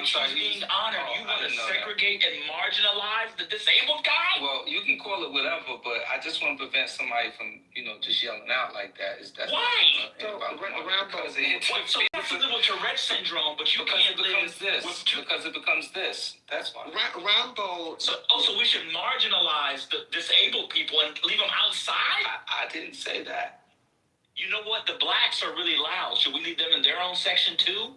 sorry, he's being honored. You want to segregate and marginalize the disabled guy? Well, you can call it whatever, but I just want to prevent somebody from, just yelling out like that. Why? Because so you have to live with Tourette syndrome, but you can't live with because it becomes this. That's why. Rambo. So we should marginalize the disabled people and leave them outside? I didn't say that. You know what? The blacks are really loud. Should we leave them in their own section too?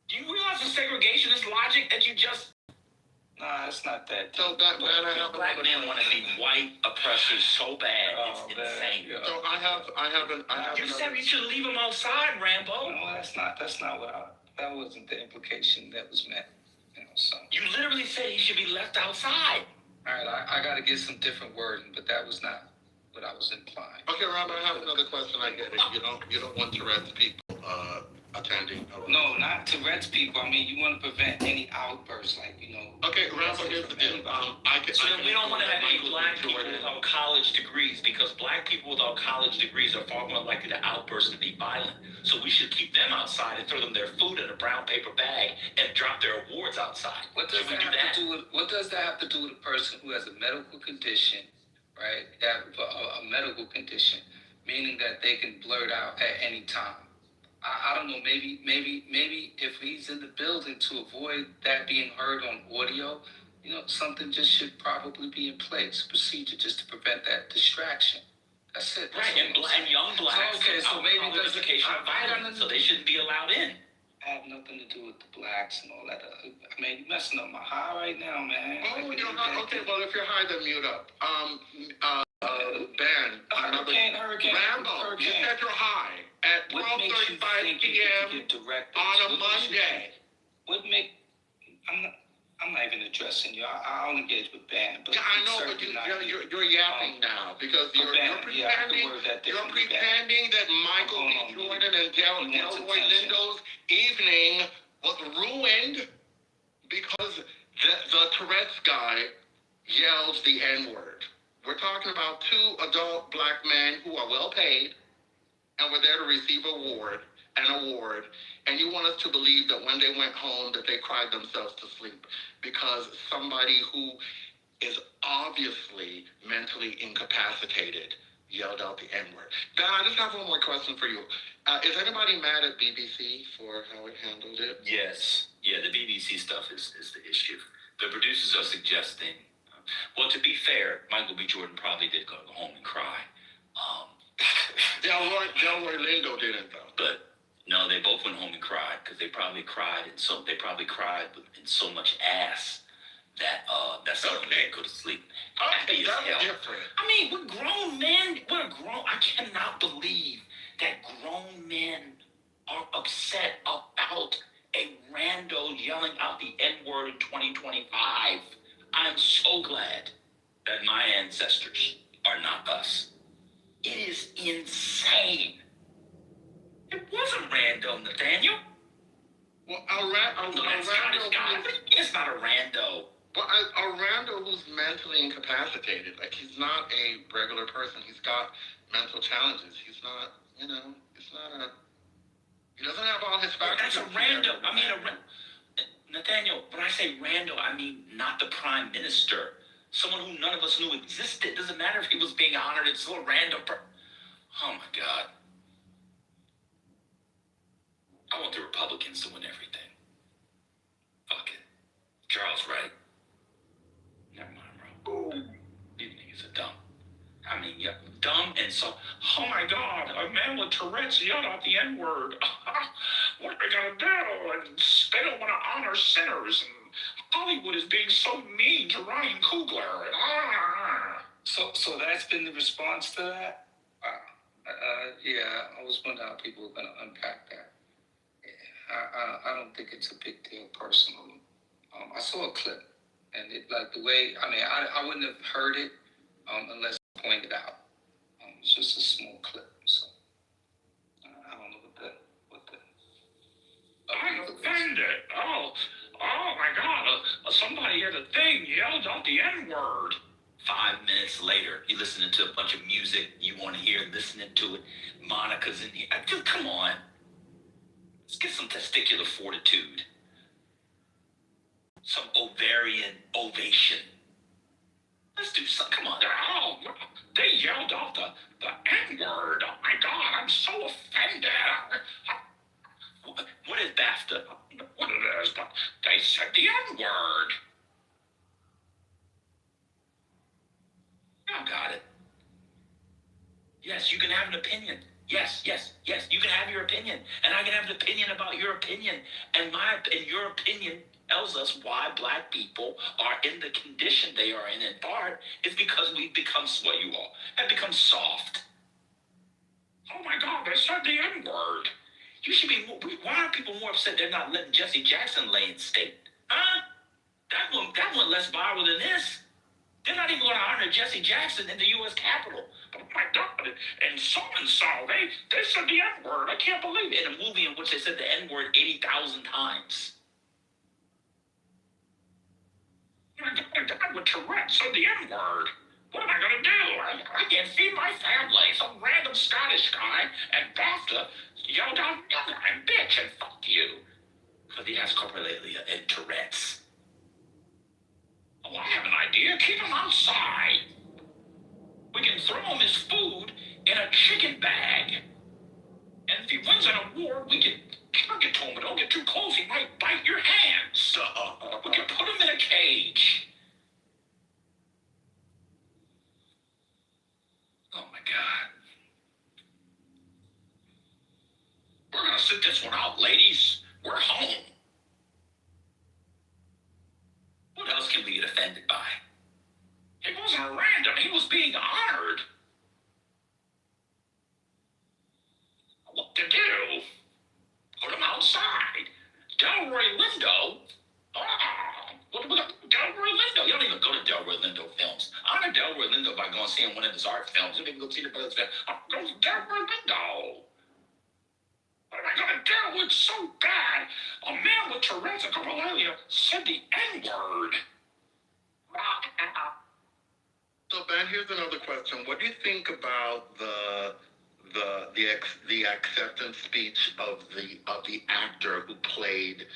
Do you realize the segregationist logic that you just... Nah, it's not that. So black men want to be white oppressors so bad. It's insane. Yeah. So I have. You said we should leave them outside, Rambo. No, that's not what that wasn't the implication that was meant. So. You literally said he should be left outside. All right, I got to get some different wording, but that was not what I was implying. Okay, Rob, I have another question. I get it. You don't want Tourette's people attending. No, not Tourette's people. I mean, you want to prevent any outbursts, Okay, Rob, here's the deal. We don't want to have any black people without college degrees, because black people without college degrees are far more likely to outburst and be violent. So we should keep them outside and throw them their food in a brown paper bag and drop their awards outside. What does that have to do with a person who has a medical condition, right? A medical condition, meaning that they can blurt out at any time. I don't know. Maybe if he's in the building, to avoid that being heard on audio, something just should probably be in place, procedure just to prevent that distraction. That's it. Right, and young blacks. So, okay, so maybe there's so they shouldn't be allowed in. I have nothing to do with the blacks and all that. I mean, you're messing up my high right now, man. Oh, you're not? Okay, well, if you're high, then mute up. Ben. Hurricane. Rambo, you said you're high at 12:35 p.m. on a Monday. I'm not even addressing you. I'll engage with Ben. But yeah, I know, but you're yapping now because you're pretending that Michael B. Jordan and Delroy Lindo's evening was ruined because the Tourette's guy yelled the N-word. We're talking about two adult black men who are well paid and were there to receive an award, and you want us to believe that when they went home that they cried themselves to sleep because somebody who is obviously mentally incapacitated yelled out the N-word. Dan, I just have one more question for you. Is anybody mad at BBC for how it handled it? Yes. Yeah, the BBC stuff is the issue. The producers are suggesting, well, to be fair, Michael B. Jordan probably did go home and cry. Delroy Lindo didn't, though. But no, they both went home and cried because they probably cried in so much ass that some of them go to sleep. Okay, that's different. I mean, we're grown men. I cannot believe that grown men are upset about a rando yelling out the N-word in 2025. I'm so glad that my ancestors are not us. It is insane. It wasn't rando, Nathaniel. Well, a rando. It's not a rando. Well, a rando who's mentally incapacitated. Like, he's not a regular person. He's got mental challenges. He's not, he doesn't have all his faculties. That's a rando. I mean, Nathaniel, when I say rando, I mean not the prime minister. Someone who none of us knew existed. Doesn't matter if he was being honored. It's still a random Oh, my God. I want the Republicans to win everything. Fuck it. Charles, right? Never mind, bro. These niggas are dumb. I mean, yeah, dumb and so... Oh, my God. A man with Tourette's yelled out the N-word. What are they going to do? And they don't want to honor sinners. And Hollywood is being so mean to Ryan Coogler. And, So that's been the response to that? Yeah, I was wondering how people were going to unpack that. I don't think it's a big deal personally. I saw a clip, and it the way, I wouldn't have heard it unless pointed out. It's just a small clip, so I don't know what the. I'm offended. Oh my God! Somebody at a thing yelled out the N-word. 5 minutes later, you're listening to a bunch of music you want to hear, listening to it. Monica's in here. Dude, come on. Let's get some testicular fortitude. Bavarian ovation. Let's do something. Come on. Oh, they yelled off the N-word. Oh my God, I'm so offended. What is BAFTA? What it is, but they said the N-word. I got it. Yes, you can have an opinion. Yes. You can have your opinion, and I can have an opinion about your opinion. And your opinion tells us why black people are in the condition they are in part, is because we've become what you all have become soft. Oh my God, they said the N-word. You should be. Why are people more upset they're not letting Jesse Jackson lay in state? Huh? That one less viral than this. They're not even going to honor Jesse Jackson in the U.S. Capitol. But oh my God, and so-and-so, they said the N-word. I can't believe it. In a movie in which they said the N-word 80,000 times. My God, with Tourette's said the N-word. What am I going to do? I can't feed my family. Some random Scottish guy at BAFTA yelled out, and bitch, and fuck you. Because he has coprolalia and Tourette's. Oh, I have an idea. Keep him outside. We can throw him his food in a chicken bag. And if he wins an award, we can chuck it to him, but don't get too close. He might bite your hands. We can put him in a cage. Oh, my God. We're going to sit this one out, ladies. We're home. What else can we get offended by? It wasn't random. He was being honored. What to do? Put him outside. Delroy Lindo? What about Delroy Lindo? You don't even go to Delroy Lindo films. Honor Delroy Lindo by going and seeing one of his art films. You don't even go see the brother's film. Go to Delroy Lindo. What am I going to do? It's so bad. A man with Tourette's and coprolalia said the N-word. So Ben, here's another question. What do you think about the acceptance speech of the actor who played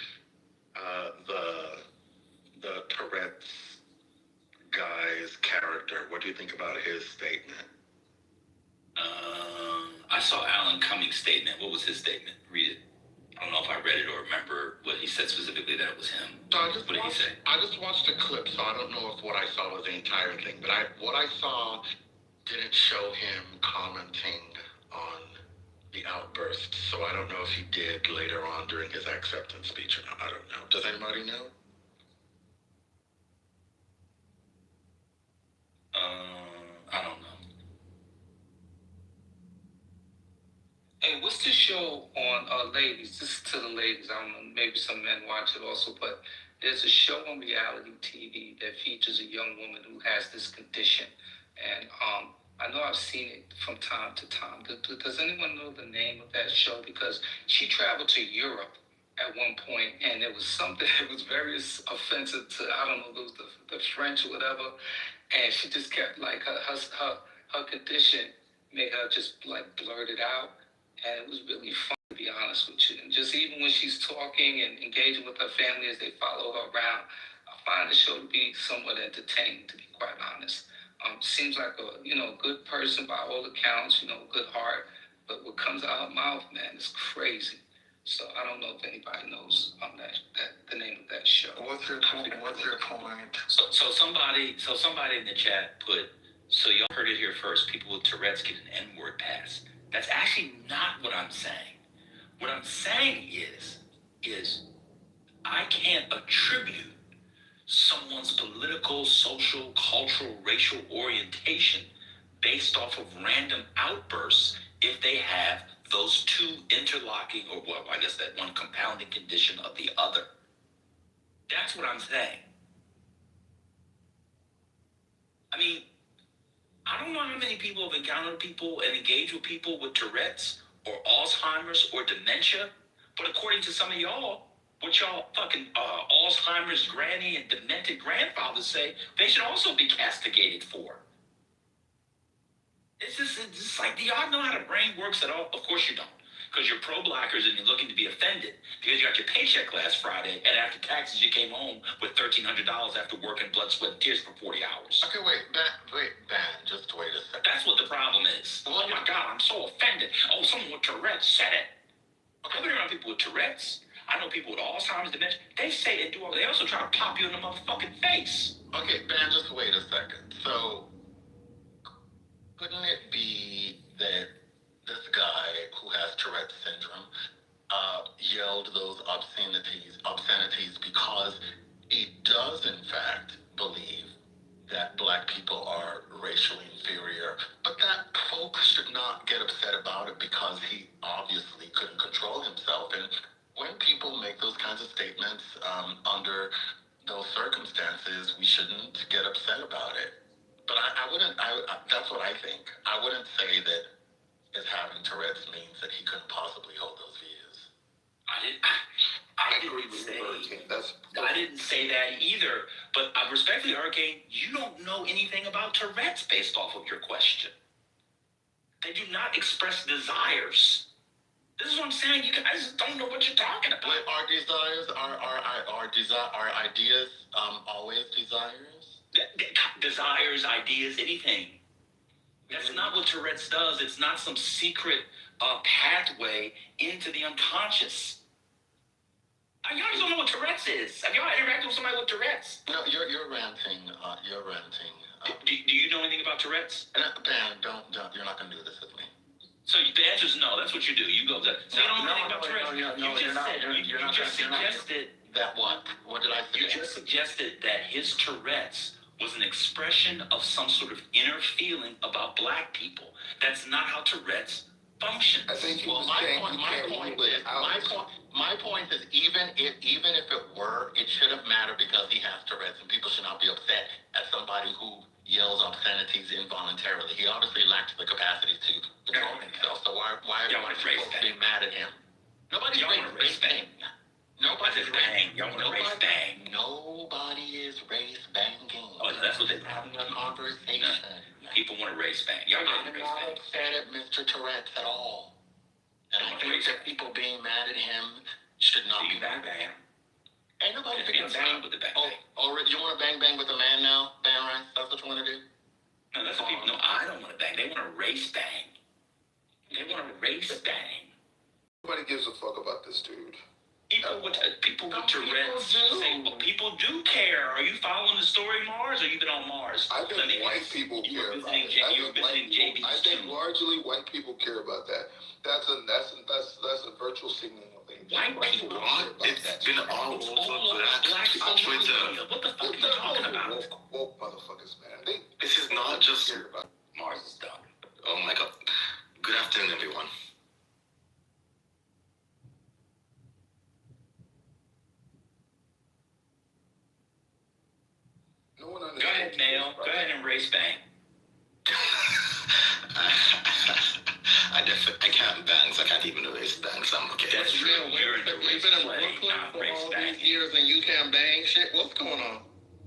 the Tourette's guy's character? What do you think about his statement? I saw Alan Cummings' statement. What was his statement? Read it. I don't know if I read it or remember what he said specifically that it was him. So What did he say? I just watched a clip, so I don't know if what I saw was the entire thing. But what I saw didn't show him commenting on the outburst. So I don't know if he did later on during his acceptance speech or not. I don't know. Does anybody know? I don't know. Hey, what's the show on ladies? This is to the ladies. I don't know, maybe some men watch it also, but there's a show on reality TV that features a young woman who has this condition. And I know I've seen it from time to time. Does anyone know the name of that show? Because she traveled to Europe at one point, and it was something that was very offensive to, I don't know, it was the French or whatever. And she just kept, like, her condition made her just, like, blurt it out. And it was really fun, to be honest with you. And just even when she's talking and engaging with her family as they follow her around, I find the show to be somewhat entertaining, to be quite honest. Seems like a good person by all accounts, good heart. But what comes out her mouth, man, is crazy. So I don't know if anybody knows the name of that show. What's your point? So somebody in the chat put, so y'all heard it here first, people with Tourette's get an N-word pass. That's actually not what I'm saying. What I'm saying is I can't attribute someone's political, social, cultural, racial orientation based off of random outbursts if they have those two interlocking, or well, I guess that one compounding condition of the other. That's what I'm saying. I mean, I don't know how many people have encountered people and engaged with people with Tourette's or Alzheimer's or dementia, but according to some of y'all, what y'all fucking Alzheimer's granny and demented grandfathers say, they should also be castigated for. It's just like, do y'all know how the brain works at all? Of course you don't. because you're pro-blackers and you're looking to be offended because you got your paycheck last Friday and after taxes you came home with $1,300 after working blood, sweat, and tears for 40 hours. Okay, Ben, just wait a second. That's what the problem is. Oh my God, I'm so offended. Oh, someone with Tourette's said it. I've been around people with Tourette's. I know people with Alzheimer's, dementia. They say and do all. They also try to pop you in the motherfucking face. Okay, Ben, just wait a second. So, couldn't it be that this guy who has Tourette's syndrome yelled those obscenities because he does in fact believe that black people are racially inferior, but that folks should not get upset about it because he obviously couldn't control himself. And when people make those kinds of statements under those circumstances, we shouldn't get upset about it. But I wouldn't, that's what I think. I wouldn't say that his having Tourette's means that he couldn't possibly hold those views. I didn't say that either. But respectfully, Hurricane, you don't know anything about Tourette's based off of your question. They do not express desires. This is what I'm saying. You guys don't know what you're talking about. Wait, are ideas always desires? Desires, ideas, anything. That's not what Tourette's does. It's not some secret pathway into the unconscious. Y'all just don't know what Tourette's is. Have y'all interacted with somebody with Tourette's? No, you're ranting. You're ranting. Do you know anything about Tourette's? Ben, don't. You're not gonna do this with me. So the answer is no. That's what you do. You go. So you don't know anything about Tourette's. You just suggested that what? What did I say? You just suggested that his Tourette's was an expression of some sort of inner feeling about black people. That's not how Tourette's functions. I think my point is even if it were, it shouldn't matter because he has Tourette's and people should not be upset at somebody who yells obscenities involuntarily. He obviously lacks the capacity to control himself. So why are people being mad at him? Nobody's race bang. Nobody's bang. Y'all want to race bang. Nobody is race banging. Oh, that's what they're having a conversation. People want to race bang. Y'all want to race bang. I'm not upset at Mr. Tourette's at all. And I think that people being mad at him should not be mad at him. Ain't nobody picking bang with the bang. You want to bang with a man now, Bang Rice? That's what you want to do? No, that's what people. No, I don't want to bang. They want to race bang. They want to race bang. Nobody gives a fuck about this dude. People with Tourette's say, well, people do care. Are you following the story, Mars, or you been on Mars? I think white people care about it. I think largely white people care about that. That's a virtual signaling of things. White people what? It's been all over black Twitter. What the fuck are you talking about? Woke motherfuckers, man. This is not just Mars is done. Oh my God. Good afternoon, everyone. No one Go understands. ahead, Nail. Go ahead and race bang. I can't bang, so I can't even race bang, so I'm okay. That's true. You're in the race You've been in play, Brooklyn not for race all bang. these years and you can't bang shit? What's going on?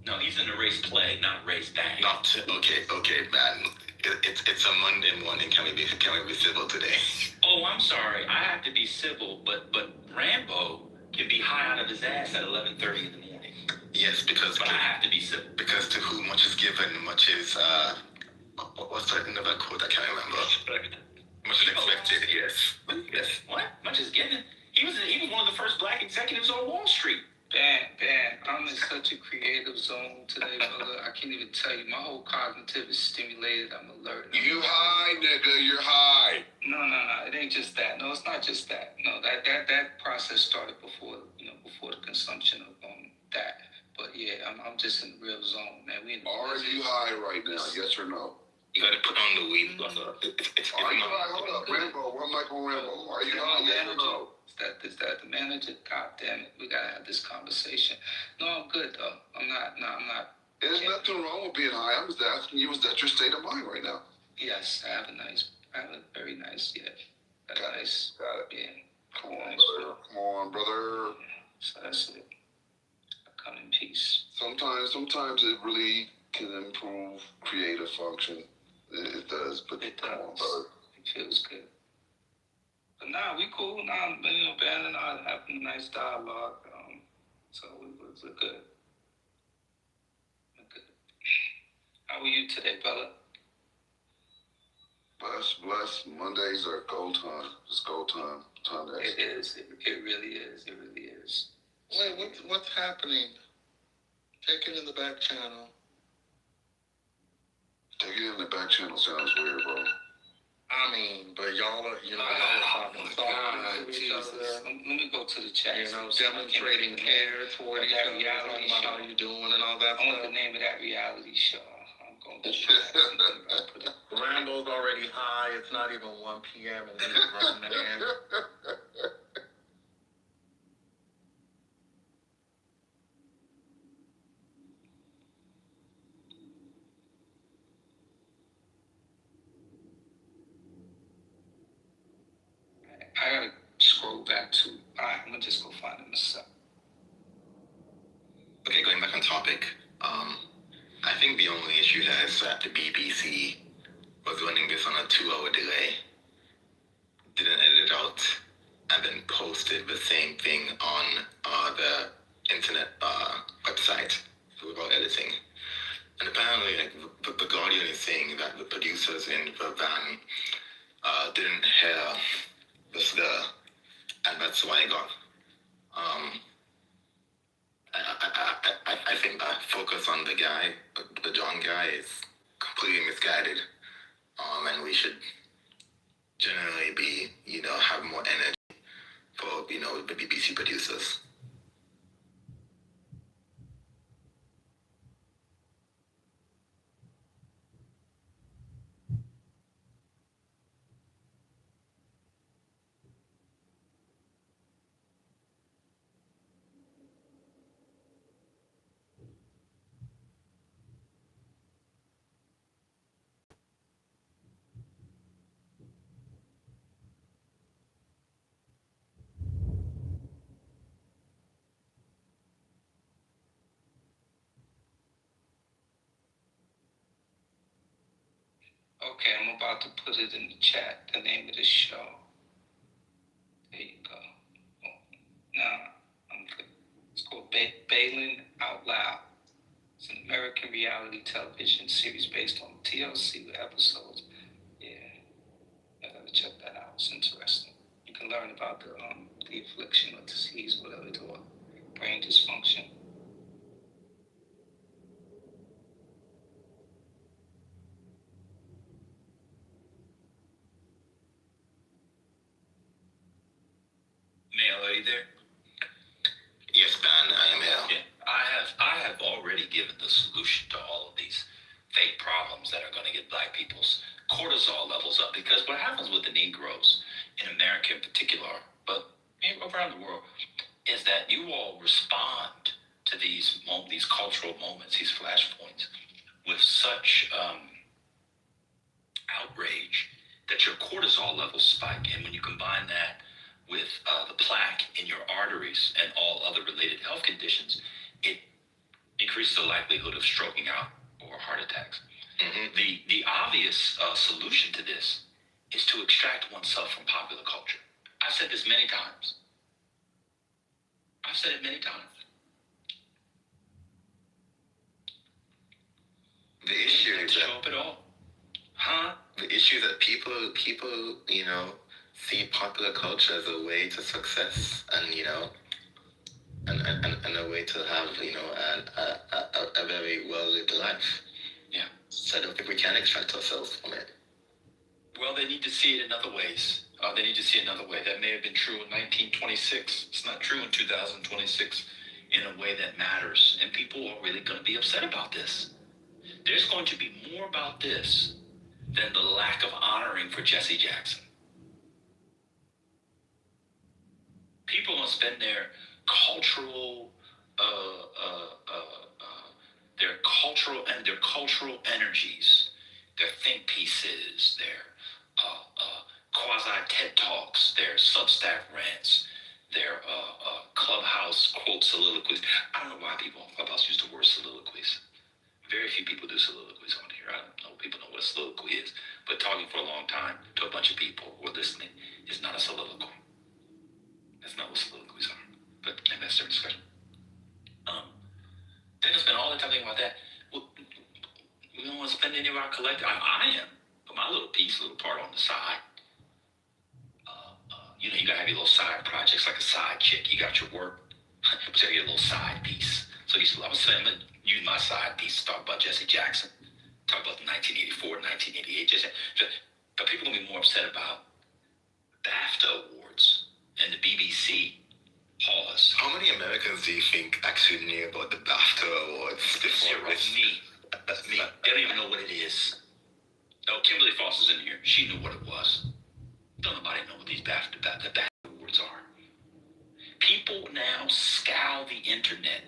No, he's in the race play, not race bang. Okay, man. It's a Monday morning. Can we be civil today? Oh, I'm sorry. I have to be civil, but Rambo can be high out of his ass at 11:30 in the morning. Yes, because But I have to be civil. Because to whom much is given, much is what's that another quote? I can't remember. Much is expected. Yes. What? Much is given. He was one of the first black executives on Wall Street. Ben, I'm in such a creative zone today, brother. I can't even tell you. My whole cognitive is stimulated. I'm alert. You high, nigga. You're high. No. It ain't just that. No, it's not just that. No, that process started before the consumption of that. But yeah, I'm just in the real zone, man. Are you high right now? Yes or no? You gotta put on the weed. Are you high? Hold up, Rambo. One Michael Rambo. Are you high? Yes or no? Is that the manager? God damn it. We gotta have this conversation. No, I'm good though. I'm not. There's nothing wrong with being high. I'm just asking you, is that your state of mind right now? Yes, I have a very nice, yeah. Got it. Yeah. Come on, brother. So that's it. I come in peace. Sometimes it really can improve creative function. It does, but It come on, does. brother. It feels good. But nah, we cool. Nah, Ben and I having a nice dialogue. So we're good. We're good. How are you today, Bella? Bless. Mondays are gold time. It's gold time. Time to It is. It really is. It really is. Wait, what's happening? Take it in the back channel. Take it in the back channel sounds weird, bro. I mean, but y'all are talking soft to each other. Let me go to the chat. Demonstrating care toward each other, talking about how you doing and all that I want stuff. the name of that reality show. I'm going to put it. Rambo's already high. It's not even 1 p.m. and he's running man. I gotta scroll back to. Alright, I'm gonna just go find it myself. Okay, going back on topic. I think the only issue here is that the BBC was running this on a 2-hour delay, didn't edit it out, and then posted the same thing on the internet website without editing. And apparently, like, the Guardian is saying that the producers in the van didn't hear the slur, and that's why it got. I think that focus on the guy, the John guy, is completely misguided. And we should generally be, have more energy for, the BBC producers. Okay, I'm about to put it in the chat, the name of the show. There you go. I'm good. It's called Balin Out Loud. It's an American reality television series based on TLC with episodes. Yeah, I gotta check that out. It's interesting. You can learn about the affliction or disease, whatever it is, brain dysfunction. Neil, are you there? Yes, Dan, I am here. Yeah, I have already given the solution to all of these fake problems that are going to get black people's cortisol levels up. Because what happens with the Negroes, in America in particular, but around the world, is that you all respond to these cultural moments, these flashpoints, with such outrage that your cortisol levels spike. And when you combine that with the plaque in your arteries and all other related health conditions, it increases the likelihood of stroking out or heart attacks. Mm-hmm. The obvious solution to this is to extract oneself from popular culture. I've said this many times. I've said it many times. The issue is show up at all. Huh? The issue that people, see popular culture as a way to success and, and a way to have, a very well-lived life. Yeah. So I don't think we can extract ourselves from it. Well, they need to see it in other ways. They need to see another way. That may have been true in 1926. It's not true in 2026 in a way that matters. And people are really going to be upset about this. There's going to be more about this than the lack of honoring for Jesse Jackson. People must spend their cultural cultural energies, their think pieces, their quasi TED Talks, their Substack rants, their Clubhouse quote soliloquies. I don't know why people on Clubhouse use the word soliloquies. Very few people do soliloquies on here. here. I don't know if people know what a soliloquy is, but talking for a long time to a bunch of people who are listening is not a soliloquy. That's not what soliloquies are. But maybe that's a different discussion. Then I spend all the time thinking about that. Well, we don't want to spend any of our collective. I am, but my little piece, little part on the side. You know, you gotta have your little side projects like a side chick. You got your work, but you gotta get a little side piece. So I was saying, I'm gonna use my side piece to talk about Jesse Jackson, talk about the 1984, 1988. But people are gonna be more upset about BAFTA awards and the BBC pause. How many Americans do you think actually knew about the BAFTA awards before Zero. Me. Me. They don't even know what it is. Oh, Kimberly Foster's in here. She knew what it was. Don't nobody know what these BAFTA awards are. People now scour the internet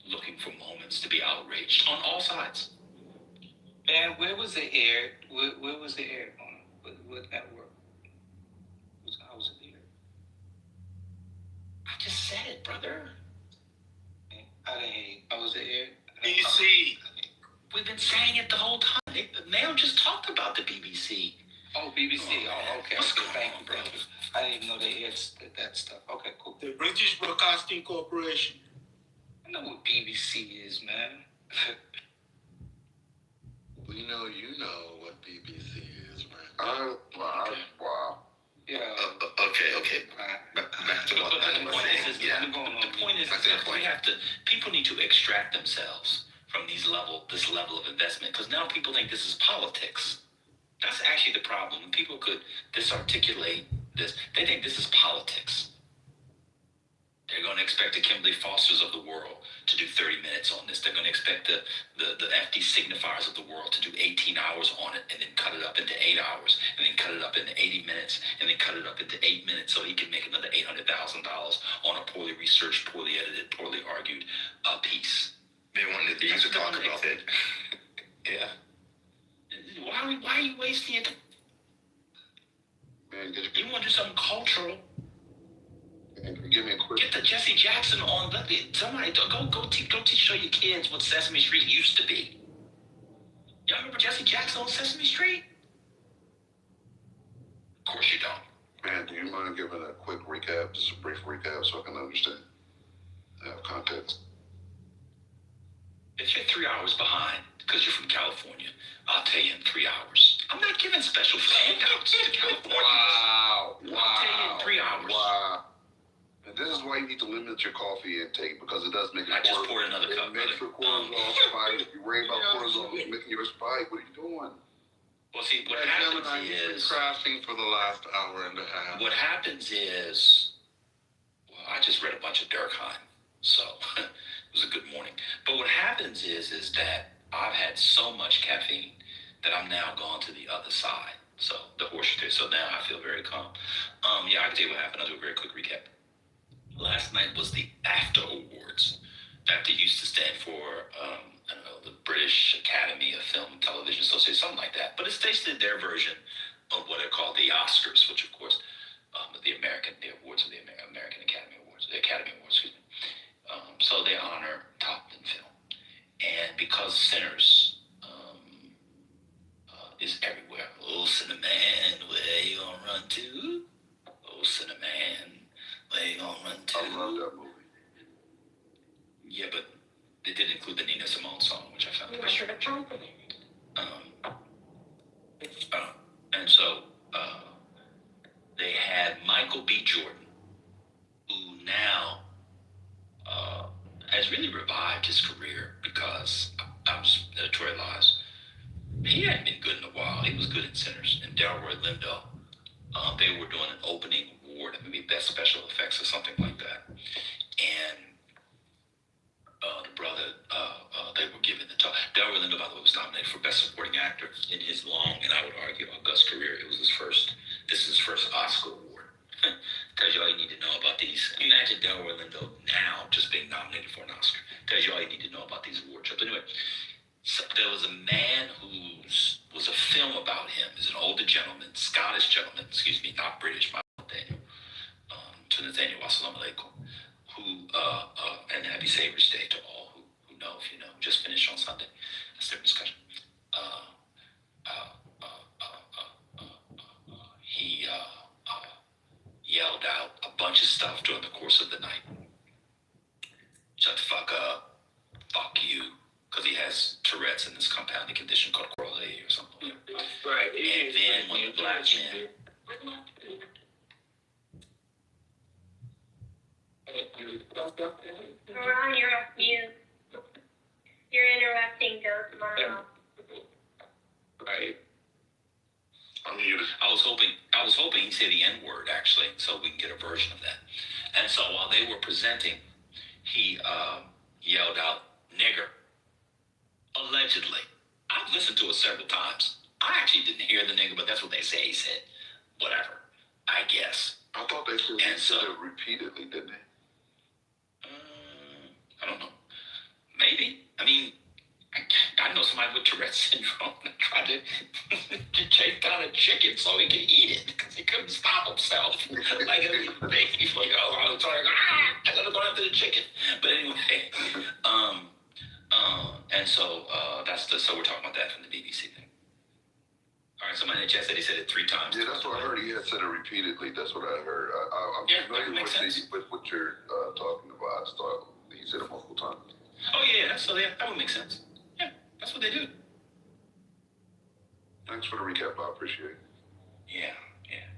looking for moments to be outraged on all sides. And where was it aired? Where was it aired on? What network? How was it aired? I just said it, brother. I didn't hear you. How was it aired? BBC. We've been saying it the whole time. Mail just talked about the BBC. Oh, BBC. Oh, okay. What's Okay, going thank on, you, bro? thank you. I didn't even know they aired that stuff. Okay, cool. The British Broadcasting Corporation. I know what BBC is, man. We know you know what BBC is, man. Wow. Yeah. Okay. Back to what I was saying. Yeah. The point is That's a good point. people need to extract themselves from this level of investment, because now people think this is politics. That's actually the problem. When people could disarticulate this, they think this is politics. They're going to expect the Kimberly Fosters of the world to do 30 minutes on this. They're going to expect the FD signifiers of the world to do 18 hours on it and then cut it up into 8 hours and then cut it up into 80 minutes and then cut it up into 8 minutes so he can make another $800,000 on a poorly researched, poorly edited, poorly argued piece. They wanted you to talk about it. Yeah. Why are you wasting it? Man, You want to do something cultural? give me a quick. Get the Jesse Jackson on. Somebody go show your kids what Sesame Street used to be. Y'all remember Jesse Jackson on Sesame Street? Of course you don't. Man, do you mind giving a quick recap, just a brief recap, so I can understand? Have context. If you're 3 hours behind because you're from California, I'll tell you in 3 hours. I'm not giving special handouts to California. Wow. I'll tell you in 3 hours. Wow. And this is why you need to limit your coffee intake, because it does make it I just poured another cup, It makes your brother. cortisol spike. You worry about cortisol making your spike. What are you doing? Well, see, what Gemini, happens you've been is... crashing for the last hour and a half. What happens is... Well, I just read a bunch of Durkheim, so it was a good morning. But what happens is that I've had so much caffeine that I'm now gone to the other side. So the horseshoe. So now I feel very calm. Yeah, I can tell you what happened. I'll do a very quick recap. Last night was the BAFTA Awards. BAFTA used to stand for, I don't know, the British Academy of Film and Television Association, something like that. But it's basically their version of what are called the Oscars, which of course, the awards of the American Academy Awards, the Academy Awards, excuse me. So they honor top in film. And because Sinners is everywhere. Oh, Cinnamon, where you gonna run to? Oh, Cinnamon, where you gonna run to? I love that movie. Yeah, but they did include the Nina Simone song, which I found very strange. And so they had Michael B. Jordan, who now has really revived his career, because I was editorialized. He hadn't been good in a while. He was good in Sinners. And Delroy Lindo, they were doing an opening award, maybe Best Special Effects or something like that. And the brother, they were given the talk. Delroy Lindo, by the way, was nominated for Best Supporting Actor in his long, and I would argue, august career. It was this is his first Oscar award. Tells you all you need to know about these. Imagine Delroy Lindo now just being nominated for an Oscar. Tells you all you need to know about these award shows. Anyway, so there was a man who was a film about him. He's an older gentleman, Scottish gentleman, excuse me, not British, my Nathaniel. To Nathaniel, wassalamu alaikum, who, and happy Savior's Day to all who know. know if you know. Just finished on Sunday. That's their discussion. He yelled out a bunch of stuff during the course of the night. Shut the fuck up. Fuck you. Because he has Tourette's in this compounding condition called Correlate or something. Right. And then when the black man... Ron, you're off mute. You're interrupting Joe's monologue. Right. I'm muted. I was hoping he'd say the N-word, actually, so we can get a version of that. And so while they were presenting, he yelled out, nigger. Allegedly. I've listened to it several times. I actually didn't hear the nigger, but that's what they say he said. Whatever. I guess. I thought they said And so- it repeatedly, didn't they? I don't know. Maybe. I mean, I know somebody with Tourette's syndrome that tried to chase down a chicken so he could eat it because he couldn't stop himself. Like a baby, I was like, I gotta go after the chicken. But anyway, and so so we're talking about that from the BBC thing. All right, somebody in the chat said he said it 3 times. Yeah, that's what I heard. He had said it repeatedly. That's what I heard. I'm familiar with what you're talking about. I just thought he said it multiple times. Oh yeah, that would make sense. Yeah, that's what they do. Thanks for the recap. I appreciate it. Yeah.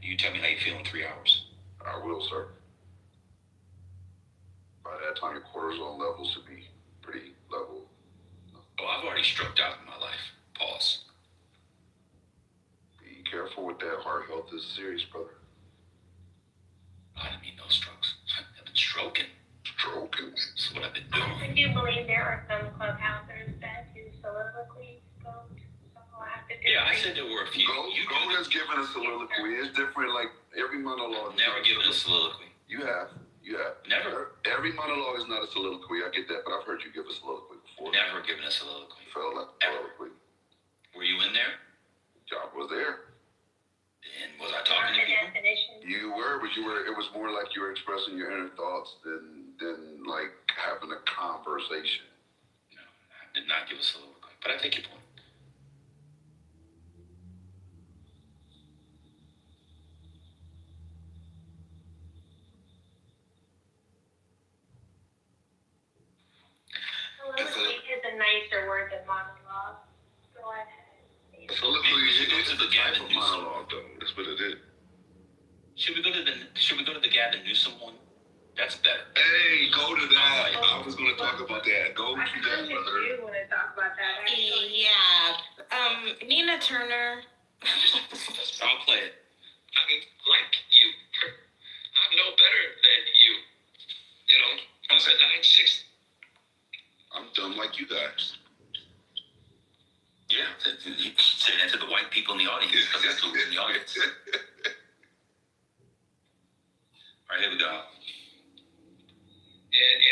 You tell me how you feel in 3 hours. I will, sir. By that time, your cortisol levels should be pretty level. Oh, I've already stroked out in my life. Pause. Be careful with that. Heart health is serious, brother. I didn't mean no strokes. I've been stroking. Stroking. That's what I've been I doing. do believe there are some clubhousers that do soliloquies, so I'll have to do Yeah, I said there were a few. Go has given a soliloquy. It's different. Like every monologue. Never given a soliloquy. You have. Never. Every monologue is not a soliloquy. I get that, but I've heard you give a soliloquy before. Never given a soliloquy. Felt like a Ever. soliloquy. Were you in there? Job was there. And was I talking to the people? definition. You were, but it was more like you were expressing your inner thoughts than like having a conversation. No, I did not give a soliloquy. But I take your point. Soliloquy is a nicer word than monologue. Go ahead. A soliloquy We should go is to the a type Gavin of Newsom. monologue, though. That's what it is. Should we go to the Gavin Newsom one? That's better. Hey, go to that. I was going to talk about that. Go to I that, kind of brother. do want to talk about that, actually. Yeah. Nina Turner. I'll play it. I'm like you. I'm no better than you. You know, I was at 9'6". I'm dumb like you guys. Yeah, say that to the white people in the audience, because that's who's in the audience. All right, here we go. And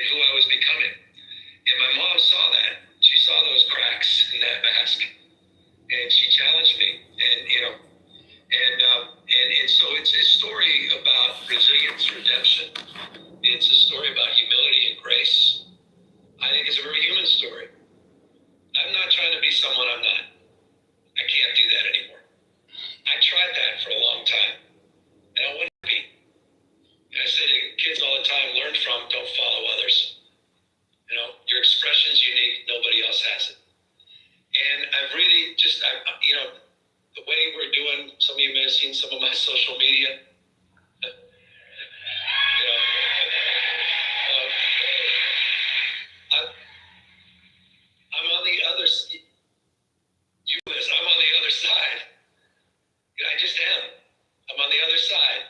who I was becoming. And my mom saw that. She saw those cracks in that mask. And she challenged me. And so it's a story about resilience, redemption. It's a story about humility and grace. I think it's a very human story. I'm not trying to be someone I'm not. I can't do that anymore. I tried that for a long time. And I want to be. And I say to kids all the time, learn from, don't follow others. You know, your expression's unique, nobody else has it. And I've really just, the way we're doing, some of you may have seen some of my social media. I'm on the other side. I'm on the other side. I just am. I'm on the other side.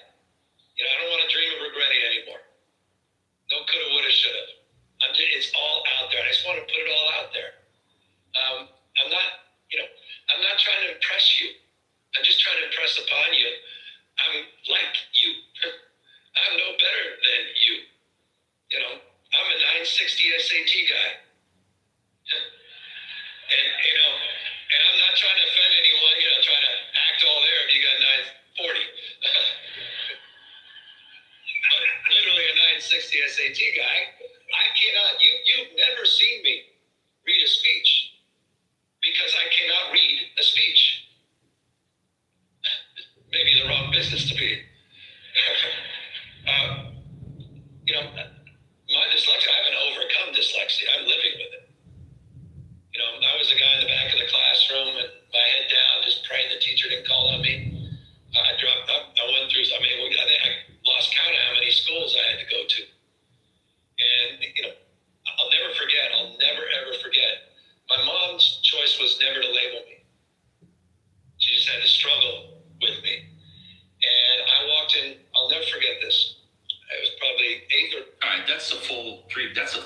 I don't want to dream of regretting anymore. No coulda, woulda, shoulda. It's all out there. I just want to put it all out there. I'm not trying to impress you. I'm just trying to impress upon you. I'm like you. I'm no better than you. I'm a 960 SAT guy. And I'm not trying to offend anyone, trying to act all there if you got 940. But literally a 960 SAT guy. I cannot, you've never seen me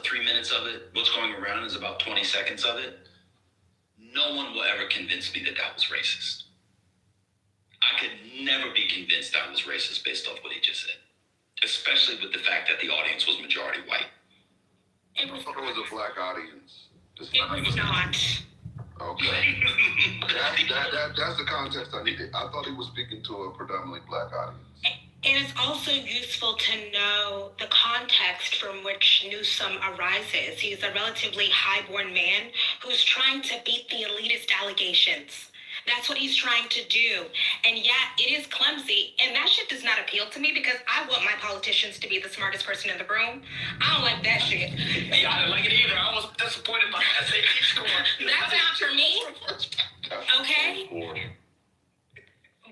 3 minutes of it. What's going around is about 20 seconds of it. No one will ever convince me that that was racist. I could never be convinced that was racist based off what he just said, especially with the fact that the audience was majority white. I thought it was a black audience. It was not. Okay. That's the context I needed. I thought he was speaking to a predominantly black audience. It is also useful to know the context from which Newsom arises. He's a relatively highborn man who's trying to beat the elitist allegations. That's what he's trying to do. And yeah, it is clumsy. And that shit does not appeal to me because I want my politicians to be the smartest person in the room. I don't like that shit. Yeah, I didn't like it either. I was disappointed by that SAT score. That's not for me. Okay?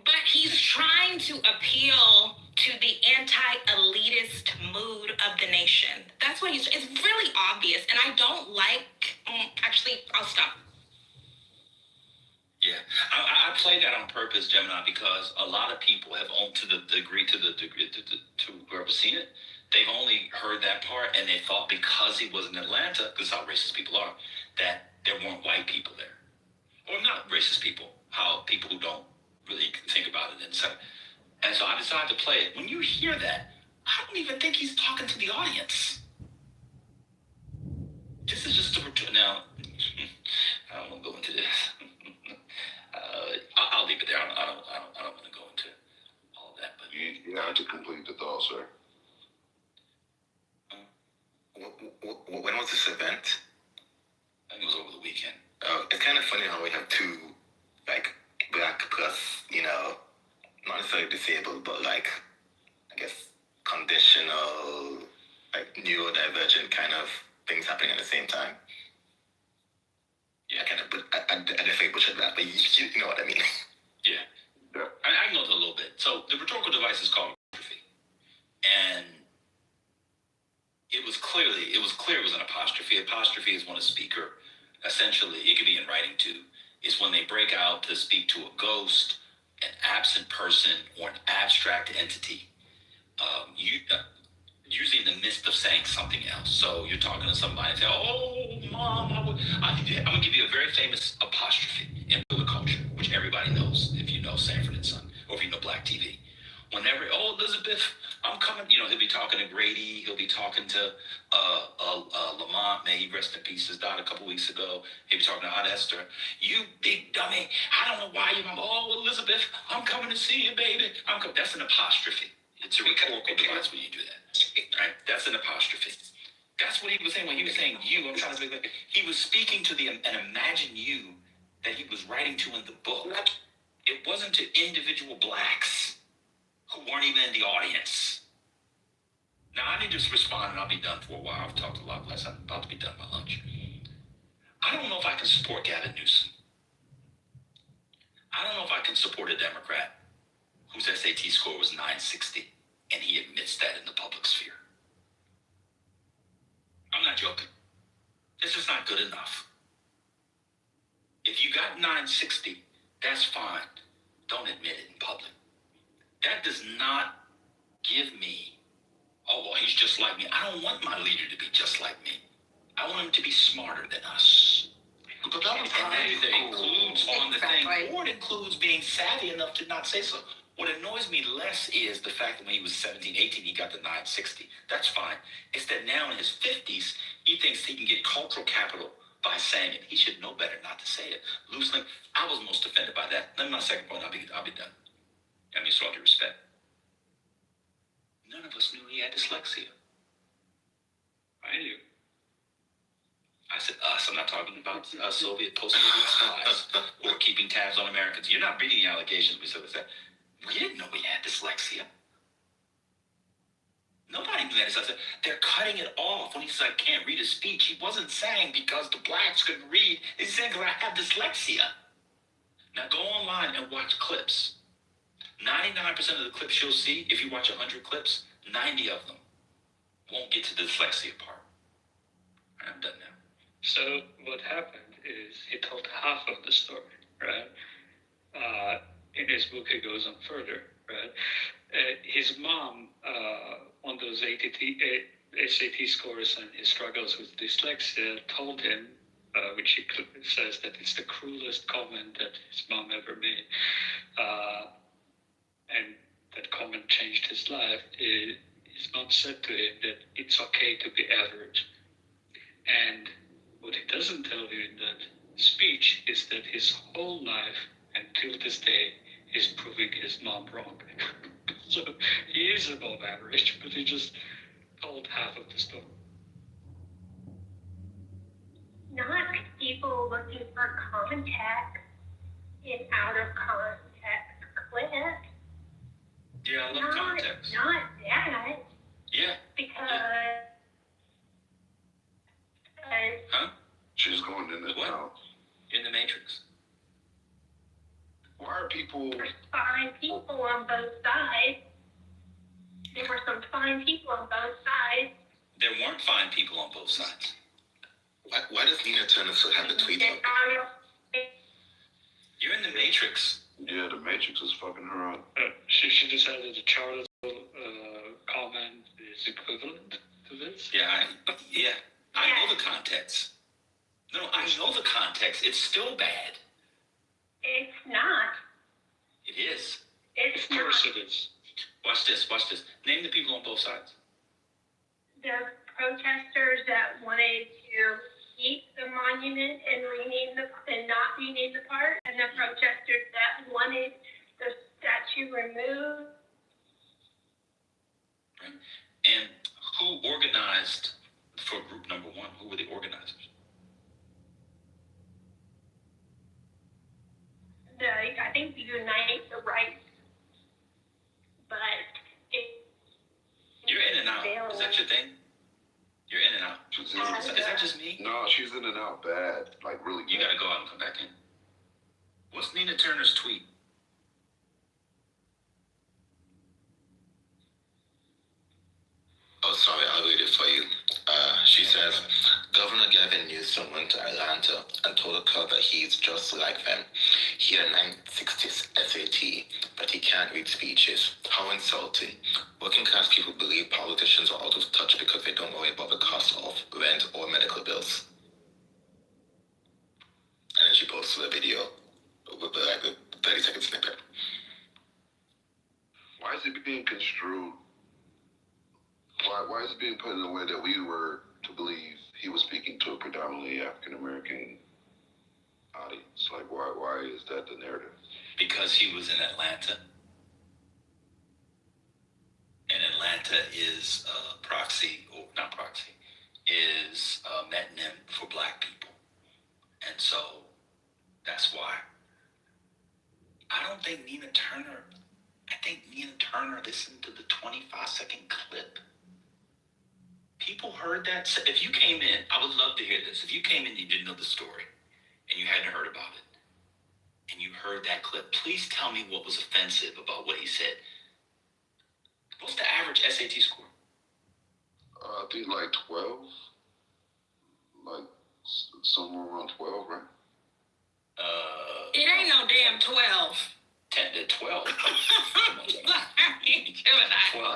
But he's trying to appeal to the anti-elitist mood of the nation. That's what it's really obvious. And I don't like, actually, I'll stop. Yeah, I play that on purpose, Gemini, because a lot of people have only to whoever's seen it, they've only heard that part and they thought because he was in Atlanta, because how racist people are, that there weren't white people there. Or not racist people, how people who don't really think about it. And so I decided to play it. When you hear that, I don't even think he's talking to the audience. This is just now, I don't want to go into this. I'll leave it there. I don't want to go into all of that. But You have to complete the thought, sir. When was this event? I think it was over the weekend. It's kind of funny how we have two, like, black plus, not necessarily disabled, but like, I guess, conditional, like, neurodivergent kind of things happening at the same time. Yeah, I definitely butchered that, but you know what I mean. Yeah. I know it a little bit. So the rhetorical device is called apostrophe. And it was clear it was an apostrophe. Apostrophe is when a speaker, essentially, it could be in writing too, is when they break out to speak to a ghost, an absent person, or an abstract entity. Usually in the midst of saying something else. So you're talking to somebody and say, "Oh, Mom, I'm going to give you a very famous apostrophe in the culture, which everybody knows if you know Sanford and Son, or if you know Black TV. Whenever, "Oh, Elizabeth, I'm coming," he'll be talking to Grady, he'll be talking to Lamont, may he rest in peace, his died a couple weeks ago. He'll be talking to Aunt Esther. "You big dummy, I don't know why you're, oh, Elizabeth, I'm coming to see you, baby. That's an apostrophe. It's a rhetorical device when you do that. Right? That's an apostrophe. That's what he was saying when he was saying you. I'm trying to say, he was speaking to an imagine you that he was writing to in the book. It wasn't to individual blacks who weren't even in the audience. Now, I need to respond and I'll be done for a while. I've talked a lot less. I'm about to be done my lunch. I don't know if I can support Gavin Newsom. I don't know if I can support a Democrat whose SAT score was 960, and he admits that in the public sphere. I'm not joking. This is not good enough. If you got 960, that's fine. Don't admit it in public. That does not give me, "Oh, well, he's just like me." I don't want my leader to be just like me. I want him to be smarter than us. And that either includes on the thing, or it includes being savvy enough to not say so. What annoys me less is the fact that when he was 17, 18, he got the 960. That's fine. It's that now in his 50s, he thinks he can get cultural capital by saying it. He should know better not to say it. Loosely, I was most offended by that. Then my second point, I'll be done. I mean, so all due respect. None of us knew he had dyslexia. I knew. I said us. I'm not talking about Soviet, post-Soviet spies who are keeping tabs on Americans. You're not reading the allegations we said that. We didn't know he had dyslexia. Nobody knew that. They're cutting it off when he says, "I can't read a speech." He wasn't saying because the blacks couldn't read. He's saying because I have dyslexia. Now go online and watch clips. 99% of the clips you'll see, if you watch 100 clips, 90 of them won't get to the dyslexia part. I'm done now. So what happened is he told half of the story, right? In his book, he goes on further, right? His mom, on those SAT scores and his struggles with dyslexia told him, which he says that it's the cruelest comment that his mom ever made, and that comment changed his life. His mom said to him that it's okay to be average. And what he doesn't tell you in that speech is that his whole life, until this day, is proving his mom wrong. So he is above average, but he just told half of the story. Not people looking for context in out of context clips. Yeah, I love context. Not that. Yeah. Because. Huh? She's going in the what? In the Matrix. Why are people? There's fine people on both sides. There were some fine people on both sides. There weren't fine people on both sides. Why does Nina Turner still have the tweet up? You're in the Matrix. Yeah, the Matrix is fucking her up. She decided the Charlotte comment is equivalent to this. Yeah, I know the context. No, I know the context. It's still bad. It's not. It is. It's Of course not. it is. Watch this. Name the people on both sides. The protesters that wanted to keep the monument and not rename the park, and the protesters that wanted the statue removed. Right. And who organized for group number one? Who were the organizers? I think unite the right, but You're in and out. Is that your thing? You're in and out. She's in and out. Is that just me? No, she's in and out bad. Like really bad. You gotta go out and come back in. What's Nina Turner's tweet? Oh, sorry, I'll read it for you. She says, Governor Gavin Newsom went to Atlanta and told the crowd that he's just like them. He had a 960s SAT, but he can't read speeches. How insulting. Working class people believe politicians are out of touch because they don't worry about the cost of rent or medical bills. And then she posted a video with like a 30-second snippet. Why is it being construed? Why is it being put in a way that we were to believe he was speaking to a predominantly African American audience? Like, why is that the narrative? Because he was in Atlanta. And Atlanta is is a metonym for black people. And so that's why. I think Nina Turner listened to the 25-second clip. People heard that. If you came in, I would love to hear this. If you came in and you didn't know the story and you hadn't heard about it and you heard that clip, please tell me what was offensive about what he said. What's the average SAT score? I think like 12. Like somewhere around 12, right? It ain't no damn 12. 10 to 12. I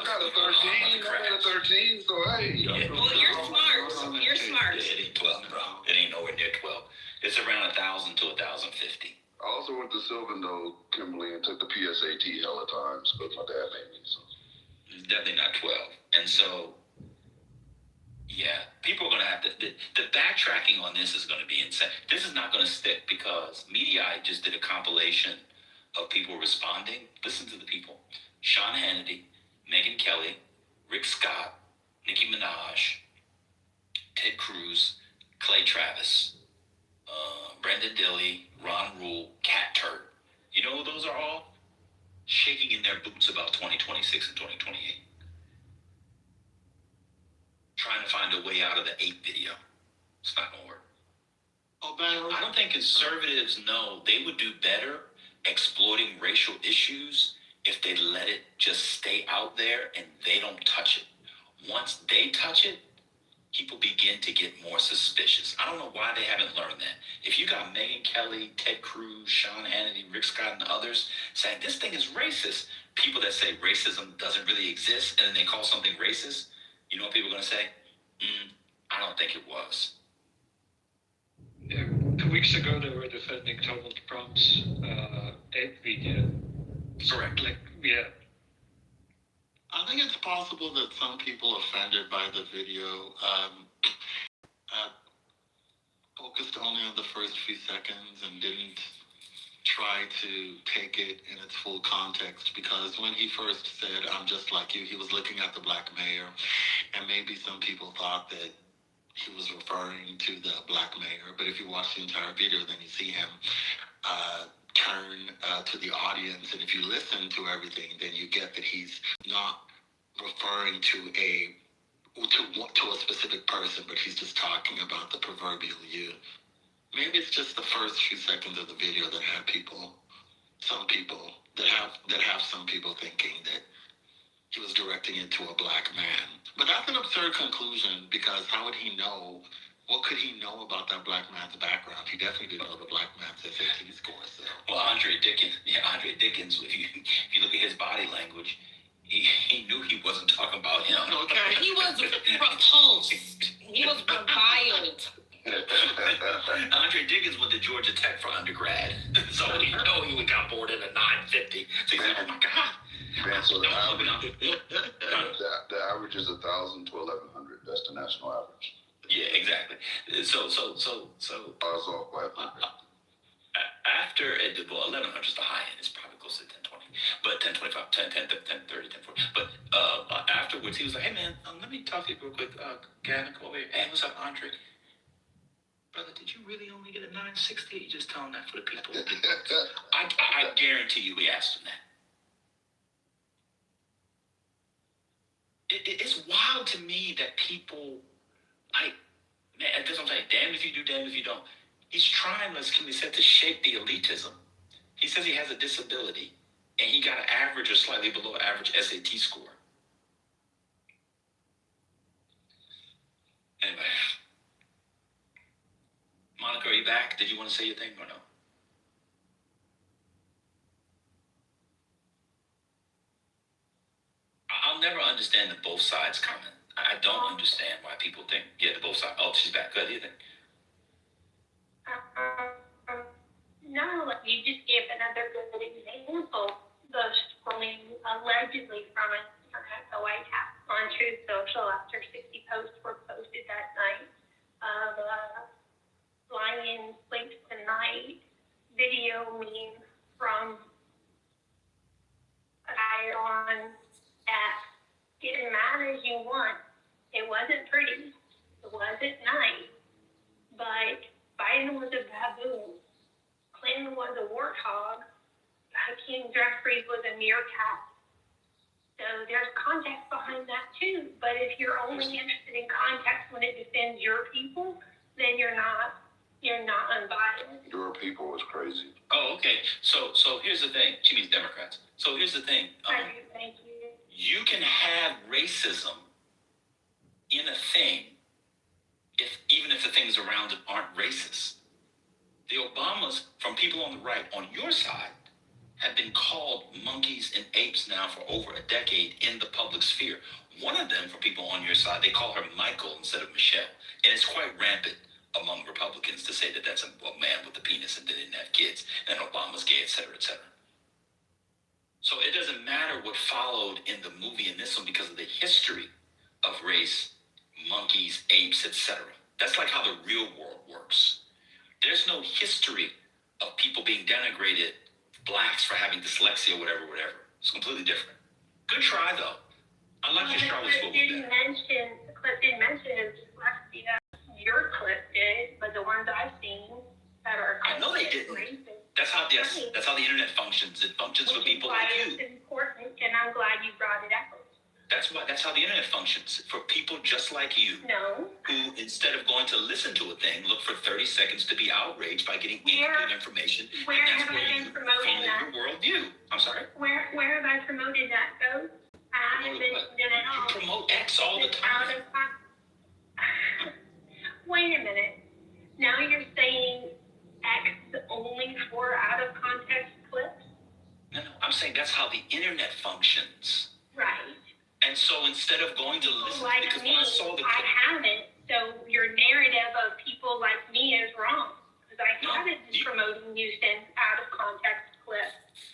got a 13, so hey. Yeah. Well, you're smart. You're smart. It ain't 12, bro. It ain't nowhere near 12. It's around 1,000 to 1,050. I also went to Sylvan, though, Kimberly, and took the PSAT hella times, but my dad made me, so. It's definitely not 12. And so, yeah, people are going to have to, the backtracking on this is going to be insane. This is not going to stick because Mediaite just did a compilation of people responding. Listen to the people. Sean Hannity, Megyn Kelly, Rick Scott, Nicki Minaj, Ted Cruz, Clay Travis, Brendan Dilley, Ron Rule, Cat Turk. You know who those are all? Shaking in their boots about 2026 and 2028. Trying to find a way out of the 8 video. It's not going to work. I don't think conservatives know they would do better exploiting racial issues if they let it just stay out there and they don't touch it. Once they touch it, people begin to get more suspicious. I don't know why they haven't learned that. If you got Megyn Kelly, Ted Cruz, Sean Hannity, Rick Scott, and others saying this thing is racist, people that say racism doesn't really exist and then they call something racist, You know what people are going to say? I don't think it was. Yeah. 2 weeks ago, they were defending Donald Trump's ape video. Correct. Like, yeah. I think it's possible that some people offended by the video focused only on the first few seconds and didn't try to take it in its full context, because when he first said, "I'm just like you," he was looking at the black mayor, and maybe some people thought that he was referring to the black mayor, but if you watch the entire video, then you see him turn to the audience, and if you listen to everything, then you get that he's not referring to a specific person, but he's just talking about the proverbial you. Maybe it's just the first few seconds of the video that have some people thinking that he was directing it to a black man. But that's an absurd conclusion, because how would he know? What could he know about that black man's background? He definitely didn't know the black man's SAT score. So. Well, Andre Dickens, if you look at his body language, he knew he wasn't talking about him. Okay. He was repulsed. He was reviled. Andre Dickens went to Georgia Tech for undergrad, so he know he got bored in a 950. So he said, "Oh my God." Man, so the average is 1,000 to 1,100. That's the national average. Yeah, exactly. So. I was off by After 1,100 is the high end. It's probably close to 1020, but 1025, 1030, 1040. But afterwards, he was like, "Hey man, let me talk to you real quick. Gavin, come over here. Hey, what's up, Andre? Brother, did you really only get a 960? You just telling that for the people." I guarantee you, we asked him that. It's wild to me that people, like, man, that's what I'm saying. Damn if you do, damn if you don't. He's trying, as Kimmy said, to shape the elitism. He says he has a disability, and he got an average or slightly below average SAT score. Anyway. Monica, are you back? Did you want to say your thing or no? I'll never understand the both sides comment. I don't understand why people think, the both sides. Oh, she's back. Good, you think? No, you just gave another good example. The scrolling allegedly from the White House on Truth Social after 60 posts were posted that night of Lion Sleeps Tonight video meme from a guy on at get as mad as you want. It wasn't pretty. It wasn't nice. But Biden was a baboon. Clinton was a warthog. Hakeem Jeffries was a meerkat. So there's context behind that too. But if you're only interested in context when it defends your people, then you're not unbiased. Your people was crazy. Oh, okay. So here's the thing. She means Democrats. So here's the thing. Thank you. You can have racism in a thing even if the things around it aren't racist. The Obamas, from people on the right, on your side, have been called monkeys and apes now for over a decade in the public sphere. One of them, for people on your side, they call her Michael instead of Michelle. And it's quite rampant among Republicans to say that that's a man with a penis and they didn't have kids, and Obama's gay, et cetera, et cetera. So it doesn't matter what followed in the movie in this one because of the history of race, monkeys, apes, etc. That's like how the real world works. There's no history of people being denigrated, blacks for having dyslexia, whatever. It's completely different. Good try, though. I like your Charlottesville one better. The clip didn't mention dyslexia. Your clip did, but the ones I've seen that are I know they didn't. racist. That's how the internet functions. It functions for people like you. It's important, and I'm glad you brought it up. That's how the internet functions. For people just like you. No. Who, instead of going to listen to a thing, look for 30 seconds to be outraged by getting incomplete information. Where have I been promoting that? Your worldview. I'm sorry? Where have I promoted that, though? I haven't mentioned it at all. You promote X all the time. Wait a minute. Now you're saying X only for out of context clips? No. I'm saying that's how the internet functions. Right. And And so instead of going to listen, like because me, when I saw the I haven't. So your narrative of people like me is wrong. Because I haven't been promoting nuisance out of context clips.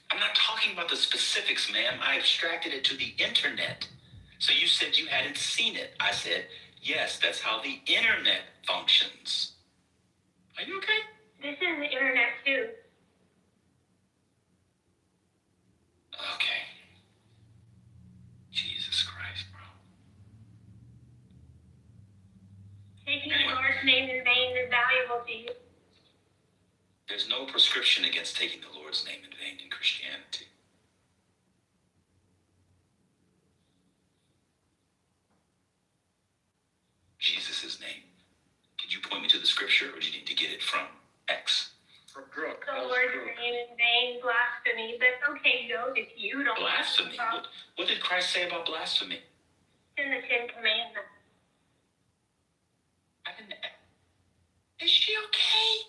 I'm not talking about the specifics, ma'am. I abstracted it to the internet. So you said you hadn't seen it. I said, yes, that's how the internet functions. Are you okay? This is the internet too. Okay. Jesus Christ, bro. Taking the Lord's name in vain is valuable to you. There's no prescription against taking the Lord's name in vain in Christianity. Jesus' name. Could you point me to the scripture, or do you need to get it from X? From Brooke. The Lord's name in vain, blasphemy. But okay, Joe, if you don't... Blasphemy? What did Christ say about blasphemy? It's in the Ten Commandments. Is she okay?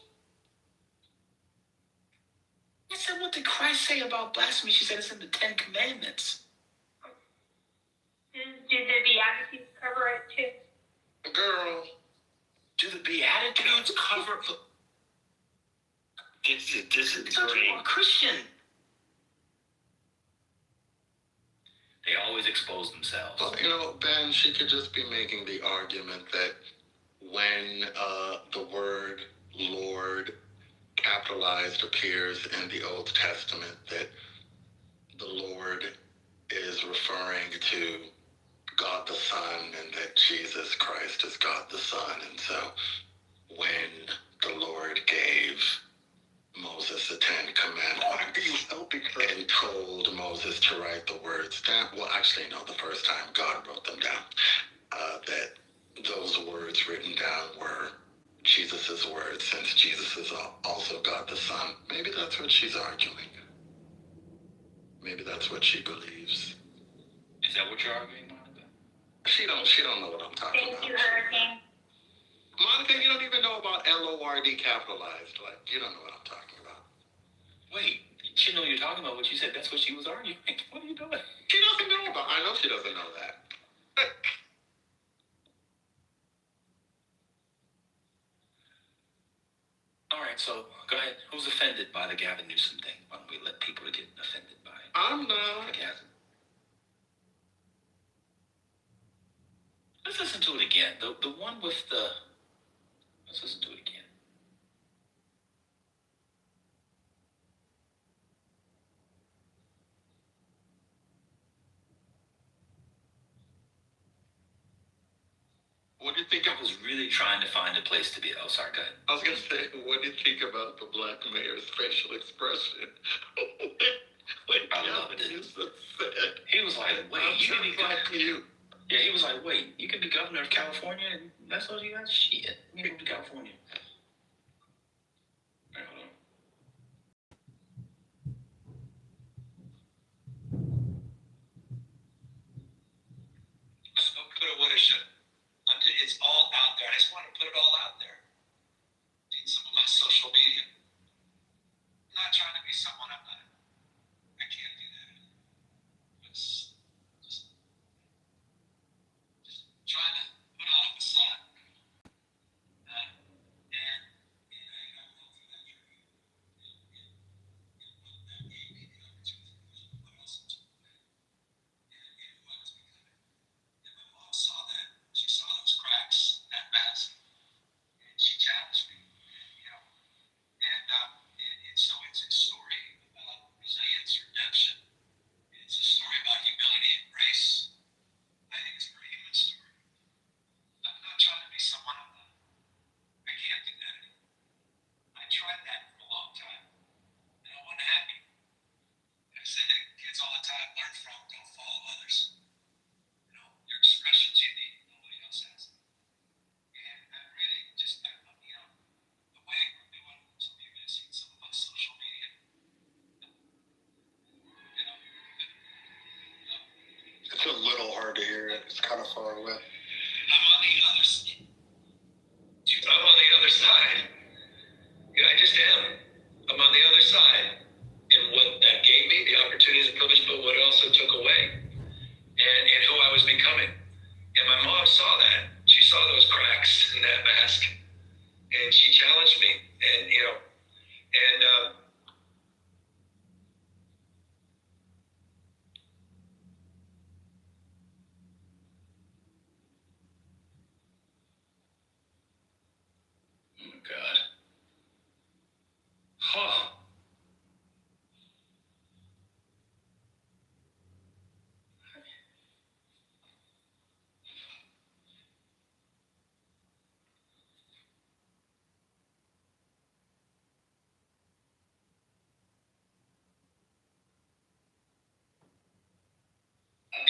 I said, what did Christ say about blasphemy? She said it's in the Ten Commandments. Did the Beatitudes cover it too? Girl. Do the Beatitudes cover... This is Talking great. about Christian. They always expose themselves. Well, you know, Ben, she could just be making the argument that when the word Lord capitalized appears in the Old Testament, that the Lord is referring to God the Son, and that Jesus Christ is God the Son. And so when the Lord gave Moses the Ten Commandments and told Moses to write the words down, well, actually, no, the first time God wrote them down, that those words written down were Jesus' words, since Jesus is also God the Son. Maybe that's what she's arguing. Maybe that's what she believes. Is that what you're arguing, Monica? She don't know what I'm talking about. Thank you, Hurricane. Monica, you don't even know about L-O-R-D capitalized. Like, you don't know what I'm talking about. Wait, she know you're talking about what you said. That's what she was arguing. What are you doing? She doesn't know about. I know she doesn't know that. All right, so go ahead. Who's offended by the Gavin Newsom thing? Why don't we let people get offended by it? I'm not. Gavin. Let's listen to it again. The one with the... Let's listen to it again. What do you think I was really trying to find a place to be... Oh, sorry, go ahead. I was going to say, what do you think about the black mayor's facial expression? I loved it. Said, He was like, wait, you can be like you. Yeah, he was like, wait, you can be governor of California and that's all you got? Shit. You can move to California. All right, hold on. Don't put it what it should. It's all out there. I just want to put it all out there. In some of my social media. I'm not trying to be someone I'm not. I can't do that. It's just trying to put on a facade. And I go through that journey. That gave me the opportunity to put else into play. And who I was becoming. And my mom saw that. She saw those cracks in that mask. And she challenged me. And so it's a story about resilience, redemption. It's a story about humility and grace. I think it's a very human story. I'm not trying to be someone I'm not. I can't do that anymore. I tried that for a long time. And I wasn't happy. I say to kids all the time, learn from, don't follow others. Your expression's unique. Nobody else has it. And I really just, the way we're doing, some of you may have seen some of my social media. It's a little hard to hear. It's kind of far away. I'm on the other side. I'm on the other side. Yeah, I just am. I'm on the other side. And what that gave me, the opportunities and privilege, but what it also took away. and who I was becoming. And my mom saw that. She saw those cracks in that mask, and she challenged me. And oh God. Huh.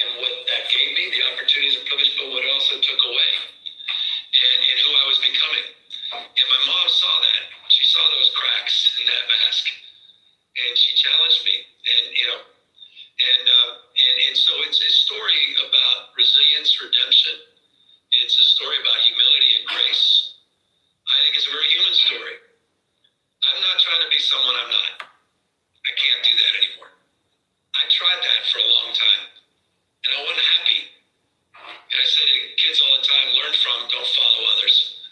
And what that gave me, the opportunities and privilege, but what it also took away, and who I was becoming. And my mom saw that. She saw those cracks in that mask, and she challenged me. And so it's a story about resilience, redemption. It's a story about humility and grace. I think it's a very human story. I'm not trying to be someone I'm not. I can't do that anymore. I tried that for a long time, and I wasn't happy. And I say to kids all the time, learn from, don't follow others.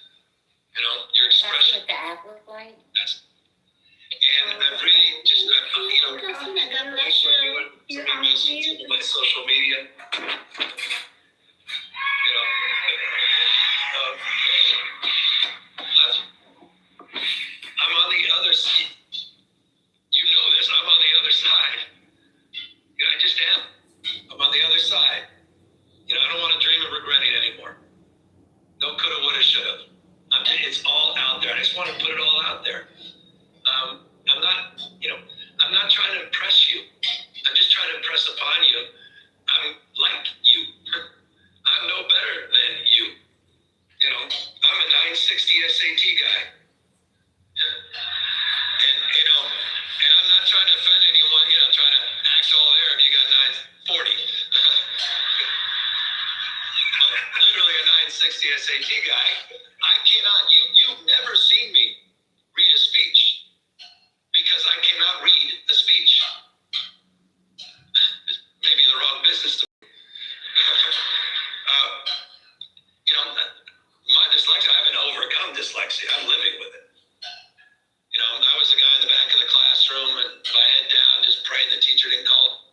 Your expression. That's what the app looked like. And I'm really just, God bless you. my social media. I'm on the other side. You know this. I'm on the other side. I just am. I'm on the other side. I don't want to dream of regretting anymore. No coulda, woulda, shoulda. It's all out there. I just want to put it all out there. I'm not trying to impress you. I'm just trying to impress upon you. I'm like you. I'm no better than you. I'm a 960 SAT guy. And I'm not trying to offend anyone, trying to act all there if you got 940. I'm literally a 960 SAT guy. I cannot, you've never seen me read a speech because I cannot read a speech. Maybe the wrong business to my dyslexia, I haven't overcome dyslexia. I'm living with it. I was the guy in the back of the classroom and my head down, just praying the teacher didn't call.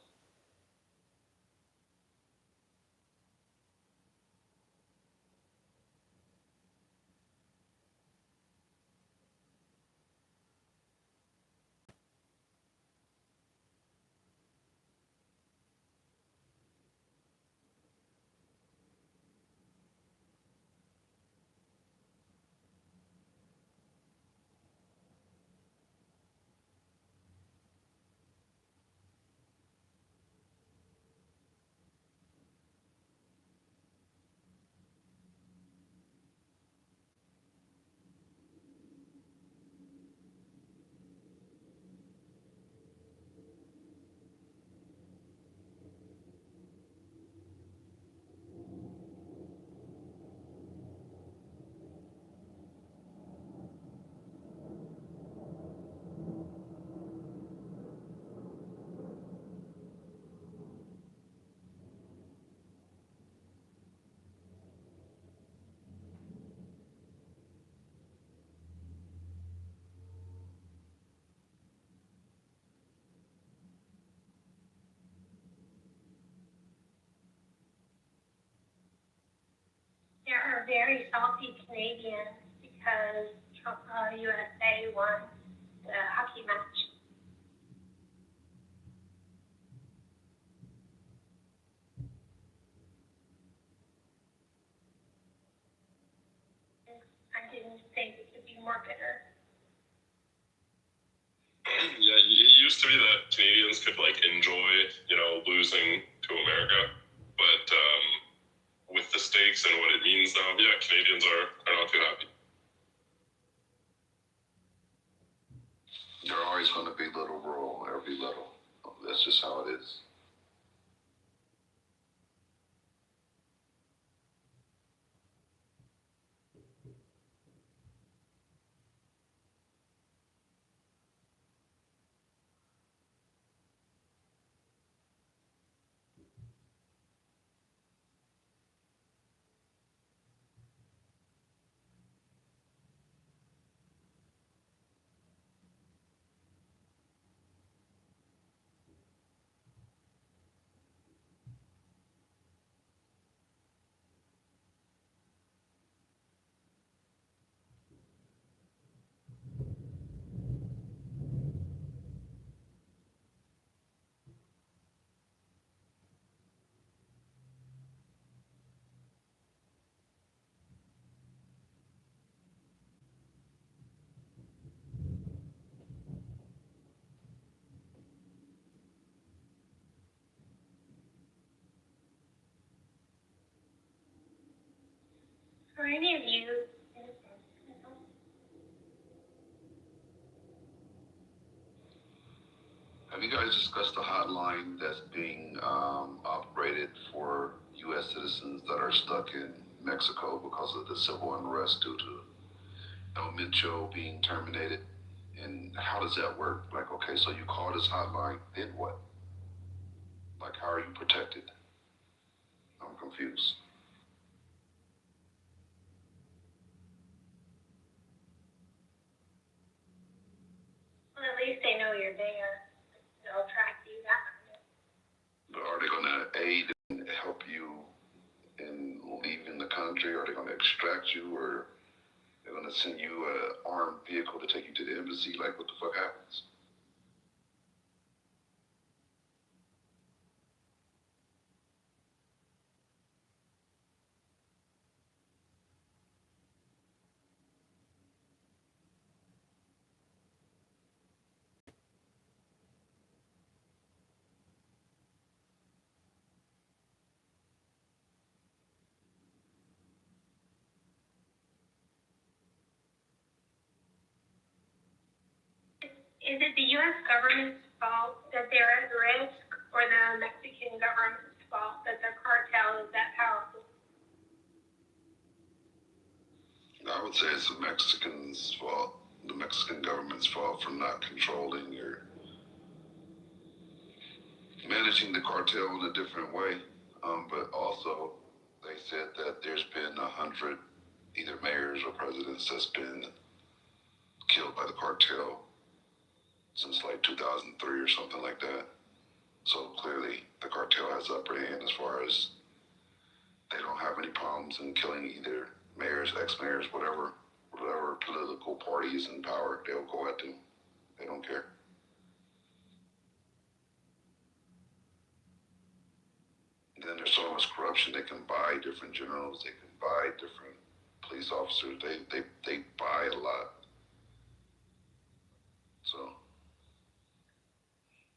There are very salty Canadians because USA won the hockey match. I didn't think it could be more bitter. Yeah, it used to be that Canadians could enjoy, losing to America, but with the stakes and what it means now, yeah, Canadians are not too happy. They're always going to be little rural, every little. That's just how it is. Are any of you? Have you guys discussed the hotline that's being operated for U.S. citizens that are stuck in Mexico because of the civil unrest due to El Mitchell being terminated? And how does that work? Like, okay, so you call this hotline, then what? Like, how are you protected? I'm confused. Well, at least they know you're there. They'll track you, that kind of. But are they going to aid and help you in leaving the country? Are they going to extract you, or they're going to send you an armed vehicle to take you to the embassy? Like, what the fuck happens? Is it the U.S. government's fault that they're at risk, or the Mexican government's fault that the cartel is that powerful? I would say it's the Mexicans' fault, the Mexican government's fault for not controlling or managing the cartel in a different way. But also, they said that there's been 100 either mayors or presidents that's been killed by the cartel since like 2003 or something like that. So clearly, the cartel has the upper hand as far as they don't have any problems in killing either mayors, ex-mayors, whatever political party is in power, they'll go at them. They don't care. And then there's so much corruption. They can buy different generals. They can buy different police officers. They buy a lot. So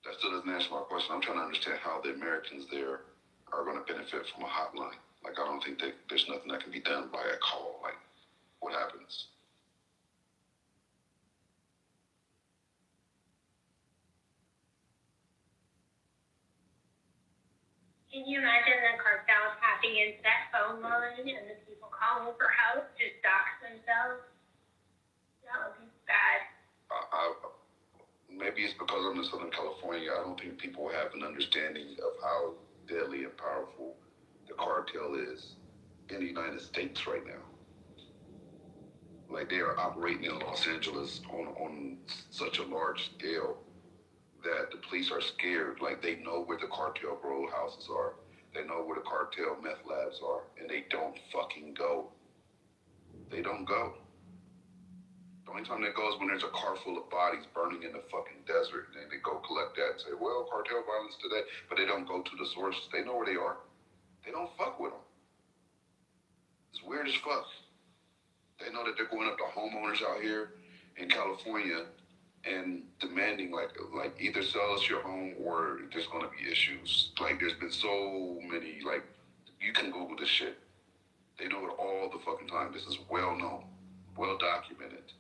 that still doesn't answer my question. I'm trying to understand how the Americans there are going to benefit from a hotline. Like, I don't think there's nothing that can be done by a call. Like, what happens? Can you imagine the cartel tapping into that phone line and the people calling for help just dox themselves? That would be bad. Maybe it's because I'm in Southern California. I don't think people have an understanding of how deadly and powerful the cartel is in the United States right now. Like, they are operating in Los Angeles on such a large scale that the police are scared. Like, they know where the cartel grow houses are. They know where the cartel meth labs are, and they don't fucking go. They don't go. The only time they go is when there's a car full of bodies burning in the fucking desert, and they go collect that and say, well, cartel violence today, but they don't go to the source. They know where they are. They don't fuck with them. It's weird as fuck. They know that they're going up to homeowners out here in California and demanding like either sell us your home or there's going to be issues. Like, there's been so many, like, you can Google this shit. They do it all the fucking time. This is well known, well documented,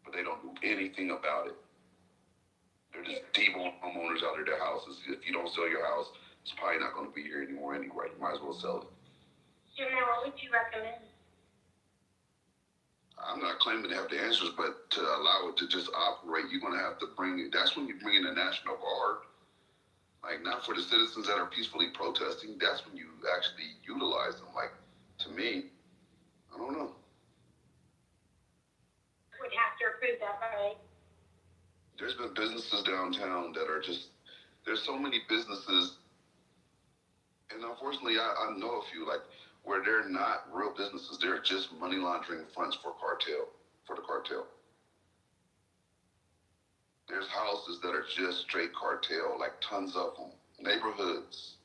but they don't do anything about it. They're just deboning homeowners out of their houses. If you don't sell your house, it's probably not going to be here anymore anyway. You might as well sell it. Jimmy, what would you recommend? I'm not claiming to have the answers, but to allow it to just operate, you're going to have to bring it. That's when you bring in the National Guard. Like, not for the citizens that are peacefully protesting. That's when you actually utilize them. Like, to me, I don't know. Would have to approve that, right? There's been businesses downtown that are just, there's so many businesses, and unfortunately, I know a few, like, where they're not real businesses. They're just money laundering fronts for the cartel. There's houses that are just straight cartel, like tons of them. Neighborhoods.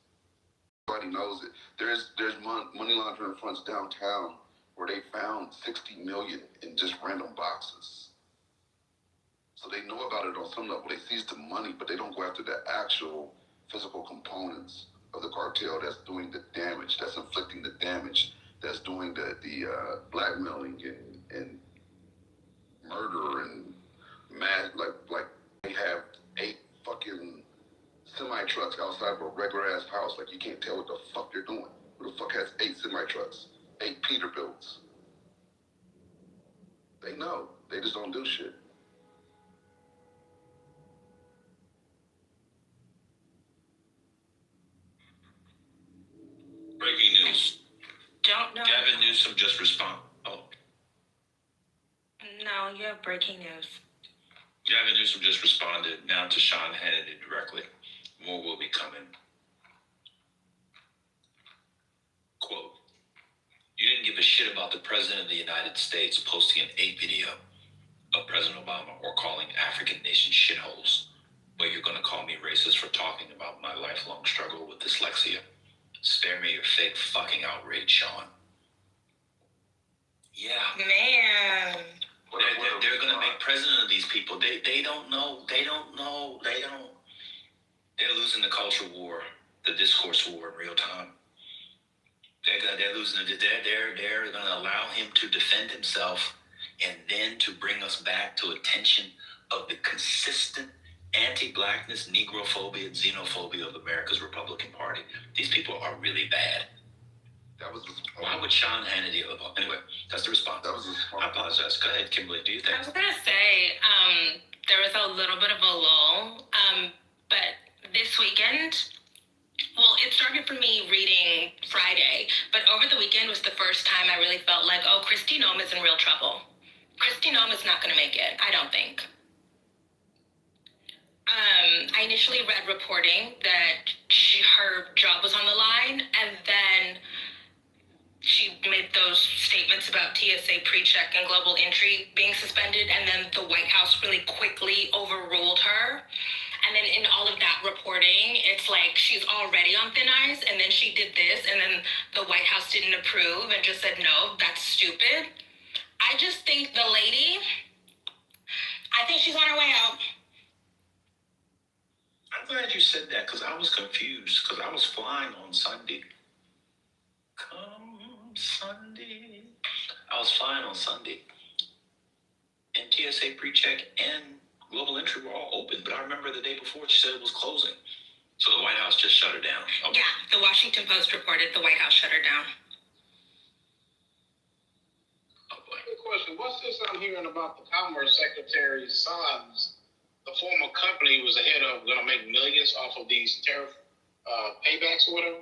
Everybody knows it. There's money laundering fronts downtown where they found 60 million in just random boxes. So they know about it on some level. They seize the money, but they don't go after the actual physical components of the cartel that's doing the damage, that's inflicting the damage that's doing the blackmailing and murder and mad, like they have 8 fucking semi trucks outside of a regular ass house. Like you can't tell what the fuck they're doing. Who the fuck has 8 semi trucks, 8 Peterbilts? They know. They just don't do shit. Breaking news. Don't know. Gavin Newsom just responded. Oh, No, you have breaking news. Gavin Newsom just responded now to Sean Hannity directly. More will be coming. Quote, you didn't give a shit about the President of the United States posting an 8 video of President Obama or calling African nations shitholes, but you're going to call me racist for talking about my lifelong struggle with dyslexia. Spare me your fake fucking outrage, Sean. Yeah. Man. They're going to make president of these people. They don't know. They're losing the culture war, the discourse war in real time. They're losing it. They're going to allow him to defend himself and then to bring us back to attention of the consistent anti-blackness, negrophobia, xenophobia of America's Republican Party. These people are really bad. That was Why would Sean Hannity? Anyway, that's the response. That was I apologize. Go ahead, Kimberly. Do you think? I was gonna say, there was a little bit of a lull, but this weekend, well, it started for me reading Friday, but over the weekend was the first time I really felt like, oh, Kristi Noem is in real trouble. Kristi Noem is not gonna make it, I don't think. I initially read reporting that her job was on the line, and then she made those statements about TSA PreCheck and global entry being suspended, and then the White House really quickly overruled her. And then in all of that reporting, it's like she's already on thin ice, and then she did this, and then the White House didn't approve and just said, no, that's stupid. I just think the lady, I think she's on her way out. I'm glad you said that because I was confused because I was flying on Sunday. Come Sunday. I was flying on Sunday. And TSA PreCheck and global entry were all open, but I remember the day before she said it was closing. So the White House just shut her down. Okay. Yeah, the Washington Post reported the White House shut her down. Oh boy. Good question. What's this I'm hearing about the Commerce Secretary's sons? The former company was ahead of going to make millions off of these tariff paybacks or whatever.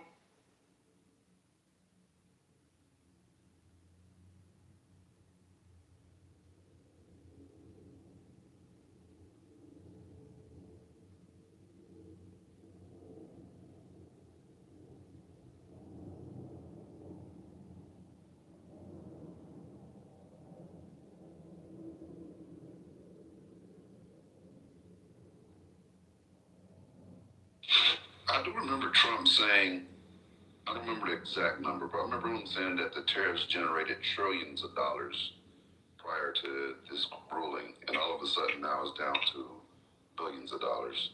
I do remember Trump saying, I don't remember the exact number, but I remember him saying that the tariffs generated trillions of dollars prior to this ruling, and all of a sudden now it's down to billions of dollars.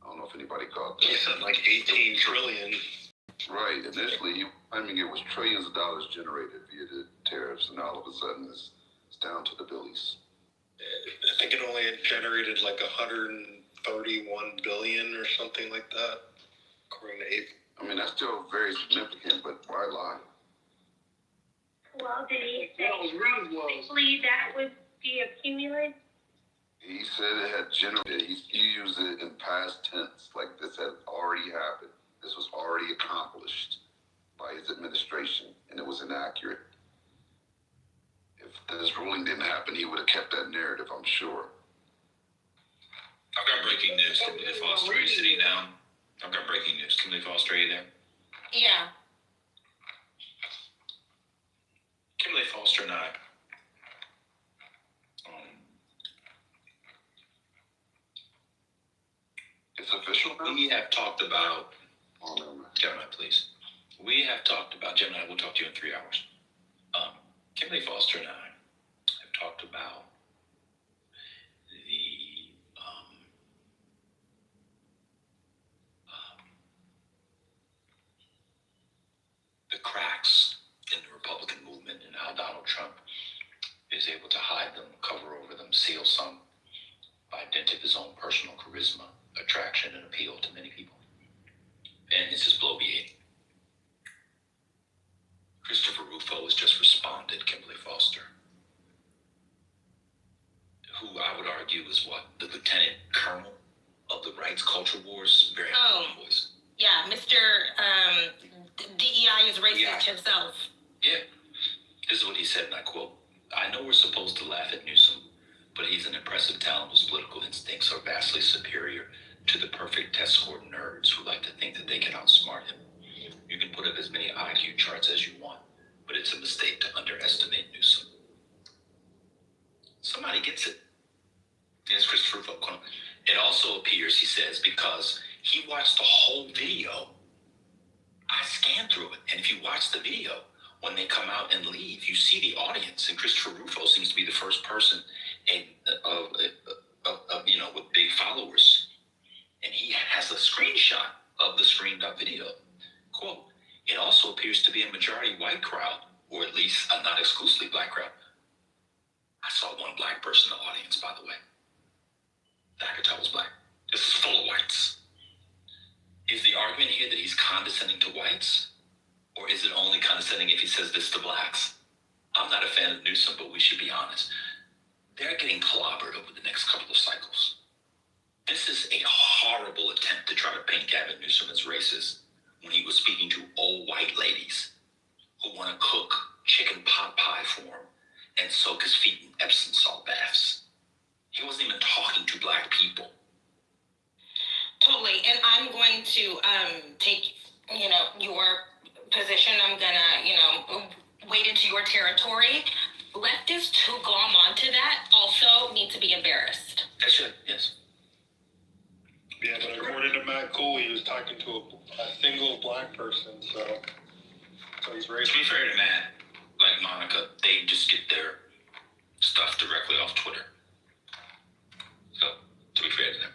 I don't know if anybody caught that. He said like 18 trillion. Right. Initially, I mean, it was trillions of dollars generated via the tariffs, and all of a sudden it's down to the billies. I think it only had generated like 131 billion or something like that, according to April. I mean, that's still very significant, but why lie? Well, did he say What I was reading was, quickly that would be accumulated? He said it had generated, he used it in past tense, like this had already happened. This was already accomplished by his administration, and it was inaccurate. If this ruling didn't happen, he would have kept that narrative, I'm sure. I've got breaking news. Kimberly Foster, are you sitting down? I've got breaking news. Kimberly Foster, are you there? Yeah. Kimberly Foster and I, It's official now? we have talked about, Oh, no, man. Gemini, please. We have talked about, Gemini, we'll talk to you in 3 hours. Kimberly Foster and I have talked about the cracks in the hide them, cover over them, seal some by dint of his own personal charisma, attraction, and appeal to many people. And this is bloviating. Christopher Rufo has just responded, Kimberly Foster, who I would argue is what? The lieutenant colonel of the rights culture wars? Very important voice. Yeah, Mr. DEI is racist himself. Yeah. This is what he said, and I quote, "I know we're supposed to laugh at Newsom, but he's an impressive talent whose political instincts are vastly superior to the perfect test score nerds who like to think that they can outsmart him. You can put up as many IQ charts as you want, but it's a mistake to underestimate Newsom." Somebody gets it. And it's Christopher Rufo. It also appears, he says, because he watched the whole video. I scanned through it, and if you watch the video, when they come out and leave, you see the audience, and Christopher Rufo seems to be the first person with big followers. And he has a screenshot of the screened up video. Quote, "It also appears to be a majority white crowd, or at least a not exclusively black crowd." I saw one black person in the audience, by the way. That I could tell was black. This is full of whites. Is the argument here that he's condescending to whites? Or is it only condescending if he says this to blacks? I'm not a fan of Newsom, but we should be honest. They're getting clobbered over the next couple of cycles. This is a horrible attempt to try to paint Gavin Newsom as racist when he was speaking to old white ladies who want to cook chicken pot pie for him and soak his feet in Epsom salt baths. He wasn't even talking to black people. Totally. And I'm going to take, your position. I'm going to, wade into your territory. Leftists who glom onto that also need to be embarrassed. They should, yes. Yeah, but according to Matt Cole, he was talking to a single black person, so he's racist. To be fair to Matt, like Monica, they just get their stuff directly off Twitter. So, to be fair to them.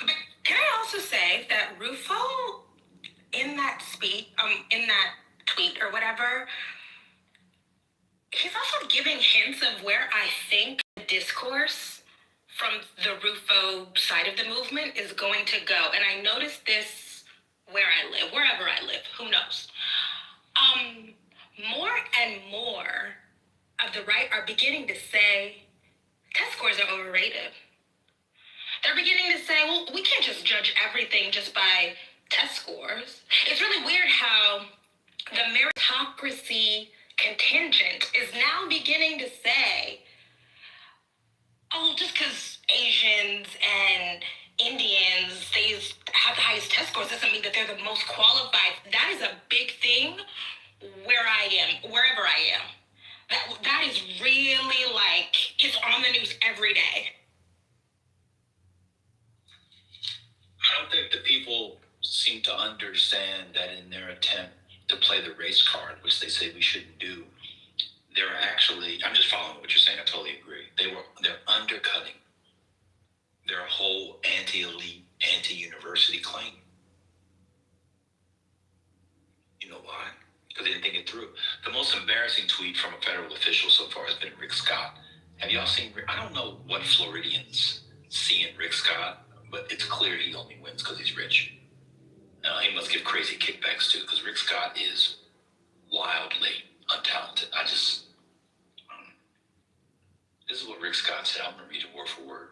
But can I also say that Rufo, in that tweet or whatever, he's also giving hints of where I think the discourse from the Rufo side of the movement is going to go. And I noticed this wherever I live, who knows? More and more of the right are beginning to say test scores are overrated. They're beginning to say, well, we can't just judge everything just by test scores. It's really weird how the meritocracy contingent is now beginning to say, oh, just because Asians and Indians, they have the highest test scores doesn't mean that they're the most qualified. That is a big thing wherever I am. That is really it's on the news every day. I don't think the people seem to understand that in their attempt to play the race card, which they say we shouldn't do, they're actually, I'm just following what you're saying, I totally agree. They're undercutting their whole anti-elite, anti-university claim. You know why? Because they didn't think it through. The most embarrassing tweet from a federal official so far has been Rick Scott. Have y'all seen Rick? I don't know what Floridians see in Rick Scott, but it's clear he only wins because he's rich. He must give crazy kickbacks too, because Rick Scott is wildly untalented. This is what Rick Scott said. I'm going to read it word for word.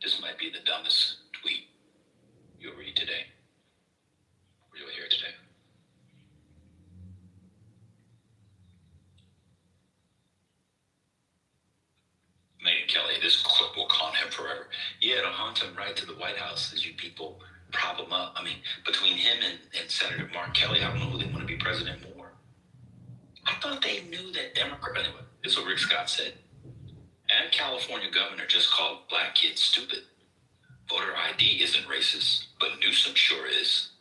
This might be the dumbest tweet you'll read today, or you'll hear today. Megyn Kelly, this clip will haunt him forever. Yeah, it'll haunt him right to the White House as you people prop him up. I mean, between him and Senator Mark Kelly, I don't know who they want to be president more. I thought they knew that Democrat. Anyway, this is what Rick Scott said. And California governor just called black kids stupid. Voter ID isn't racist, but Newsom sure is.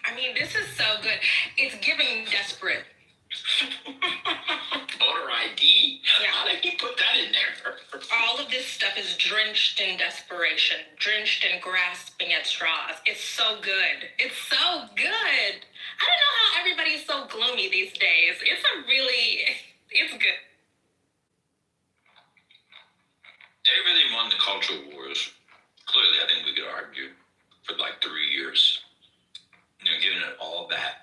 I mean, this is so good. It's giving desperate. Voter ID? Yeah. How did he put that in there? All of this stuff is drenched in desperation, drenched in grasping at straws. It's so good. It's so good. I don't know how everybody's so gloomy these days. It's good. They really won the cultural wars. Clearly, I think we could argue for like 3 years. They're giving it all back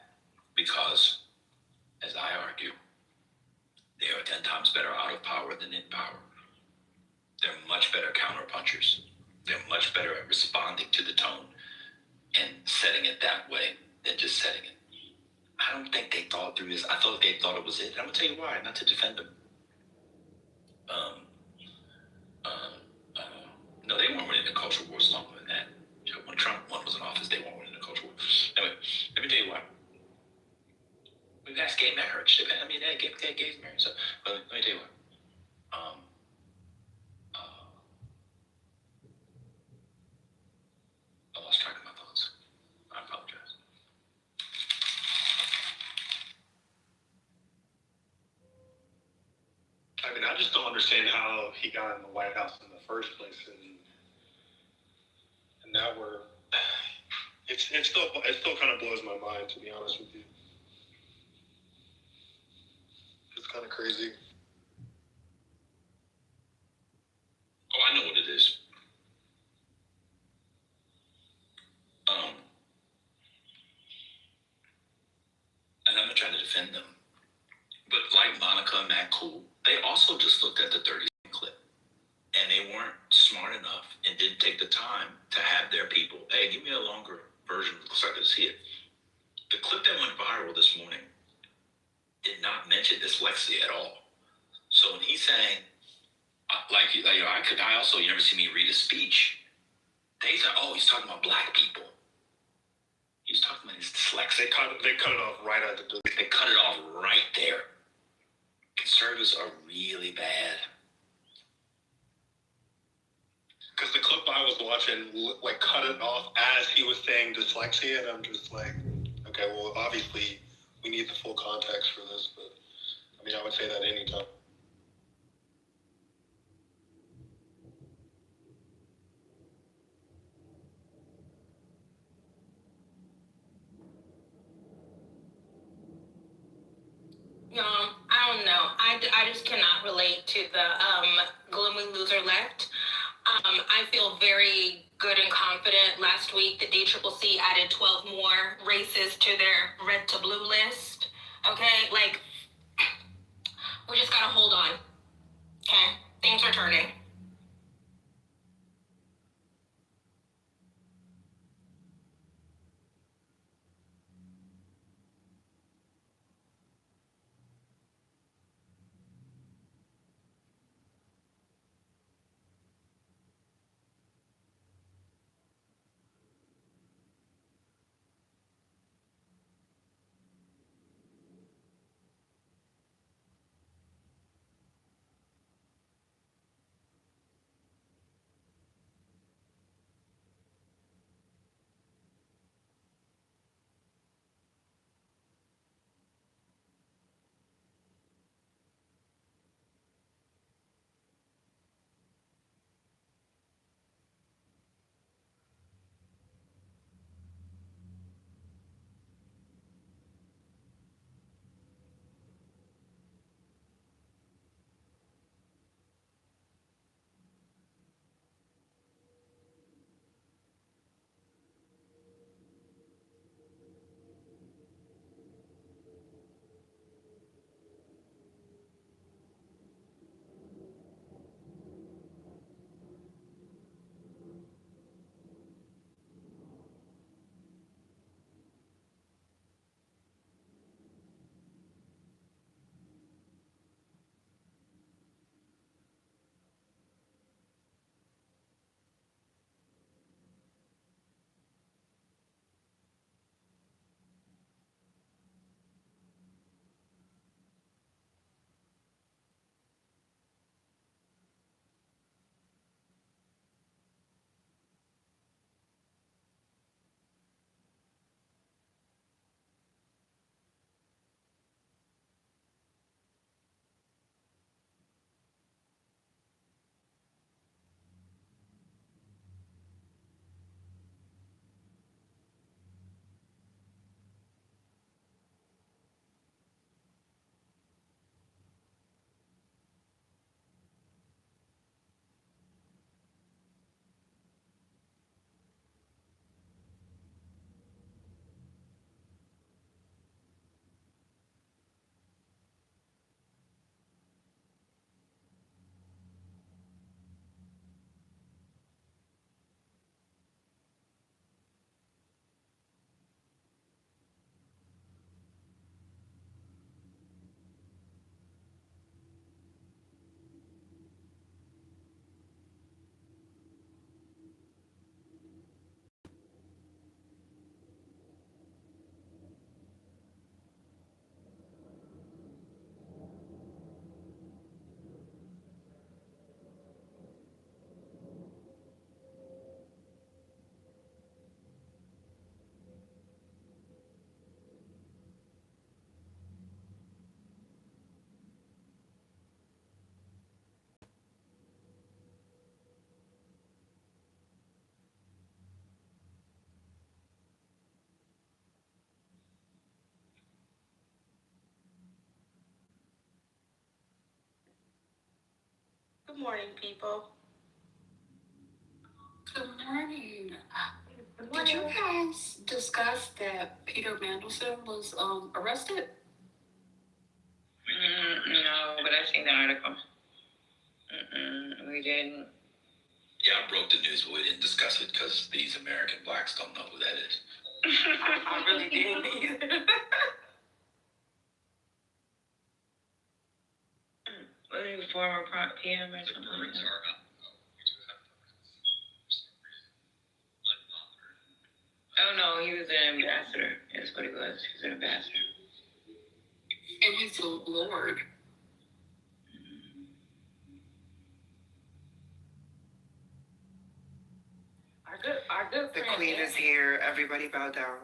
because, as I argue, they are 10 times better out of power than in power. They're much better counterpunchers. They're much better at responding to the tone and setting it that way than just setting it. I don't think they thought through this. I thought they thought it was it. I'm going to tell you why, not to defend them. No, they weren't winning the culture wars longer than that. When Trump was in office, they weren't winning the culture wars. Anyway, let me tell you why. We've got gay marriage. I mean, they had gay marriage. So, but let me tell you what. I lost track of my thoughts. I apologize. I mean, I just don't understand how he got in the White House in the first place, and now it still kind of blows my mind, to be honest with you. It's kind of crazy. Oh, I know what it is. And I'm not trying to defend them, but like Monica and Matt Cool, they also just looked at the 30-second clip, and they weren't smart enough and didn't take the time to have their people. Hey, give me a longer version so I could see it. The clip that went viral this morning did not mention dyslexia at all. So when he's saying, you never see me read a speech. They said, oh, he's talking about black people. He's talking about his dyslexia. They cut it off right at the. They cut it off right there. Conservatives are really bad. Because the clip I was watching, like, cut it off as he was saying dyslexia, and I'm just like, okay, well, obviously we need the full context for this, but I mean, I would say that anytime. No, I don't know. I just cannot relate to the gloomy loser left. I feel very good and confident. Last week, the DCCC added 12 more races to their red to blue list. Okay, like, we just gotta hold on. Okay, things are turning. Good morning, people. Good morning. Good Did you guys discuss that Peter Mandelson was arrested? No, but I've seen the article. We didn't. Yeah, I broke the news, but we didn't discuss it because these American blacks don't know who that is. I really didn't either. Was he former PM or something like that? Oh no, he was an ambassador. That's what he was. He was an ambassador. And he's a lord. Our good The friend queen is Anthony. here. Everybody bow down.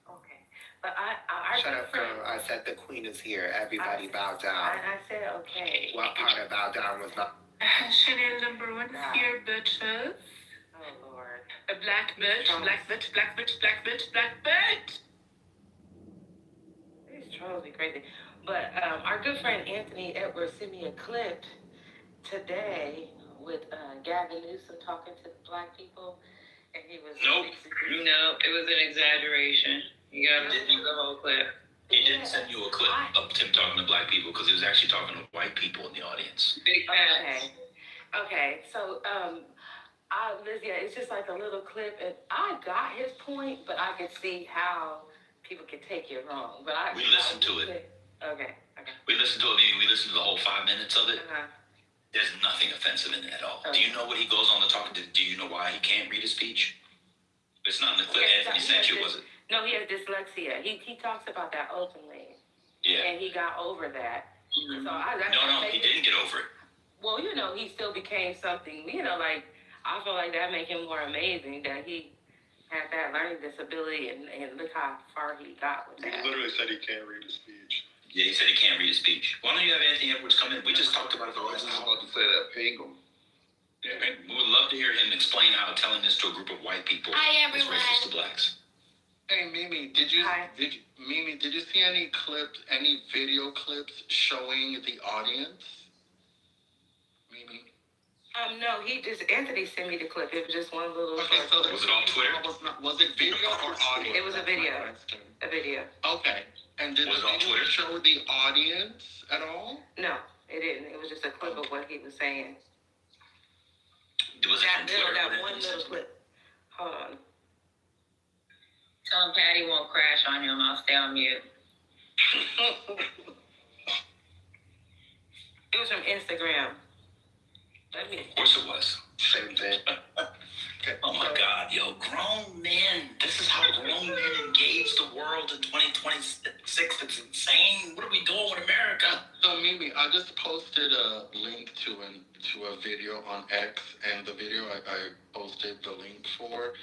Okay, but our Shut good up, friend. girl. I said the queen is here. Everybody bow down. I said okay. What part of bow down was not? Chanel number one here, bitches. Oh Lord. A black bitch, black bitch, black bitch, black bitch, black bitch. These trolls be crazy. But our good friend Anthony Edwards sent me a clip today with Gavin Newsom talking to the black people, and he was. Nope. No, it was an exaggeration. You gotta listen to the whole clip. He didn't send you a clip of him talking to black people because he was actually talking to white people in the audience. Big facts. Okay. So Lizzie, it's just like a little clip, and I got his point, but I could see how people could take it wrong. But We listened to it. Okay. We listened to it. We listened to the whole 5 minutes of it. Uh-huh. There's nothing offensive in it at all. Okay. Do you know what he goes on to talk? Do you know why he can't read a speech? It's not in the clip Yeah, Anthony sent you, was it? No, he has dyslexia. He talks about that openly. Yeah. And he got over that. Mm-hmm. So No, he didn't get over it. Well, he still became something, like, I feel like that made him more amazing that he had that learning disability and look how far he got with He that. literally said he can't read a speech. Yeah, he said he can't read a speech. Why don't you have Anthony Edwards come in? We just talked about it the I last was just hour. about to say that. Ping him. Yeah, we would love to hear him explain how telling this to a group of white people Hi, is everyone. racist to blacks. Hey Mimi, did you Hi. did you see any video clips showing the audience? Mimi. No, Anthony sent me the clip. It was just one little Okay, short so clip. Was it on Twitter? Was it video or audio? It was a video. A video. Okay. And did Was the it on video Twitter? show the audience at all? No, it didn't. It was just a clip of what he was saying. Was it from Twitter? That one little clip. Hold on. Tell him Patty won't crash on him. I'll stay on mute. It was from Instagram. Of course it was. Same thing. Oh my God, yo, grown men. This is how grown men engage the world in 2026. It's insane. What are we doing with America? So Mimi, I just posted a link to a video on X, and the video I posted the link for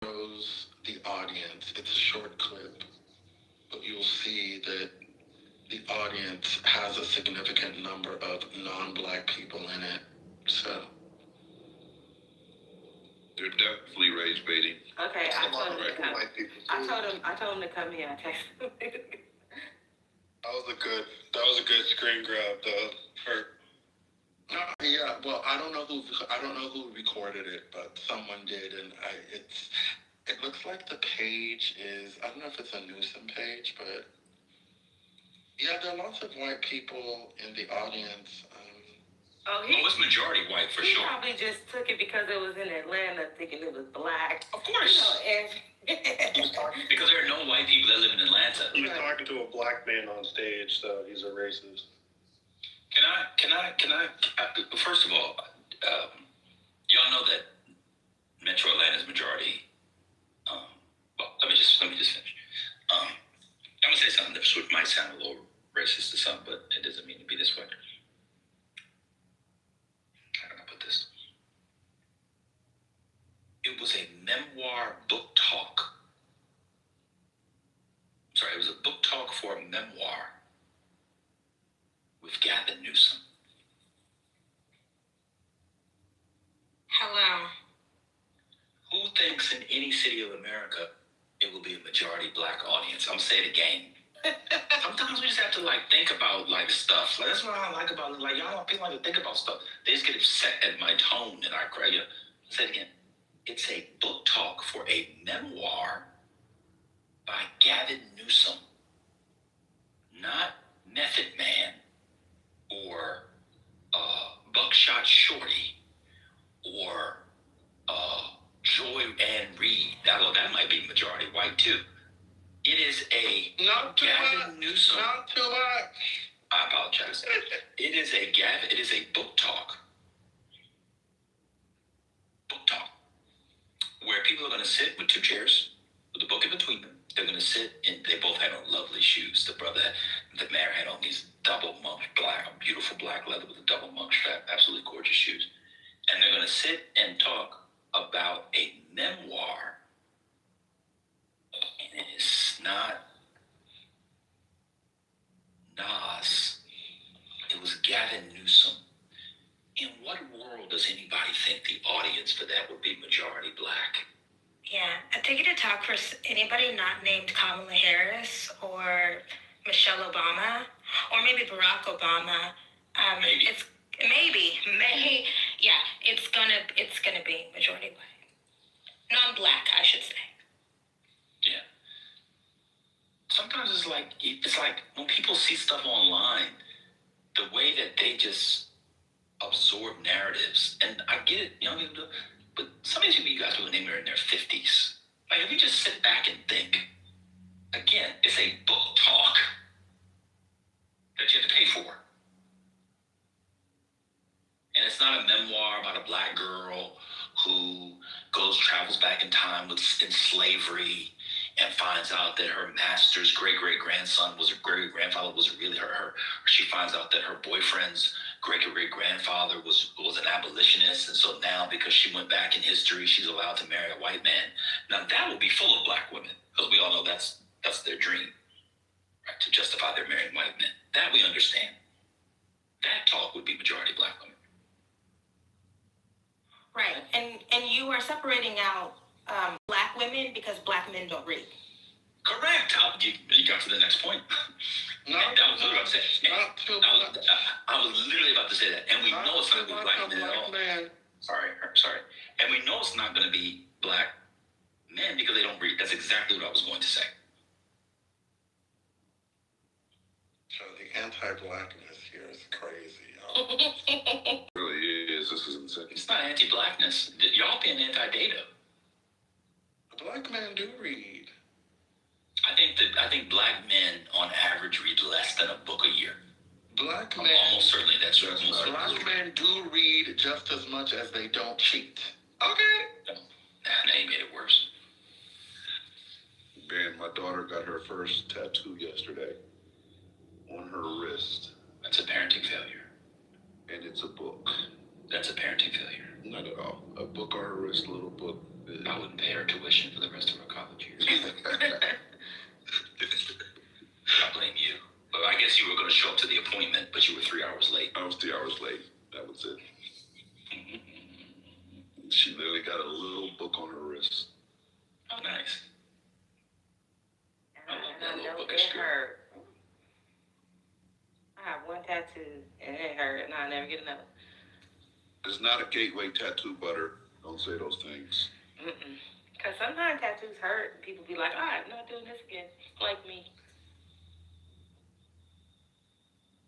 shows the audience. It's a short clip, but you'll see that the audience has a significant number of non-black people in it. So They're definitely rage baiting. Okay, I A lot told of him to come. white people I too. told him to come here. I texted him. That was a good screen grab, though. yeah, well, I don't know who recorded it, but someone did, and it looks like the page is, I don't know if it's a Newsom page, but yeah, there are lots of white people in the audience. It's majority white for he sure. probably just took it because it was in Atlanta, thinking it was black. Of course. And Because there are no white people that live in Atlanta. He was talking to a black man on stage, so he's a racist. Can I, first of all, y'all know that Metro Atlanta is majority. Well, let me just finish. I'm gonna say something that might sound a little racist to some, but it doesn't mean to be this way. How can I put this? It was a memoir book talk. Sorry, it was a book talk for a memoir with Gavin Newsom. Hello. Who thinks in any city of America it will be a majority black audience? I'm gonna say it again. Sometimes we just have to like think about like stuff. Like that's what I like about it. Like y'all don't people like to think about stuff. They just get upset at my tone and I cry. Say it again. It's a book talk for a memoir by Gavin Newsom, not Method Man or Buckshot Shorty or Joy Ann Reid. That might be majority white too. It is a Gavin Newsom. Not too much. I apologize. It is a book talk. Where people are going to sit with two chairs with a book in between them. They're going to sit and they both had on lovely shoes. The mayor had on these double monk beautiful black leather with a double monk strap, absolutely gorgeous shoes. And they're going to sit and talk about a memoir. And it's not Nas. It was Gavin Newsom. In what world does anybody think the audience for that would be majority black? Yeah, I think it'd talk for anybody not named Kamala Harris or Michelle Obama or maybe Barack Obama. Maybe. It's gonna be majority white, non-black, I should say. Yeah. Sometimes it's like when people see stuff online, the way that they just absorb narratives, and I get it, young people do, but some of these people, you guys will name are in their 50s. Like, if you just sit back and think, again, it's a book talk that you have to pay for. And it's not a memoir about a black girl who travels back in time in slavery and finds out that her master's great-great-grandfather was really her. She finds out that her boyfriend's great-great-grandfather was an abolitionist, and so now because she went back in history, she's allowed to marry a white man. Now that would be full of black women, because we all know that's their dream, right? To justify their marrying white men. That we understand. That talk would be majority black women. Right, and you are separating out black women because black men don't read. Correct. You got to the next point. I was literally about to say. I was literally about to say that, and we know it's not going to be black men at all. Sorry. And we know it's not going to be black men because they don't read. That's exactly what I was going to say. So the anti-blackness here is crazy. It really is. This is insane. It's not anti-blackness. Y'all being anti-data. Black men do read. I think black men on average read less than a book a year. Black men. Almost certainly that's true. Black men do read just as much as they don't cheat. Okay. Now you made it worse. Man, my daughter got her first tattoo yesterday on her wrist. That's a parenting failure. And it's a book. That's a parenting failure. Not at all. A book on her wrist, a little book. I wouldn't pay her tuition for the rest of her college years. I blame you. But I guess you were going to show up to the appointment, but you were 3 hours late. I was 3 hours late. That was it. She literally got a little book on her wrist. Oh, nice. I love that little Don't bookish get girl. hurt. I have one tattoo and it hurt, and I'll never get another. It's not a gateway tattoo, Butter. Don't say those things. Because sometimes tattoos hurt. People be like, I'm not doing this again. Like me.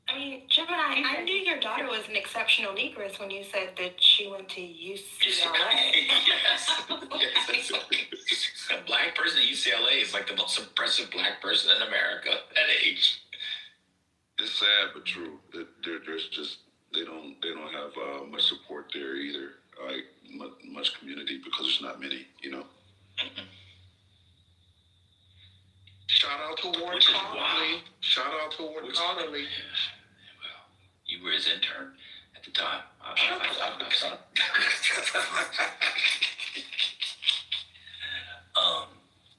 I mean, Gemini, I knew your daughter was an exceptional Negress when you said that she went to UCLA. Yes. A black person at UCLA is like the most impressive black person in America at age. It's sad but true. There's just they don't have much support there either. Like much community because there's not many, you know. Shout out to Ward Connerly. Shout out to Ward Connerly. Well, you were his intern at the time.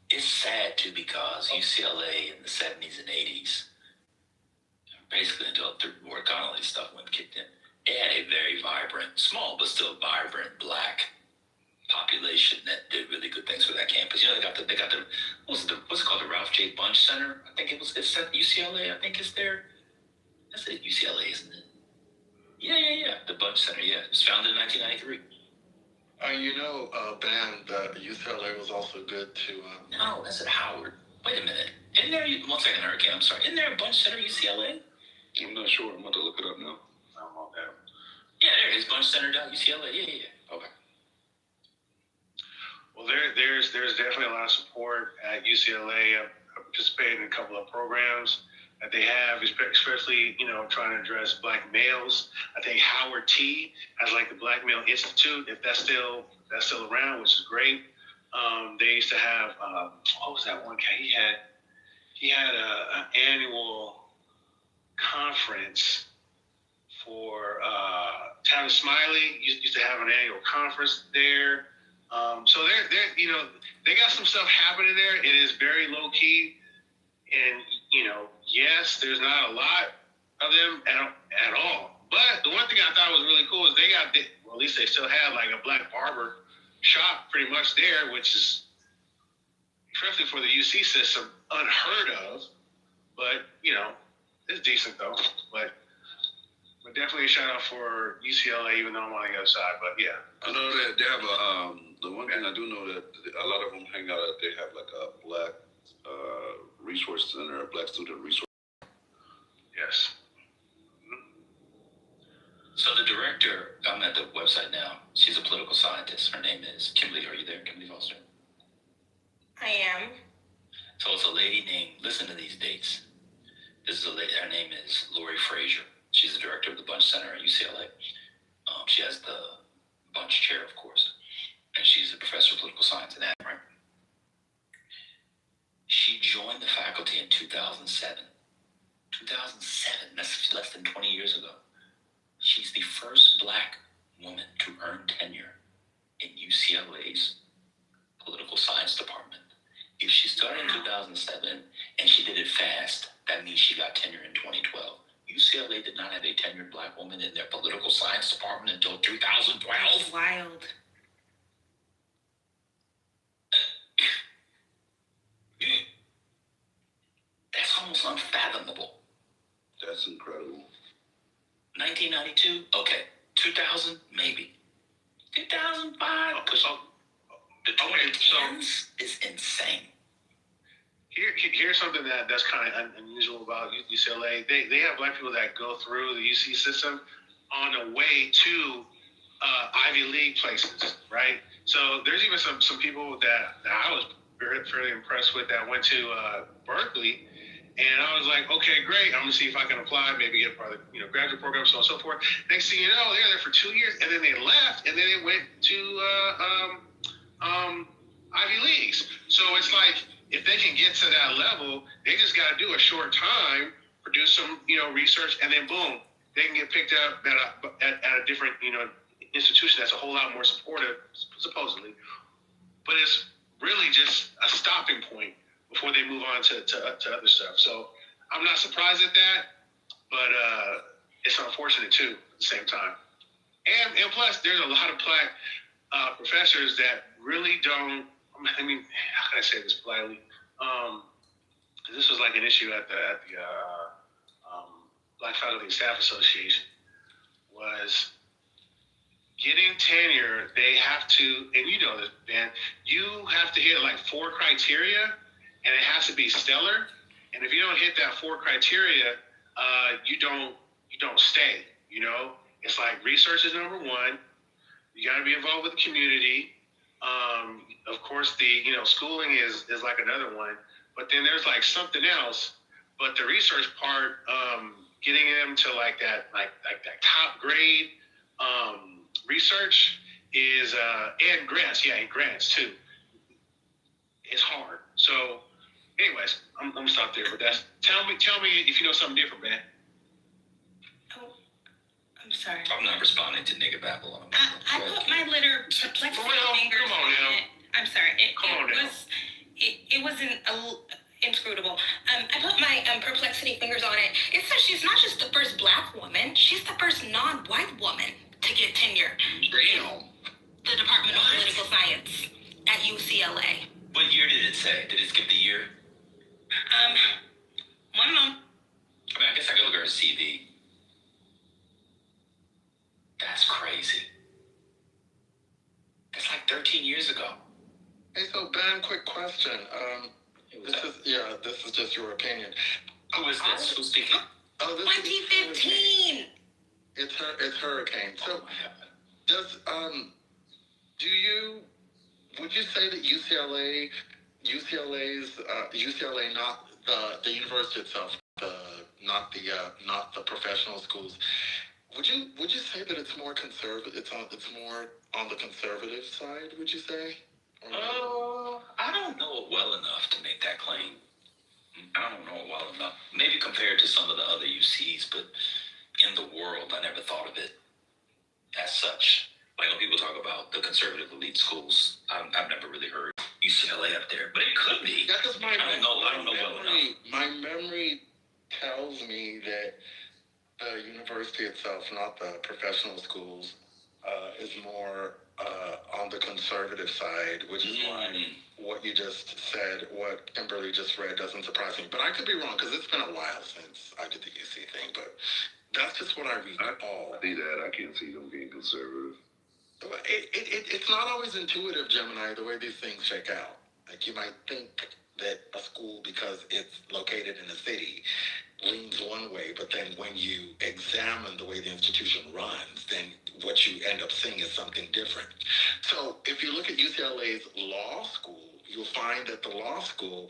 It's sad too because UCLA in the 70s and 80s, basically until Ward Connerly stuff went kicked in, it had a very vibrant, small but still vibrant black population that did really good things for that campus. You know, they got the what's it called, the Ralph J. Bunche Center? I think it's at UCLA. I think it's there. That's at UCLA, isn't it? Yeah. The Bunche Center. Yeah, it was founded in 1993. Ben, the UCLA was also good to. No, that's at Howard. Wait a minute. Isn't there? One second, Hurricane. I'm sorry. Isn't there a Bunche Center UCLA? I'm not sure. I'm about to look it up now. I don't know that. Yeah, there it is. Bunche Center UCLA. Yeah. Okay. Well, there's definitely a lot of support at UCLA. I've participated in a couple of programs that they have, especially, trying to address Black males. I think Howard T has like the Black Male Institute, if that's still around, which is great. They used to have, what was that one guy? He had an annual conference for Tavis Smiley. Used to have an annual conference there. So they got some stuff happening there. It is very low key, and yes, there's not a lot of them at all. But the one thing I thought was really cool is they got, at least they still have like a Black barber shop pretty much there, which is, especially for the UC system, unheard of. But it's decent though. But definitely a shout out for UCLA, even though I'm on the other side. But yeah, I know that they have the one thing I do know that a lot of them hang out at, they have like a Black resource center, a Black student resource. Yes. So the director, I'm at the website now. She's a political scientist. Her name is Kimberly. Are you there, Kimberly Foster? I am. So it's a lady named, listen to these dates. This is a lady, her name is Lori Frazier. She's the director of the Bunche Center at UCLA. She has the Bunche chair, of course. And she's a professor of political science in that, right? She joined the faculty in 2007. 2007, that's less than 20 years ago. She's the first Black woman to earn tenure in UCLA's political science department. If she started in 2007 and she did it fast, that means she got tenure in 2012. UCLA did not have a tenured Black woman in their political science department until 2012. That's wild. That's almost unfathomable. That's incredible. 1992, okay. 2000, maybe. 2005, the 2010s is insane. Here's something that's kind of unusual about UCLA. They have Black people that go through the UC system on the way to Ivy League places, right? So there's even some people that I was fairly impressed with that went to Berkeley, and I was like, okay, great. I'm gonna see if I can apply, maybe get part of the graduate program, so on and so forth. Next thing you know, they're there for 2 years, and then they left, and then they went to Ivy Leagues. So it's like, if they can get to that level, they just got to do a short time, produce some, research, and then boom, they can get picked up at a different, institution that's a whole lot more supportive, supposedly. But it's really just a stopping point before they move on to other stuff. So I'm not surprised at that, but it's unfortunate too at the same time. And plus, there's a lot of Black professors that really don't. I mean, how can I say this politely? This was like an issue at the Black Faculty and Staff Association. Was getting tenure. They have to, and you know this, Dan. You have to hit like 4 criteria, and it has to be stellar. And if you don't hit that 4 criteria, you don't stay. It's like research is number 1. You got to be involved with the community. Of course, the schooling is like another one, but then there's like something else. But the research part, getting them to like that top grade research is and grants too. It's hard. So, anyways, I'm gonna stop there. But tell me if you know something different, man. I'm sorry. I'm not responding to nigga babble. I put my litter perplexity fingers on it. I'm sorry. It wasn't inscrutable. I put my perplexity fingers on it. It says she's not just the first Black woman; she's the first non-white woman to get tenure. Damn. The the Department of Political Science at UCLA. What year did it say? Did it skip the year? 1 month. I mean, I guess I could look at her CV. That's crazy. That's like 13 years ago. Hey, so Ben, quick question. This is just your opinion. Who is this? Who's speaking? Oh, this 2015. It's Hurricane. So, would you say that UCLA, not the university itself, not the professional schools, would you say that it's more conservative? It's more on the conservative side, would you say? I don't know it well enough to make that claim. I don't know it well enough. Maybe compared to some of the other UCs, but in the world, I never thought of it as such. Like when people talk about the conservative elite schools, I've never really heard UCLA up there, but it could be. Yeah, because I don't know well enough. My memory tells me that the university itself, not the professional schools, is more on the conservative side, which is why what you just said, what Kimberly just read, doesn't surprise me. But I could be wrong because it's been a while since I did the UC thing. But that's just what I recall. I see that. I can't see them being conservative. It's not always intuitive, Gemini, the way these things shake out. Like you might think that a school, because it's located in a city, leans one way, but then when you examine the way the institution runs, then what you end up seeing is something different. So if you look at UCLA's law school, you'll find that the law school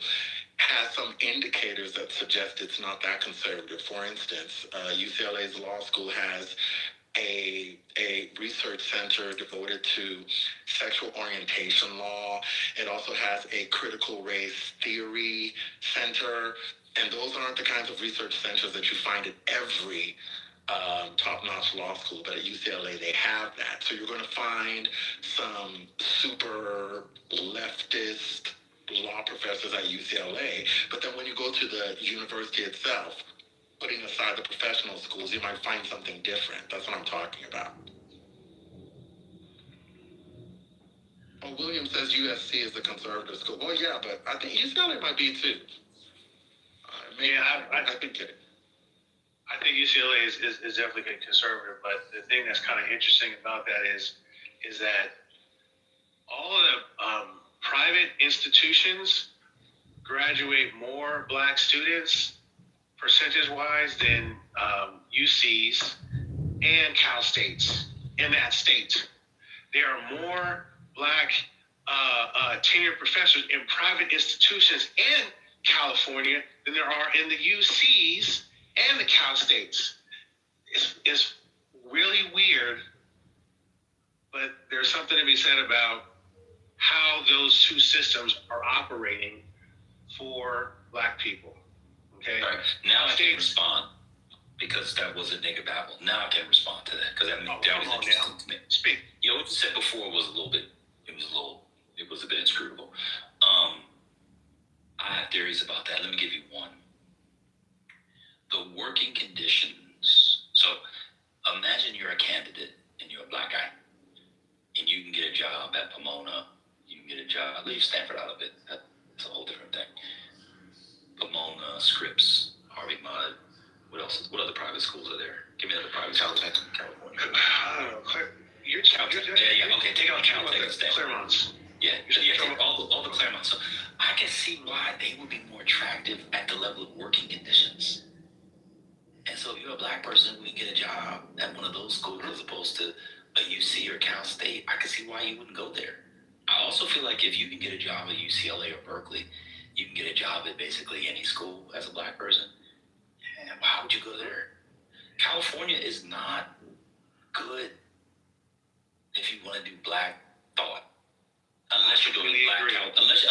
has some indicators that suggest it's not that conservative. For instance, UCLA's law school has a research center devoted to sexual orientation law. It also has a critical race theory center. And those aren't the kinds of research centers that you find at every top-notch law school, but at UCLA they have that. So you're going to find some super leftist law professors at UCLA, but then when you go to the university itself, putting aside the professional schools, you might find something different. That's what I'm talking about. Oh, William says USC is a conservative school. Well, yeah, but I think UCLA might be too. I've been kidding. I think UCLA is definitely getting conservative, but the thing that's kind of interesting about that is that all of the private institutions graduate more black students percentage-wise than UCs and Cal States in that state. There are more black tenured professors in private institutions in California than there are in the UCs and the Cal States. It's really weird, but there's something to be said about how those two systems are operating for black people. Okay. Right. Now I can respond because that was a nigga babble. Now I can respond to that because that was interesting to me. Speak. You know what you said before was it was a bit inscrutable. I have theories about that. Let me give you one. The working conditions. So imagine you're a candidate and you're a black guy and you can get a job at Pomona. You can get a job, leave Stanford out of it. That's a whole different thing. Pomona, Scripps, Harvey Mudd. What else? What other private schools are there? Give me another private school in California. Okay, take out Caltech and Stanford. Claremonts. Take all the Claremont. So I can see why they would be more attractive at the level of working conditions. And so if you're a black person who can get a job at one of those schools as opposed to a UC or Cal State, I can see why you wouldn't go there. I also feel like if you can get a job at UCLA or Berkeley, you can get a job at basically any school as a black person. And why would you go there? California is not good if you want to do black thought. Unless you're doing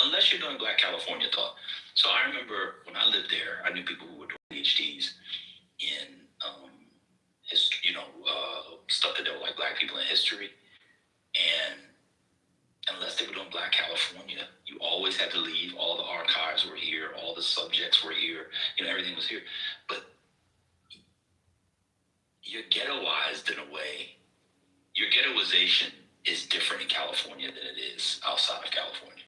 unless you're doing black California thought. So I remember when I lived there, I knew people who were doing PhDs in stuff that they were like black people in history. And unless they were doing black California, you always had to leave. All the archives were here, all the subjects were here, everything was here. But you're ghettoized in a way. Your ghettoization is different in California than it is outside of California.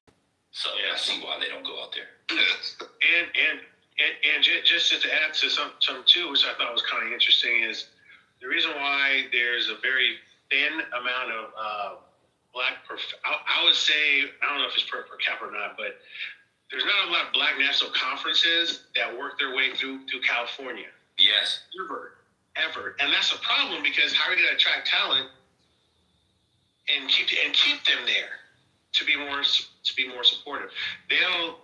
So I see why they don't go out there. and just to add to some too, which I thought was kind of interesting, is the reason why there's a very thin amount of black. I would say, I don't know if it's per cap or not, but there's not a lot of black national conferences that work their way through California. Yes. Ever. And that's a problem, because how are you going to attract talent and keep them there to be more supportive? They'll,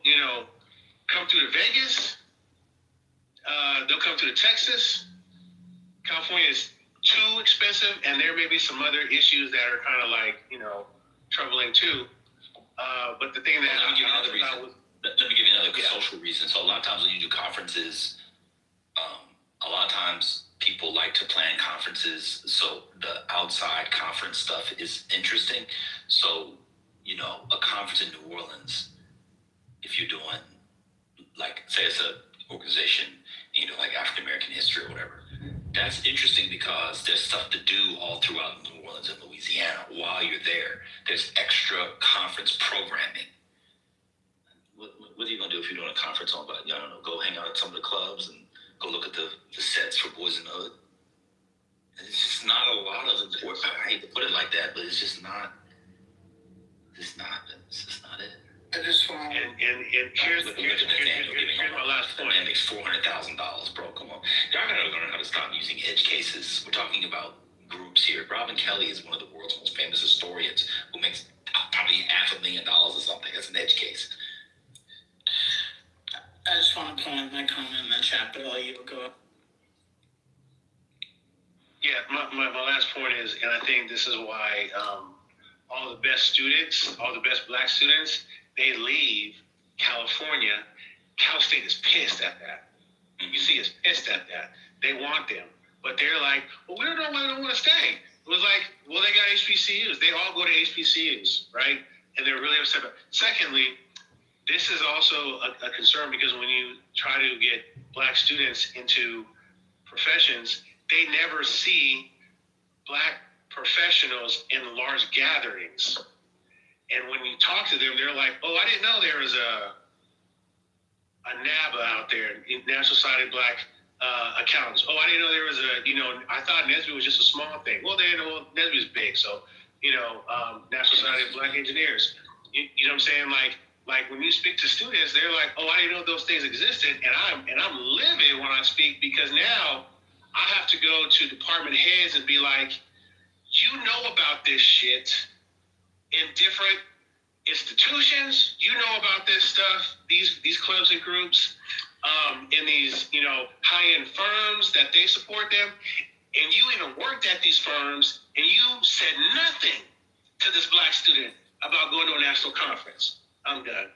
come through to Vegas. They'll come to Texas. California is too expensive, and there may be some other issues that are kind of like, troubling too. But the thing that let me give you another social reason. So a lot of times when you do conferences, a lot of times people like to plan conferences, so the outside conference stuff is interesting. So, a conference in New Orleans, if you're doing, like, say it's an organization, like African American history or whatever, that's interesting because there's stuff to do all throughout New Orleans and Louisiana while you're there. There's extra conference programming. What are you going to do if you're doing a conference on, I don't know, go hang out at some of the clubs and go look at the sets for Boys in the Hood? It's just not a lot of it. I hate to put it like that, but it's just not it. And here's my last point. Man makes $400,000, bro. Come on. Y'all gotta learn how to stop using edge cases. We're talking about groups here. Robin Kelly is one of the world's most famous historians who makes probably $500,000 or something. That's an edge case. I just want to point my comment in the chat, but I'll you go. Yeah, my last point is, and I think this is why all the best students, all the best black students, they leave California. Cal State is pissed at that. You see, it's pissed at that. They want them, but they're like, well, we don't know why they don't want to stay. It was like, well, they got HBCUs. They all go to HBCUs, right? And they're really upset. Secondly, this is also a concern, because when you try to get black students into professions, they never see black professionals in large gatherings. And when you talk to them, they're like, oh, I didn't know there was a NABA out there, National Society of Black Accountants. Oh, I didn't know there was I thought NSBE was just a small thing. Well, they didn't know NSBE is big. So, National Society of Black Engineers. You know what I'm saying? Like when you speak to students, they're like, oh, I didn't know those things existed. And I'm livid when I speak, because now I have to go to department heads and be like, you know about this shit in different institutions. You know about this stuff, these clubs and groups, in these, high-end firms that they support them. And you even worked at these firms, and you said nothing to this black student about going to a national conference. I'm done.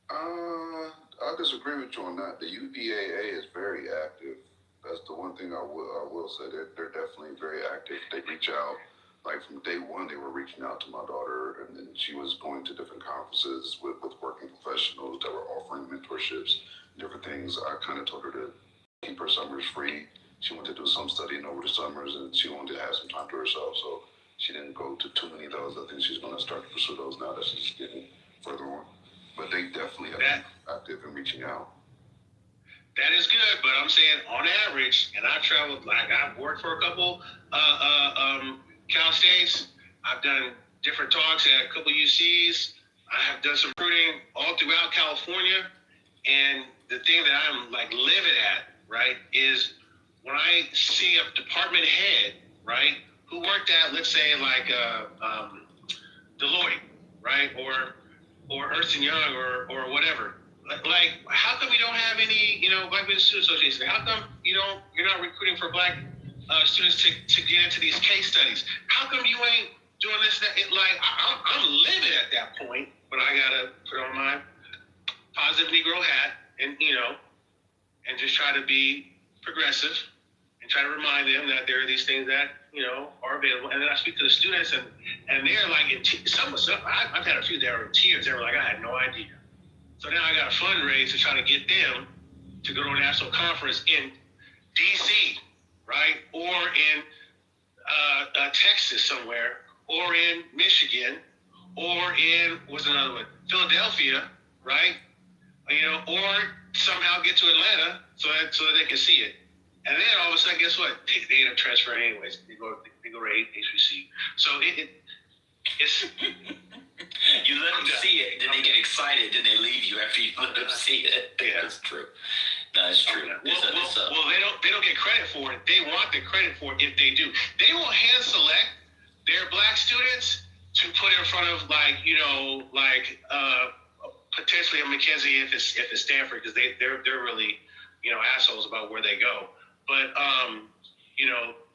I disagree with you on that. The UPAA is very active. That's the one thing I will say. They're definitely very active. They reach out. Like from day one, they were reaching out to my daughter, and then she was going to different conferences with working professionals that were offering mentorships, different things. I kind of told her to keep her summers free. She wanted to do some studying over the summers, and she wanted to have some time to herself. So she didn't go to too many of those. I think she's going to start to pursue those now that she's getting further on. But they definitely have been active in reaching out. That is good, but I'm saying on average, and I've traveled, like I've worked for a couple Cal States. I've done different talks at a couple UCs. I have done some recruiting all throughout California. And the thing that I'm like livid at, right, is when I see a department head, right, who worked at, let's say, like Deloitte, right, or Ernst & Young or whatever. Like, how come we don't have any, Black Business Student Association? How come you're not recruiting for black students to get into these case studies? How come you ain't doing this? That I'm livid at that point, but I gotta put on my positive Negro hat and and just try to be progressive and try to remind them that there are these things that are available. And then I speak to the students, and they're like, I've had a few that were in tears. They were like, I had no idea. So now I got to fundraise to try to get them to go to a national conference in D.C., right, or in Texas somewhere, or in Michigan, or in, what's another one? Philadelphia, right? Or somehow get to Atlanta so that they can see it. And then all of a sudden, guess what? They end up transferring anyways. They go to HBC. So it's you let them see it, then they get excited, then they leave you after you let them see it. Yeah, that's true. No, it's true. Well, they don't get credit for it. They want the credit for it if they do. They will hand select their black students to put in front of potentially a McKenzie if it's Stanford, because they're really assholes about where they go. But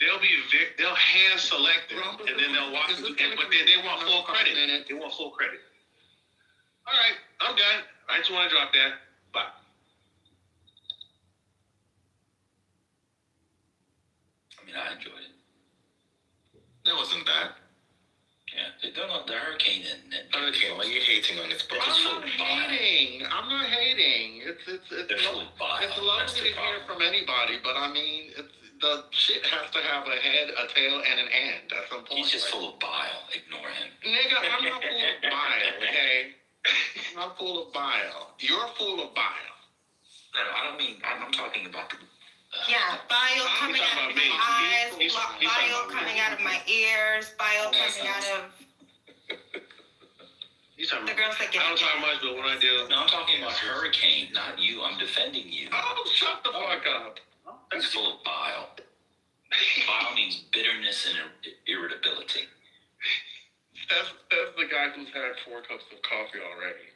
they'll hand select them, and then they'll walk. But then they want full credit. They want full credit. All right, I'm done. I just want to drop that. Bye. I mean, I enjoyed it. That wasn't bad. Yeah, the hurricane and hurricane. Why are you hating on this? I'm not hating. It's full of bile. It's lovely to hear from anybody, but I mean, the shit has to have a head, a tail, and an end at some point. He's just full of bile. Ignore him. Nigga, I'm not full of bile, okay? I'm not full of bile. You're full of bile. No, I don't mean. I'm talking about the. Bile coming out of my eyes, bile coming out of my ears, bile coming out of the girls that get. I don't talk much, but when I do. No, I'm talking about hurricane, not you. I'm defending you. Oh, shut the fuck up. He's full of bile. Bile means bitterness and irritability. That's the guy who's had 4 cups of coffee already.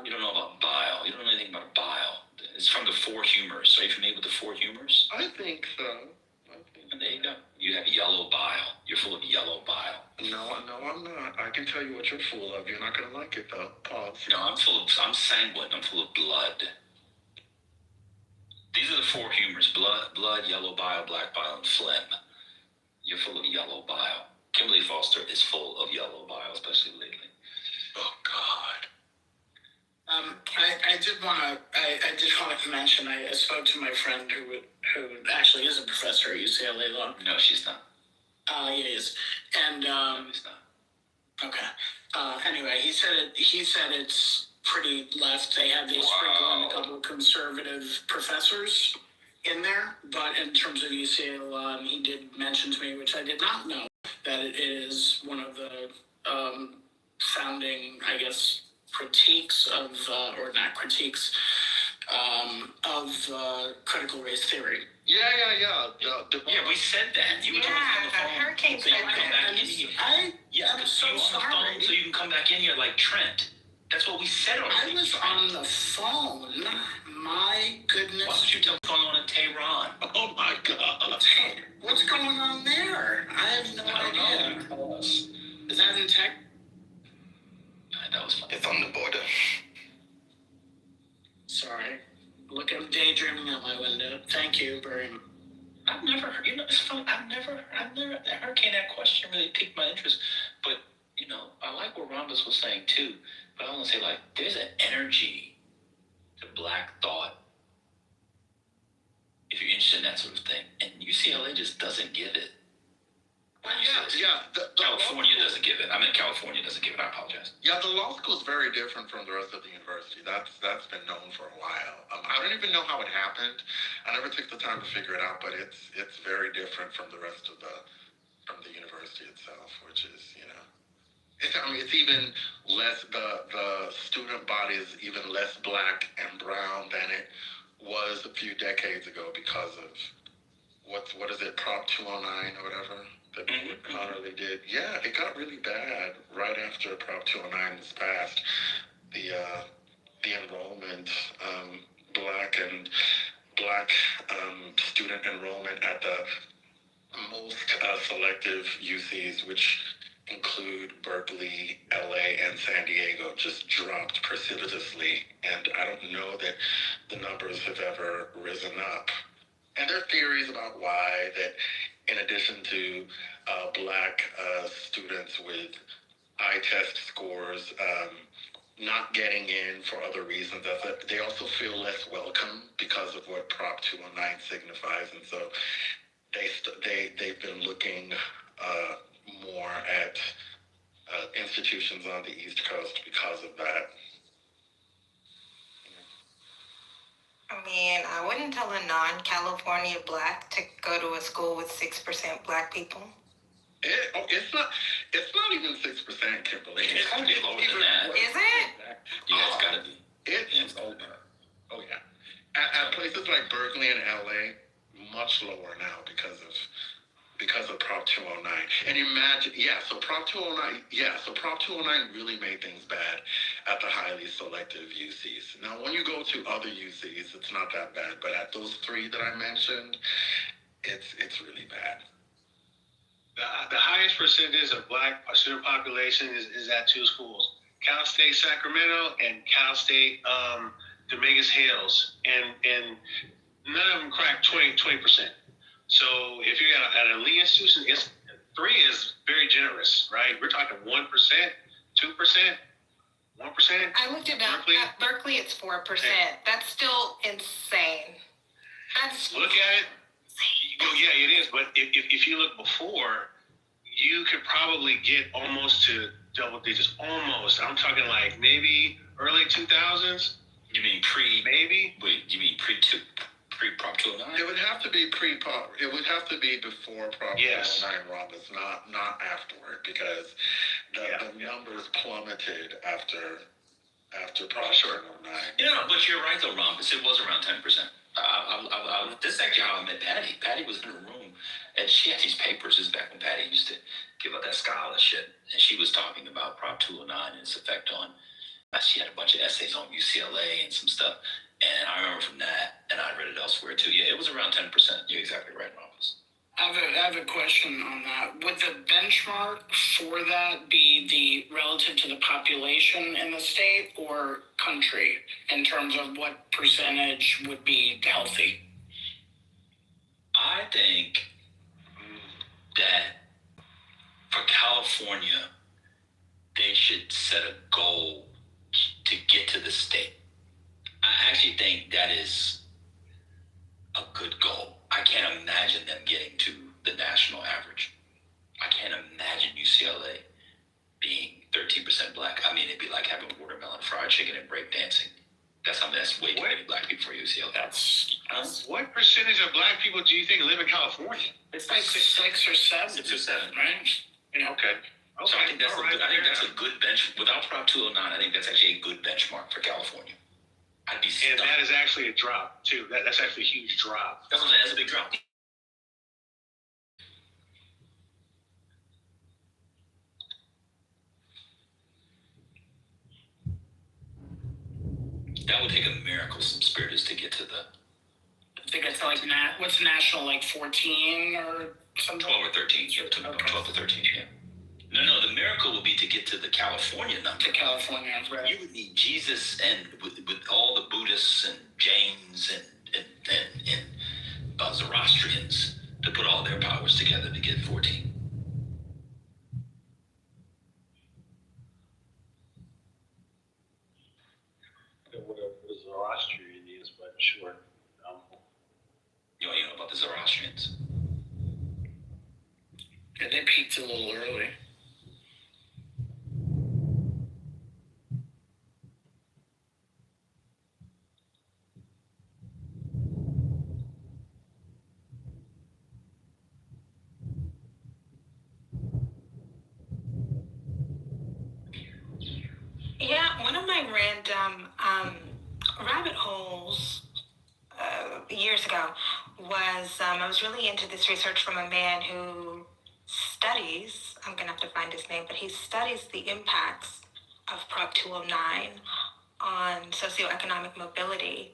You don't know about bile. You don't know anything about bile. It's from the 4 humors. Are you familiar with the 4 humors? I think so. And there you go. You have yellow bile. You're full of yellow bile. No, I'm not. I can tell you what you're full of. You're not gonna like it though. Pause. No, I'm sanguine. I'm full of blood. These are the 4 humors: blood, yellow bile, black bile, and phlegm. You're full of yellow bile. Kimberly Foster is full of yellow bile, especially lately. Oh God. I did want to mention I spoke to my friend who actually is a professor at UCLA Law. No, she's not. He is, and no, he's not. Okay. Anyway, he said it's pretty left. They sprinkle in a couple of conservative professors in there, but in terms of UCLA law, he did mention to me, which I did not know, that it is one of the founding, I guess, critiques of, or not critiques, of critical race theory. Yeah, we said that. You were talking on the phone. Hurricane so you can come back in here. I'm so sorry. So you can come back in here like Trent. That's what we said already. I was on the phone. My goodness. Why don't you tell what's going on in Tehran? Oh my God. What's going on there? I have no idea. Tell us. Is that in tech? That was fun. It's on the border. Sorry. Look, I'm daydreaming out my window. Thank you very much. I've never, it's funny. I've never, the hurricane, that question really piqued my interest. But, I like what Rhombus was saying too. But I want to say, there's an energy to Black thought if you're interested in that sort of thing. And UCLA just doesn't give it. California doesn't give it. California doesn't give it. I apologize. Yeah, the law school is very different from the rest of the university. That's been known for a while. I don't even know how it happened. I never took the time to figure it out, but it's very different from the rest of the university itself, which is it's even less. The student body is even less Black and brown than it was a few decades ago because of what is it, Prop 209 or whatever that Connerly did. Yeah, it got really bad right after Prop 209 was passed. The enrollment, Black student enrollment at the most selective UCs, which include Berkeley, LA, and San Diego, just dropped precipitously. And I don't know that the numbers have ever risen up. And there are theories about why, that in addition to Black students with eye test scores not getting in for other reasons, they also feel less welcome because of what Prop 209 signifies. And so they've been looking more at institutions on the East Coast because of that. I mean, I wouldn't tell a non-California black to go to a school with 6% black people. It's not even 6%, Kimberly. It's gotta be lower than that. Is it? Yeah, it's gotta be. It's over. Oh yeah. At places like Berkeley and LA, much lower now because of Prop 209. And imagine, so Prop 209 really made things bad at the highly selective UCs. Now, when you go to other UCs, it's not that bad, but at those three that I mentioned, it's really bad. The highest percentage of black student population is at two schools, Cal State Sacramento and Cal State Dominguez Hills, and none of them crack 20%. So if you're at an elite institution, 3 is very generous, right? We're talking 1%, 2%, 1%. I looked it up. At Berkeley, it's 4%. That's still insane. Look at it. Well, yeah, it is. But if you look before, you could probably get almost to double digits. Almost. I'm talking like maybe early 2000s. You mean pre? Maybe. Wait, you mean pre-Prop 209? It would have to be pre-Prop. It would have to be before Prop 209, Roberts, not afterward, because the numbers plummeted after Prop 209. Yeah, but you're right though, Rompus. It was around 10%. This is actually how I met Patty. Patty was in a room, and she had these papers. This is back when Patty used to give out that scholarship, and she was talking about Prop 209 and its effect on. She had a bunch of essays on UCLA and some stuff, and I remember from that, and I read it elsewhere too. Yeah, it was around 10%. You're exactly right, Rompus. I have a question on that. Would the benchmark for that be the relative to the population in the state or country in terms of what percentage would be healthy? I think that for California, they should set a goal to get to the state. I actually think that is a good goal. I can't imagine them getting to the national average. I can't imagine UCLA being 13% black. I mean, it'd be like having watermelon fried chicken and breakdancing. That's way too many black people for UCLA. What percentage of black people do you think live in California? It's like 6 or 7. 6 or 7, right? Yeah. Okay. So I think that's a good bench. Without Prop 209, I think that's actually a good benchmark for California. I'd be stunned. And that is actually a drop too. That's actually a huge drop. That's what I'm saying. That's a big drop. That would take a miracle, some spiriters to get to the. I think it's like what's national, like 14 or something. 12 or 13. Yeah, 12 to 13. Yeah. No, the miracle would be to get to the California number. To California, right. You would need Jesus and with all the Buddhists and Jains and Zoroastrians to put all their powers together to get 14. Whatever Zoroastrian is, but sure. You know about the Zoroastrians? Yeah, they peaked a little early. Yeah, one of my random rabbit holes years ago was I was really into this research from a man who studies, I'm going to have to find his name, but he studies the impacts of Prop 209 on socioeconomic mobility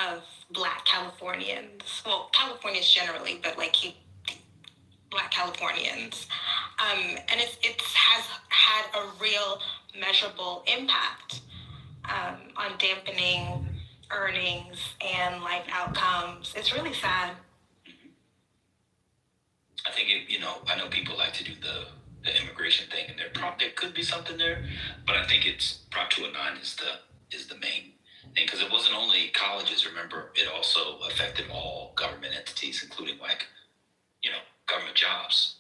of Black Californians. Well, Californians generally, but Black Californians. And it has had a real measurable impact on dampening earnings and life outcomes. It's really sad. I think I know people like to do the immigration thing, and there could be something there, but I think it's Prop 209 is the main thing, because it wasn't only colleges. Remember, it also affected all government entities, including government jobs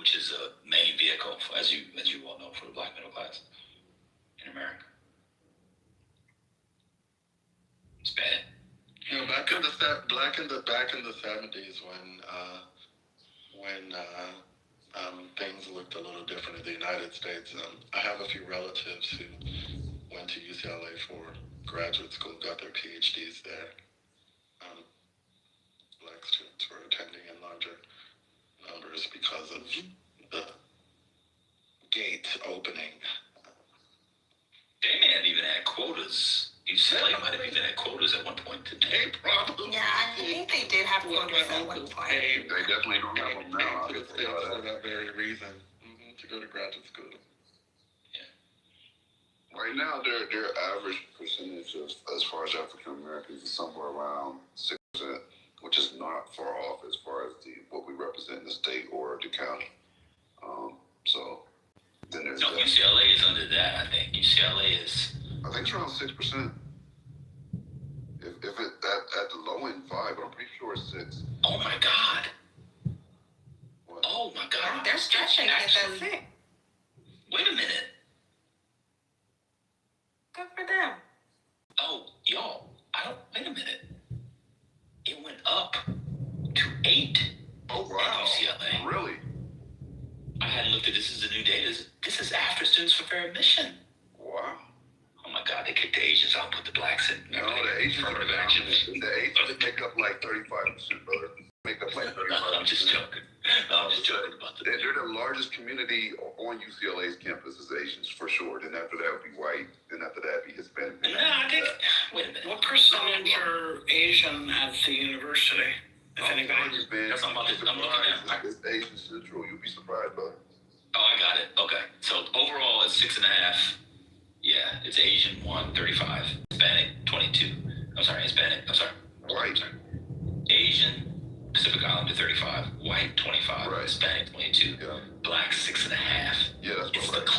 which is a main vehicle, as you all know, for the black middle class in America. It's bad. You know, back in the 70s when things looked a little different in the United States, I have a few relatives who went to UCLA for graduate school, got their PhDs there. Black students were attending in larger numbers because of the gate opening. They may have even had quotas. UCLA might have even had quotas at one point today. Probably. Yeah, I think they did have quotas at one point. They definitely don't have them now. To the States for that very reason, to go to graduate school. Right now, their average percentage of, as far as African Americans, is somewhere around 6%, which is not far off as far as what we represent in the state or the county. So then there's UCLA is under that. I think UCLA is. I think it's around 6%. If it at the low end 5, I'm pretty sure it's 6. Oh my God. What? Oh my God. They're stretching at that 6. Wait a minute. Good for them. Oh, y'all, wait a minute. It went up to 8. Oh, wow. At UCLA. Really? I hadn't looked at this as the new data. This is after students for fair admission. Wow. Oh my God, they kicked the Asians out and put the blacks in. No, the Asians are dominant. The Asians make up like 35%, brother. Make up like 35%. No, I'm just joking. No, I'm just joking about that. They're the largest community on UCLA's campus is Asians for sure. Then after that would be white. Then after that would be Hispanic. No, I think. Wait a minute. What percentage are Asian at the university? If anybody. That's what I'm looking at. It's Asian Central. You'll be surprised, brother. Oh, I got it. Okay. So overall, it's 6.5. Yeah, it's Asian 1, 35. Hispanic 22. White. Asian, Pacific Islander 35. White 25. Right. Hispanic 22. Yeah. Black 6.5. Yeah, that's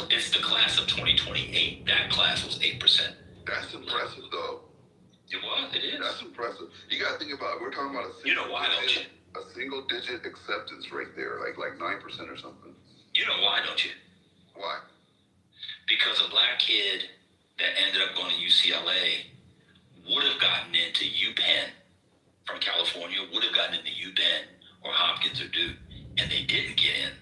it's the class of 2028. That class was 8%. That's impressive, though. It was. It is. That's impressive. You got to think about it. We're talking about You know why, don't you? A single-digit acceptance rate there, like 9% or something. You know why, don't you? Why? Because a black kid that ended up going to UCLA would have gotten into UPenn from California, would have gotten into UPenn or Hopkins or Duke, and they didn't get in.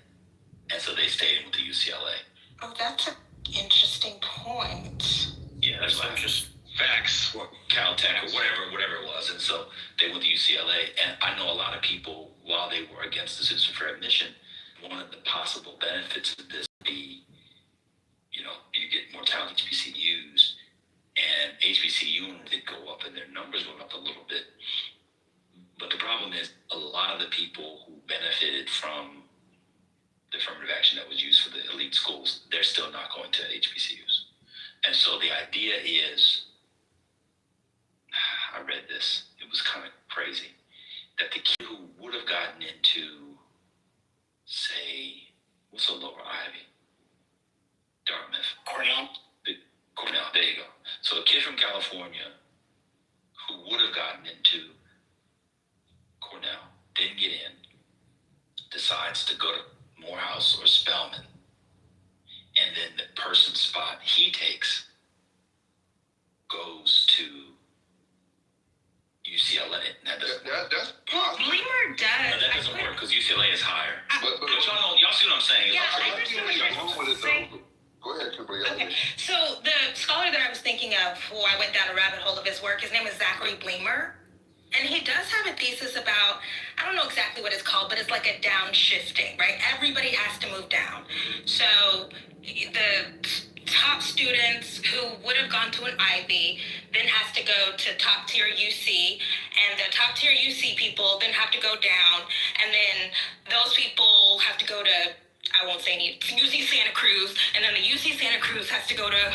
And so they stayed in with the UCLA. Oh, that's an interesting point. Yeah, that's like just facts. Or Caltech or whatever it was. And so they went to UCLA. And I know a lot of people, while they were against the Citizen for Admission, one of the possible benefits of this would be, you get more talented HBCUs, and HBCU did go up, and their numbers went up a little bit. But the problem is, a lot of the people who benefited from the affirmative action that was used for the elite schools, they're still not going to HBCUs. And so the idea is, I read this, it was kind of crazy, that the kid who would have gotten into, say, what's a lower Ivy? Dartmouth. Cornell, there you go. So a kid from California who would have gotten into Cornell, didn't get in, decides to go to Morehouse or Spelman, and then the person's spot he takes goes to UCLA. That's possible. Bleemer does. No, that doesn't work because UCLA is higher. But y'all see what I'm saying? Yeah, I understand what you're saying. Go ahead, Kimberly. Okay, so the scholar that I was thinking of, who I went down a rabbit hole of his work, his name is Zachary Bleemer. And he does have a thesis about, I don't know exactly what it's called, but it's like a downshifting, right? Everybody has to move down. So the top students who would have gone to an Ivy then has to go to top tier UC, and the top tier UC people then have to go down, and then those people have to go to, I won't say any, UC Santa Cruz, and then the UC Santa Cruz has to go to,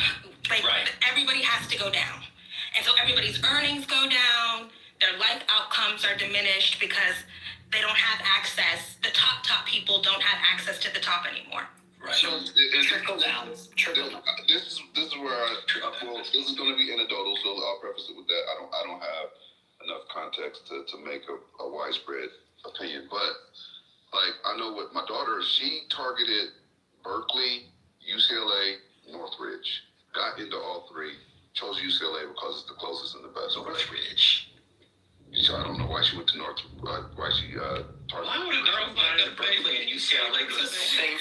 everybody has to go down. And so everybody's earnings go down, their life outcomes are diminished because they don't have access, the top people don't have access to the top anymore. Right. So trickle down. This is where this is going to be anecdotal, so I'll preface it with that. I don't have enough context to make a widespread opinion, but Like, I know what my daughter, she targeted Berkeley, UCLA, Northridge. Got into all three. Chose UCLA because it's the closest and the best. Northridge. So I don't know why she went to why she targeted. Why would a girl go to Berkeley and UCLA? Because it's like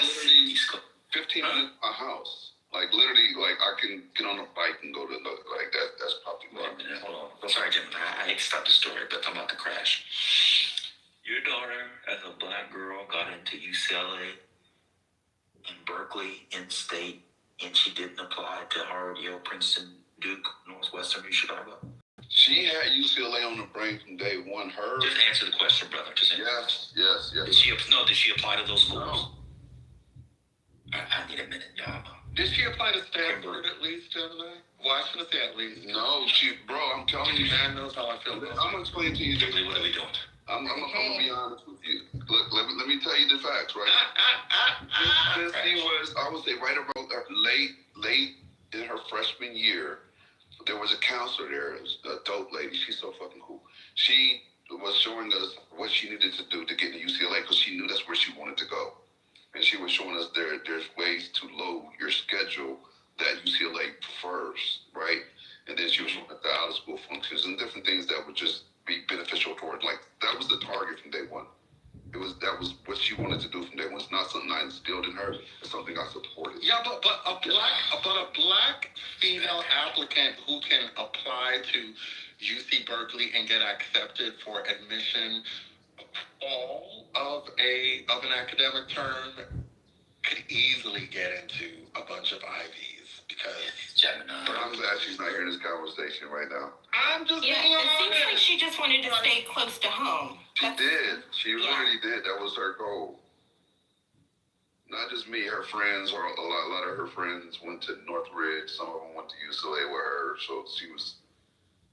literally 15 minutes from my house. Like literally, like I can get on a bike and go to like that. That's probably why. Wait a minute, hold on. I'm sorry, Jim. I hate to stop the story, but I'm about to crash. Your daughter, as a black girl, got into UCLA and Berkeley in-state, and she didn't apply to Harvard, Yale, Princeton, Duke, Northwestern, or Chicago. She had UCLA on the brain from day one. Her. Just answer the question, brother. Just answer. Yes. Did she apply to those schools? No. I need a minute, y'all. Did she apply to Stanford at least, Gemini? Well, I shouldn't say at least. No, bro, I'm telling you. Man knows how I feel. I'm going to explain to you. What are we doing? I'm going to be honest with you. Look, let me tell you the facts, right? She was, I would say, right around late in her freshman year. There was a counselor there, an adult lady. She's so fucking cool. She was showing us what she needed to do to get into UCLA because she knew that's where she wanted to go. And she was showing us there's ways to load your schedule that UCLA prefers, right? And then she was showing us the out-of-school functions and different things that would just be beneficial toward, like, that was the target from day one. That was what she wanted to do from day one. It's not something I instilled in her. It's something I supported. Yeah, but a black female applicant who can apply to UC Berkeley and get accepted for admission all of an academic term could easily get into a bunch of Ivies because Gemini. I'm glad she's not hearing this conversation right now. I'm just it seems like she just wanted to stay close to home. She did. She literally did. That was her goal. Not just me. Her friends, or a lot of her friends went to Northridge. Some of them went to UCLA with her. So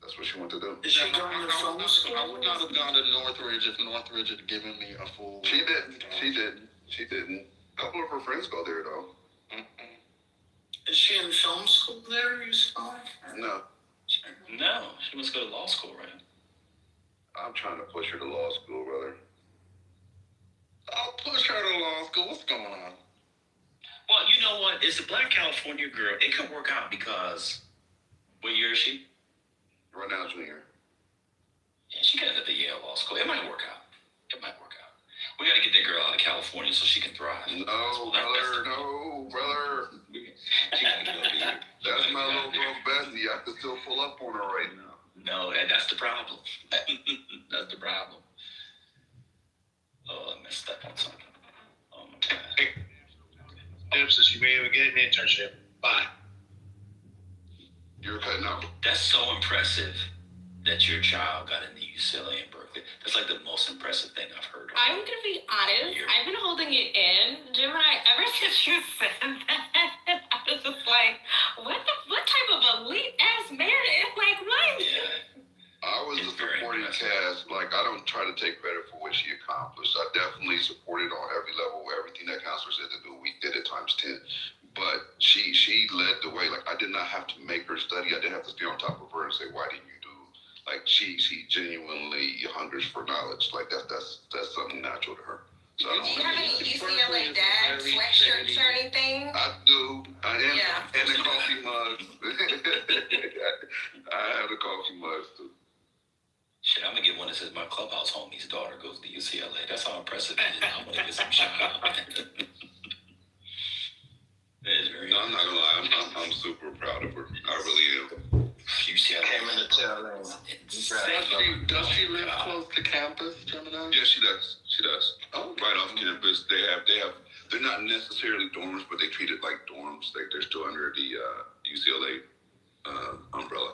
that's what she wanted to do. Is she going to film school? I would not have gone to Northridge if Northridge had given me a full... She didn't. A couple of her friends go there, though. Is she in film school there, you saw? No. No, she must go to law school, right? I'm trying to push her to law school, brother. I'll push her to law school. What's going on? Well, you know what? It's a black California girl. It could work out because... What year is she? Right now, junior. Yeah, she got into the Yale Law School. It might work out. We got to get that girl out of California so she can thrive. No, brother. She gotta get over here. That's my little girl, Bessie. I can still pull up on her right now. No, that's the problem. That's the problem. Oh, I messed up on something. Oh, my God. So she may even get an internship. Bye. You're cutting out. That's so impressive that your child got into UCLA and Berkeley. That's like the most impressive thing I've heard. I'm going to be honest. I've been holding it in. Gemini, ever since you said that, I was just like, what type of elite-ass marriage? Like, what? Yeah. I was a supporting cast. Like, I don't try to take credit for what she accomplished. I definitely supported on every level. Everything that counselor said to do, we did it times 10. But she led the way. Like, I did not have to make her study. I didn't have to stay on top of her and say, why didn't you do? Like, she genuinely hungers for knowledge. Like, that's something natural to her. So do you have any UCLA dad sweatshirts or anything? I do. I am. Yeah. And the coffee mugs. I have the coffee mugs, too. Shit, I'm gonna get one that says my clubhouse homie's daughter goes to UCLA. That's how impressive it is. I'm gonna get some shout out. No, I'm not gonna lie. I'm super proud of her. I really am. UCLA. Came in the tail end. Does she live close to campus, Gemini? Yeah, she does. Oh, right off campus. They're not necessarily dorms, but they treat it like dorms. Like they're still under the UCLA umbrella.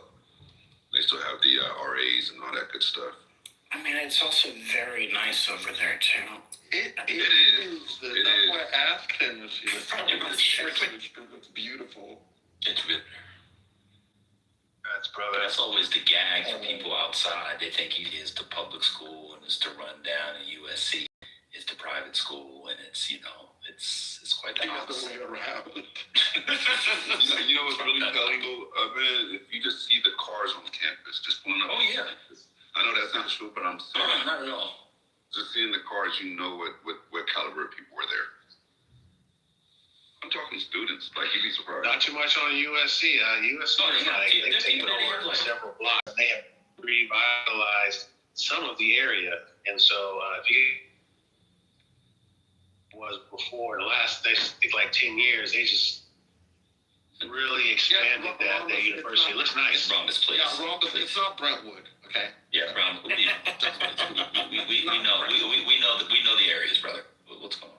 They still have the RAs and all that good stuff. I mean, it's also very nice over there, too. It is. That's why I asked him if she was It's beautiful. It's good. Brother. That's always the gag for people outside. They think it is the public school and it's the rundown, and USC is the private school, and it's it's quite the opposite. The way around. You know what's really telling, man? If you just see the cars on campus, just pulling up. Oh yeah. I know that sounds Not too much on USC. USC is like they've taken over several blocks and they have revitalized some of the area. And so if you was before the last, they think like 10 years, they just really expanded that university. It looks nice. It's Rhombus, please. Yeah, Rhombus. It's not Brentwood. Okay. Yeah, Rhombus. We know the areas, brother. What's going on?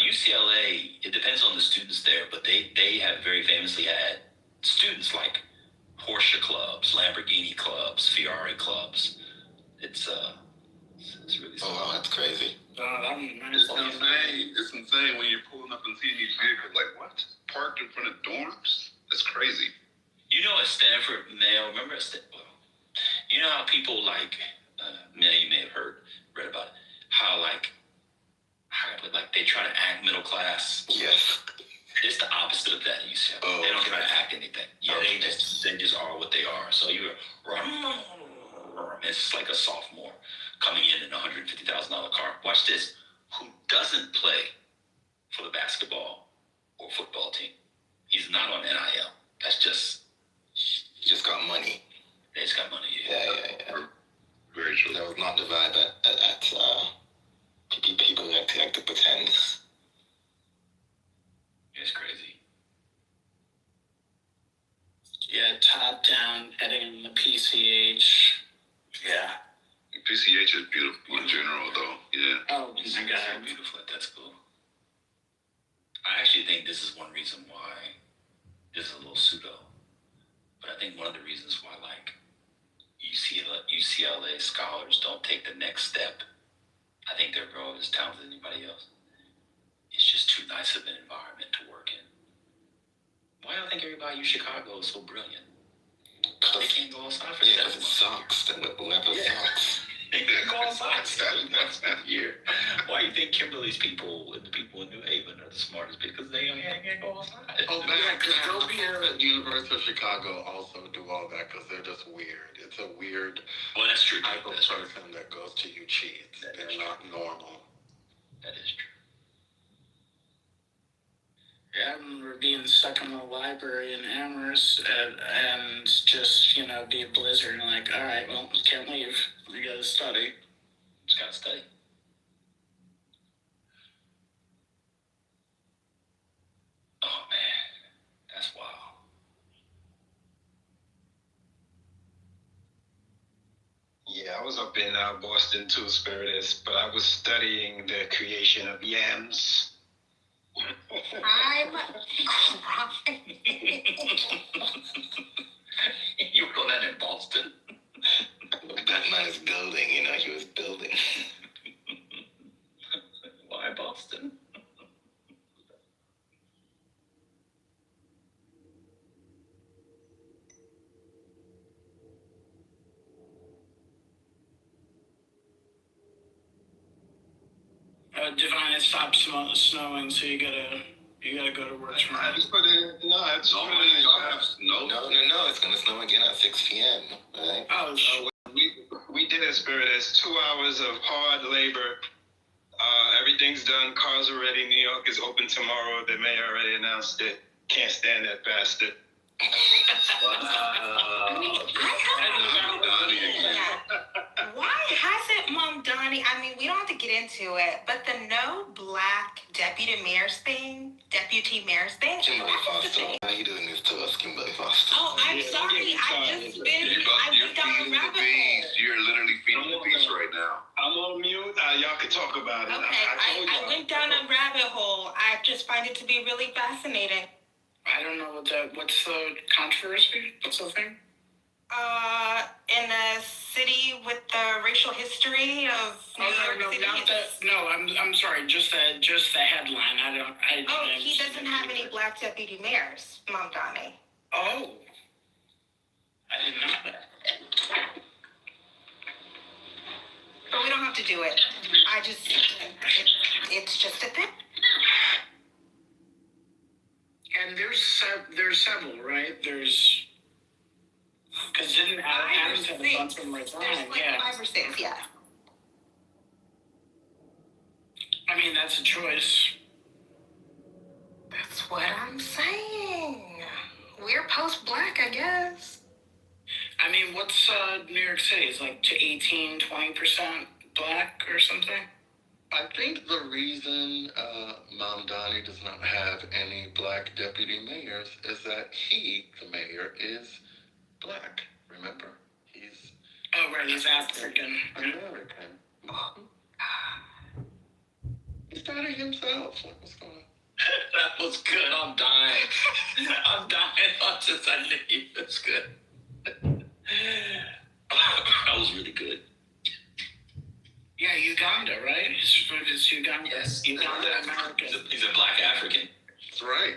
UCLA, it depends on the students there, but they have very famously had students like Porsche clubs, Lamborghini clubs, Ferrari clubs. It's really something. Oh, wow, that's crazy. It's insane when you're pulling up and seeing these vehicles. Like, what? Parked in front of dorms? That's crazy. You know, at Stanford, remember at Stanford? You know how people like, you may have read about it, how they try to act middle class. Yes. It's the opposite of that. You see, they don't try to act anything. Yeah, they just are what they are. So it's like a sophomore coming in a $150,000 car. Watch this. Who doesn't play for the basketball or football team? He's not on NIL. That's just. He just got money. They just got money. Yeah. Very true. That was not the vibe at people like to pretend. It's crazy. Yeah, top down, heading in the PCH. Yeah. PCH is beautiful in general, though. Yeah. Oh, my God. So beautiful at that school. I actually think this is one reason why this is a little pseudo, but I think one of the reasons why, like, UCLA scholars don't take the next step. I think they're growing as talented as anybody else. It's just too nice of an environment to work in. Why do I think everybody in Chicago is so brilliant? They can't go outside for 7 months. It sucks. The weather sucks. They can't go outside 7 months a year. Why do you think Kimberly's people and the people in New Haven are the smartest? Because they can't go outside. Oh, yeah, because they'll be here at University of Chicago also do all that because they're just weird. It's a weird that's true. type of person that goes to UC. They're not normal. That is true. Yeah, I remember being stuck in the library in Amherst and just, be a blizzard and like, all right, well, can't leave. We gotta study. Just gotta study. Oh, man. That's wild. Yeah, I was up in Boston too, Spiritus, but I was studying the creation of yams. I'm crying. You wrote that in Boston? That man is building, he was building. Why Boston? Divine, it stopped snowing, so you gotta go to work tomorrow. I just put it in, no, it's No, No, it's gonna snow again at 6 p.m., right? we did it, Spiritus. 2 hours of hard labor. Everything's done. Cars are ready. New York is open tomorrow. The mayor already announced it. Can't stand that bastard. I mean, why hasn't Mom Donnie, we don't have to get into it, but the no black deputy mayor's thing, Kimberly Foster. He doing this to us, Kimberly Foster. Oh, I'm sorry. I went down a rabbit hole. You're literally feeding the beast right now. I'm on mute. Y'all can talk about it. Okay, I went down a rabbit hole. I just find it to be really fascinating. I don't know what's the controversy? What's the thing? In a city with the racial history of New York City. I'm sorry. Just the headline. He doesn't have any black deputy mayors, Mom Donnie. Oh, I didn't know that. But we don't have to do it. It's just a thing. And there's several, right? There's because didn't Adams have a bunch of them right There's like 5 or 6, yeah. I mean, that's a choice. That's what I'm saying. We're post-black, I guess. I mean, what's New York City? Is like to 18, 20% black or something? I think the reason Mom Donnie does not have any black deputy mayors is that he, the mayor, is black. Remember? He's Oh, right, he's African. American. He started himself. What's going on? That was good. I'm dying. I'm dying. I knew you. That's good. That was really good. Yeah, Uganda, right? It's Uganda. Yes. Uganda American. He's a black African. That's right.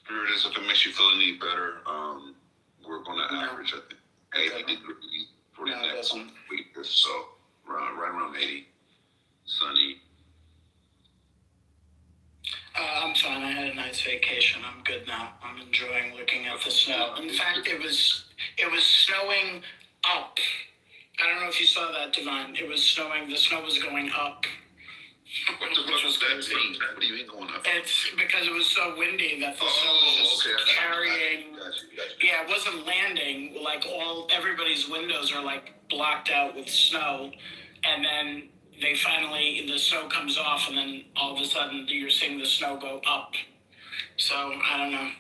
Spirit is if it makes you feel any better, we're going to average, I think, 80 degrees for the next week or so. Right around 80. Sunny. I'm fine. I had a nice vacation. I'm good now. I'm enjoying looking at the snow. In fact, it was snowing up. I don't know if you saw that, Devon. It was snowing. The snow was going up. What does that mean? What do you mean going up? It's because it was so windy that the snow was just carrying. Got you. Yeah, it wasn't landing. Like everybody's windows are like blocked out with snow, and then the snow comes off, and then all of a sudden you're seeing the snow go up. So I don't know.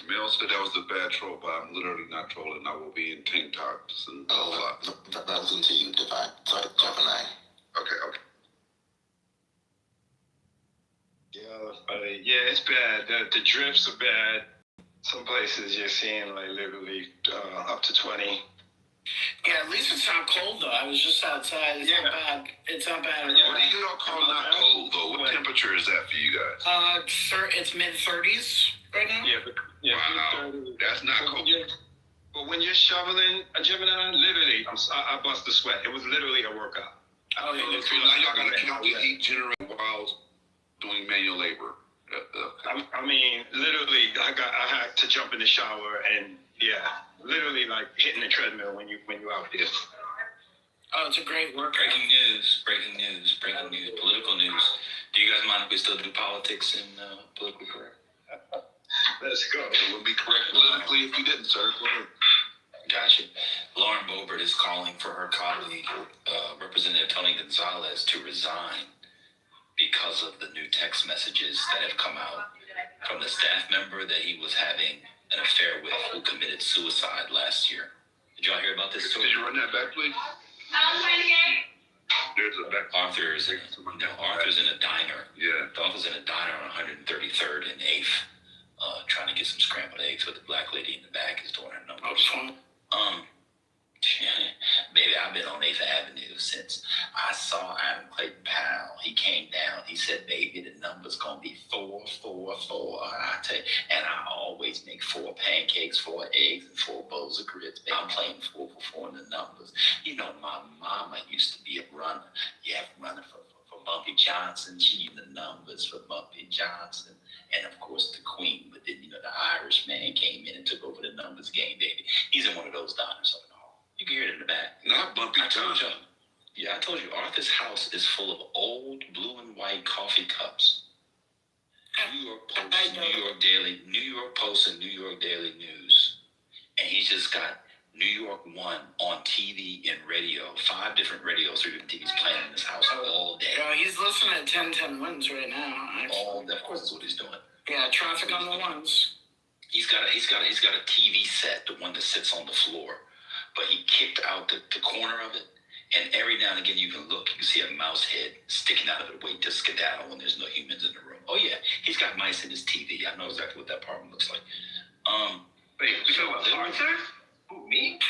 Mel said that was a bad troll, but I'm literally not trolling. I will be in tank tops and. That was into you, Divine. Sorry, Gemini. Okay. Yeah, it's bad. The drifts are bad. Some places you're seeing like literally up to 20. Yeah, at least it's not cold though. I was just outside. It's not bad. It's not bad. What do you all call not cold though? What temperature is that for you guys? It's mid-30s right now. Wow, that's not cold. But when you're shoveling a Gemini, literally, I bust a sweat. It was literally a workout. So now y'all gotta count the heat generated while doing manual labor. I mean, literally, I had to jump in the shower and literally like hitting the treadmill when you out there. Oh, it's a great work. Breaking news. Political news. Do you guys mind if we still do politics and politically correct? Let's go. It would be correct politically if you didn't, sir. Go ahead. Gotcha. Lauren Boebert is calling for her colleague, Representative Tony Gonzalez, to resign because of the new text messages that have come out from the staff member that he was having an affair with who committed suicide last year. Did y'all hear about this story? Did you run that back, please? There's a back. Arthur's in a diner. Yeah. Arthur's in a diner on 133rd and 8th, trying to get some scrambled eggs with the black lady in the back is doing her numbers. Baby, I've been on 8th Avenue since I saw Adam Clayton Powell. He came down. He said, baby, the number's going to be 4, 4, 4. I tell you, and I always make 4 pancakes, 4 eggs, and 4 bowls of grits. Baby, I'm playing 4 for 4 in the numbers. You know, my mama used to be a runner. Yeah, runner for Bumpy Johnson. She used the numbers for Bumpy Johnson. And, of course, the queen. But then, the Irish man came in and took over the numbers game, baby. He's in one of those diners up in the hall. You can hear it in the back. Not Bumpy Johnson. I told you, Arthur's house is full of old blue and white coffee cups. New York Post, New York Post, and New York Daily News. And he's just got New York 1 on TV and radio. 5 different radios, 3 different TVs playing in his house all day. He's listening to 1010 Wins right now. All day. Of course, that's what he's doing. Yeah, traffic on the ones. He's got a TV set, the one that sits on the floor. but he kicked out the corner of it. And every now and again, you can see a mouse head sticking out of it, wait to skedaddle when there's no humans in the room. Oh yeah, he's got mice in his TV. I know exactly what that apartment looks like. Wait, we talking about Arthur? Who, me?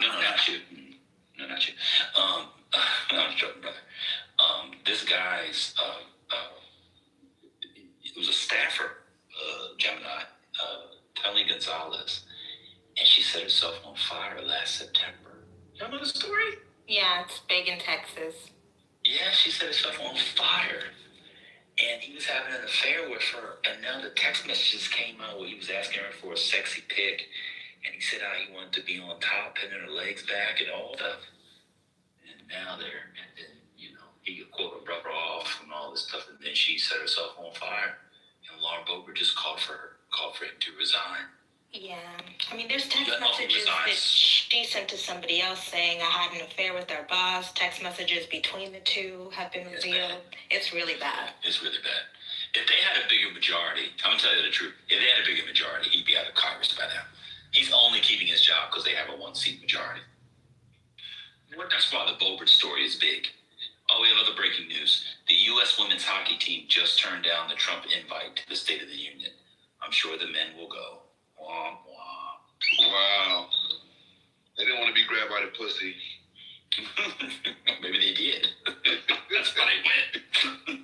No, not you. No, not you. I'm joking, brother. This guy's, it was a staffer, Gemini, Tony Gonzalez, and she set herself on fire last September. Y'all know the story? Yeah, it's big in Texas. Yeah, she set herself on fire. And he was having an affair with her. And now the text messages came out where he was asking her for a sexy pic. And he said how he wanted to be on top, pinning her legs back and all that. And now he could quote her brother off and all this stuff. And then she set herself on fire. And Lauren Boebert just called for him to resign. Yeah, I mean, there's text messages that she sent to somebody else saying I had an affair with their boss. Text messages between the two have been revealed. It's really bad. It's really bad. If they had a bigger majority, I'm gonna tell you the truth. If they had a bigger majority, he'd be out of Congress by now. He's only keeping his job because they have a 1-seat majority. That's why the Boebert story is big. Oh, we have other breaking news. The U.S. women's hockey team just turned down the Trump invite to the State of the Union. I'm sure the men will go. Womp womp. Wow. They didn't want to be grabbed by the pussy. Maybe they did. That's why they went.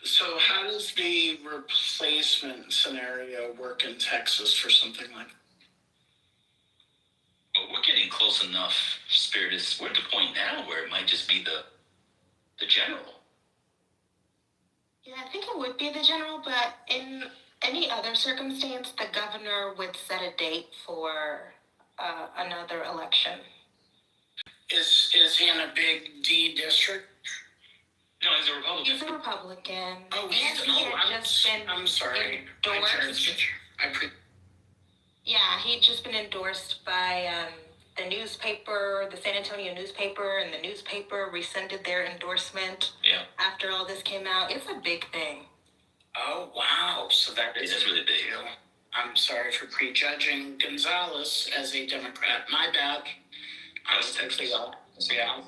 So how does the replacement scenario work in Texas for something like that? Well, we're getting close enough, Spirit. We're at the point now where it might just be the general. Yeah, I think it would be the general, but in any other circumstance, the governor would set a date for another election. Is he in a big D district? No, he's a Republican. He's a Republican. Oh, I'm sorry. Endorsed. Yeah, he'd just been endorsed by the newspaper, the San Antonio newspaper, and the newspaper rescinded their endorsement after all this came out. It's a big thing. Oh, wow. So that's really big. I'm sorry for prejudging Gonzalez as a Democrat. My bad. I was Texas. Yeah.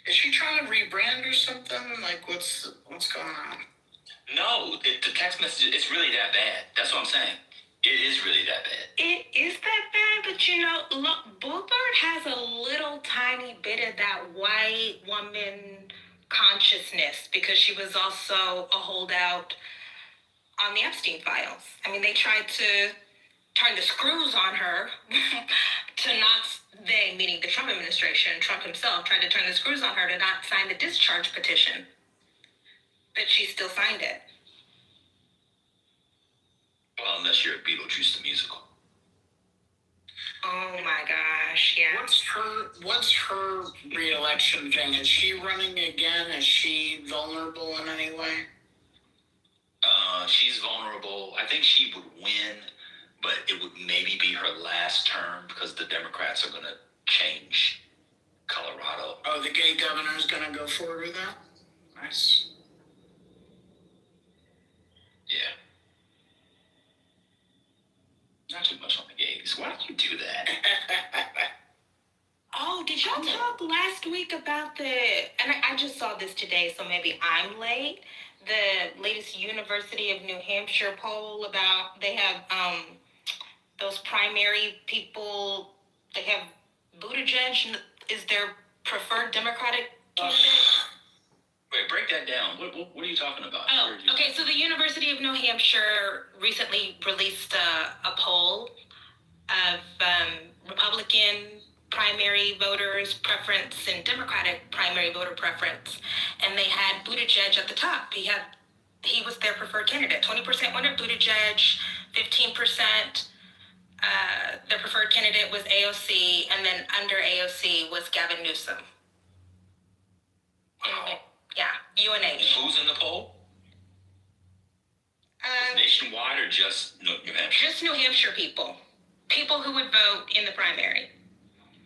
Is she trying to rebrand or something? Like, what's going on? No, the text message, it's really that bad. That's what I'm saying. It is really that bad. It is that bad, but look, Boebert has a little tiny bit of that white woman consciousness because she was also a holdout on the Epstein files. I mean, they tried to turn the screws on her meaning the Trump administration, Trump himself, tried to turn the screws on her to not sign the discharge petition. But she still signed it. Well, unless you're Beetlejuice the musical. Oh my gosh, yeah. What's her re-election thing? Is she running again? Is she vulnerable in any way? She's vulnerable. I think she would win, but it would maybe be her last term because the Democrats are going to change Colorado. Oh, the gay governor is going to go forward with that? Nice. Yeah. Not too much on the gays. Why don't you do that? Oh, did y'all talk last week about and I just saw this today, so maybe I'm late. The latest University of New Hampshire poll about, they have those primary people, they have Buttigieg is their preferred Democratic candidate. Wait, break that down. What are you talking about? Oh, okay, so the University of New Hampshire recently released a poll of Republican primary voters' preference and Democratic primary voter preference, and they had Buttigieg at the top. He was their preferred candidate. 20% wanted Buttigieg, 15%. Their preferred candidate was AOC, and then under AOC was Gavin Newsom. Wow. Yeah, UNH. Who's in the poll? Nationwide or just New Hampshire? Just New Hampshire people. People who would vote in the primary.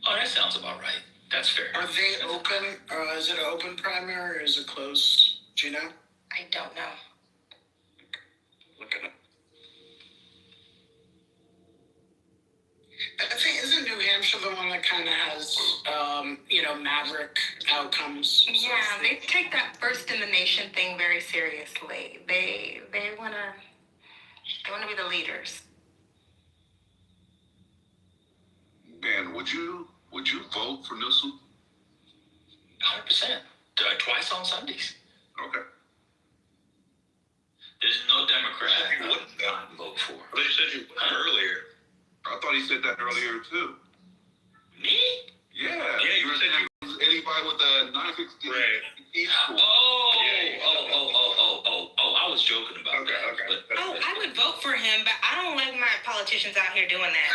Oh, that sounds about right. That's fair. Are they open? Is it an open primary or is it closed? Do you know? I don't know. Look it up. I think, isn't New Hampshire the one that kind of has, maverick outcomes? Yeah, they take that first in the nation thing very seriously. They wanna be the leaders. Ben, would you vote for Newsom? 100%. Twice on Sundays. Okay. There's no Democrat I would not vote for. But you said you would earlier. I thought he said that earlier too. Me? Yeah. Yeah, you said you. Anybody with a 960 Right. I was joking about that. Okay. But, I would vote for him, but I don't like my politicians out here doing that.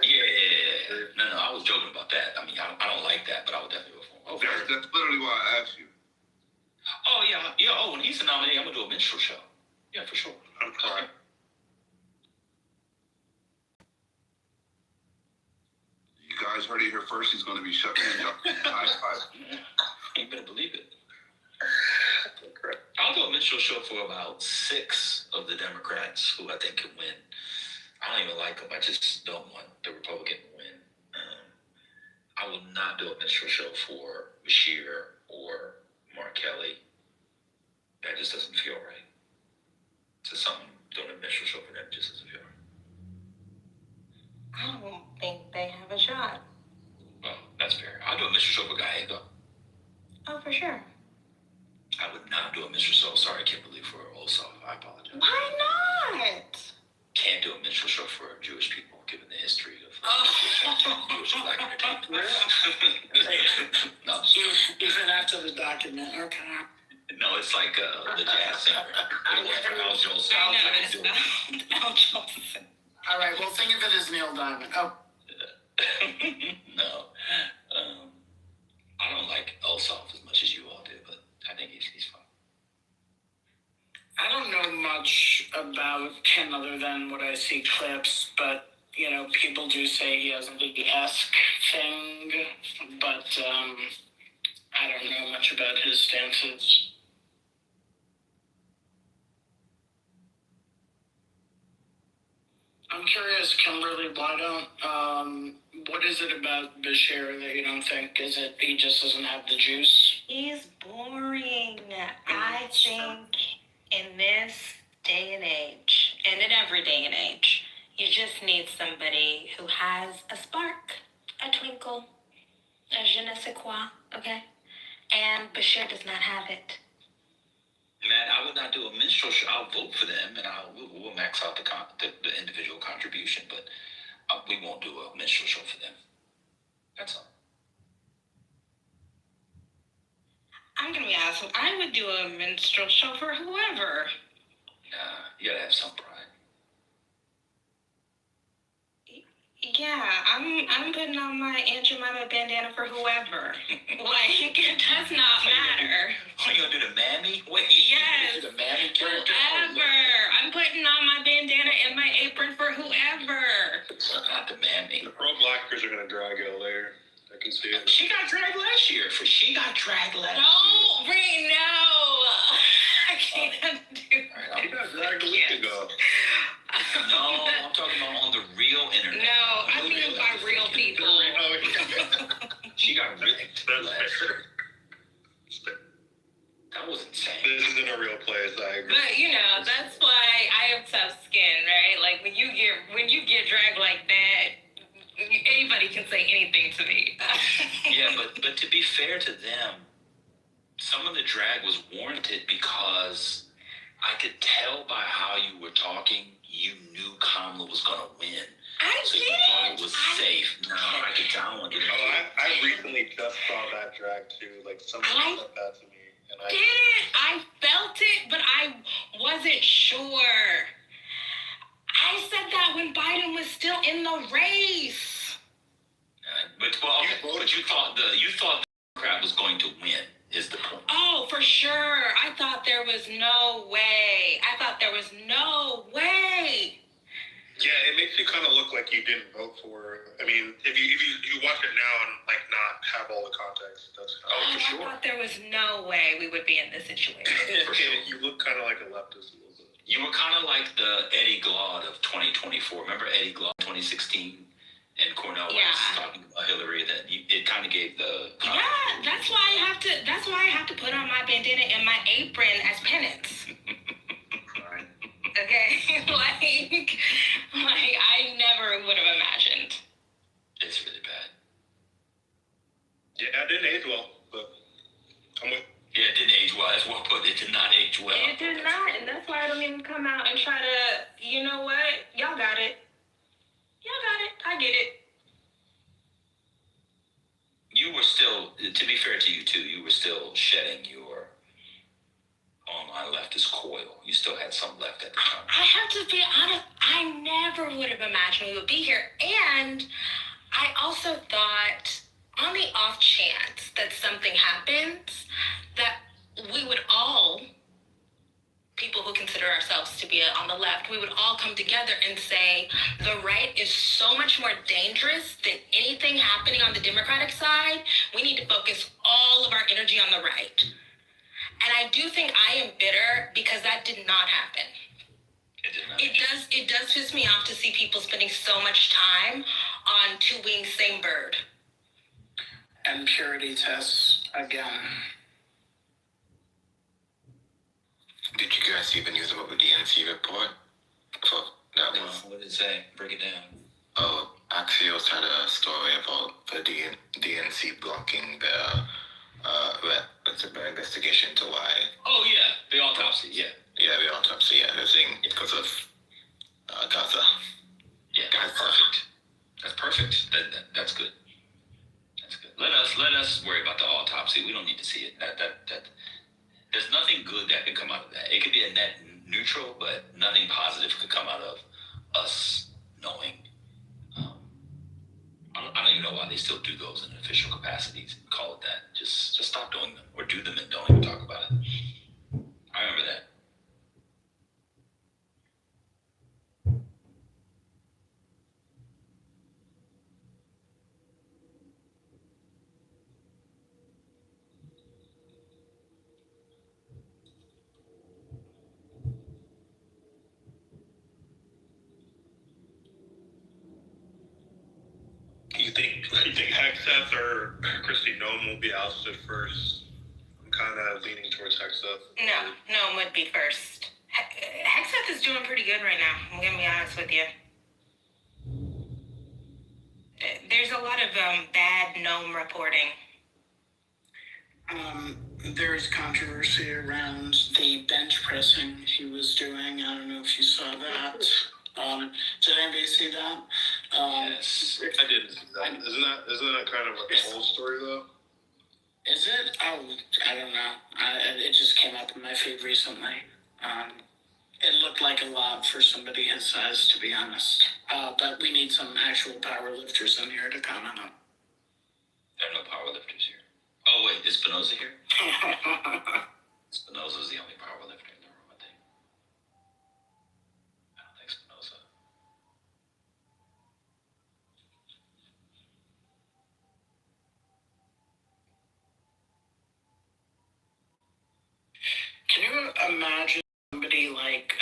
yeah. No, I was joking about that. I mean, I don't like that, but I would definitely vote for him. That's literally why I asked you. Oh, yeah. Oh, when he's the nominee, I'm going to do a minstrel show. Yeah, for sure. I'm sorry. You guys heard it here first. He's going to be shutting down. You better believe it. I'll do a minstrel show for about 6 of the Democrats who I think can win. I don't even like them. I just don't want the Republican to win. I will not do a minstrel show for Bashir or Mark Kelly. That just doesn't feel right. So something doing a minstrel show for them just doesn't feel right. I don't think they have a shot. Well, that's fair. I'll do a minstrel show for Gallego. Oh, for sure. I would not do a minstrel show. Sorry, Kimberly, for Ossoff. I apologize. Why not? Can't do a minstrel show for Jewish people, given the history of Jewish black entertainment. No, Even after the document, okay. no, it's like the jazz singer. Al Jolson. I know, it's not Al Jolson. All right, well, think of it as Neil Diamond. Oh. No. I don't like Ossoff as much as you all do, but I think he's fine. I don't know much about him other than what I see clips, but, people do say he has a Lee-esque thing, but I don't know much about his stances. I'm curious, Kimberly, what is it about Bashir that you don't think? Is it he just doesn't have the juice? He's boring. I think in this day and age, and in every day and age, you just need somebody who has a spark, a twinkle, a je ne sais quoi, okay? And Bashir does not have it. Man, I would not do a minstrel show. I'll vote for them, and we'll max out the individual contribution, but we won't do a minstrel show for them. That's all. I'm gonna be honest. I would do a minstrel show for whoever. You gotta have some pride. Yeah, I'm putting on my Aunt Jemima bandana for whoever. Like, it does not matter. Are you gonna do the mammy? Wait, yes. The mammy character? Whoever. I'm putting on my bandana and my apron for whoever. Not the mammy. The pro-blackers are going to drag you later. I can see it. She got dragged last year. She got dragged last year. No, Bree, no. I can't do it. She got dragged a week ago. No, I'm talking about on the real internet. No, I mean by real people. She got ripped last year. That was insane. This isn't a real place, I agree. But that's why I have tough skin, right? Like when you get dragged like that, anybody can say anything to me. Yeah, but to be fair to them, some of the drag was warranted because I could tell by how you were talking, you knew Kamala was gonna win. So you thought it was safe. No, I could tell. I recently just saw that drag too. Like someone said that to me. And I felt it, but I wasn't sure. I said that when Biden was still in the race. But you thought the Democrat was going to win. Is the point? Oh, for sure. I thought there was no way. Yeah, it makes you kind of look like you didn't vote for. I mean, if you watch it now and like not have all the context, that's kind for sure. I thought there was no way we would be in this situation. for sure. You look kind of like a leftist a little bit. You were kind of like the Eddie Glaude of 2024. Remember Eddie Glaude 2016? And Cornel was talking about Hillary. It kind of gave the that's why I have to put on my bandana and my apron as penance. Okay, like I never would have imagined. It's really bad. Yeah, it didn't age well, but I'm with. Yeah, it didn't age well. That's what put it. Did not age well. It did not, and that's why I don't even come out and try to. You know what? Y'all got it. I get it. You were still, to be fair to you too, you were still shedding your online leftist coil. You still had some left at the time. I have to be honest, I never would have imagined we would be here. And I also thought, on the off chance that something happens, that we would all, people who consider ourselves to be on the left, we would all come together and say the right is so much more dangerous than anything happening on the Democratic side. We need to focus all of our energy on the right. And I do think I am bitter because that did not happen. It does piss me off to see people spending so much time on two wings, same bird. And purity tests again. Did you guys even use about the DNC report for that one? What did it say? Break it down. Oh, Axios had a story about the DNC blocking their investigation to why. Oh yeah, the autopsy. Yeah. Yeah, the autopsy. Yeah, they're saying it's because of Gaza. Yeah, that's perfect. That's perfect. That's good. That's good. Let us worry about the autopsy. We don't need to see it. That there's nothing good that can come out of that. It could be a net neutral, but nothing positive could come out of us knowing. I don't even know why they still do those in official capacities. Call it that. Just stop doing them, or do them and don't even talk about it. I remember that. You think Hexeth or Christy Nome will be ousted first? I'm kind of leaning towards Hexeth. No, Nome would be first. Hexeth is doing pretty good right now. I'm gonna be honest with you. There's a lot of bad Nome reporting. There's controversy around the bench pressing he was doing. I don't know if you saw that. Did anybody see that? Yes. I didn't see that. Isn't that kind of like a whole story though? Is it? Oh, I don't know. It just came up in my feed recently. It looked like a lot for somebody his size, to be honest. But we need some actual power lifters in here to comment on. There are no power lifters here. Oh wait, is Spinoza here? Spinoza's the only power lifter in the room, I think. I don't think Spinoza. Can you imagine somebody like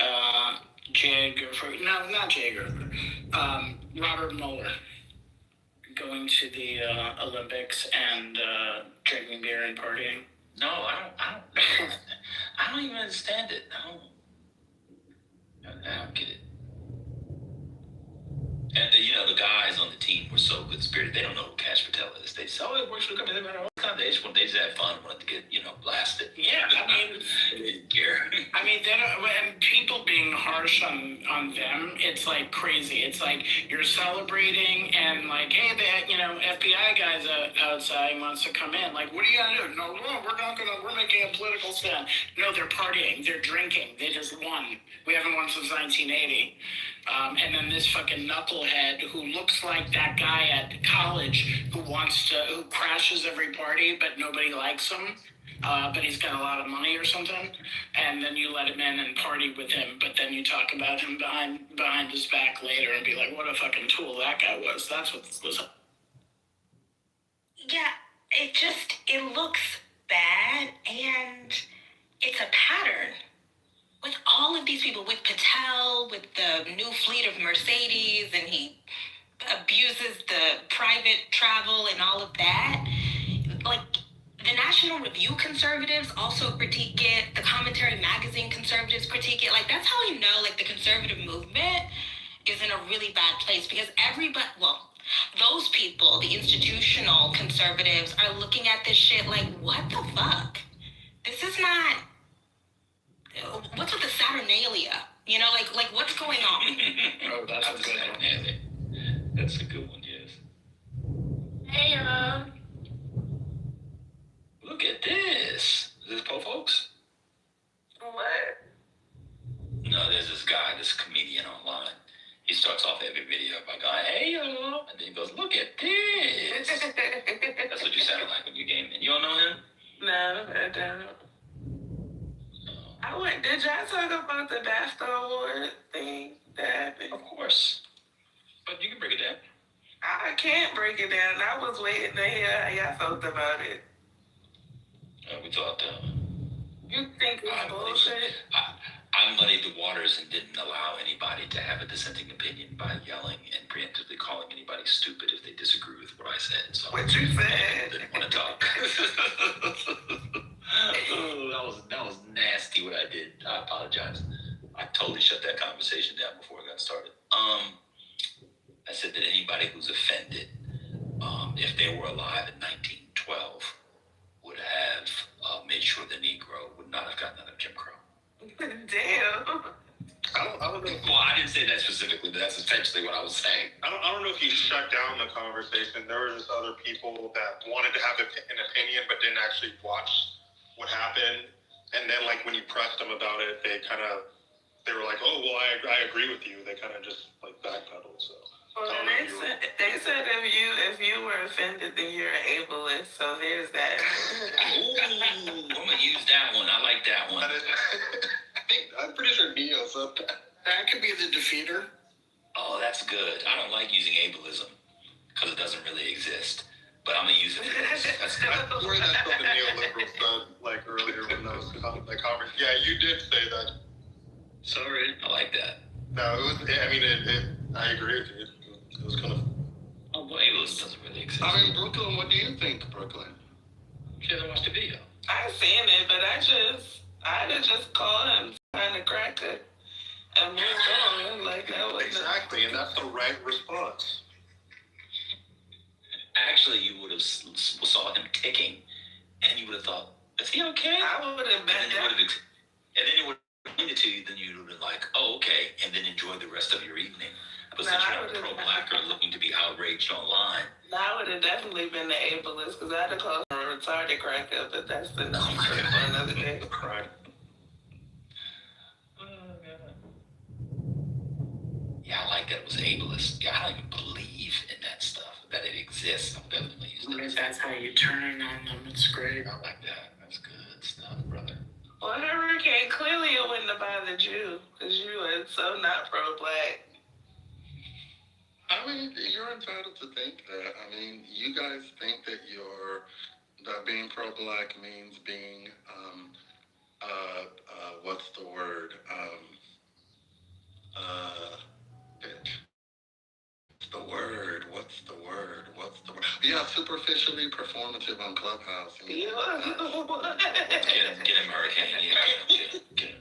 Robert Mueller going to the Olympics and drinking beer and partying? No, I don't even understand it. I don't get it. And the guys on the team were so good spirited. They don't know who Cash Patel is. They say, "Oh, it works for the company." They just had fun, wanted to get blasted. Yeah, I mean, they didn't care. I mean, and people being harsh on them, it's like crazy. It's like you're celebrating and like, hey, that FBI guy's outside wants to come in. Like, what are you gonna do? No, we're making a political stand. No, they're partying, they're drinking. They just won. We haven't won since 1980. And then this fucking knucklehead who looks like that guy at college who crashes every party, but nobody likes him. but he's got a lot of money or something, and then you let him in and party with him, but then you talk about him behind his back later and be like, what a fucking tool that guy was. That's what was up. Yeah, it looks bad, and it's a pattern. With all of these people, with Patel, with the new fleet of Mercedes, and he abuses the private travel and all of that. Like, the National Review conservatives also critique it. The Commentary Magazine conservatives critique it. Like, that's how you know, like, the conservative movement is in a really bad place, because those people, the institutional conservatives, are looking at this shit like, what the fuck? This is not... What's with the Saturnalia? You know, like what's going on? Oh, that's a good one. That's a good one, yes. Hey, Look at this. Is this po folks? what? No, there's this guy, this comedian online. He starts off every video by going, hey, y'all. And then he goes, look at this. That's what you sound like when you came in. You don't know him? No, I don't. Did y'all talk about the BAFTA award thing that happened? Of course. But you can break it down. I can't break it down. I was waiting to hear how y'all felt about it. We thought, You think it's bullshit? I muddied the waters and didn't allow anybody to have a dissenting opinion by yelling and preemptively calling anybody stupid if they disagree with what I said. So what you said? Didn't want to talk. Oh, that was nasty what I did. I apologize. I totally shut that conversation down before it got started. I said that anybody who's offended, if they were alive in 1912, would have made sure the Negro would not have gotten out of Jim Crow. Damn. I don't know. Well, I didn't say that specifically, but that's essentially what I was saying. I don't know if you shut down the conversation. There were just other people that wanted to have an opinion but didn't actually watch what happened. And then, like, when you pressed them about it, they were like, oh, well, I agree with you. They kind of just, like, backpedaled, so. Well, they said if you were offended, then you're an ableist, so there's that. Ooh, I'm going to use that one. I like that one. I'm pretty sure Neo said that. That could be the defeater. Oh, that's good. I don't like using ableism because it doesn't really exist. But I'm going to use it for this. That's good. I swear that's something neoliberal said, like, earlier when I was like, yeah, you did say that. Sorry. I like that. No, I agree with you. It was kind of... Oh, well, ableism doesn't really exist. I mean, Brooklyn, what do you think, Brooklyn? She hasn't watched the video. I've seen it, but I'd have just called him kind of cracker and moved on. Like, that was exactly, and that's the right response. Actually, you would have saw him ticking, and you would have thought, is he okay? I would have been there. And then it would have explained it to you, then you would have been like, oh, okay, and then enjoy the rest of your evening. But since you're not pro-black or looking to be outraged online. I would have definitely been the ableist, because I'd have called him a retarded cracker, but that's the number for another day. Right. Yeah, I like that it was ableist. Yeah, I don't even believe in that stuff, that it exists. I'm definitely using it. That's how you turn on them. It's great. I like that. That's good stuff, brother. Well, Hurricane, clearly it wouldn't have bothered you, because you are so not pro-black. I mean, you're entitled to think that. I mean, you guys think that being pro-black means being, what's the word? What's the word? Yeah, superficially performative on Clubhouse. Get him, Hurricane.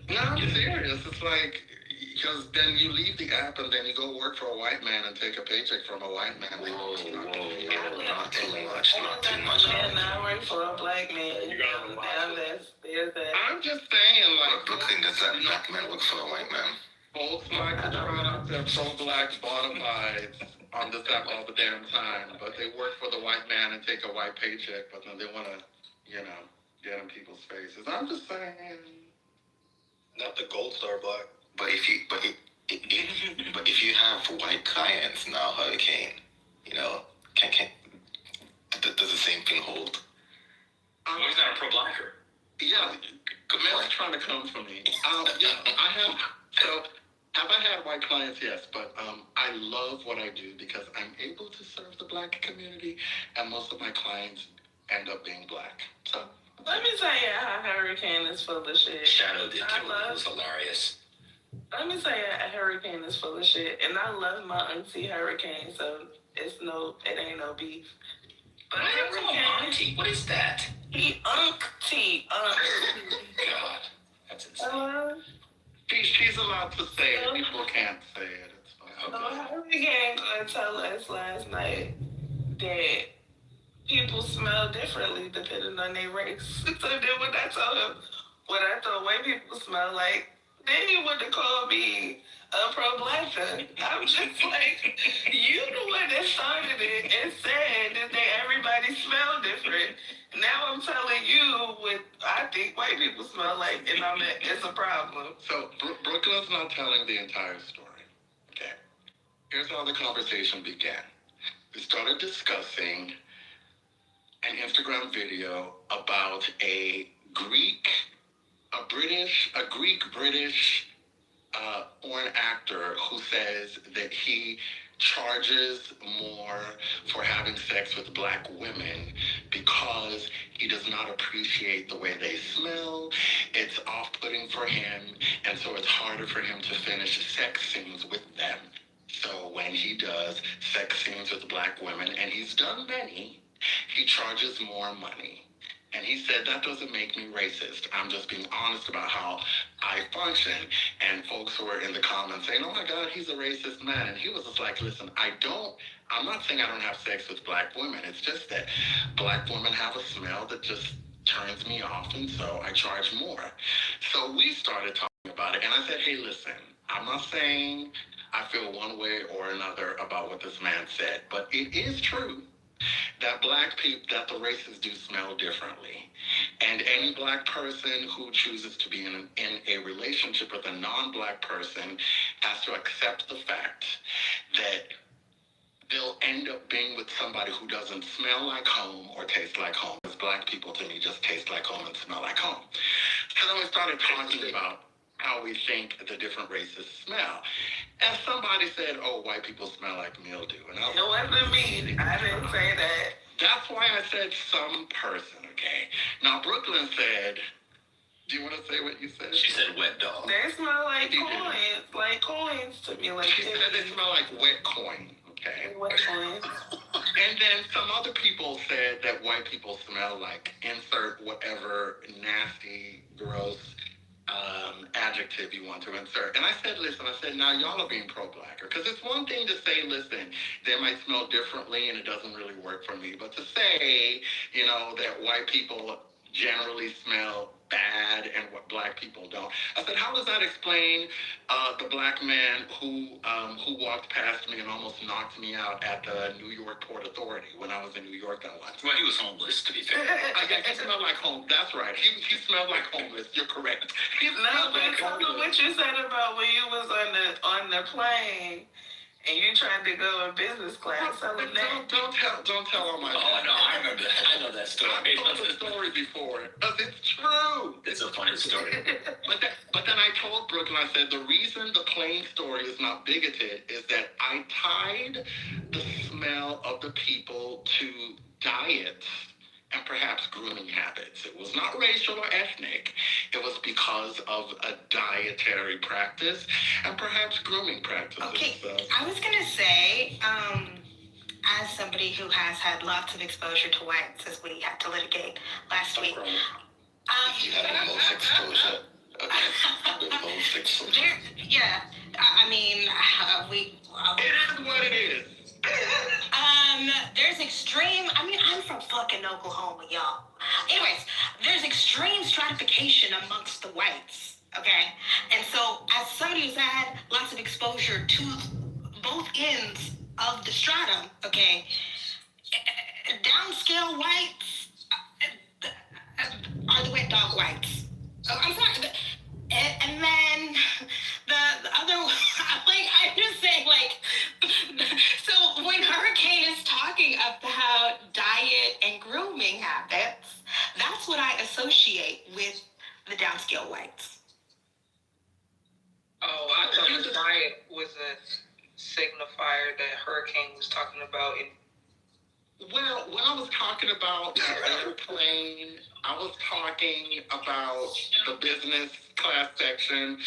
No, I'm serious. It's like, because then you leave the app and then you go work for a white man and take a paycheck from a white man. Whoa, not too much. And I work for a black man. You gotta I'm just saying, like, Brooklyn, does that black man work for a white man? folks like to try out their pro-black bona fides on this app all the damn time, but they work for the white man and take a white paycheck, but then they want to, get in people's faces. I'm just saying. Not the gold star black. But if you have white clients now, Hurricane, does the same thing hold? Well, he's not a pro-blacker. Yeah, Camille's trying to come for me. Yeah, I have. So, have I had white clients? Yes, but I love what I do because I'm able to serve the Black community, and most of my clients end up being Black. So. Let me tell you how Hurricane is full of shit. Shadow did too. It was hilarious. Let me say a Hurricane is full of shit, and I love my auntie Hurricane, so it ain't no beef. But Auntie, what is that? He auntie. God, that's insane. She's allowed to say it. People can't say it. It's fine. So Hurricane told us last night that people smell differently depending on their race. So then when I told him what I thought white people smell like, then he would have called me a pro-blacker. I'm just like, you the one that started it and said that everybody smell different. Now I'm telling you what I think white people smell like, and it's a problem. So Brooklyn's not telling the entire story. Okay. Here's how the conversation began. We started discussing an Instagram video about a Greek-British porn actor who says that he charges more for having sex with Black women because he does not appreciate the way they smell. It's off-putting for him, and so it's harder for him to finish sex scenes with them. So when he does sex scenes with Black women, and he's done many, he charges more money. And he said, that doesn't make me racist. I'm just being honest about how I function. And folks who were in the comments saying, oh my God, he's a racist man. And he was just like, listen, I'm not saying I don't have sex with Black women. It's just that Black women have a smell that just turns me off. And so I charge more. So we started talking about it. And I said, hey, listen, I'm not saying I feel one way or another about what this man said, but it is true that Black people, that the races do smell differently. And any Black person who chooses to be in a relationship with a non-Black person has to accept the fact that they'll end up being with somebody who doesn't smell like home or taste like home. Because Black people to me just taste like home and smell like home. So then we started talking about how we think the different races smell. And somebody said, oh, white people smell like mildew. And I was, it wasn't me. I didn't say that. That's why I said some person, okay? Now, Brooklyn said, do you want to say what you said? She said wet dog. They smell like coins. Like coins to me. Like she said they smell like wet coin, okay? Wet coin. And then some other people said that white people smell like insert whatever nasty, gross adjective you want to insert. And I said, listen, now y'all are being pro-Blacker. Because it's one thing to say, listen, they might smell differently and it doesn't really work for me. But to say, that white people generally smell bad and what Black people don't. I said, how does that explain the Black man who walked past me and almost knocked me out at the New York Port Authority when I was in New York that once? Well, he was homeless, to be fair. He smelled like home. That's right. He smelled like homeless. You're correct. He smelled like homeless. What you said about when you was on the plane and you tried to go in business class. Don't tell all my. Oh no, I remember that. I know that story. I've told the story before. It's true. It's a funny story. But then I told Brooklyn, I said the reason the plane story is not bigoted is that I tied the smell of the people to diets and perhaps grooming habits. It was not racial or ethnic. It was because of a dietary practice and perhaps grooming practices. Okay, I was going to say, as somebody who has had lots of exposure to whites, as we had to litigate last week. You had the most exposure. The most exposure. Yeah, I mean, it is what it is. There's extreme, I'm from fucking Oklahoma, y'all. Anyways, there's extreme stratification amongst the whites, okay? And so, as somebody who's had lots of exposure to both ends of the stratum, okay, downscale whites are the wet dog whites. I'm sorry. And then the other, I'm just saying, so when Hurricane is talking about diet and grooming habits, that's That's what I associate with the downscale whites. Oh, I thought the riot was a signifier that Hurricane was talking about. Well, when I was talking about the airplane, I was talking about the business class section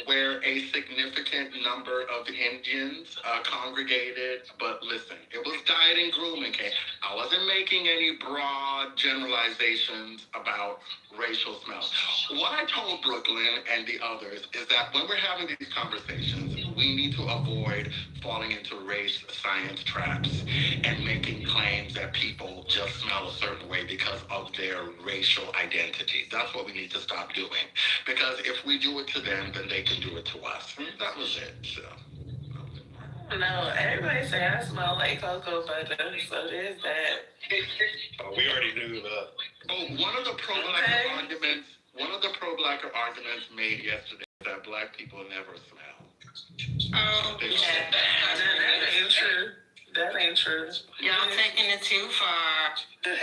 where a significant number of Indians congregated. But listen, it was diet and grooming. Okay? I wasn't making any broad generalizations about racial smells. What I told Brooklyn and the others is that when we're having these conversations, we need to avoid falling into race science traps and making claims that people just smell a certain way because of their racial identity. That's what we need to stop doing. Because if we do it to them, then they can do it to us. And that was it. So. No, everybody say I smell like cocoa butter, so there's that. We already knew that. Oh, one of the pro-blacker arguments made yesterday is that black people never smell. Oh, yeah. That ain't true. That ain't true. Y'all taking it too far. I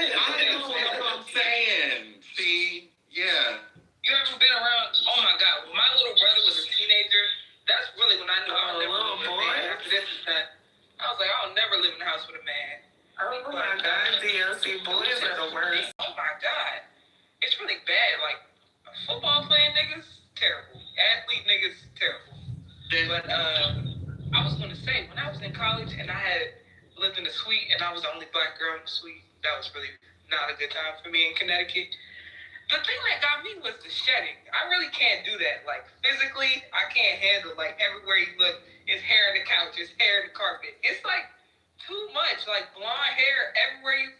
know what I'm saying. See? Yeah. You ever been around? Oh my God! When my little brother was a teenager, that's really when I knew I would never live with a man. After this, I was like, I'll never live in a house with a man. Oh my God, DLC boys are the worst. Oh my God, it's really bad. Like football playing niggas, terrible. Athlete niggas, terrible. But I was gonna say when I was in college and I had lived in a suite and I was the only black girl in the suite, that was really not a good time for me in Connecticut. The thing that got me was the shedding. I really can't do that. Like, physically, I can't handle, like, everywhere you look, it's hair in the couch, it's hair in the carpet. It's, like, too much. Like, blonde hair everywhere you...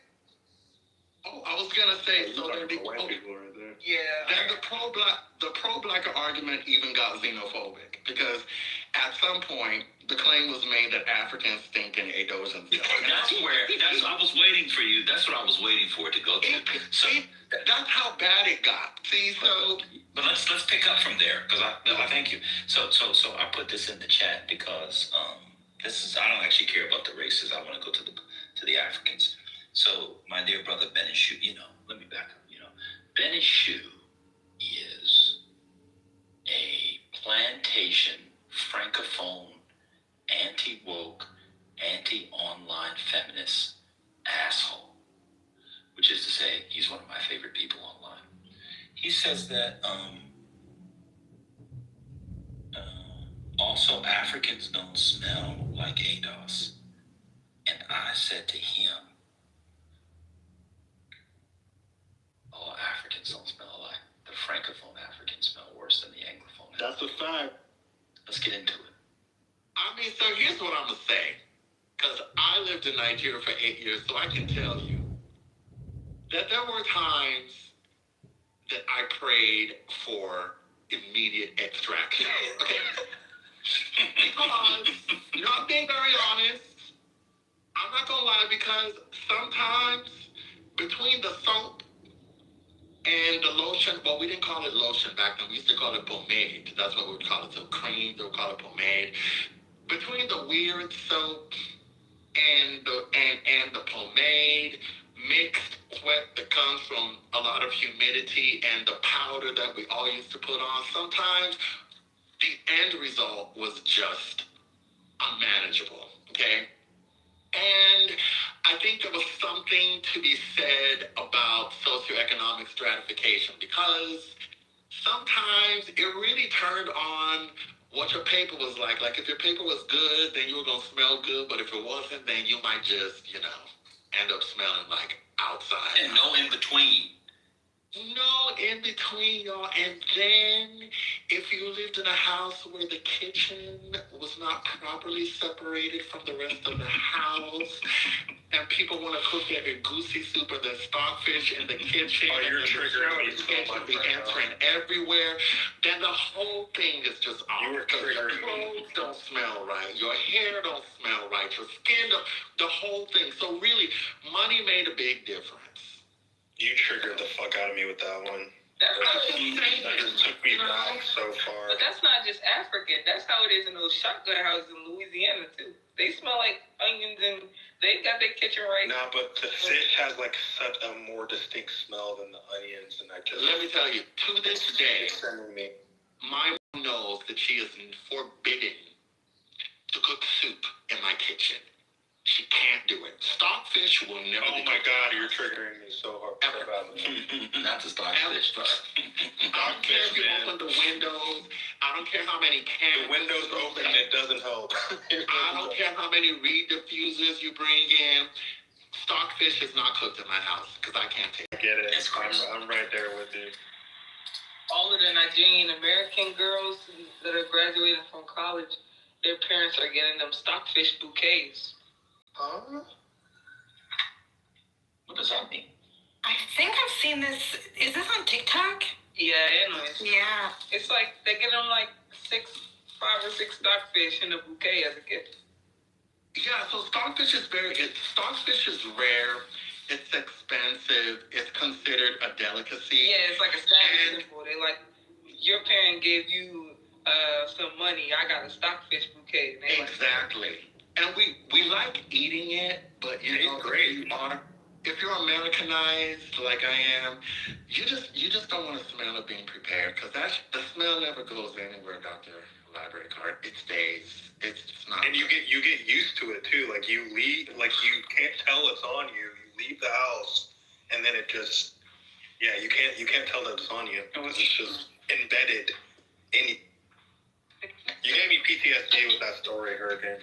Oh, I was going to say... so like the white people right there. Yeah. Then the pro-blacker argument even got xenophobic. Because at some point, the claim was made that Africans stink and ate those themselves. I was waiting for you. That's what I was waiting for it to go to. That's how bad it got. See, so... But let's pick up from there, because I thank you. So I put this in the chat because I don't actually care about the races. I want to go to the Africans. So my dear brother Benishu, let me back up. Benishu is a plantation, francophone, anti-woke, anti-online feminist asshole, which is to say he's one of my favorite people online. He says that also Africans don't smell like ADOS. And I said to him, all Africans don't smell alike. The francophone Africans smell worse than the anglophone. That's a fact. Let's get into it. I mean, so here's what I'm going to say. Because I lived in Nigeria for 8 years, so I can tell you that there were times that I prayed for immediate extraction. Okay? Because, I'm being very honest. I'm not going to lie, because sometimes between the soap and the lotion, well, we didn't call it lotion back then. We used to call it pomade. That's what we would call it. So cream, they would call it pomade. Between the weird soap and the pomade, mixed sweat that comes from a lot of humidity and the powder that we all used to put on, sometimes the end result was just unmanageable, okay? And I think there was something to be said about socioeconomic stratification, because sometimes it really turned on what your paper was like. Like, if your paper was good, then you were going to smell good, but if it wasn't, then you might just, end up smelling like outside. And no in between. No in between, y'all. And then, if you lived in a house where the kitchen was not properly separated from the rest of the house, and people want to cook their goosey soup or their stockfish in the kitchen, oh, you're triggering me so much be answering everywhere, then the whole thing is just off. You were Because your triggering me. clothes don't smell right, your hair don't smell right, your skin don't, the whole thing. So really, money made a big difference. You triggered the fuck out of me with that one. That just took me back so far. But that's not just African. That's how it is in those shotgun houses in Louisiana, too. They smell like onions and They got their kitchen right. Nah, but the fish has like such a more distinct smell than the onions, and I just. Let me tell you, to this day, sending me. my mom knows that she is forbidden to cook soup in my kitchen. She can't do it. Stockfish will never. Oh my God, you're triggering me so hard. Not the stockfish. I don't care if you open the windows. I don't care how many cans. The windows open, it doesn't help. I don't care how many reed diffusers you bring in. Stockfish is not cooked in my house because I can't take it. I get it. I'm right there with you. All of the Nigerian American girls that are graduating from college, their parents are getting them stockfish bouquets. Huh? What does that mean? I think I've seen this. Is this on TikTok? Yeah, anyways. Yeah. It's like they get them like 5 or 6 stockfish in a bouquet as a gift. Yeah, so stockfish is stockfish is rare. It's expensive. It's considered a delicacy. Yeah, it's like a status symbol. They like, your parent gave you some money. I got a stockfish bouquet. And they exactly. And we like eating it, but you know, great. If you're Americanized like I am, you just don't want to smell it being prepared because the smell never goes anywhere, Dr. Library Card. It stays. It's not. And you get used to it too. Like you leave, like you can't tell it's on you. You leave the house, and then it just, yeah, you can't tell that it's on you because it's just embedded in you. You gave me PTSD with that story, Hurricane.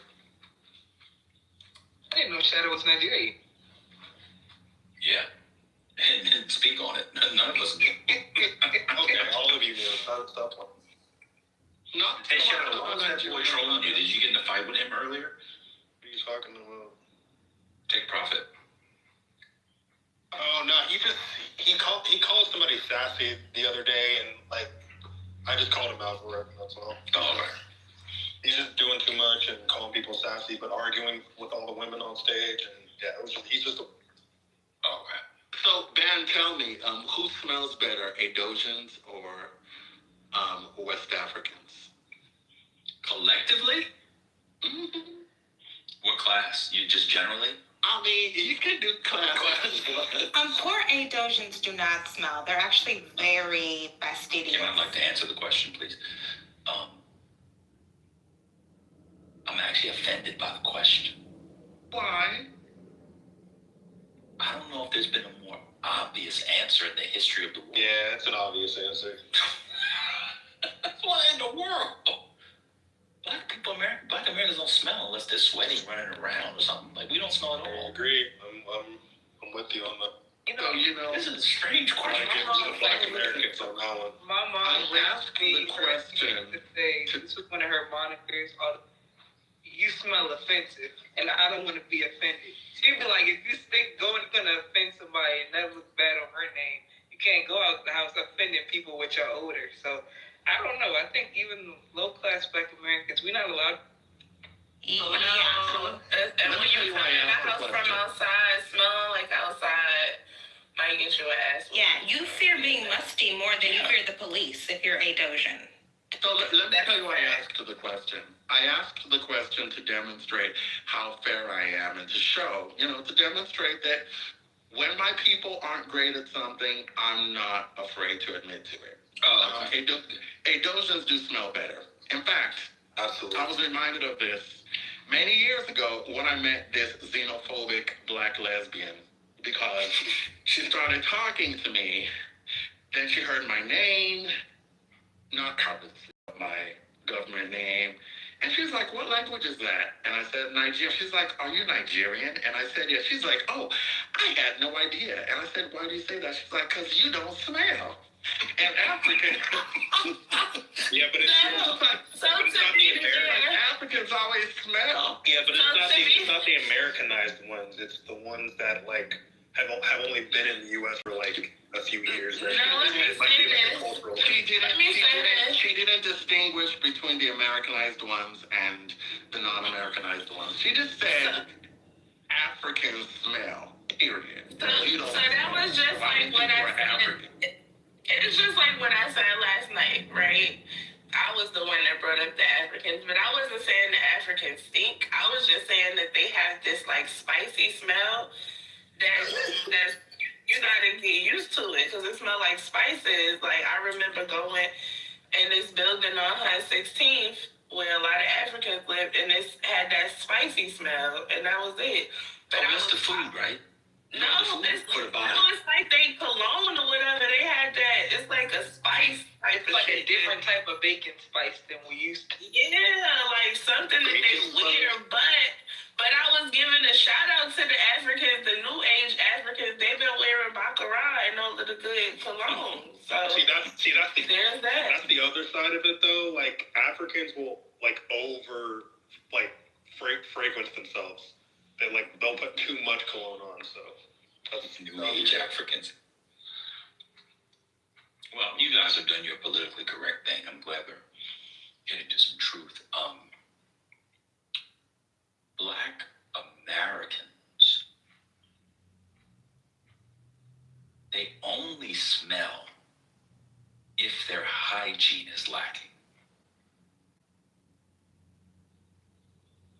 I didn't know Shadow was Nigerian. Yeah. And speak on it. None of us do. Okay, all of you knew. Stop talking. Hey, Shadow, what was that boy trolling you? Did you get in a fight with him earlier? What are you talking about? Take profit. Oh no, he called somebody sassy the other day, and like I just called him out for it. That's all. Oh, right. He's just doing too much and calling people sassy, but arguing with all the women on stage. And yeah, he's just a... Oh, okay. So, Ben, tell me, who smells better, Adosians or West Africans? Collectively? Mm-hmm. What class? You just generally? I mean, you can do class. Poor Adosians do not smell. They're actually very fastidious. Kim, I'd like to answer the question, please. I'm actually offended by the question. Why? I don't know if there's been a more obvious answer in the history of the world. Yeah, it's an obvious answer. What in the world? Black Americans don't smell unless they're sweating, running around or something. Like, we don't smell at all. I agree. I'm with you on that. You know, this is a strange question. Black Americans on that one. My mom asked the question. This was one of her monikers. You smell offensive, and I don't want to be offended. She'd be like, if you going to offend somebody and that looks bad on her name, you can't go out the house offending people with your odor. So, I don't know. I think even low-class Black Americans, we're not allowed. And when you come in the house from outside, smelling like outside, might get your ass. Yeah, you fear being musty more than you fear the police if you're Adosian. So let me tell you why I asked the question. I asked the question to demonstrate how fair I am and to show, to demonstrate that when my people aren't great at something, I'm not afraid to admit to it. Adosians do smell better. In fact, absolutely, I was reminded of this many years ago when I met this xenophobic Black lesbian because she started talking to me. Then she heard my name, not obviously my government name. And she's like, what language is that? And I said, Nigerian. She's like, are you Nigerian? And I said, yeah. She's like, oh, I had no idea. And I said, why do you say that? She's like, because you don't smell. And Africans... Yeah, but it's not the American. Africans always smell. Yeah, but it's not the Americanized ones. It's the ones that, like, have only been in the U.S. for, like, a few years. Right? No, let me say this. She didn't distinguish between the Americanized ones and the non-Americanized ones. She just said Africans smell, period. So that was just like what I said. It's just like what I said last night, right? I was the one that brought up the Africans, but I wasn't saying the Africans stink. I was just saying that they have this like spicy smell that's you gotta get used to it because it smells like spices. Like I remember going in this building on 116th where a lot of Africans lived, and it had that spicy smell, and that was it. But that's the food, right? No, it's like they cologne or whatever. They had that. It's like a spice type of like shit. a different type of bacon spice than we used to. Yeah, like something that they wear. But I was giving a shout out to the Africans, the new age Africans. They've been wearing baccarat and all of the good cologne. So that's there's that. That's the other side of it, though. Like Africans will fragrance themselves. They'll put too much cologne on. So that's new age Africans. Well, you guys have done your politically correct thing. I'm glad we're getting to some truth. Black Americans, they only smell if their hygiene is lacking.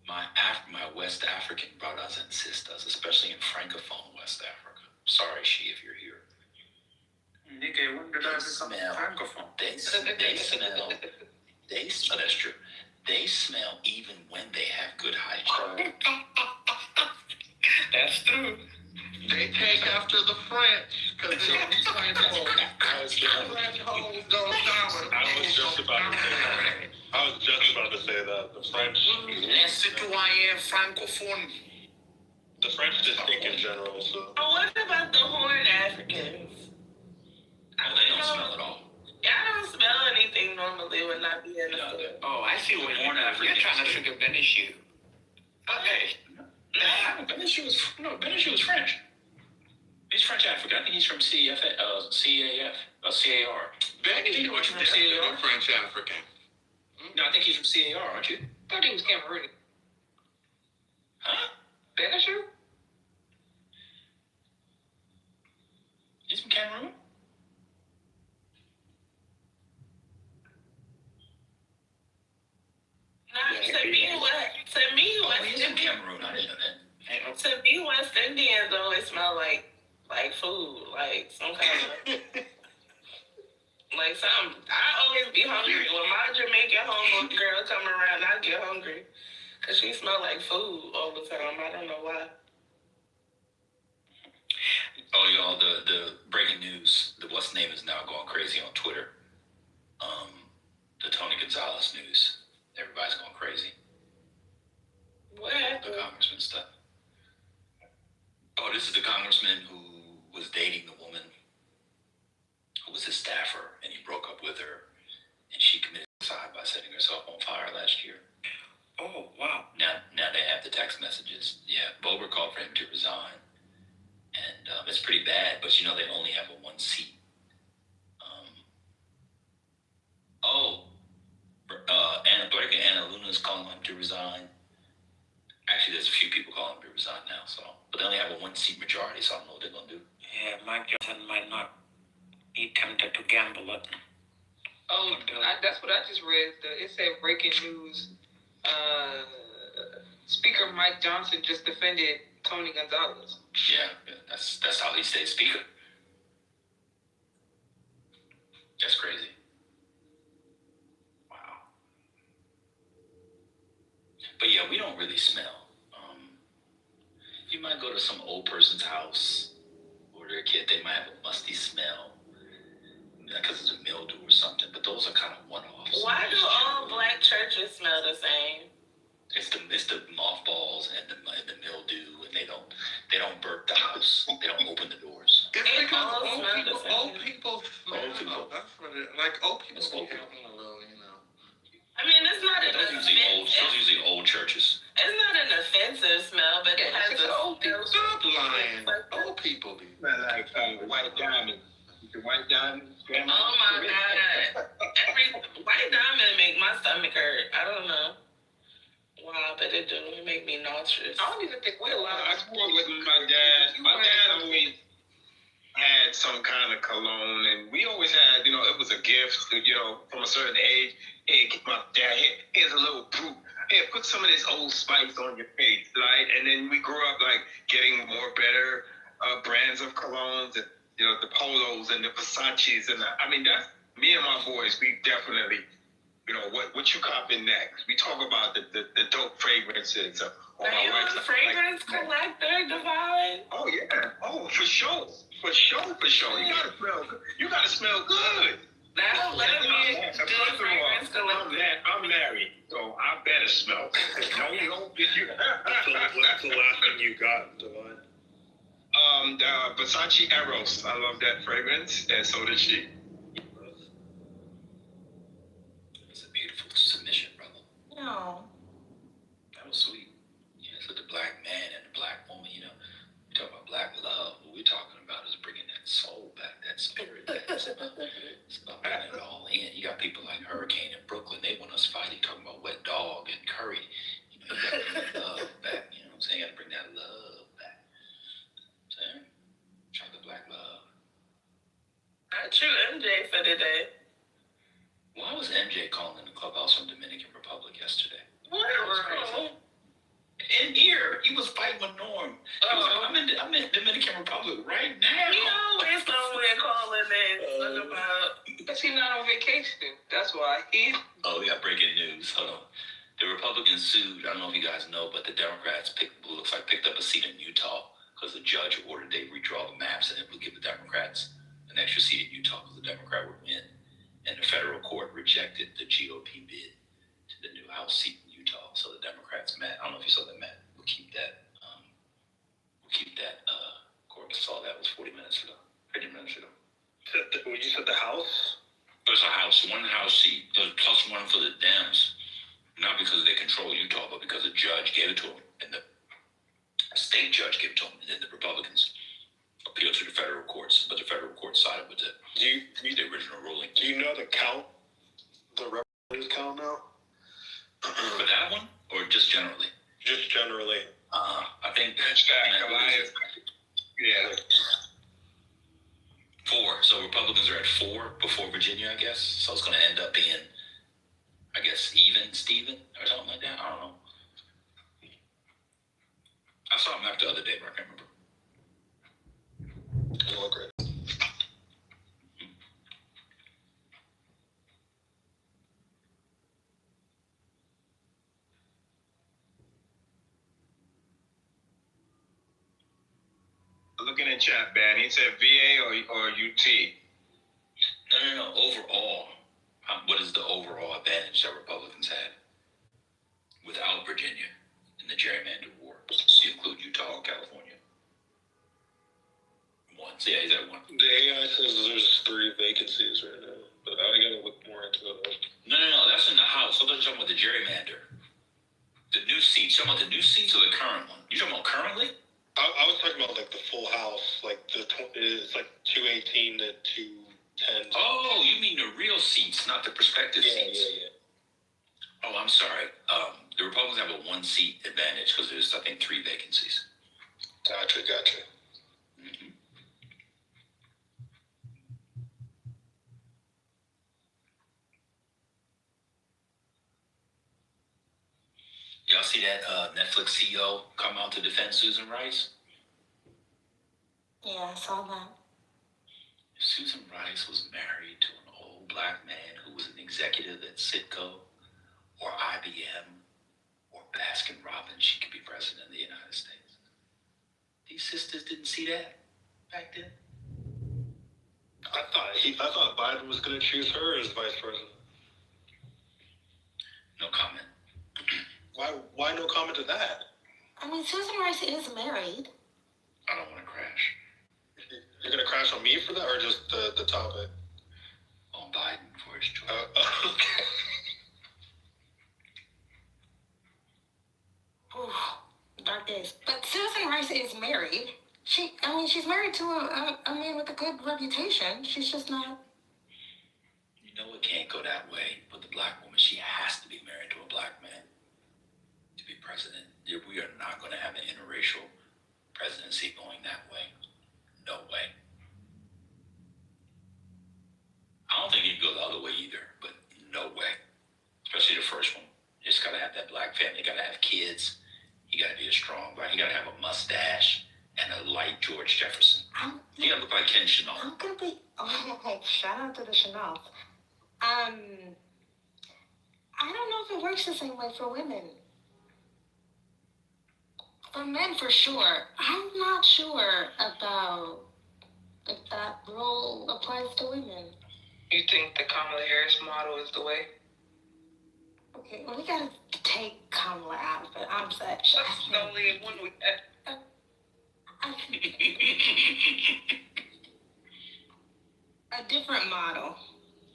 My West African brothers and sisters, especially in Francophone West Africa. Sorry, She, if you're here. Nigga, when did I become Francophone? They smell. That's true. They smell even when they have good hygiene. That's true. They take after the French because they're French hoes. I was just about to say that. The French. Les citoyens francophones. The French just stink in general, so. But what about the Horn Africans? They don't smell at all. Yeah, I don't smell anything normally when I be in the store. Oh, I see what you're trying to trigger Benishu. Okay. Benishu was French. He's French African. I think he's from CAF. CAR. Benishu was from CAR. French African. No, I think he's from CAR, aren't you? I thought he was Cameroonian. Huh? Benishu? He's from Cameroon? To me, he's from Cameroon. I didn't know that. To me, West Indians always smell like food, like some kind of like something. I always be hungry when my Jamaican homeboy girl come around. I get hungry because she smell like food all the time. I don't know why. Oh, y'all, the breaking news. What's name is now going crazy on Twitter. The Tony Gonzalez news. Everybody's going crazy. What happened? The congressman stuff. Oh, this is the congressman who was dating the woman who was his staffer, and he broke up with her, and she committed suicide by setting herself on fire last year. Oh, wow. Now they have the text messages. Yeah, Bober called for him to resign, and it's pretty bad. But they only have a one seat. Anna Luna's calling him to resign. Actually, there's a few people calling him to resign now. But they only have a one seat majority, so I don't know what they're gonna do. Yeah, Mike Johnson might not be tempted to gamble it. Oh, that's what I just read. It said breaking news. Speaker Mike Johnson just defended Tony Gonzalez. Yeah, that's how he stays speaker. That's crazy. Wow. But yeah, we don't really smell. You might go to some old person's house or their kid, they might have a musty smell because it's a mildew or something, but those are kind of one-offs. Why do all black churches smell the same? It's the mothballs and the mildew, and they don't burp the house. They don't open the doors. It's because old people smell. That's what it. Like old people be having a little, I mean, it's not an offensive. Those are usually old churches. It's not an offensive smell, but it has a old people. Stop lying. Old people be. Like White Diamond. The White Diamond. Oh my God! White Diamond make my stomach hurt. I don't know. Wow, but it do. It make me nauseous. I don't even think we're allowed. I grew up with my dad. My dad always had some kind of cologne, and we always had, it was a gift, from a certain age. Hey, my dad, here's a little poop. Here, put some of this Old Spice on your face, right? And then we grew up like getting more better brands of colognes, and the Polos and the Versaces, and that's me and my boys. We definitely, what you copping next? We talk about the dope fragrances. Are you a fragrance collector, Divine? Oh yeah. Oh, for sure. For sure. You gotta smell good. Now let me do a fragrance collector. I'm married, so I better smell. Don't get you. So what's the last thing you got, Divine? The Versace Eros. I love that fragrance, and so did she. It's a beautiful submission, brother. No. That was sweet. Yeah, so the black man and the black woman, we talk about black love. What we're talking about is bringing that soul back, that spirit back. It's about bringing it all in. You got people like Hurricane in Brooklyn. They want us fighting, talking about Wet Dog and Curry. You got to bring that love back. You know what I'm saying? You got to bring that love back. See? Try the black love. Not you, MJ, for today. Why was MJ calling in the clubhouse from Dominican Republic yesterday? What? In here, he was fighting with Norm. I'm in Dominican Republic right now. He always somewhere calling in. What about? Because he's not on vacation. That's why. Oh, we got breaking news. Hold on. The Republicans sued. I don't know if you guys know, but the Democrats picked up a seat in Utah because the judge ordered they redraw the maps and it would give the Democrats an extra seat in Utah because the Democrat would win. And the federal court rejected the GOP bid to the new House seat in Utah. So the Democrats met. I don't know if you saw that, Matt. We'll keep that. Court saw that was 40 minutes ago. 50 minutes ago. You said the House? There's a House, one House seat. There's plus one for the Dems. Not because they control Utah, but because the judge gave it to them. And the state judge gave it to them. And then the Republicans appealed to the federal courts. But the federal court sided with the original ruling. Do you know the count? The representatives count now? For that one? Or just generally? Just generally. I think Elias. Yeah. 4. So Republicans are at 4 before Virginia, I guess. So it's going to end up being, I guess, Steven, or something like that. I don't know. I saw a map the other day, but I can't remember. You look great. Look in the chat, man. He said VA or UT. No. Overall, what is the overall advantage that Republicans had without Virginia in the gerrymander war? Do you include Utah or California? 1. So yeah, he's at 1. The AI says there's 3 vacancies right now, but I gotta look more into it. No. That's in the House. I'm talking about the gerrymander. The new seats. You talking about the new seats or the current one? You talking about currently? I was talking about like the full House, like it's like 218 to 210. Oh, you mean the real seats, not the prospective seats? Yeah. Oh, I'm sorry. The Republicans have a 1-seat advantage because there's, I think, 3 vacancies. Gotcha. Mm-hmm. Y'all see that Netflix CEO come out to defend Susan Rice? Yeah, I saw that. If Susan Rice was married to an old black man who was an executive at Citgo or IBM or Baskin Robbins, she could be president of the United States. These sisters didn't see that back then. I thought Biden was going to choose her as vice president. No comment. Why no comment to that? I mean, Susan Rice is married. I don't want to crash. You're going to crash on me for that, or just the topic? On Biden for his choice. Okay. Dark days. But Susan Rice is married. She's married to a man with a good reputation. She's just not. You know it can't go that way. But the black woman, she has to be married to a black man to be president. We are not going to have an interracial presidency going that way. No way. strong, right? He got to have a mustache and a light George Jefferson. He got to look like Ken Chenault. I'm gonna be. Oh, shout out to the Chenault. I don't know if it works the same way for women. For men, for sure. I'm not sure about if that role applies to women. You think the Kamala Harris model is the way? Okay, well, we gotta take Kamala out of it. I'm sad. That's the only one we have. A different model.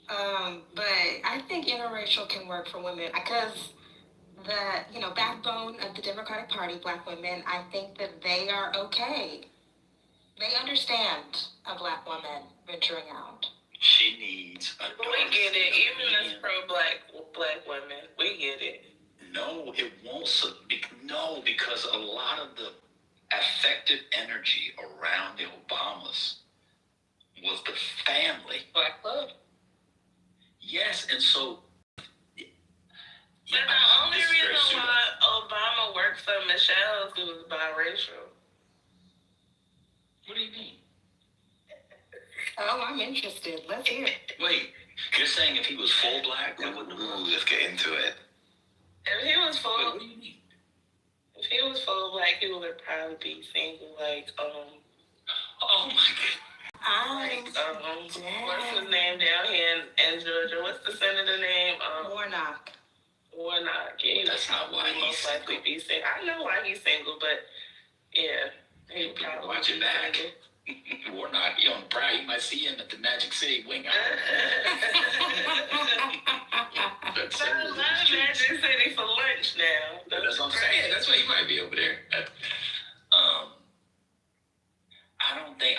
But I think interracial can work for women because the backbone of the Democratic Party, Black women, I think that they are okay. They understand a Black woman venturing out. She needs a We get it. Even as pro-Black women, we get it. No, it won't. No, because a lot of the affective energy around the Obamas was the family. Black love. Yes, and so. But the only reason why Obama worked for Michelle is because he was biracial. What do you mean? Oh, I'm interested. Let's hear it. Wait, you're saying if he was full black, we wouldn't have. Ooh, let's get into it. If he was full, What do you mean? if he was full black, he would probably be single. Oh my God. What's his name down here in Georgia? What's the senator name? Warnock. Warnock. Yeah, That's not why he's most likely be single. I know why he's single, but yeah, he would probably Watch it be back. single. Warnock, he on Pride. You might see him at the Magic City wing out. So I love Magic City for lunch now. That's what I'm saying. That's why he might be over there.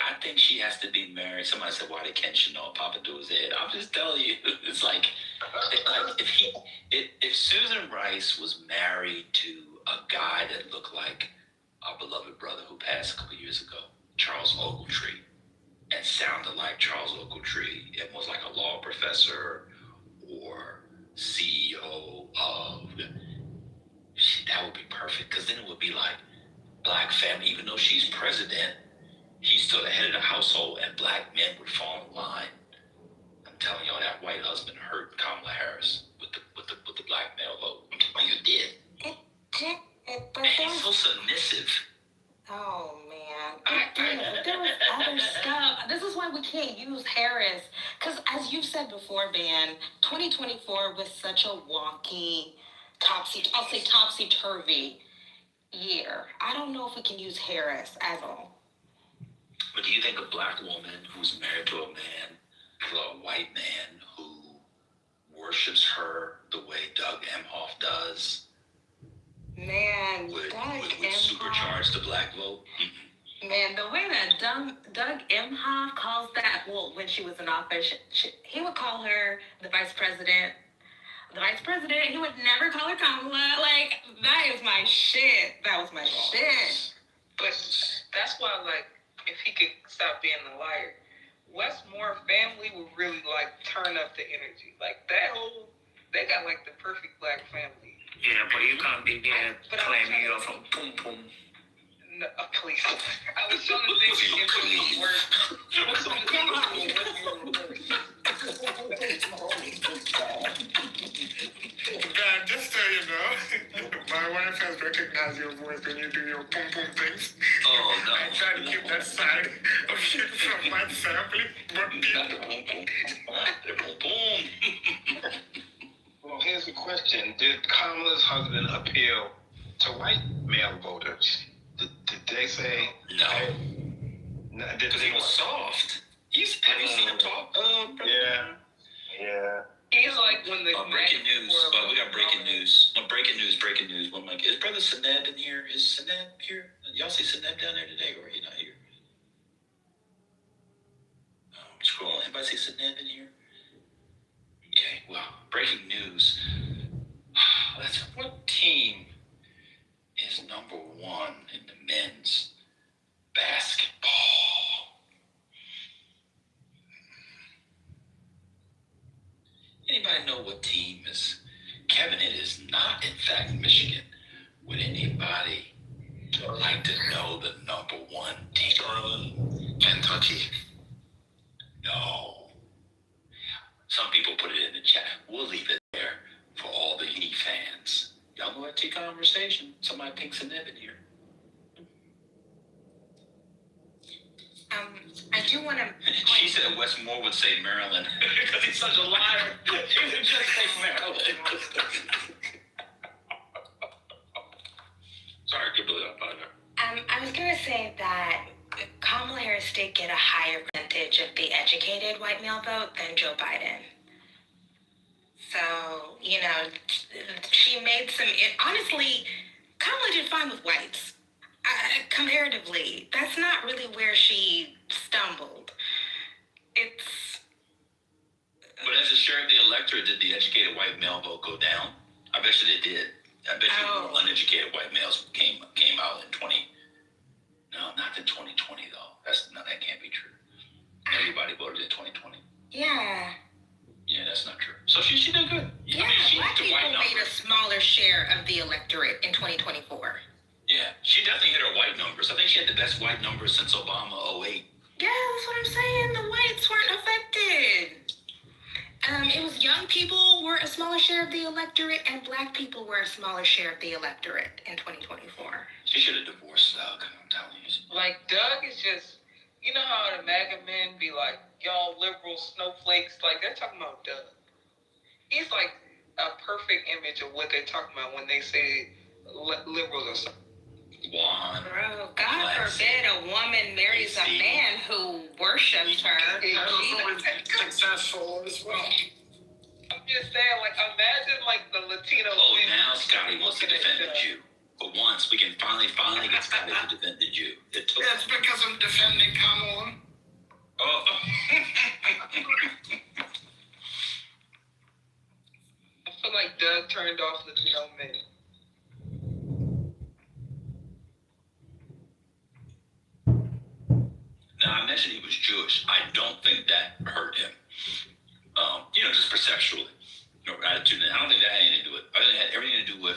I think she has to be married. Somebody said, why did Ken Chenault pop into his head? I'm just telling you. It's like if Susan Rice was married to a guy that looked like our beloved brother who passed a couple years ago, Charles Ogletree, and sounded like Charles Ogletree, and was like a law professor or CEO of, that would be perfect, because then it would be like Black family, even though she's president, he's still the head of the household, and Black men would fall in line. I'm telling y'all, that white husband hurt Kamala Harris with the Black male vote. I'm telling you, it did. And he's so submissive. Oh man, there was other stuff. This is why we can't use Harris, because as you've said before, Ben, 2024 was such a wonky, topsy-turvy year. I don't know if we can use Harris at all. But do you think a Black woman who's married to a white man who worships her the way Doug Emhoff does, man, would Emhoff supercharge the Black vote? Man, the way that Doug Emhoff calls that, when she was in office, he would call her the vice president. The vice president, he would never call her Kamala. Like, that is my shit. That was my shit. But that's why, if he could stop being a liar, Westmore family would really, turn up the energy. They got, the perfect Black family. Yeah, but you can't be claiming you're from Pum Pum. No, please. I was trying to think if it God, just so you know, my wife has recognized your voice when you do your pum pum things. Oh, no. I try to keep that side of shit from my family, but Boom. Well, here's the question. Did Kamala's husband appeal to white male voters? Did they say no? Because he was soft. Have you seen him talk? Yeah. He's like when the breaking news. We got breaking news. Breaking news. One like, is Brother Sineb in here? Is Sineb here? Y'all see Sineb down there today, or he not here? I'm scrolling. Anybody see Sineb in here? Okay. Well, breaking news. What team is number one in the men's basketball? Anybody know what team is? Kevin, it is not, in fact, Michigan. Would anybody I'd like to know the number one team. Charlotte. Kentucky. No. Some people put it in the chat. We'll leave it there for all the Heat fans. Y'all know that T conversation. Somebody pinks a nib in here. I do want to. She said Westmore would say Maryland because he's such a liar. He would just say Maryland. Sorry, Kimberly, I'm partner. I was going to say that Kamala Harris did get a higher percentage of the educated white male vote than Joe Biden. So, you know, she made some. Honestly, Kamala did fine with whites. Comparatively, that's not really where she stumbled. But as a share of the electorate, did the educated white male vote go down? I bet you they did. I bet you more uneducated white males came out in 20. No, not in 2020 though. That can't be true. Everybody voted in 2020. Yeah. Yeah, that's not true. So she did good. Yeah, black people made a smaller share of the electorate in 2024. Yeah, she definitely hit her white numbers. I think she had the best white numbers since Obama 08. Yeah, that's what I'm saying. The whites weren't affected. It was young people were a smaller share of the electorate, and black people were a smaller share of the electorate in 2024. She should have divorced Doug. I'm telling you. Like, Doug is just, you know how the MAGA men be like, y'all liberal snowflakes? Like, they're talking about Doug. He's like a perfect image of what they're talking about when they say liberals are Bro, God forbid a woman marries a man who worships her. Successful as well. I'm just saying, like, imagine, like, the Latino. Oh, now Scotty wants to defend the Jew. For once, we can finally get Scotty to defend the Jew. That's because I'm defending Kamala. Oh. I feel like Doug turned off Latino men. Now, I mentioned he was Jewish. I don't think that hurt him. Just perceptually. Attitude. I don't think that had anything to do with it. I think it had everything to do with.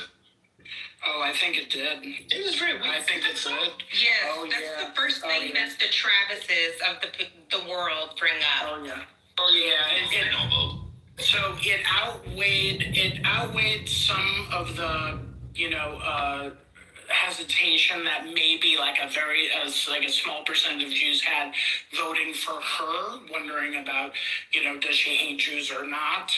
Oh, I think it did. It was very weird. I think it did. Yes, that's the first thing that the Travises of the world bring up. Oh yeah. So it outweighed some of the hesitation that maybe like a small percentage of Jews had voting for her, wondering about does she hate Jews or not,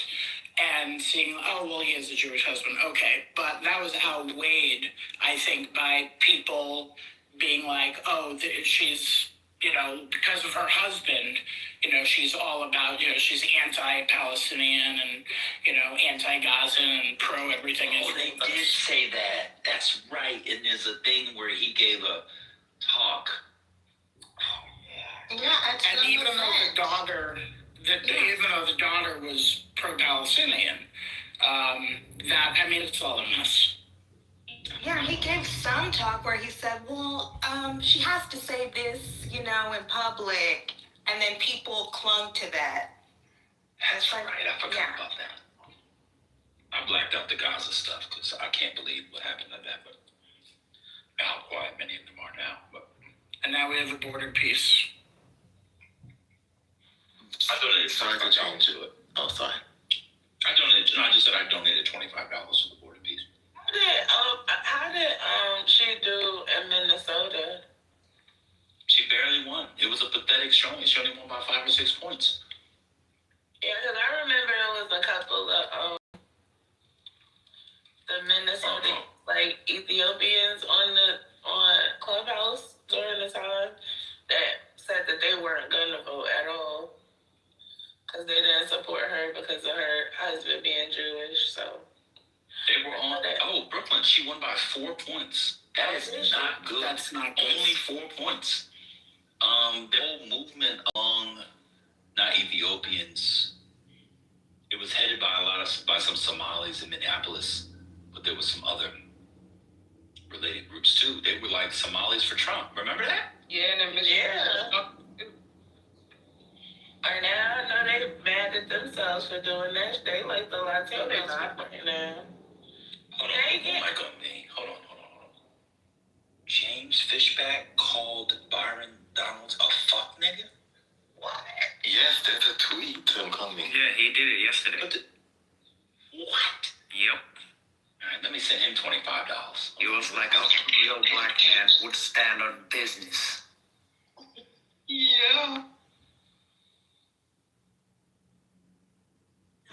and seeing he has a Jewish husband, okay, but that was outweighed, I think, by people being like, she's because of her husband, she's all about, she's anti-Palestinian and, anti-Gaza and pro-everything. They did say that. That's right. And there's a thing where he gave a talk. Yeah, and even though the daughter was pro-Palestinian, it's all a mess. Yeah, he gave some talk where he said, she has to say this, in public. And then people clung to that. That's right. I forgot about that. I blacked out the Gaza stuff because I can't believe what happened to that. But how quiet many of them are now. And now we have a border peace. I donated $25 to it. Oh, sorry. I just said I donated $25 to the border peace. How did she do in Minnesota? She barely won. It was a pathetic showing. She only won by 5 or 6 points. Yeah, because I remember it was a couple of the Minnesota Ethiopians on Clubhouse during the time that said that they weren't going to vote at all because they didn't support her because of her husband being Jewish. So they were on. Brooklyn. She won by 4 points. That is not good. That's not good. Only 4 points. The whole movement along, not Ethiopians, it was headed by some Somalis in Minneapolis, but there was some other related groups too. They were like Somalis for Trump. Remember that? Yeah, and And now I know they mad at themselves for doing that. They like the Latinos right now. Hold on, mic on me. Hold on. Jane Fishback called Byron Donalds a fuck nigga? What? Yes, there's a tweet coming. Yeah, he did it yesterday. What? Yep. All right, let me send him $25. He was like a real black man would stand on business. Yeah.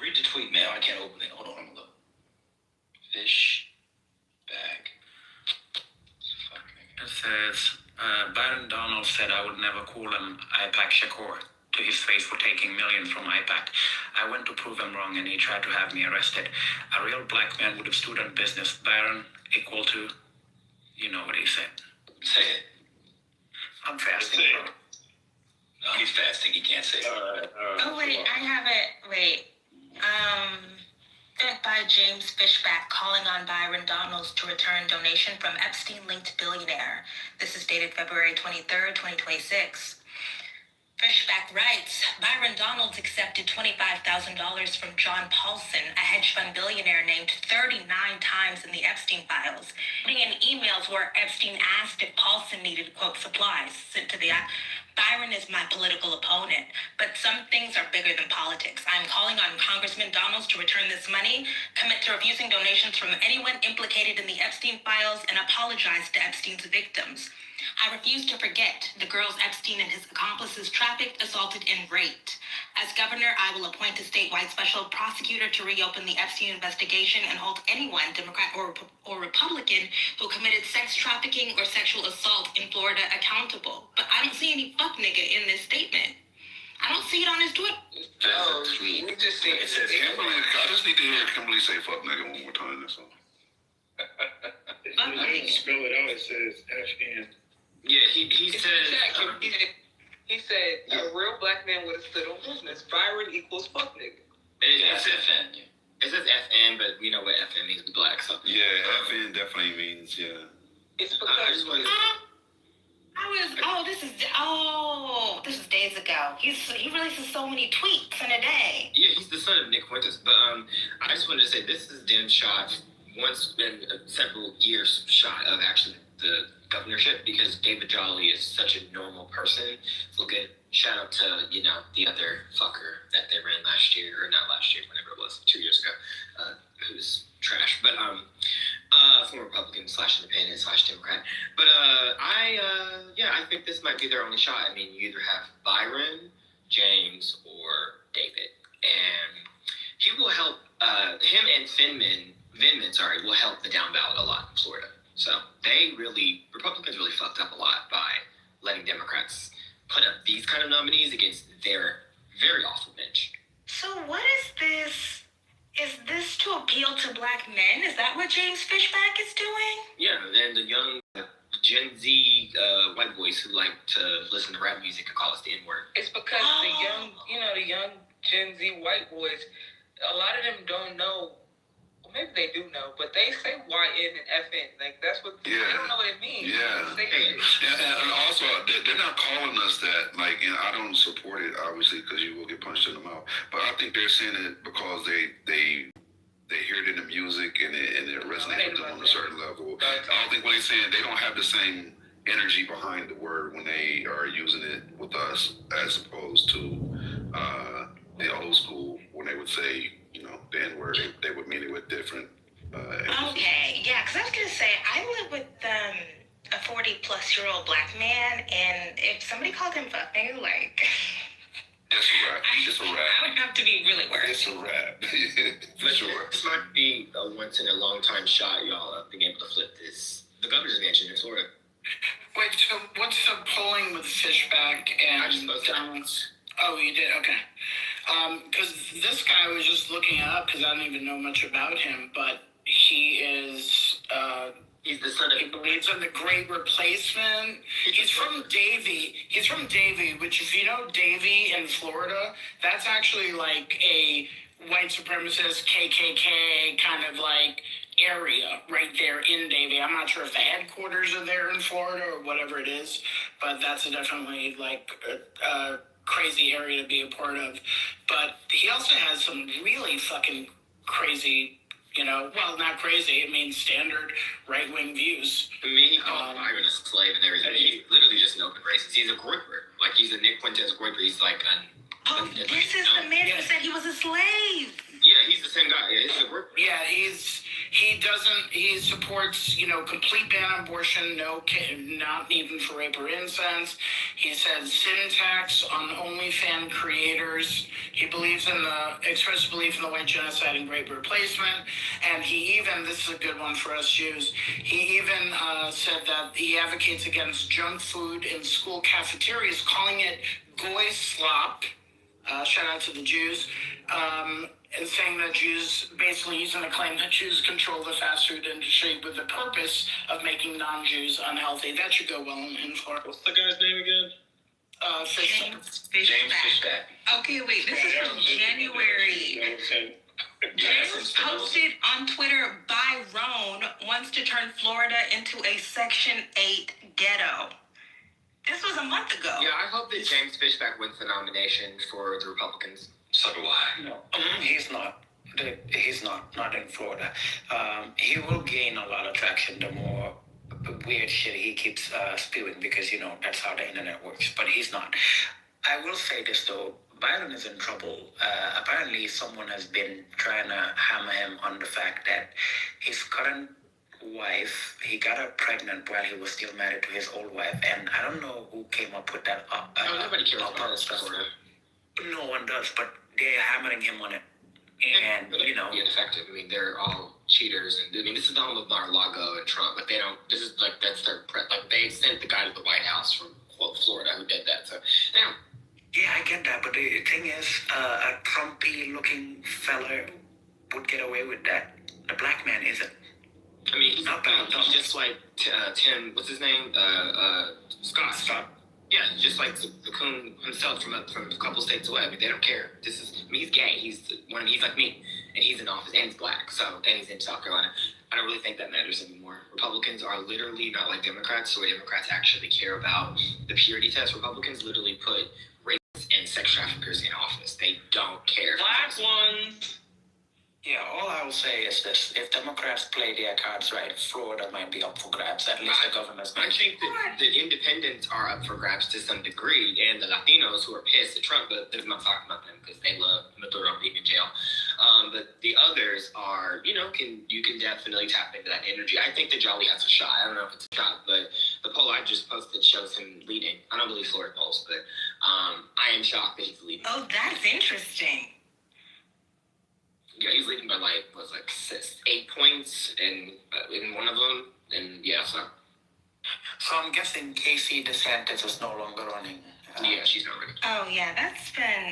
Read the tweet, man. I can't open it. Hold on, I'm gonna look. Fish bag. It says, Byron Donald said I would never call him IPAC Shakur to his face for taking millions from IPAC. I went to prove him wrong and he tried to have me arrested. A real black man would have stood on business. Byron equal to, you know what he said. Say it. I'm fasting, bro. No, he's fasting. He can't say it. Oh, wait, I have it. Wait. Sent by James Fishback calling on Byron Donalds to return donation from Epstein-linked billionaire. This is dated February 23rd, 2026. Fishback writes, Byron Donalds accepted $25,000 from John Paulson, a hedge fund billionaire named 39 times in the Epstein files, putting in emails where Epstein asked if Paulson needed, quote, supplies sent to the Byron is my political opponent, but some things are bigger than politics. I'm calling on Congressman Donalds to return this money, commit to refusing donations from anyone implicated in the Epstein files, and apologize to Epstein's victims. I refuse to forget the girls Epstein and his accomplices trafficked, assaulted, and raped. As governor, I will appoint a statewide special prosecutor to reopen the Epstein investigation and hold anyone, Democrat or Republican, who committed sex trafficking or sexual assault in Florida accountable. But I don't see any fuck nigga in this statement. I don't see it on his Twitter. We just see it. Kimberly, I just need to hear Kimberly say fuck nigga one more time. That's all. Spell it out. It says FN. Yeah, he said. He said a real black man would have stood on business. Byron equals fuck nigga. It's FN. Yeah. It says FN, but we know what FN means. Black. So. Yeah, FN definitely means It's because this is days ago. He releases so many tweets in a day. Yeah, he's the son of Nick Fuentes. But I just wanted to say this is Dem's shot. Once in several years shot of actually the governorship, because David Jolly is such a normal person. Look at shout out to the other fucker that they ran last year, or not last year, whenever it was, 2 years ago, who's trash. But from Republican / Independent / Democrat. But I think this might be their only shot. I mean, you either have Byron, James, or David, and he will help. Him and Vindman, will help the down ballot a lot in Florida. So Republicans really fucked up a lot by letting Democrats put up these kind of nominees against their very awful bench. So what is this? Is this to appeal to black men? Is that what James Fishback is doing? Yeah, and the young Gen Z white boys who like to listen to rap music and call us the N-word. it's because the young Gen Z white boys, a lot of them don't know. Maybe they do know, but they say YN and FN. Like, that's what they don't know what it means. Yeah. And also, they're not calling us that. Like, and I don't support it, obviously, because you will get punched in the mouth. But I think they're saying it because they hear it in the music and it resonates with them on a certain level. I don't think when they're saying they don't have the same energy behind the word when they are using it with us, as opposed to the old school when they would say, the N-word, they would mean it with different Okay, yeah, because I was going to say, I live with a 40-plus-year-old black man, and if somebody called him fucking, like... It's a wrap. It's a wrap. I would have to be really worried. It's a wrap. For sure. This might be a once-in-a-long-time shot, y'all, of being able to flip the governor's mansion in Florida. Wait, so what's the polling with Fishback and Donalds? Oh, you did? Okay. Because this guy was just looking up, because I don't even know much about him, but he is, he's the son of... He believes in the Great Replacement. He's from Davie, which if you know Davie in Florida, that's actually like a white supremacist KKK kind of like area right there in Davie. I'm not sure if the headquarters are there in Florida or whatever it is, but that's definitely like a crazy area to be a part of. But he also has some really fucking crazy Well, not crazy. I mean, standard right-wing views. I mean, he called Byron a slave and everything. He's literally just an open racist. He's a Groyper. Like, he's a Nick Fuentes Groyper. He's like this is the man who said he was a slave. Yeah, he's the same guy. Yeah, he's a Groyper. Yeah, he supports, complete ban on abortion, not even for rape or incest. He says sin tax on OnlyFans creators. He expresses belief in the white genocide and great replacement. And he even, this is a good one for us Jews, he even said that he advocates against junk food in school cafeterias, calling it goy slop. Shout out to the Jews. And saying that Jews, basically using the claim that Jews control the fast food industry with the purpose of making non-Jews unhealthy. That should go well in Florida. What's the guy's name again? James Fishback. Okay, wait, this is from January. James posted on Twitter, Byron wants to turn Florida into a Section 8 ghetto. This was a month ago. Yeah, I hope that James Fishback wins the nomination for the Republicans. So do I. No, he's not. He's not in Florida. He will gain a lot of traction the more weird shit he keeps spewing because, that's how the internet works. But he's not. I will say this, though. Biden is in trouble. Apparently, someone has been trying to hammer him on the fact that his current wife, he got her pregnant while he was still married to his old wife. And I don't know who came up with that. Nobody cares about this stuff. No one does, but they're hammering him on it. And, be ineffective. I mean, they're all cheaters. And, this is Donald Mar-a-Lago and Trump, but they don't, that's their, they sent the guy to the White House from Florida who did that. So, they don't. Yeah, I get that, but the thing is, a Trumpy-looking fella would get away with that. The black man isn't. I mean, he's just like Tim, what's his name? Scott. Yeah, just like the coon himself from a couple states away. I mean, they don't care. He's gay. He's like me, and he's in office, and he's black. So, and he's in South Carolina. I don't really think that matters anymore. Republicans are literally not like Democrats. So, Democrats actually care about the purity test. Republicans literally put rapists and sex traffickers in office. They don't care. Black ones. Yeah, all I will say is this. If Democrats play their cards right, Florida might be up for grabs. At least the governors might. I think that the independents are up for grabs to some degree, and the Latinos who are pissed at Trump, but they're not talking about them because they love Maduro being in jail. But the others are, you can definitely tap into that energy. I think that Jolly has a shot. I don't know if it's a shot, but the poll I just posted shows him leading. I don't believe Florida polls, but I am shocked that he's leading. Oh, that's interesting. Yeah, he's leading by 8 points in one of them, and yeah, so. So I'm guessing Casey DeSantis is no longer running. Yeah, she's not running. Oh yeah,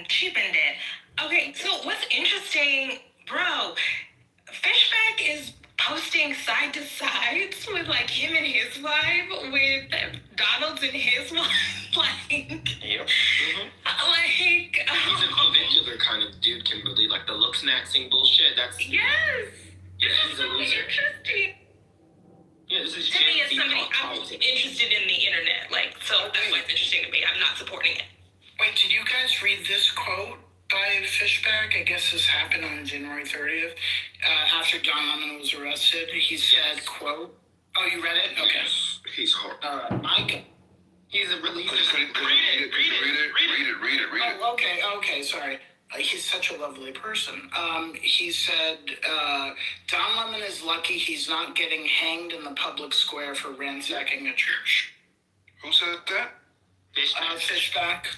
she's been dead. Okay, so what's interesting, bro? Fishback is posting side to sides with him and his wife, with Donald's and his wife. Yep. He's a conventional kind of dude, Kimberly, the looks maxing bullshit. Yes. Yeah, he's a loser. Interesting. Yeah, this is to me as somebody I'm interested in the internet. So that's why it's interesting to me. I'm not supporting it. Wait, did you guys read this quote by Fishback? I guess this happened on January 30th. After John Lemon was arrested, he said, quote, oh, you read it? Okay. He's hard. All right, Mike. He's a really... Read it. Oh, okay, sorry. He's such a lovely person. He said, Don Lemon is lucky he's not getting hanged in the public square for ransacking a church. Who said that? Fishback.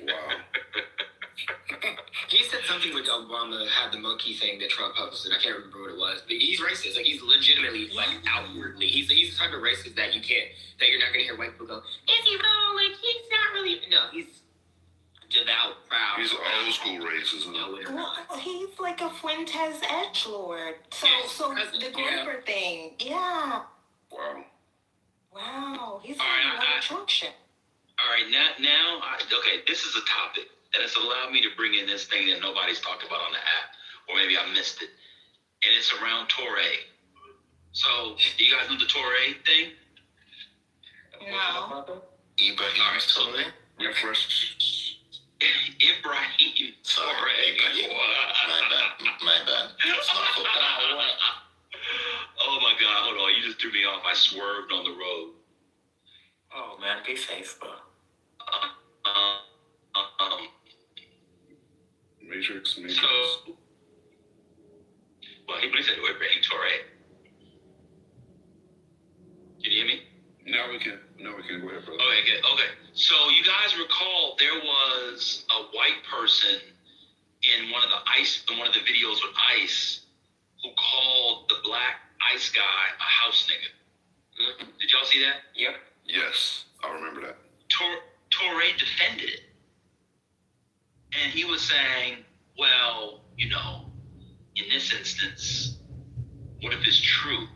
Wow. He said something with Obama had the monkey thing that Trump posted. I can't remember what it was, but he's racist. He's legitimately outwardly. He's the type of racist that you're not gonna hear white people go, is he wrong? He's not really. No, he's devout, proud. He's old school racism. Well, he's like a Fuentes edgelord. So the Grover thing, yeah. Wow, he's on a lot of Trump shit. All right, now, okay, this is a topic, and it's allowed me to bring in this thing that nobody's talked about on the app, or maybe I missed it, and it's around Torre. So, do you guys do the Torre thing? No. Ibrahim. All right, so You're fresh. Ibrahim. Sorry, Torre. my bad. It's not football. God, hold on. You just threw me off. I swerved on the road. Oh man, be safe, bro. Matrix. So, well, he said we're bringing Torre. Can you hear me? Now we can. Go ahead, brother. Okay, good. Okay. So you guys recall there was a white person in one of the videos with ICE who called the black ICE guy a house nigga. Mm-hmm. Did y'all see that? Yep. Yes, I remember that. Torre defended it. And he was saying, well, in this instance, what if it's true?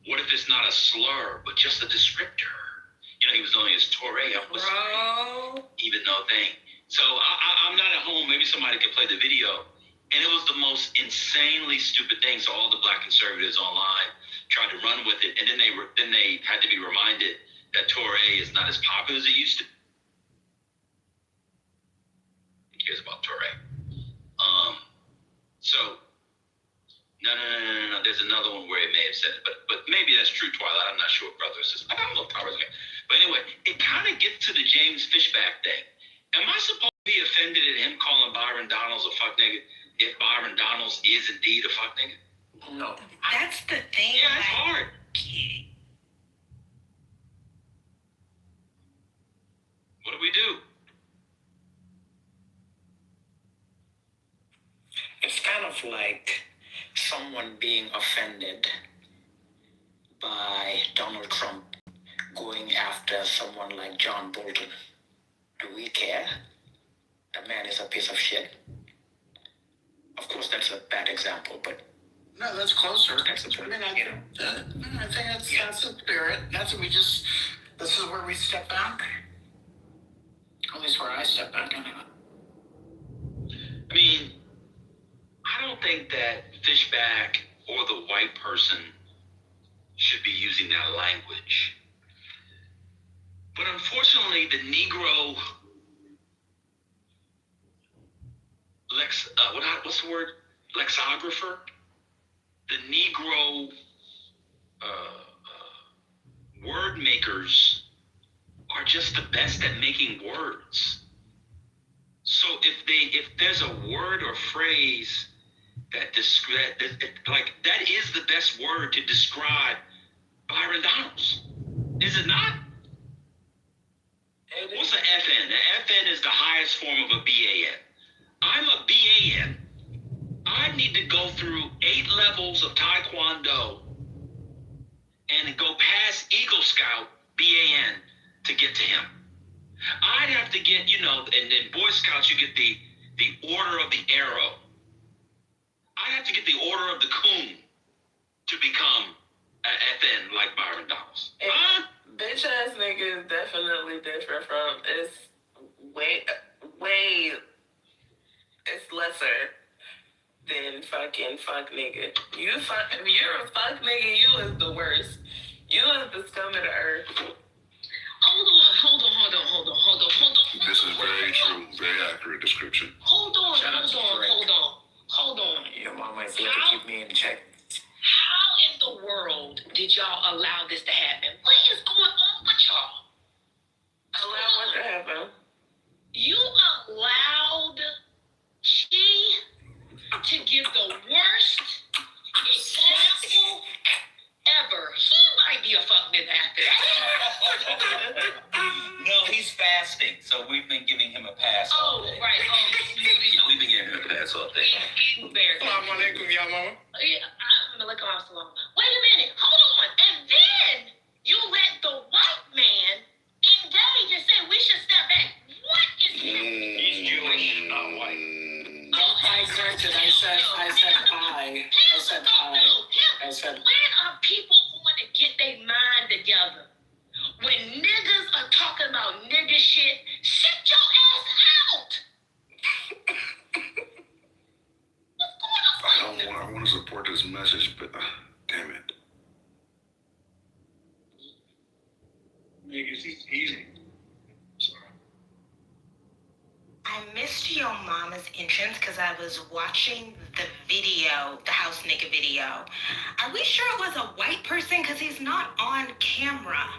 What if it's not a slur, but just a descriptor? He was known as Torre. Even though thing. So I'm not at home. Maybe somebody could play the video. And it was the most insanely stupid thing. So all the black conservatives online tried to run with it. And then they had to be reminded that Torre is not as popular as it used to be. Who cares about Torre? So, no. There's another one where it may have said it, but maybe that's true, Twilight. I'm not sure, brother or sister. I don't know if Towers again. But anyway, it kind of gets to the James Fishback thing. Am I supposed to be offended at him calling Byron Donalds a fuck nigga if Byron Donalds is indeed a fuck nigga? No. That's the thing. Yeah, it's hard. What do we do? It's kind of like someone being offended by Donald Trump going after someone like John Bolton. Do we care? The man is a piece of shit. Of course, that's a bad example, but No, that's closer. that's a I mean, I think that's the spirit. This is where we step back. At least where I step back anyway. I mean, I don't think that Fishback or the white person should be using that language. But unfortunately, the Negro what's the word? Lexicographer? The Negro word makers are just the best at making words. So if there's a word or phrase that is the best word to describe Byron Donalds, is it not? What's an FN? An FN is the highest form of a BAN. I'm a BAN. I need to go through 8 levels of Taekwondo and go past Eagle Scout BAN to get to him. I'd have to get, and then Boy Scouts, you get the Order of the Arrow. I'd have to get the Order of the Coon to become an FN like Byron Donalds. Bitch ass nigga is definitely different from, it's way, it's lesser than fucking fuck nigga. If you're a fuck nigga, you is the worst. You is the scum of the earth. Hold on. This is very true, very accurate description. Hold on. Your mama is here to keep me in check. How in the world did y'all allow this to happen? What is going on with y'all? Allow what to happen? You allowed she to give the worst example ever. He might be a fuck nigga after that. No, he's fasting, so we've been giving him a pass all day. Right. We've been giving him a pass all day. Assalamu alaikum, ya mama. Wait a minute, hold on. And then you let the white man engage and say we should step back. What is He's Jewish, not white. I corrected. I said When are people going to get their mind together? When niggas are talking about nigga shit, sit your ass out. What's going on? I want to support this message, but damn it. Niggas, he's easy. Sorry. I missed your mama's entrance because I was watching the video, the house nigga video. Are we sure it was a white person? Because he's not on camera.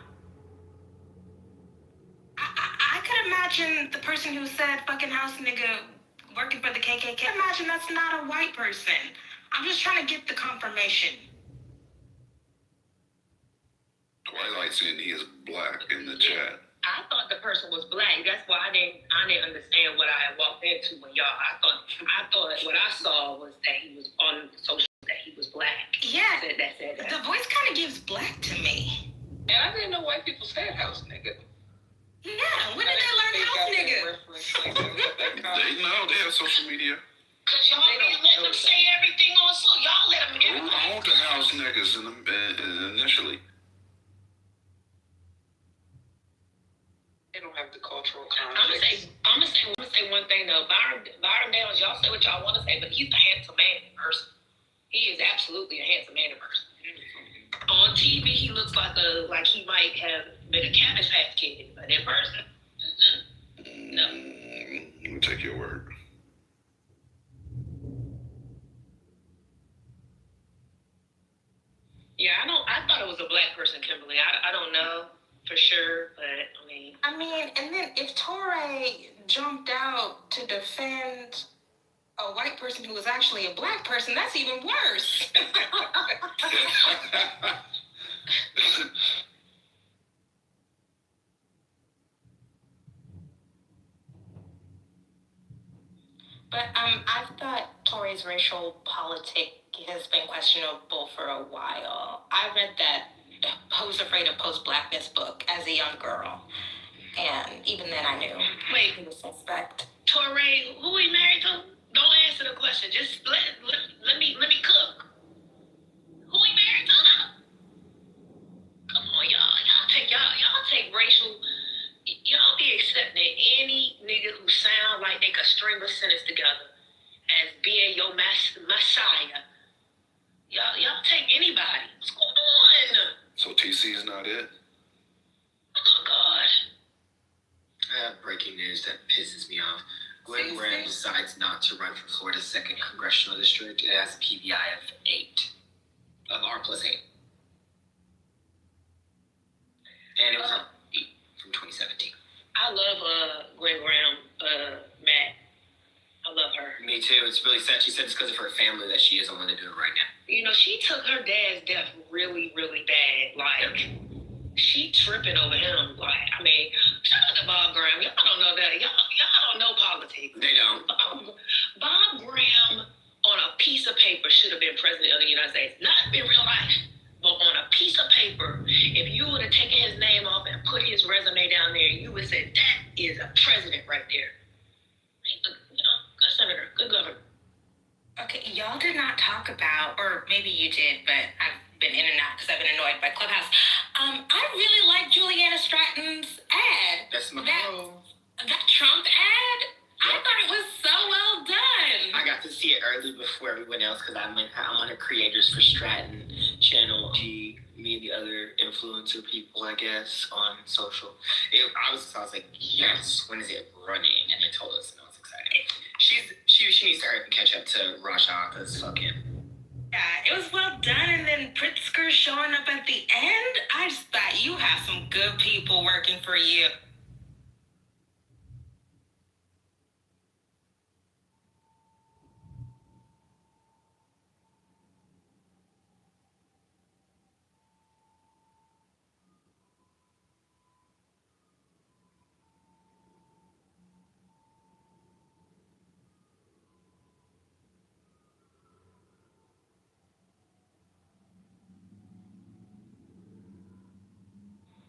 I could imagine the person who said fucking house nigga working for the KKK. Imagine that's not a white person. I'm just trying to get the confirmation. Twilight saying he is black in the chat. I thought the person was black. That's why I didn't understand what I had walked into when y'all. I thought what I saw was that he was on social, that he was black. Yeah, That said that. The voice kind of gives black to me. And I didn't know white people said house nigga. Yeah, when did they learn house nigga? They know, they have social media. Cause y'all didn't let them say everything on so y'all let them. Who owned the house niggas initially? They don't have the cultural I'm gonna say one thing though. Byron Downs, y'all say what y'all want to say, but he's a handsome man in person. He is absolutely a handsome man in person. On TV, he looks like he might have been a Cabbage Patch Kid, but in person, no. Let me take your word. Yeah, I thought it was a black person, Kimberly. I don't know for sure, but I mean, and then if Torre jumped out to defend a white person who was actually a black person, that's even worse. But I thought Torre's racial politic has been questionable for a while. I read that Who's Afraid of Post-Blackness book as a young girl. And even then I knew he was suspect. Torre, who he married to? Don't answer the question. Just let me cook. Who he married to now? Come on, y'all take racial. Y'all be accepting any nigga who sound like they could string a sentence together as being your messiah. Y'all take anybody. What's going on? So TC is not it? Oh gosh. I have breaking news that pisses me off. Gwen Graham decides not to run for Florida's 2nd Congressional District. It has a PVI of 8. Of R plus 8. And it was 8 from 2017. I love Gwen Graham, Matt. I love her. Me too. It's really sad. She said it's because of her family that she isn't willing to do it right now. You know, she took her dad's death really, really bad. She tripping over him. Shout out to Bob Graham. Y'all don't know that. Y'all don't know politics. They don't. Bob Graham on a piece of paper should have been president of the United States. Not in real life, but on a piece of paper. If you would have taken his name off and put his resume down there, you would say, that is a president right there. Good senator, good governor. Okay, y'all did not talk about, or maybe you did, but I've been in and out because I've been annoyed by Clubhouse. I really like Juliana Stratton's ad. That's my that Trump ad. I thought it was so well done. I got to see it early before everyone else because I'm on a Creators for Stratton channel. Me and the other influencer people, I guess, on social. I was like, yes, when is it running? And they told us, and I was excited. She needs to hurry and catch up to Raja because fucking. Yeah, it was well done, and then Pritzker showing up at the end. I just thought you have some good people working for you.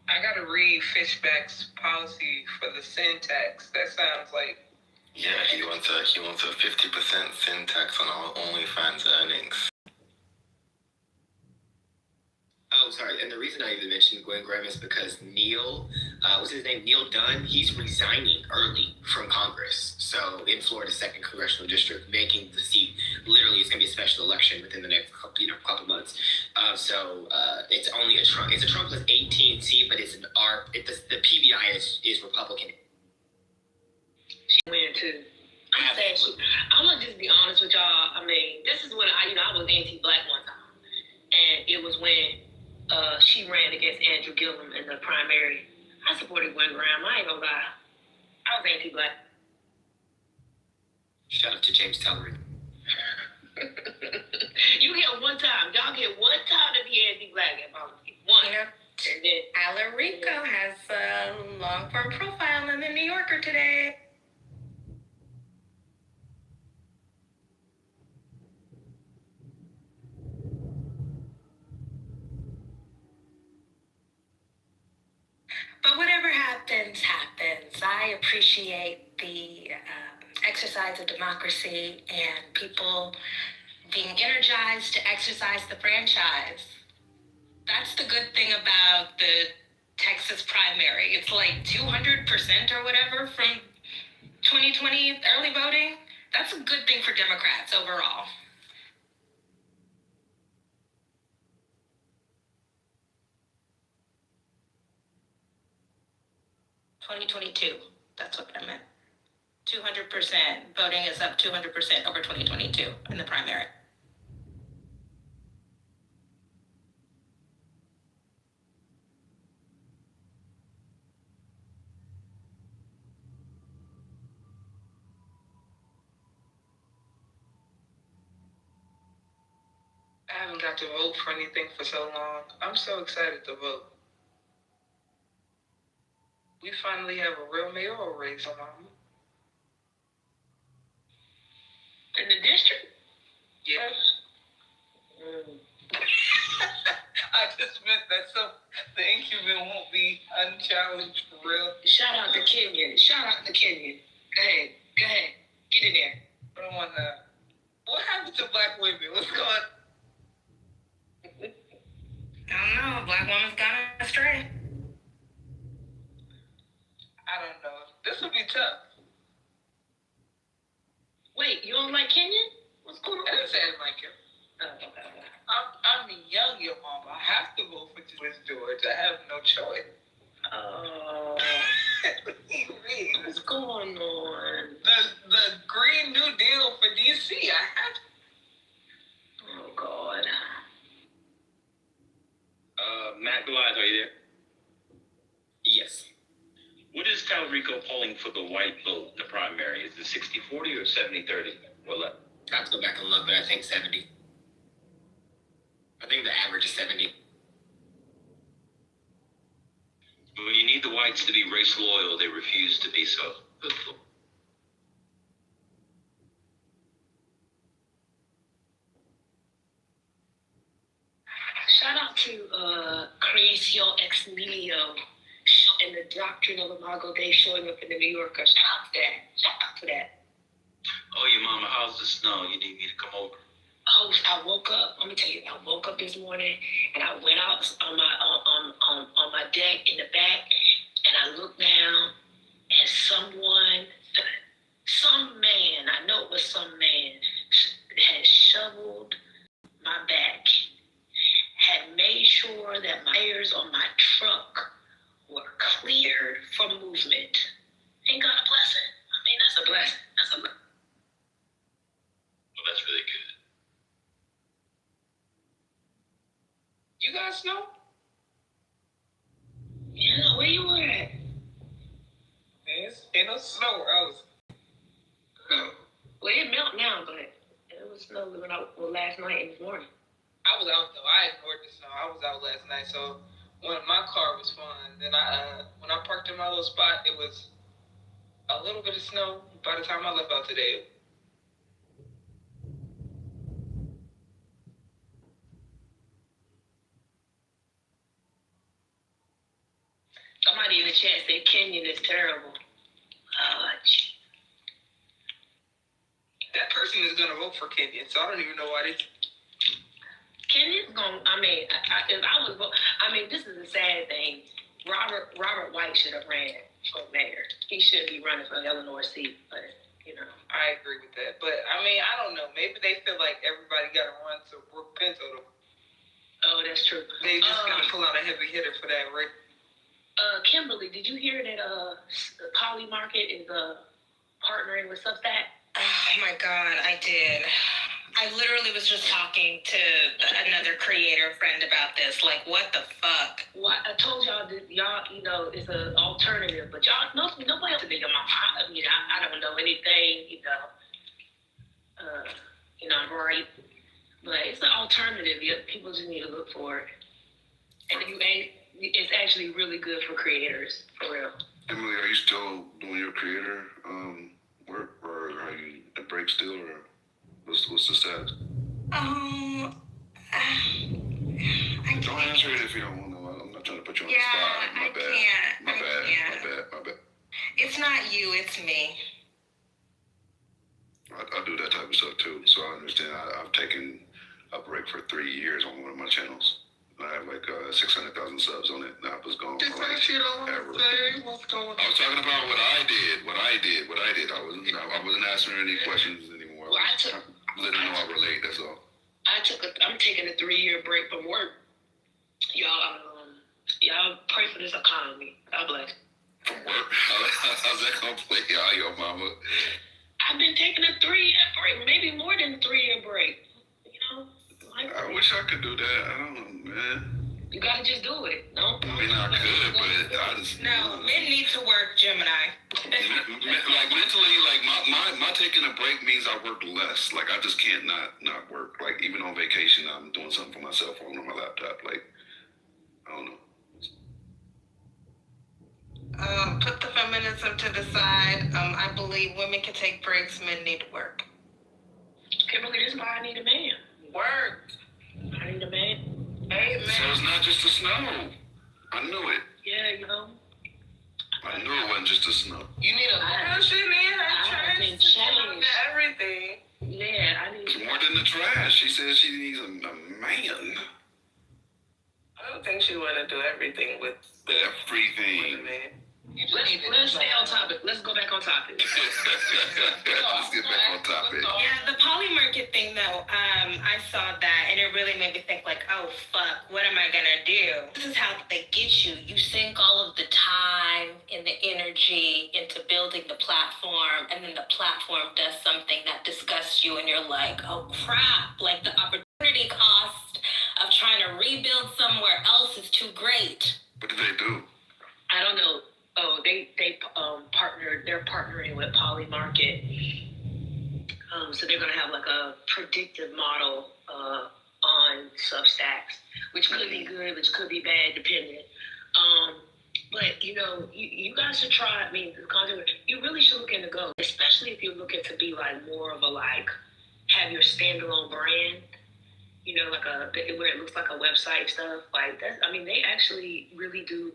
I gotta read Fishback's policy for the sin tax. That sounds like. Yeah, he wants a 50% sin tax on all OnlyFans earnings. Oh, sorry. And the reason I even mentioned Gwen Graham is because Neil, what's his name? Neil Dunn, he's resigning early from Congress. So in Florida's 2nd Congressional District, making the seat, literally it's going to be a special election within the next couple months. So it's only it's a Trump plus 18 seat, but it's the PVI is Republican. win too. I'm gonna just be honest with y'all. I mean, this is when I was anti-black one time, and it was when she ran against Andrew Gillum in the primary. I supported Gwen Graham. I ain't gonna lie. I was anti-black. Shout out to James Tallery. You get one time. Y'all get one time to be anti-black in politics. One. Yep. And then Alarico has a long-form profile in the New Yorker today. But whatever happens, happens. I appreciate the exercise of democracy and people being energized to exercise the franchise. That's the good thing about the Texas primary. It's like 200% or whatever from 2020 early voting. That's a good thing for Democrats overall. $2022. That's what I meant. 200%. Voting is up 200% over 2022 in the primary. I haven't got to vote for anything for so long. I'm so excited to vote. We finally have a real mayoral race on. In the district? Yes. I just meant that the incumbent won't be unchallenged for real. Shout out to Kenyon. Go ahead. Get in there. I don't want that. What happened to black women? What's going on? I don't know. Black woman's gone astray. I don't know. This will be tough. Wait, you don't like Kenyon? What's going on? I didn't say I didn't like him. I'm young, your mama. I have to vote for George. I have no choice. Oh. What's going on? The Green New Deal for DC. I have to. Oh, God. Matt Goliath, are you there? Yes. What is Talarico polling for the white vote in the primary? Is it 60-40 or 70-30? Well, I have to go back and look, but I think 70. I think the average is 70. when you need the whites to be race loyal, they refuse to be so. Shout out to Creacio Ex Nihilo and the Doctrine of Imago Dei showing up in the New Yorker. Shout out to that. Oh, your mama, how's the snow? You need me to come over? Oh, I woke up. Let me tell you, I woke up this morning and I went out on my deck in the back and I looked down and some man, I know it was some man, had shoveled my back, had made sure that my tires on my truck were cleared for movement. Ain't God a blessing? I mean, that's a blessing. That's a blessing. Well, that's really good. You guys know? Yeah, where you were at? Ain't no snow where I was. Well, it melt now, but it was snow last night and this morning. I was out though. I ignored the snow. I was out last night, so when my car was fine. Then when I parked in my little spot, it was a little bit of snow. By the time I left out today, somebody in the chat said Kenyon is terrible. That person is gonna vote for Kenyon, so I don't even know why they. Kenyon's gonna. I mean, if I was, this is a sad thing. Robert White should have ran for mayor. He should be running for the Illinois seat, but I agree with that. But I mean, I don't know. Maybe they feel like everybody got to run to Brooke Pinto. Oh, that's true. They just gotta pull out a heavy hitter for that, right? Kimberly, did you hear that the Poly Market is partnering with Substack? Oh my God, I did. I literally was just talking to another creator friend about this. Like, what the fuck? Well, I told y'all that y'all, it's an alternative, but y'all, nobody else think I mean, I don't know anything, right? But it's an alternative. People just need to look for it. And it's actually really good for creators, for real. Emily, are you still doing your creator work, or are you at break still, or what's the status? Don't answer it if you don't want to. I'm not trying to put you on the spot. My bad. It's not you, it's me. I do that type of stuff too, so I understand. I've taken a break for 3 years on one of my channels. I have like 600,000 subs on it, and I was gone for like ever. What's going on? I was talking about what I did. I wasn't answering any questions anymore. Well, letting know I relate. That's all. I'm taking a 3-year break from work. Y'all pray for this economy. God bless. From work? How's that gonna play out, your mama? I've been taking a 3-year break, maybe more than a 3-year break. I wish I could do that. I don't know, man. You gotta just do it. No? I mean, I could, but I just... No, men need to work, Gemini. Like, mentally, like, my taking a break means I work less. Like, I just can't not work. Like, even on vacation, I'm doing something for my cell phone or my laptop. Like, I don't know. Put the feminism to the side. I believe women can take breaks, men need to work. Kimberly, this is why I need a man. Work. I need a man. Hey, man. So it's not just the snow. I knew it. Yeah, I knew it wasn't just the snow. You need a man. She need her been trash changed. everything. Yeah, I need. It's more than the trash. She says she needs a man. I don't think she want to do everything with everything. With a man. Let's stay on topic. Let's go back on topic. Let's get back on topic. Yeah, the poly market thing though, I saw that and it really made me think like, oh fuck, what am I gonna do? This is how they get you. You sink all of the time and the energy into building the platform, and then the platform does something that disgusts you and you're like, oh crap, like the opportunity cost of trying to rebuild somewhere else is too great. What do they do? I don't know. Oh, they partnered. They're partnering with Polymarket. So they're gonna have like a predictive model on Substacks, which could be good, which could be bad, depending. But you guys should try. I mean, the content. You really should look into Go, especially if you're looking to be like more of a have your standalone brand. Where it looks like a website stuff like that. I mean, they actually really do.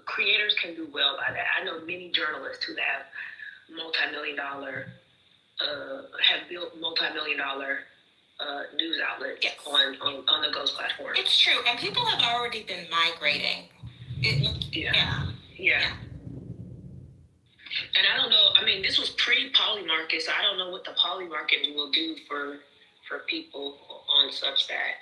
Creators can do well by that. I know many journalists who have have built multi-million-dollar news outlets on the Ghost platform. It's true, and people have already been migrating. Yeah. And I don't know. I mean, this was pre-Polymarket, so I don't know what the Polymarket will do for people on Substack.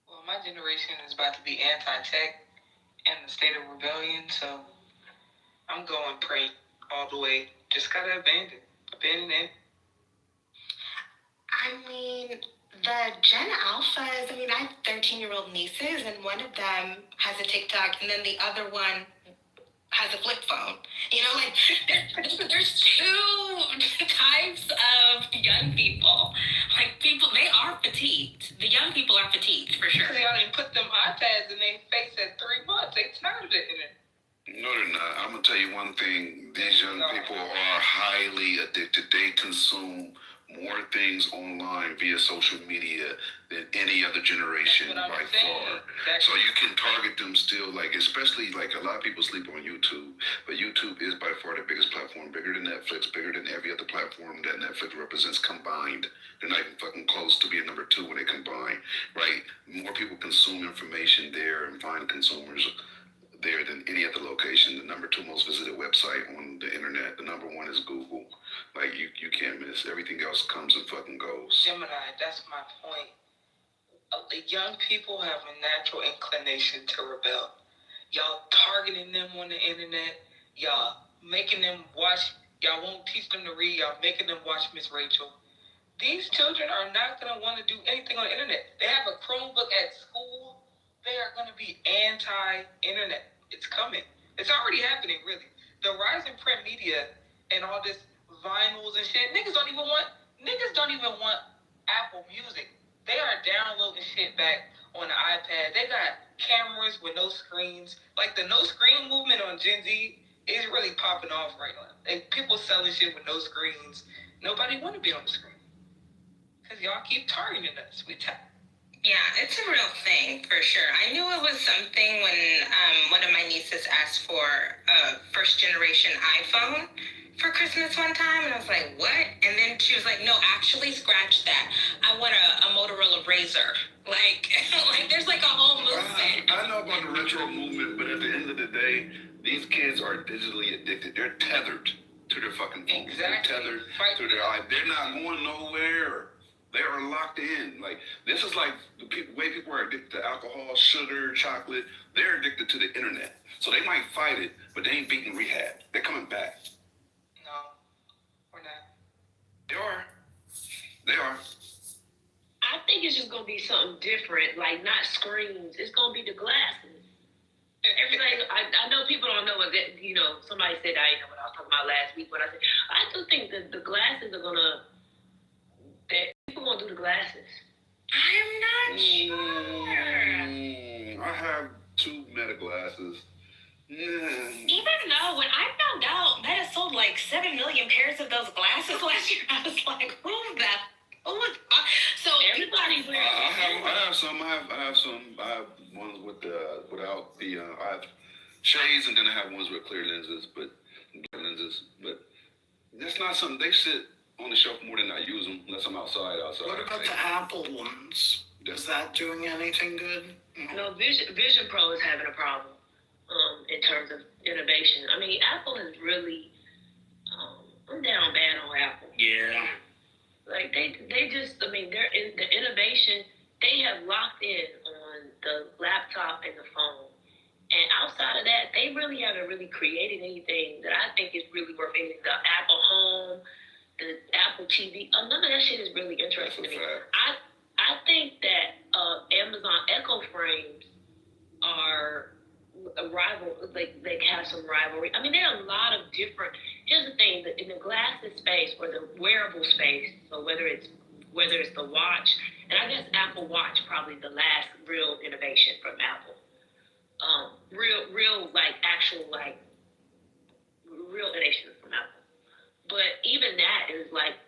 Well, my generation is about to be anti-tech and the state of rebellion, so I'm going prey all the way. Just gotta abandon it. I mean, the Gen Alphas, I have 13-year-old nieces, and one of them has a TikTok, and then the other one has a flip phone. There's two types of young people. They are fatigued. The young people are fatigued, for sure. Y'all didn't put them iPads in their face at 3 months. They tired of it. No, they're not. I'm going to tell you one thing. These young people are highly addicted. They consume more things online via social media than any other generation by far. So you can target them still, especially a lot of people sleep on YouTube, but YouTube is by far the biggest platform, bigger than Netflix, bigger than every other platform that Netflix represents combined. They're not even fucking close to being number 2 when they combine, right? More people consume information there and find consumers there than any other location. The number 2 most visited website on the internet. The number 1 is Google. You can't miss. Everything else comes and fucking goes. Gemini, that's my point. The young people have a natural inclination to rebel. Y'all targeting them on the internet. Y'all making them watch. Y'all won't teach them to read. Y'all making them watch Miss Rachel. These children are not going to want to do anything on the internet. They have a Chromebook at school. They are going to be anti-internet. It's coming. It's already happening, really. The rise in print media and all this vinyls and shit. Niggas don't even want Apple Music. They are downloading shit back on the iPad. They got cameras with no screens. Like the no screen movement on Gen Z is really popping off right now. Like people selling shit with no screens. Nobody want to be on the screen. Because y'all keep targeting us. Yeah, it's a real thing for sure. I knew it was something when one of my nieces asked for a first generation iPhone for Christmas one time, and I was like, what? And then she was like, no, actually scratch that. I want a Motorola Razr. Like there's like a whole movement. I know about the retro movement, but at the end of the day, these kids are digitally addicted. They're tethered to their fucking phones. Exactly. They're tethered to their eye. They're not going nowhere. They are locked in. Like, this is like the way people are addicted to alcohol, sugar, chocolate. They're addicted to the internet. So they might fight it, but they ain't beating rehab. They're coming back. No, we're not. They are. They are. I think it's just gonna be something different, like not screens. It's gonna be the glasses. Everybody, I know people don't know what that. You know, somebody said I know what I was talking about last week. But I said I do think that the glasses are gonna. That people gonna do the glasses. I'm not sure. I have 2 Meta glasses. Even though when I found out Meta sold like 7 million pairs of those glasses last year, I was like, who was so everybody wears I have some. I have ones with without the I have shades, and then I have ones with clear lenses, but that's not something they sit on the shelf more than I use them unless I'm outside. What about the Apple ones? Is that doing anything good? No, Vision Pro is having a problem in terms of innovation. I mean, Apple is really I'm down bad on Apple. Yeah. Like they just, I mean, they're in the innovation. They have locked in on the laptop and the phone, and outside of that, they really haven't really created anything that I think is really worth anything. The Apple Home, the Apple TV, none of that shit is really interesting to me. I think that Amazon Echo frames are a rival, like they have some rivalry. I mean, there are a lot of different. Here's the thing: that in the glasses space or the wearable space, so whether it's the watch, and I guess Apple Watch probably the last real innovation from Apple. Real like actual like real innovation from Apple. But even that is like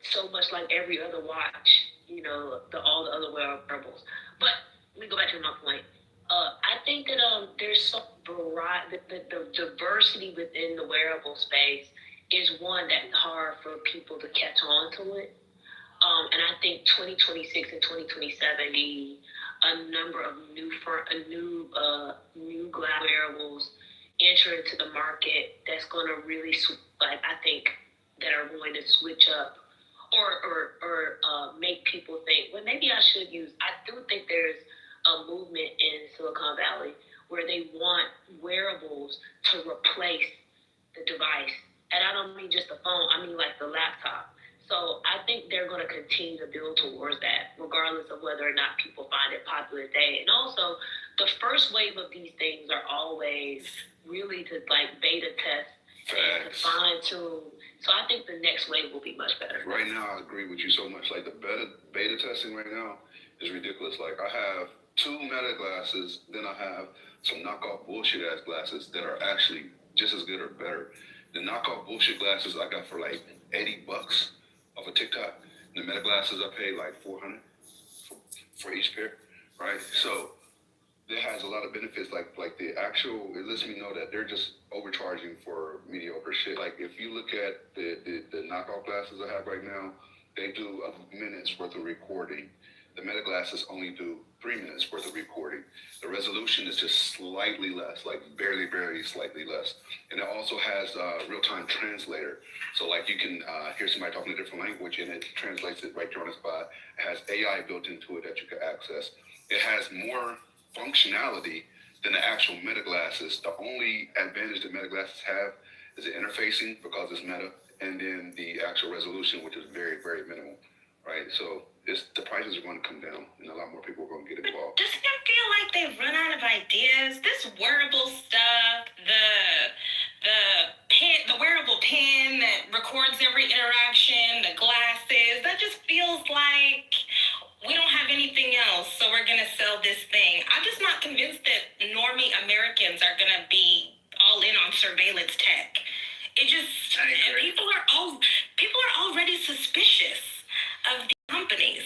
so much like every other watch, you know, all the other wearables. But let me go back to my point. I think that there's some variety, the diversity within the wearable space is one that's hard for people to catch on to it. And I think 2026 and 2027 be a number of new glass wearables enter into the market that's going to really, I think, that are going to switch up or make people think, well, maybe I should use. I do think there's a movement in Silicon Valley where they want wearables to replace the device. And I don't mean just the phone, I mean like the laptop. So I think they're going to continue to build towards that, regardless of whether or not people find it popular today. And also, the first wave of these things are always really to like beta test and to fine tune. So I think the next wave will be much better. Right now, I agree with you so much. Like the beta testing right now is ridiculous. Like I have 2 Meta glasses, then I have some knockoff bullshit ass glasses that are actually just as good or better. The knockoff bullshit glasses I got for like $80 off of TikTok. The Meta glasses I paid like $400 for each pair, right? So that has a lot of benefits. Like the actual, it lets me know that they're just overcharging for mediocre shit. Like if you look at the knockoff glasses I have right now, they do a minute's worth of recording The Meta glasses only do 3 minutes worth of recording. The resolution is just slightly less, like barely slightly less. And it also has a real-time translator. So like you can hear somebody talking a different language and it translates it right there on the spot. It has AI built into it that you can access. It has more functionality than the actual Meta glasses. The only advantage that Meta glasses have is the interfacing because it's Meta, and then the actual resolution, which is very minimal, right? So the prices are going to come down, and a lot more people are going to get involved. Doesn't it feel like they've run out of ideas? This wearable stuff, the wearable pen that records every interaction, the glasses, that just feels like we don't have anything else, so we're gonna sell this thing. I'm just not convinced that normie Americans are gonna be all in on surveillance tech. It just, people are already suspicious of the companies.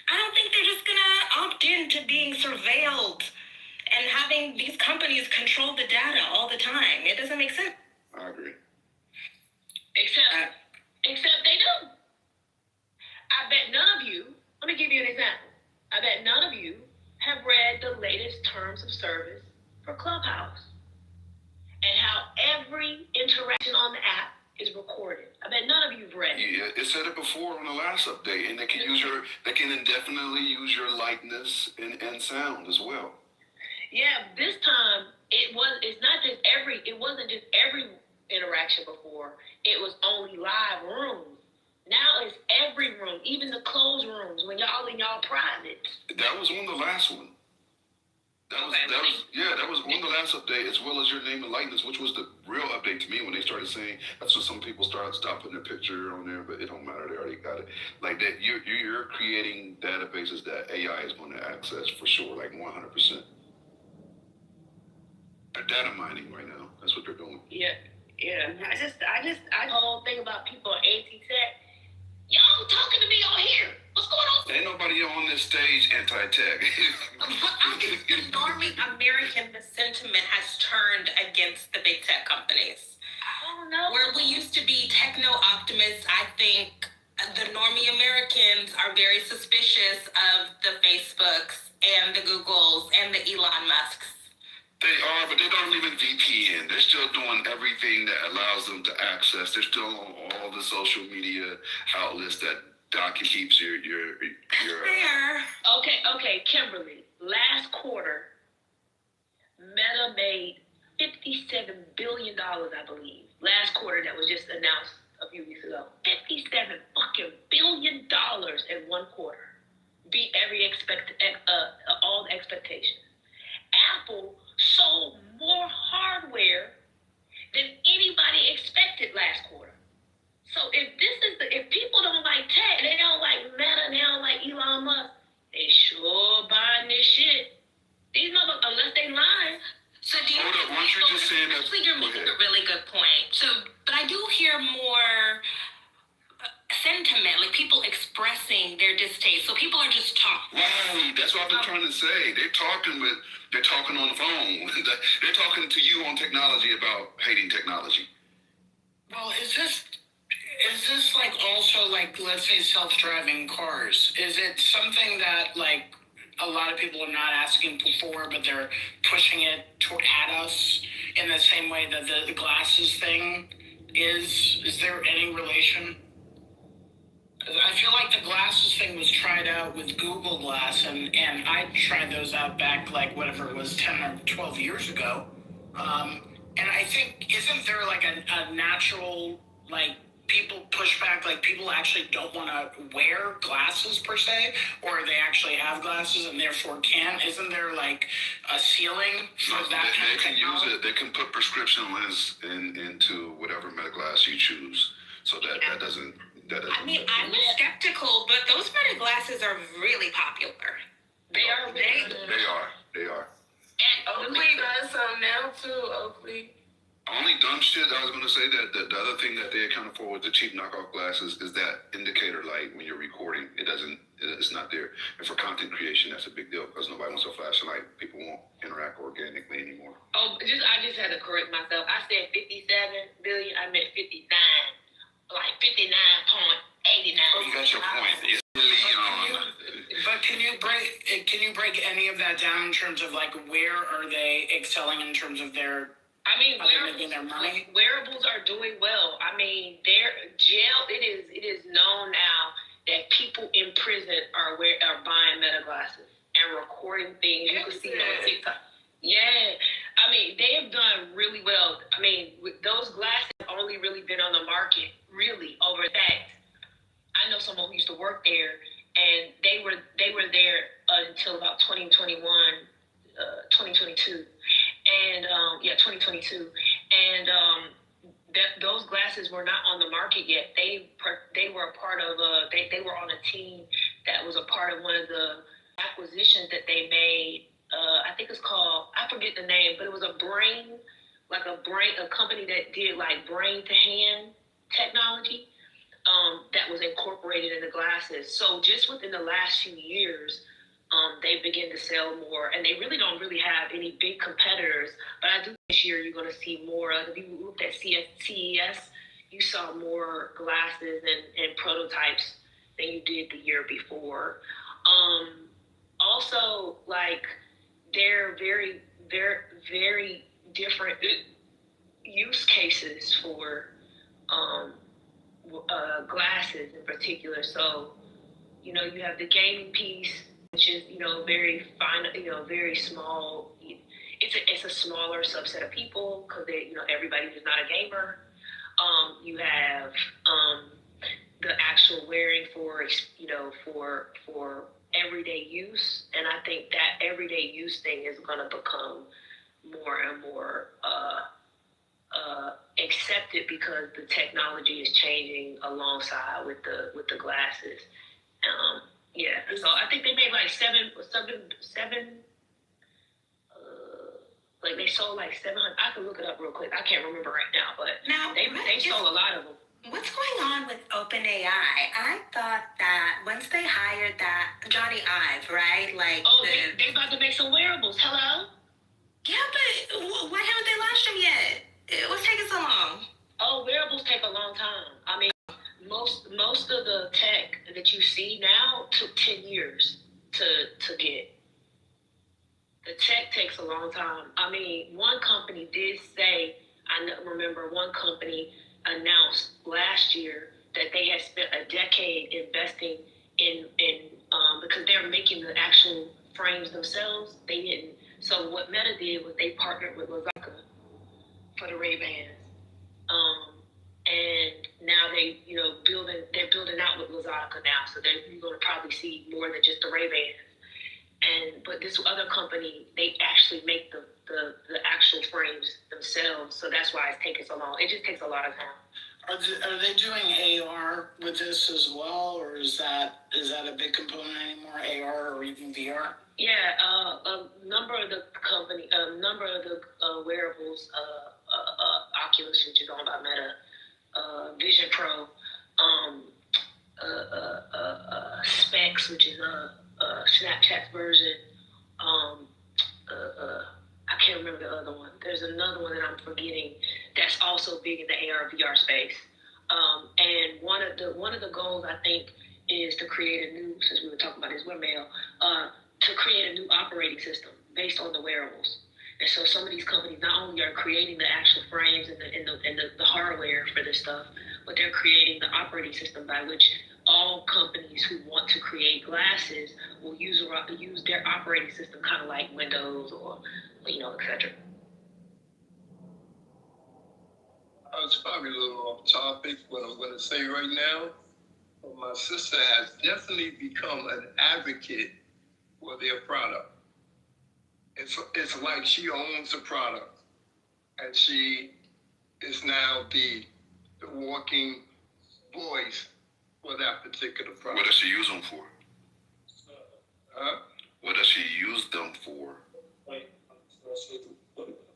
I don't think they're just gonna opt into being surveilled and having these companies control the data all the time. It doesn't make sense. I agree. Except they do. I bet none of you, let me give you an example. I bet none of you have read the latest terms of service for Clubhouse and how every interaction on the app is recorded. I bet none of you've read it. Yeah, it said it before on the last update, and they can indefinitely use your likeness and sound as well. Yeah, this time it wasn't just every interaction before. It was only live rooms. Now it's every room, even the closed rooms when y'all in y'all private. That was on the last one. That was on the last update, as well as your name and likeness, which was the real update to me when they started saying that's when some people stop putting their picture on there, but it don't matter, they already got it. Like that, you're creating databases that AI is going to access for sure, like 100%. They're data mining right now. That's what they're doing. Yeah. I whole thing about people anti-tech. Y'all talking to me on here. What's going on? Ain't nobody on this stage anti-tech. The normie American, the sentiment has turned against the big tech companies. I don't know. Where we used to be techno-optimists, I think the normie Americans are very suspicious of the Facebooks and the Googles and the Elon Musks. They are, but they don't even VPN. They're still doing everything that allows them to access. They're still on all the social media outlets that keeps your Okay, Kimberly. Last quarter, Meta made $57 billion, I believe. Last quarter that was just announced a few weeks ago. $57 billion in one quarter. Beat all the expectations. Apple sold more hardware than anybody expected last quarter. So if people don't like tech, they don't like Meta, they don't like Elon Musk, they sure buying this shit. These motherfuckers, unless they lying. So do you actually you're making a really good point. But I do hear more sentiment, like people expressing their distaste. So people are just talking. Right, that's what I've been trying to say. They're talking on the phone. They're talking to you on technology about hating technology. Well, is this like also like, let's say, self-driving cars? Is it something that like a lot of people are not asking for, but they're pushing it at us in the same way that the glasses thing is? Is there any relation? I feel like the glasses thing was tried out with Google Glass, and I tried those out back like whatever it was 10 or 12 years ago. And I think, isn't there like a natural, like, people push back, like people actually don't want to wear glasses per se, or they actually have glasses and therefore can't? Isn't there like a ceiling for that kind of technology? Use it. They can put prescription lens into whatever Meta glass you choose, so that doesn't. I mean, I was skeptical, but those Meta glasses are really popular. They are. They are. And Oakley does some now too, Oakley. Only dumb shit I was going to say that the other thing that they accounted for with the cheap knockoff glasses is that indicator light when you're recording. It's not there. And for content creation, that's a big deal because nobody wants a flashlight. People won't interact organically anymore. I just had to correct myself. I said 57 billion. I meant 59. Like 59.89. You got your point. It's billion. But can you where are they excelling in terms of their? I mean, are they making their money? wearables are doing well. I mean, it is known now that people in prison are buying Meta glasses and recording things. You can see it on TikTok. Yeah, I mean, they have done really well. I mean, those glasses have only really been on the market really over that. I know someone who used to work there, and they were there until about 2021, 2022, and 2022, and those glasses were not on the market yet. They were a part of they were on a team that was a part of one of the acquisitions that they made. I think it's called, I forget the name, but it was a company that did like brain to hand technology that was incorporated in the glasses. So just within the last few years, they begin to sell more, and they really don't have any big competitors. But I do think this year you're going to see more. If you looked at CES, you saw more glasses and prototypes than you did the year before. Also, like, they're very, very, very different use cases for glasses in particular. So, you know, you have the gaming piece, which is, you know, very fine, you know, very small. It's a smaller subset of people because everybody is not a gamer. You have the actual wearing for everyday use, and I think that everyday use thing is going to become more and more accepted because the technology is changing alongside with the glasses. So I think they made like seven. Like they sold like 700. I can look it up real quick. I can't remember right now, but they sold a lot of them. What's going on with OpenAI? I thought that once they hired that Johnny Ive, right? Like, they about to make some wearables. Hello? Yeah, but why haven't they launched them yet? What's taking so long? Oh, wearables take a long time. I mean, most of the tech that you see now took 10 years to get. The tech takes a long time. I mean, one company did say, remember one company announced last year that they had spent a decade investing in because they're making the actual frames themselves. They didn't. So what Meta did was they partnered with Lazaka for the Ray-Bans. And now they're building out with Lazaka now. So you're going to probably see more than just the Ray-Bans. But this other company, they actually make the actual frames themselves. So that's why it's taking so long. It just takes a lot of time. Are they doing AR with this as well, or is that a big component anymore? AR or even VR? Yeah, a number of the wearables, Oculus, which is owned by Meta, Vision Pro, Specs, which is Snapchat's version. I can't remember the other one. There's another one that I'm forgetting that's also big in the AR VR space. And one of the goals, I think, is to create a new, since we were talking about this, we're male, to create a new operating system based on the wearables. And so some of these companies not only are creating the actual frames and the hardware for this stuff, but they're creating the operating system by which all companies who want to create glasses will use their operating system, kind of like Windows or, etc. It's probably a little off topic, what I'm going to say right now. But my sister has definitely become an advocate for their product. It's like she owns the product, and she is now the walking voice for that particular product. What does she use them for? What does she use them for?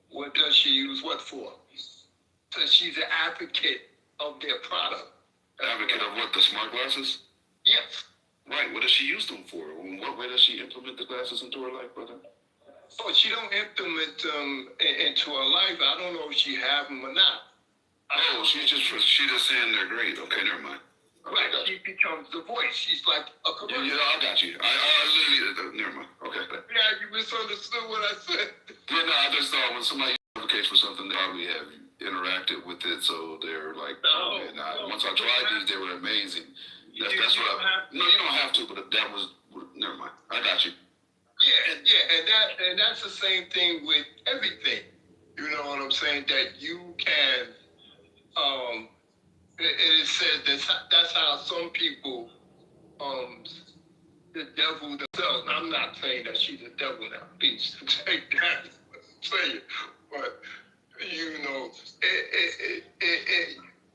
What does she use what for? So she's an advocate of their product. Advocate of what? The smart glasses? Yes. Right. What does she use them for? In what way does she implement the glasses into her life, brother? Oh, she don't implement them into her life. I don't know if she have them or not. Oh, she's just saying they're great. Okay, never mind. Right, she becomes the voice. She's like a commercial. Yeah, I got you. I literally, never mind. Okay. Yeah, you misunderstood what I said. Yeah, no, I just thought when somebody advocates for something, they probably have interacted with it, so they're like, once I tried these, they were amazing. That's what no, you don't have to, but that was, never mind. I got you. Yeah, and that's the same thing with everything. You know what I'm saying? That you can, it said that's how some people, the devil themselves. I'm not saying that she's a devil now. Please take that. Say it, but you know,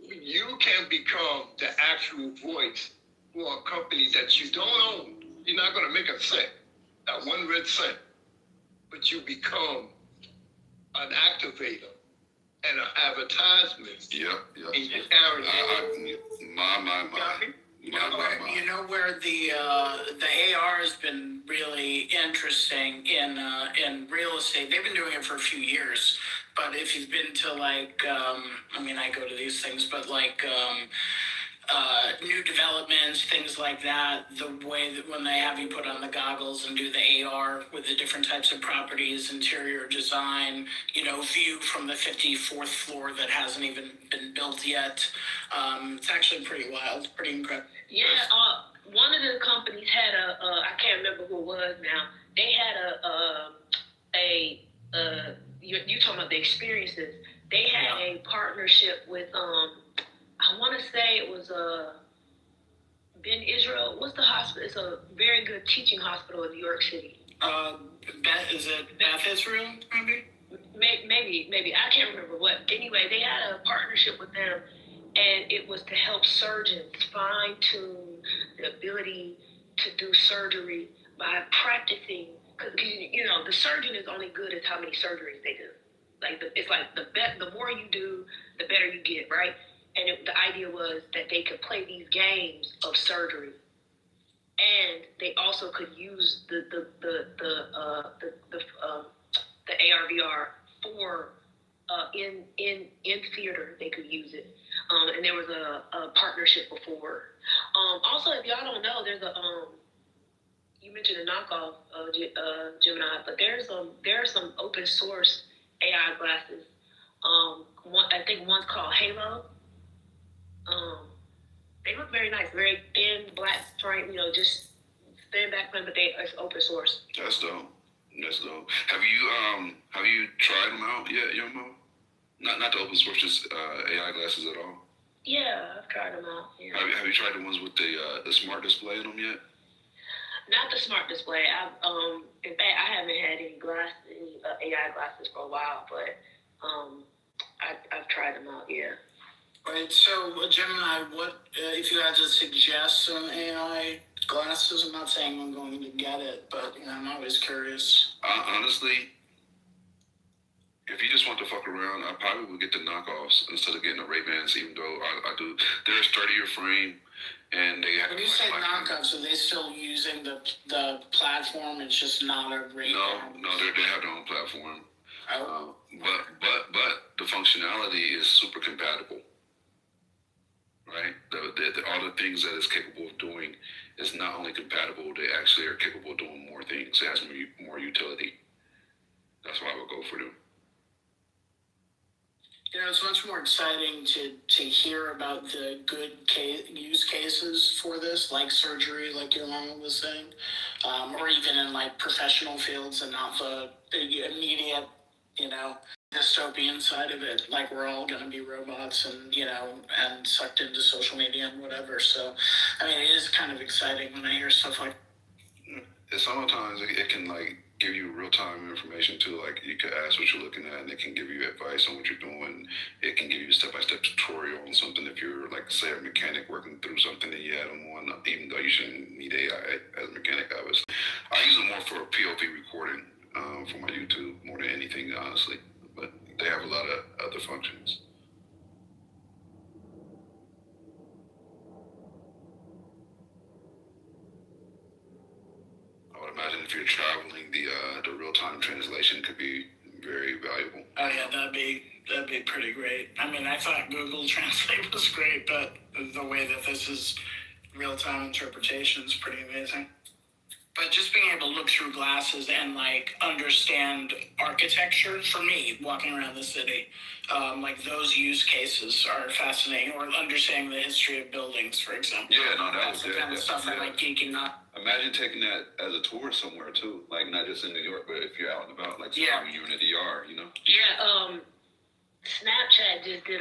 you can become the actual voice for a company that you don't own. You're not going to make a cent, not one red cent, but you become an activator and an advertisement. Yeah. In your area. My. You know where the AR has been really interesting in real estate. They've been doing it for a few years, but if you've been to like, I go to these things, but like new developments, things like that, the way that when they have you put on the goggles and do the AR with the different types of properties, interior design, view from the 54th floor that hasn't even been built yet. It's actually pretty wild, pretty incredible. Yeah, one of the companies had I can't remember who it was now. They had you're talking about the experiences. They had a partnership with, I want to say it was Ben Israel. What's the hospital? It's a very good teaching hospital in New York City. Is it Beth Israel, maybe? Maybe. I can't remember what. Anyway, they had a partnership with them, and it was to help surgeons fine-tune the ability to do surgery by practicing. Because, the surgeon is only good as how many surgeries they do. It's like the more you do, the better you get, right? And the idea was that they could play these games of surgery, and they also could use the AR/VR for in theater. They could use it, and there was a partnership before. Also, if y'all don't know, there's you mentioned a knockoff Gemini, but there are some open source AI glasses. I think one's called Halo. They look very nice, very thin, black frame, just thin back frame, but it's open source. That's dope. Have you tried them out yet, Young Mo? Not the open source, just AI glasses at all? Yeah, I've tried them out. Yeah. Have you tried the ones with the smart display in them yet? Not the smart display. In fact, I haven't had any AI glasses for a while, but I've tried them out. Yeah. Right. So, Gemini, what if you had to suggest some AI glasses? I'm not saying I'm going to get it, but I'm always curious. Honestly, if you just want to fuck around, I probably would get the knockoffs instead of getting the Ray-Bans, even though I do. They're a sturdier frame, and they have. When you say knockoffs, are they still using the platform? It's just not a Ray-Ban? No, they have their own platform. But the functionality is super compatible. Right? All the things that it's capable of doing is not only compatible, they actually are capable of doing more things. It has more utility. That's why I would go for them. It's much more exciting to hear about the good use cases for this, like surgery, like your mama was saying, or even in like professional fields and not the immediate, dystopian side of it, like we're all going to be robots and, and sucked into social media and whatever. So, it is kind of exciting when I hear stuff like that. Sometimes it can, give you real-time information, too. Like, you could ask what you're looking at, and it can give you advice on what you're doing. It can give you a step-by-step tutorial on something if you're, say, a mechanic working through something that you had on one, even though you shouldn't need AI as a mechanic, obviously. I use it more for POV recording for my YouTube, more than anything, honestly. But they have a lot of other functions. I would imagine if you're traveling, the real-time translation could be very valuable. Oh yeah, that'd be pretty great. I thought Google Translate was great, but the way that this is real-time interpretation is pretty amazing. But just being able to look through glasses and like understand architecture for me, walking around the city, like those use cases are fascinating. Or understanding the history of buildings, for example. Yeah, no, that's the kind of stuff I like geeking up. Imagine taking that as a tour somewhere too, like not just in New York, but if you're out and about, like Yeah. when you're in the DR, you know. Yeah, Snapchat just did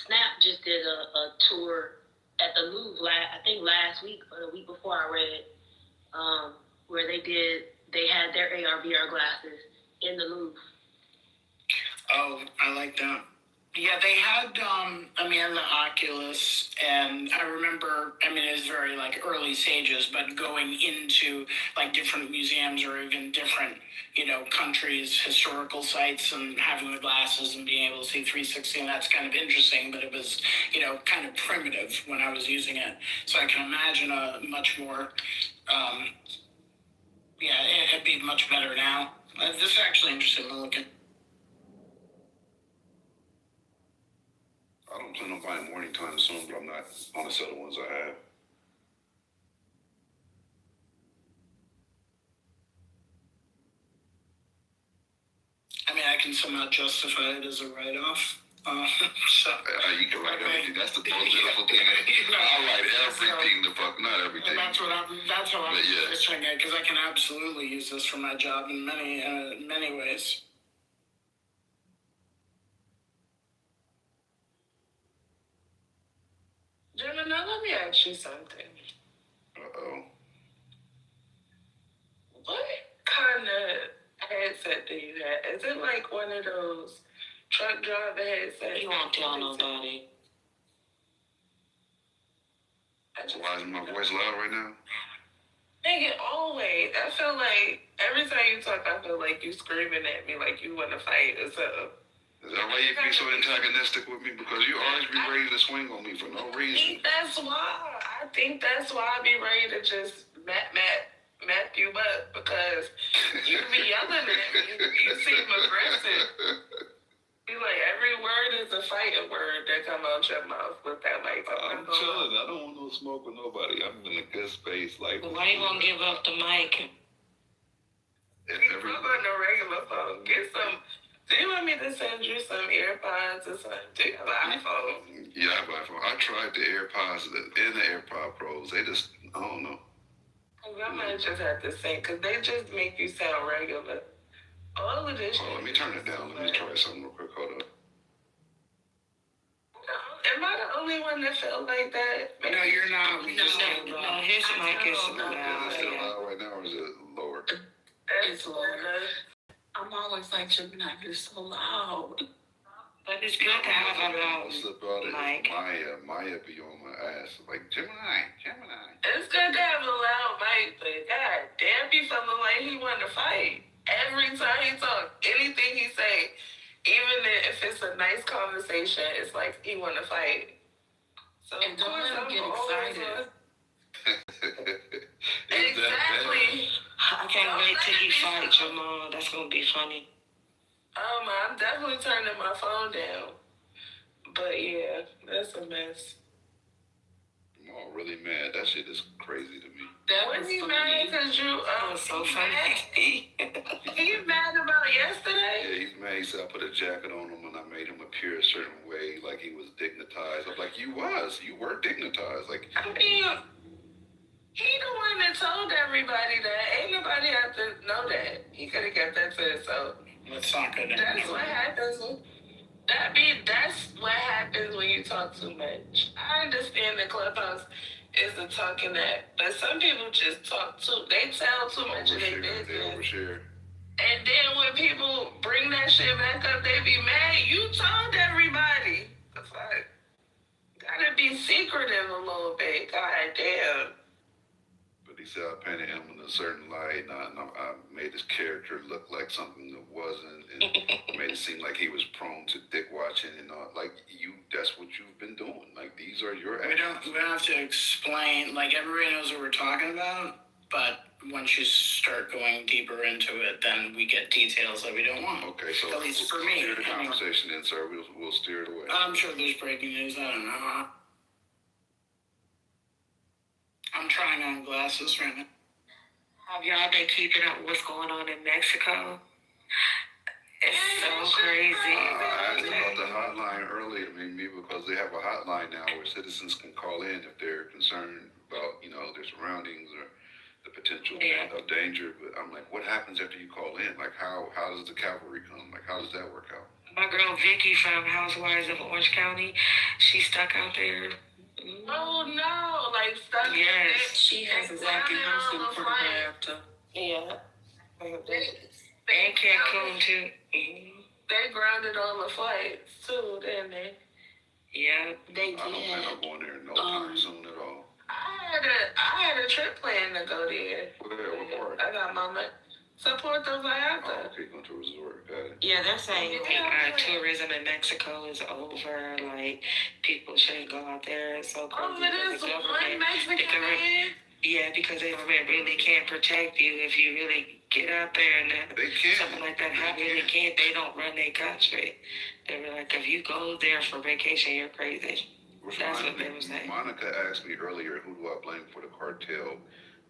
Snap just did a tour at the Louvre, I think last week or the week before I read, where they had their AR/VR glasses in the Louvre. Oh, I like that. Yeah, they had, the Oculus, and I remember, it was very, like, early stages, but going into, like, different museums or even different, countries' historical sites and having the glasses and being able to see 360, and that's kind of interesting, but it was, kind of primitive when I was using it. So I can imagine a much more, it'd be much better now. This is actually interesting to look at. I don't plan on buying more anytime soon, but I'm not on a set of ones I have. I can somehow justify it as a write-off. You can write everything. That's the most beautiful thing. I write everything not everything. That's how I'm picturing it, because I can absolutely use this for my job in many ways. Gemini, let me ask you something. Uh-oh. What kind of headset do you have? Is it like one of those truck driver headsets? You won't tell nobody. Why is my voice loud right now? Nigga, always. I feel like every time you talk, I feel like you screaming at me like you want to fight or something. Is that why you be so antagonistic with me? Because you always be ready to swing on me for no reason. I think that's why I be ready to just map you up, because you be yelling at me. You seem aggressive. You like every word is a fighting word that come out your mouth with that mic. I'm chilling. I don't want no smoke with nobody. I'm in a good space. Like, why you gonna give up the mic? I'm on the regular phone. Get some. Do you want me to send you some AirPods or something? Do you have an iPhone? Yeah, I have an iPhone. I tried the AirPods and the AirPod Pros. They just, I don't know. I might just have to sing, because they just make you sound regular. All of this. Oh, let me turn it down. Let me try something real quick. Hold up. Am I the only one that felt like that? Maybe no, you're not. No, his mic is loud. Is it loud right now, or is it lower? It's lower. I'm always like, Gemini, you're so loud. But it's good to have a loud mic. Maya be on my ass. Like, Gemini. It's good to have a loud mic, but god damn, he feeling like he want to fight. Every time he talk, anything he say, even if it's a nice conversation, it's like he want to fight. So and don't let him get excited. Exactly. I can't wait till he fights your mom. That's gonna be funny. I'm definitely turning my phone down. But yeah, that's a mess. I'm all really mad. That shit is crazy to me. Was he mad because you so funny? He mad about yesterday? Yeah, he's mad. He said I put a jacket on him and I made him appear a certain way, like he was dignitized. I'm like, you were dignitized. Like, I mean, he the one that told everybody that. Ain't nobody have to know that. He could have kept that to himself. That's not good. That's what happens. That's what happens when you talk too much. I understand the Clubhouse is a talking app, but some people just talk too. They tell too much of their business. They overshare. And then when people bring that shit back up, they be mad. You told everybody. The fuck? Gotta be secretive a little bit. God damn. But he said I painted him in a certain light, and I made his character look like something that wasn't, and made it seem like he was prone to dick watching and all. Like, that's what you've been doing. Like, these are your actions. We don't have to explain. Like, everybody knows what we're talking about, but once you start going deeper into it, then we get details that we don't want. Okay, so At least we'll for me. steer the conversation then, sir. We'll steer it away. I'm sure there's breaking news. I don't know. I'm trying on glasses right now. Have y'all been keeping up with what's going on in Mexico? It's so crazy. I asked about the hotline earlier, maybe because they have a hotline now where citizens can call in if they're concerned about, their surroundings or the potential of danger. But I'm like, what happens after you call in? Like, how does the cavalry come? Like, how does that work out? My girl Vicky from Housewives of Orange County, she's stuck out there. Oh no, like stuck. Yes. She has a walking house for her after. Yeah. They Cancun too. They grounded all the flights too, didn't they? Yeah, I they don't plan on going there no time soon at all. I had a trip planned to go there. What part? I got my money. Support the Vallarta. Oh, okay, going to a resort. Got it. Yeah, they're saying tourism in Mexico is over. Like, people shouldn't go out there. It's so crazy. It is one Mexican man. Yeah, because the government really can't protect you if you really get out there and something like that happens. They don't run their country. They were like, if you go there for vacation, you're crazy. That's what they were saying. Monica asked me earlier, who do I blame for the cartel,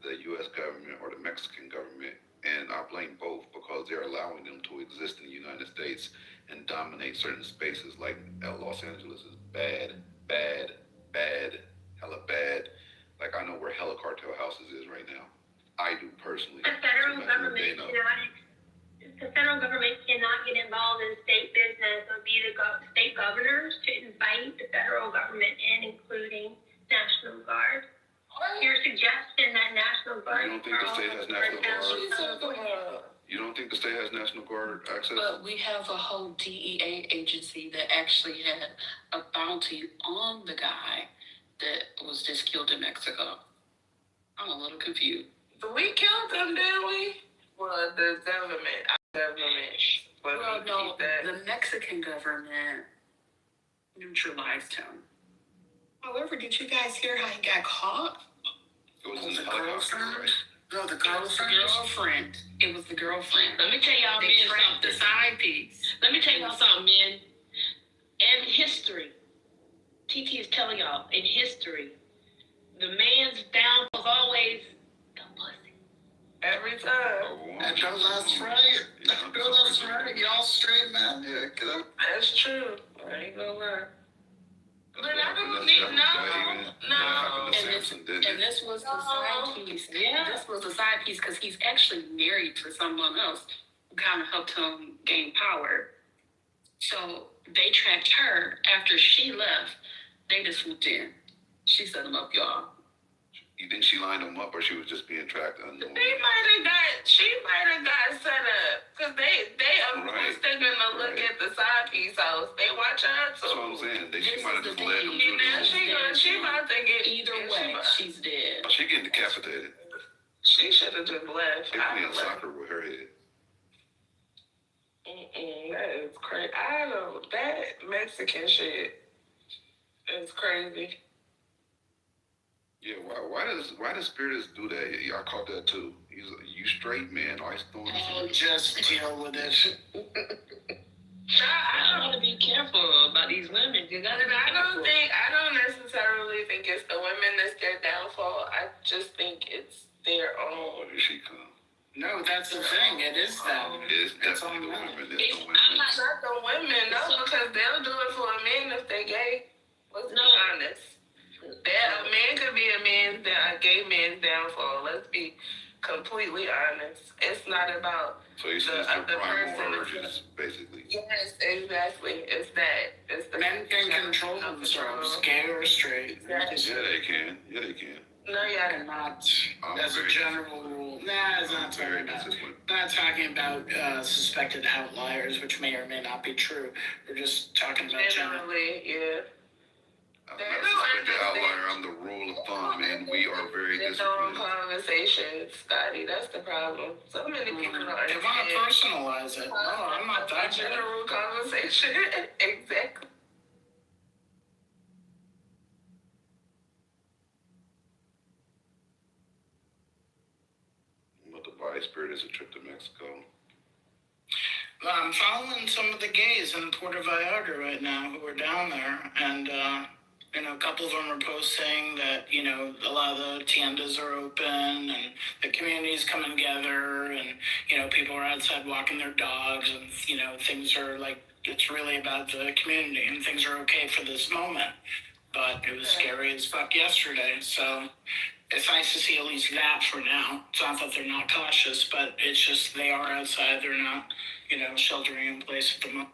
the U.S. government or the Mexican government? And I blame both because they're allowing them to exist in the United States and dominate certain spaces. Like Los Angeles is bad, hella bad. Like, I know where hella cartel houses is right now. I do personally. The federal government cannot get involved in state business. It would be the state governors to invite the federal government in, including National Guard. Your suggestion that National Guard. You don't think the state has National Guard? You don't think the state has National Guard access? But we have a whole DEA agency that actually had a bounty on the guy that was just killed in Mexico. I'm a little confused. We killed him, didn't we? Well, the government. Well, no, the Mexican government neutralized him. However, did you guys hear how he got caught? It was in the helicopter, right? No, the girlfriend. It was the girlfriend. Let me tell y'all, They men, tracked something. the side piece. Let me tell y'all something, men. In history, TT is telling y'all, in history, the man's down was always the pussy. Every time. That's right. That's right. Y'all straight, man. Yeah, get up. That's true. I ain't gonna lie. But I don't need no. And this was the side piece. Yeah. This was the side piece because he's actually married to someone else who kind of helped him gain power. So they tracked her after she left. They just swooped in. She set him up, y'all. You think she lined him up, or she was just being tracked unknowingly? She might have got set up because they of course they're gonna look at the side piece house. They watch her too. That's what I'm saying. She might have just led him through She about to get either way. She's dead. She getting decapitated. She should have just left. They playing soccer with her head. That is crazy. That Mexican shit is crazy. Yeah, why does spirits do that? Yeah, I caught that too. He's like, you straight, man. Always throwing just deal with it. I want to be careful about these women. I don't necessarily think it's the women that's their downfall. I just think it's their own. Oh, here she come. No, that's the thing. It is them. It's definitely the women. It's the women. Not the women, no, because they'll do it for a man if they gay. Let's be honest. A man could be a gay man's downfall. Let's be completely honest. It's not about so you the other person. Urges, basically. Yes, exactly. It's that. It's the men can control themselves, gay or straight. Exactly. Yeah, they can. No, yeah, not as a general rule. Nah, it's not talking about. Not talking about suspected outliers, which may or may not be true. We're just talking about generally, yeah. I'm not a suspected outlier. I'm the rule of thumb, and we are very disciplined. Conversations, Scotty. That's the problem. So many people don't understand. They want to personalize it. No, I'm not that general conversation. Exactly. Spirit is a trip to Mexico. I'm following some of the gays in Puerto Vallarta right now who are down there, and a couple of them are posting that a lot of the tiendas are open and the community's coming together, and people are outside walking their dogs, and things are like it's really about the community and things are okay for this moment. But it was scary as fuck yesterday, so it's nice to see at least that for now. It's not that they're not cautious, but it's just they are outside. They're not, sheltering in place at the moment.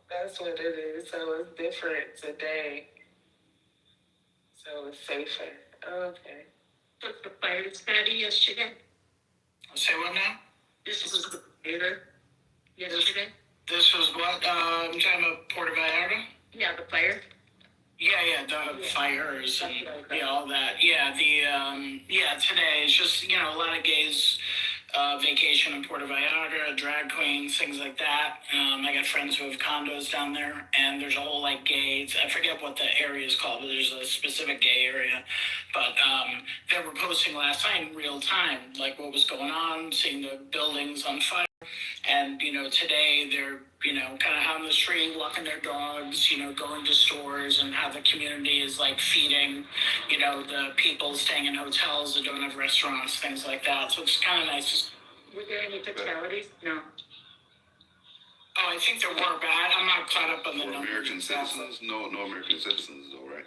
That's what it is. So it's different today. So it's safer. Okay. But the fire Scotty yesterday. Say what now? This was the fire yesterday. This was what? I'm talking about Puerto Vallarta? Yeah, the fire. Yeah, the fires and all that. Yeah, today it's just, a lot of gays vacation in Puerto Vallarta, drag queens, things like that. I got friends who have condos down there, and there's a whole gays, I forget what the area is called, but there's a specific gay area. But they were posting last night in real time, what was going on, seeing the buildings on fire. And, today they're, kind of out on the street, walking their dogs, going to stores, and how the community is, feeding, the people staying in hotels that don't have restaurants, things like that. So it's kind of nice. Were there any fatalities? No. Oh, I think there were, but I'm not caught up on the numbers. American citizens? No American citizens, though, right?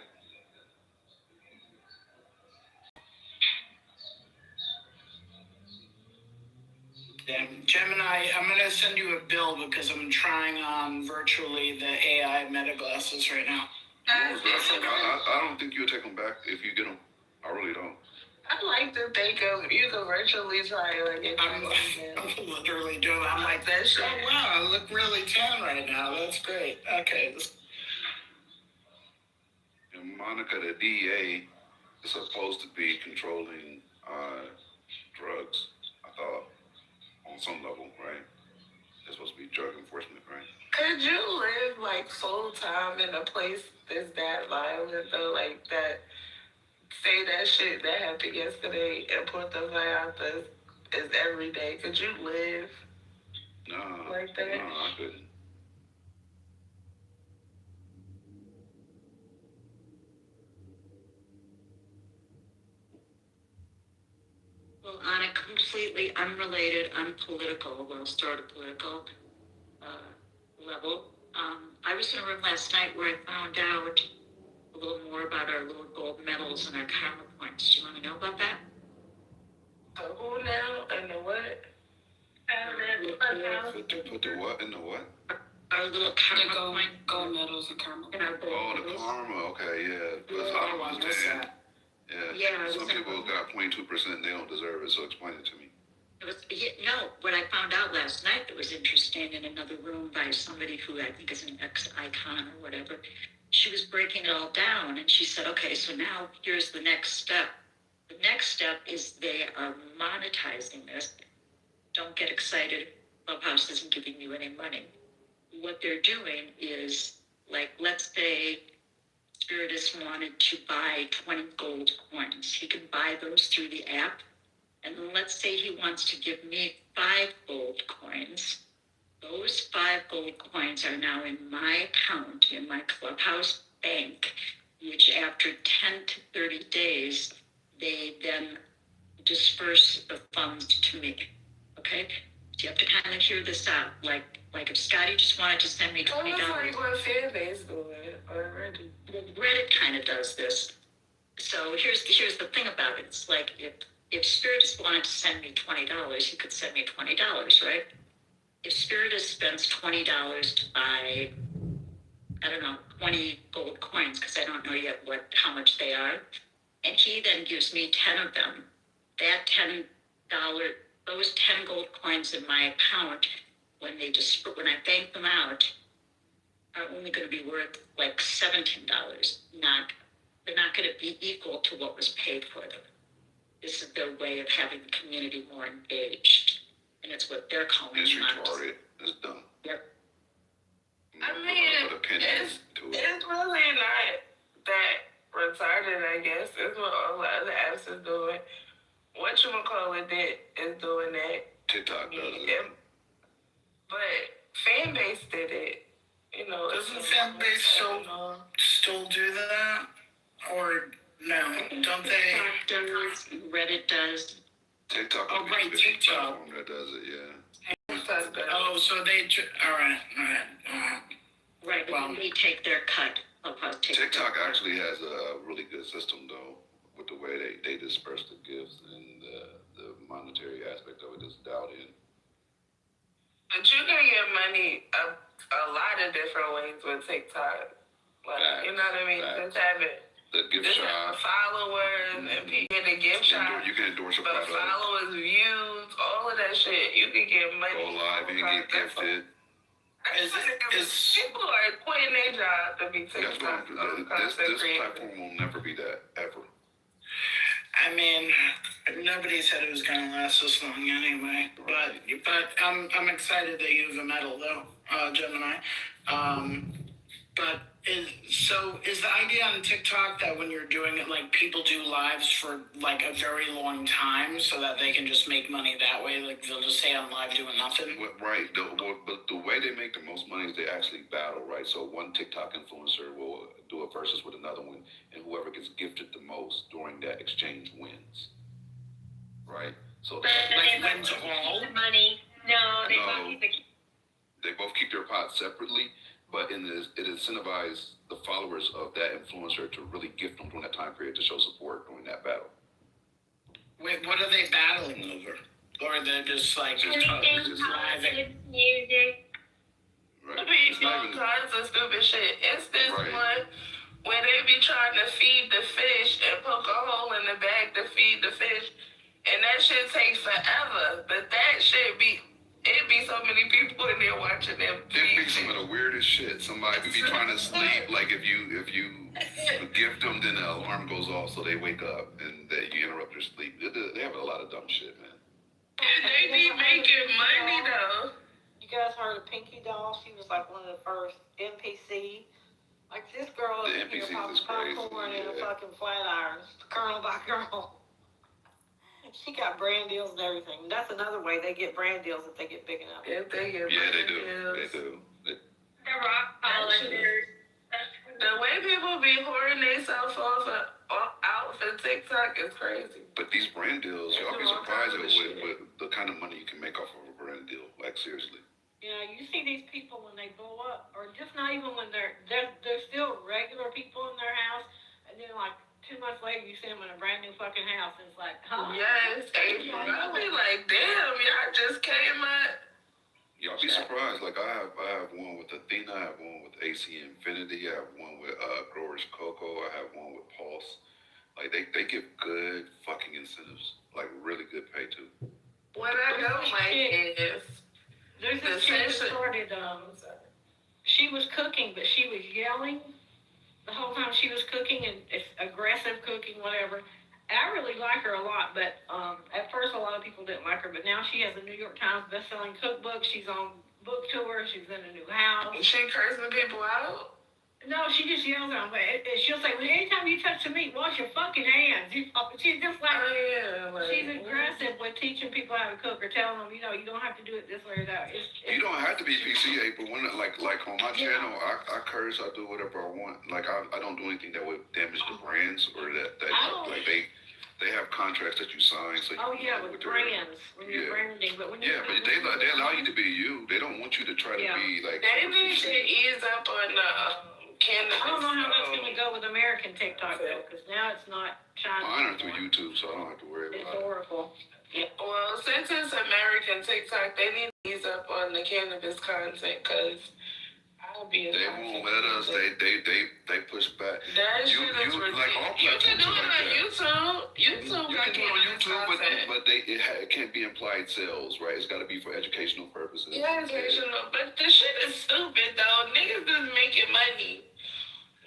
Yeah, Gemini, I'm going to send you a bill because I'm trying on virtually the AI meta glasses right now. I don't think you'll take them back if you get them. I really don't. I like to think of you can virtually try it. I'm literally doing it. I'm like, that shit. Oh, wow, I look really tan right now. That's great. Okay. And Monica, the DEA, is supposed to be controlling drugs, I thought. On some level, right? They're supposed to be drug enforcement, right? Could you live full time in a place that's that violent though, that? Say that shit that happened yesterday in Puerto Vallarta is every day. Could you live like that? No, I couldn't. Well, on a completely unrelated, unpolitical, well, sort of political level, I was in a room last night where I found out a little more about our little gold medals and our karma points. Do you want to know about that? The who now and the what? Put the what in the what? Our little karma point. Gold medals and karma. And our gold the karma. Okay, yeah. That's how I understand. Yeah. Some people got 0.2%. They don't deserve it. So explain it to me. What I found out last night that was interesting in another room by somebody who I think is an ex-icon or whatever. She was breaking it all down, and she said, okay, so now here's the next step. The next step is they are monetizing this. Don't get excited. Clubhouse isn't giving you any money. What they're doing is, let's say Spiritus wanted to buy 20 gold coins. He can buy those through the app. And then let's say he wants to give me 5 gold coins. Those 5 gold coins are now in my account, in my Clubhouse bank, which after 10 to 30 days, they then disperse the funds to me. Okay? So you have to kind of hear this out. Like if Scotty just wanted to send me $20. Like what fan base doing already. Reddit kind of does this. So here's the thing about it. It's like if Spiritus wanted to send me $20, he could send me $20, right? If Spiritus spends $20 to buy, 20 gold coins, because I don't know yet how much they are, and he then gives me 10 of them, that those 10 gold coins in my account, when I bank them out, are only going to be worth $17. They're not going to be equal to what was paid for them. This is their way of having the community more engaged. And it's what they're calling It's retarded. It's dumb. Yep. I mean, it's really not that retarded, I guess. It's what all the other apps are doing. whatchamacallit is doing that. TikTok does it. But fan base did it. You know. Doesn't fan base still do that? Or no? Don't they? TikTok does, Reddit does. TikTok. Oh, right, TikTok. Platform that does it, yeah. Oh, so they. All right. Right, well, they take their cut of how TikTok actually has a really good system, though, with the way they disperse the gifts and the monetary aspect of it is dialed in. But you can get money a lot of different ways with TikTok. Like, you know what I mean? Just having the gift shop, followers, and people get a gift shop. You can endorse a product. Followers, views, all of that shit. You can get money. Go live and get gifted. People are quitting their job to be TikTok. This platform will never be that, ever. I mean, nobody said it was going to last this long anyway. But I'm excited that you have a medal, though, Gemini. But is the idea on TikTok that when you're doing it, like, people do lives for like a very long time so that they can just make money that way? Like, they'll just stay on live doing nothing. Right. But the way they make the most money is they actually battle, right? So one TikTok influencer will do a versus with another one, and whoever gets gifted the most during that exchange wins. Right. So like wins all the money. No, they both keep their pot separately. But it incentivizes the followers of that influencer to really gift them during that time period to show support during that battle. Wait, what are they battling over? Or they're just like music. Right. I mean, all kinds of stupid shit. It's this one where they be trying to feed the fish and poke a hole in the bag to feed the fish, and that shit takes forever. But that shit it be so many people in there watching them. It be some of the weirdest shit. Somebody be trying to sleep. Like if you gift them, then the alarm goes off, so they wake up and you interrupt their sleep. They have a lot of dumb shit, man. And they be making money though. You guys heard of Pinky Doll? She was like one of the first NPC. Like this girl is here popping popcorn in a fucking flat iron, kernel by kernel. She got brand deals and everything. That's another way they get brand deals if they get big enough. If they get they do. The Rockford. The way people be whoring themselves out for TikTok is crazy. But these brand deals, y'all be surprised with the kind of money you can make off of a brand deal. Like seriously. You know, you see these people when they blow up, or just not even when they're still regular people in their house, and then like 2 months later you see them in a brand new fucking house, and it's like, huh? Yes, I'll be like, damn, y'all just came up. Y'all be surprised. Like I have one with Athena, I have one with AC Infinity, I have one with Growers Cocoa, I have one with Pulse. Like they give good fucking incentives, like really good pay too. What I don't like is there's this chick that started. She was cooking, but she was yelling the whole time she was cooking, and it's aggressive cooking, whatever. I really like her a lot, but at first a lot of people didn't like her, but now she has a New York Times best-selling cookbook. She's on book tour. She's in a new house. Is she cursing people out? No, she just yells at them. But she'll say, well, anytime you touch the meat, wash your fucking hands. She's just like, she's aggressive with teaching people how to cook or telling them, you don't have to do it this way or that. You don't have to be PCA, but when like on my channel, I curse, I do whatever I want. Like I don't do anything that would damage the brands or that like they have contracts that you sign. So with brands when you're branding, but when you're but they allow you to be you. They don't want you to try to be like. They need to ease up on cannabis. I don't know how that's going to go with American TikTok though, because now it's not China. Mine are through YouTube, so I don't have to worry about it. It's horrible. Yeah. Well, since it's American TikTok, they need to ease up on the cannabis content because I'll be. They won't let us. They push back. That shit is ridiculous. Like all you can do it like on YouTube. YouTube you got can do it on YouTube, content. but it can't be implied sales, right? It's got to be for educational purposes. Yeah, educational. But the shit is stupid though. Niggas is making money.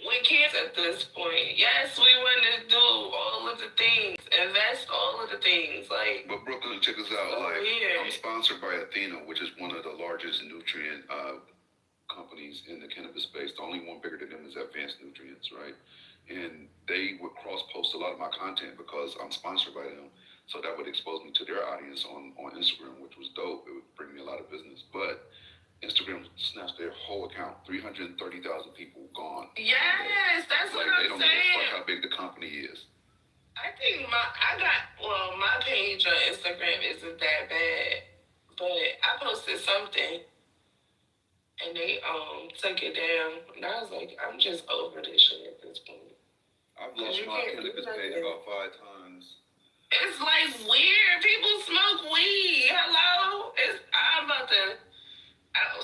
We can't at this point. Yes, we want to do all of the things, invest all of the things. Like, but Brooklyn, check us out. I'm sponsored by Athena, which is one of the largest nutrient companies in the cannabis space. The only one bigger than them is Advanced Nutrients, right? And they would cross-post a lot of my content because I'm sponsored by them. So that would expose me to their audience on Instagram, which was dope. It would bring me a lot of business. But Instagram snatched their whole account. 330,000 people gone. Yes, that's Like, what I'm they don't saying. give a fuck how big the company is. I think my page on Instagram isn't that bad, but I posted something and they took it down, and I was like, I'm just over this shit at this point. I've lost my cannabis page about 5 times. It's like weird. People smoke weed. Hello,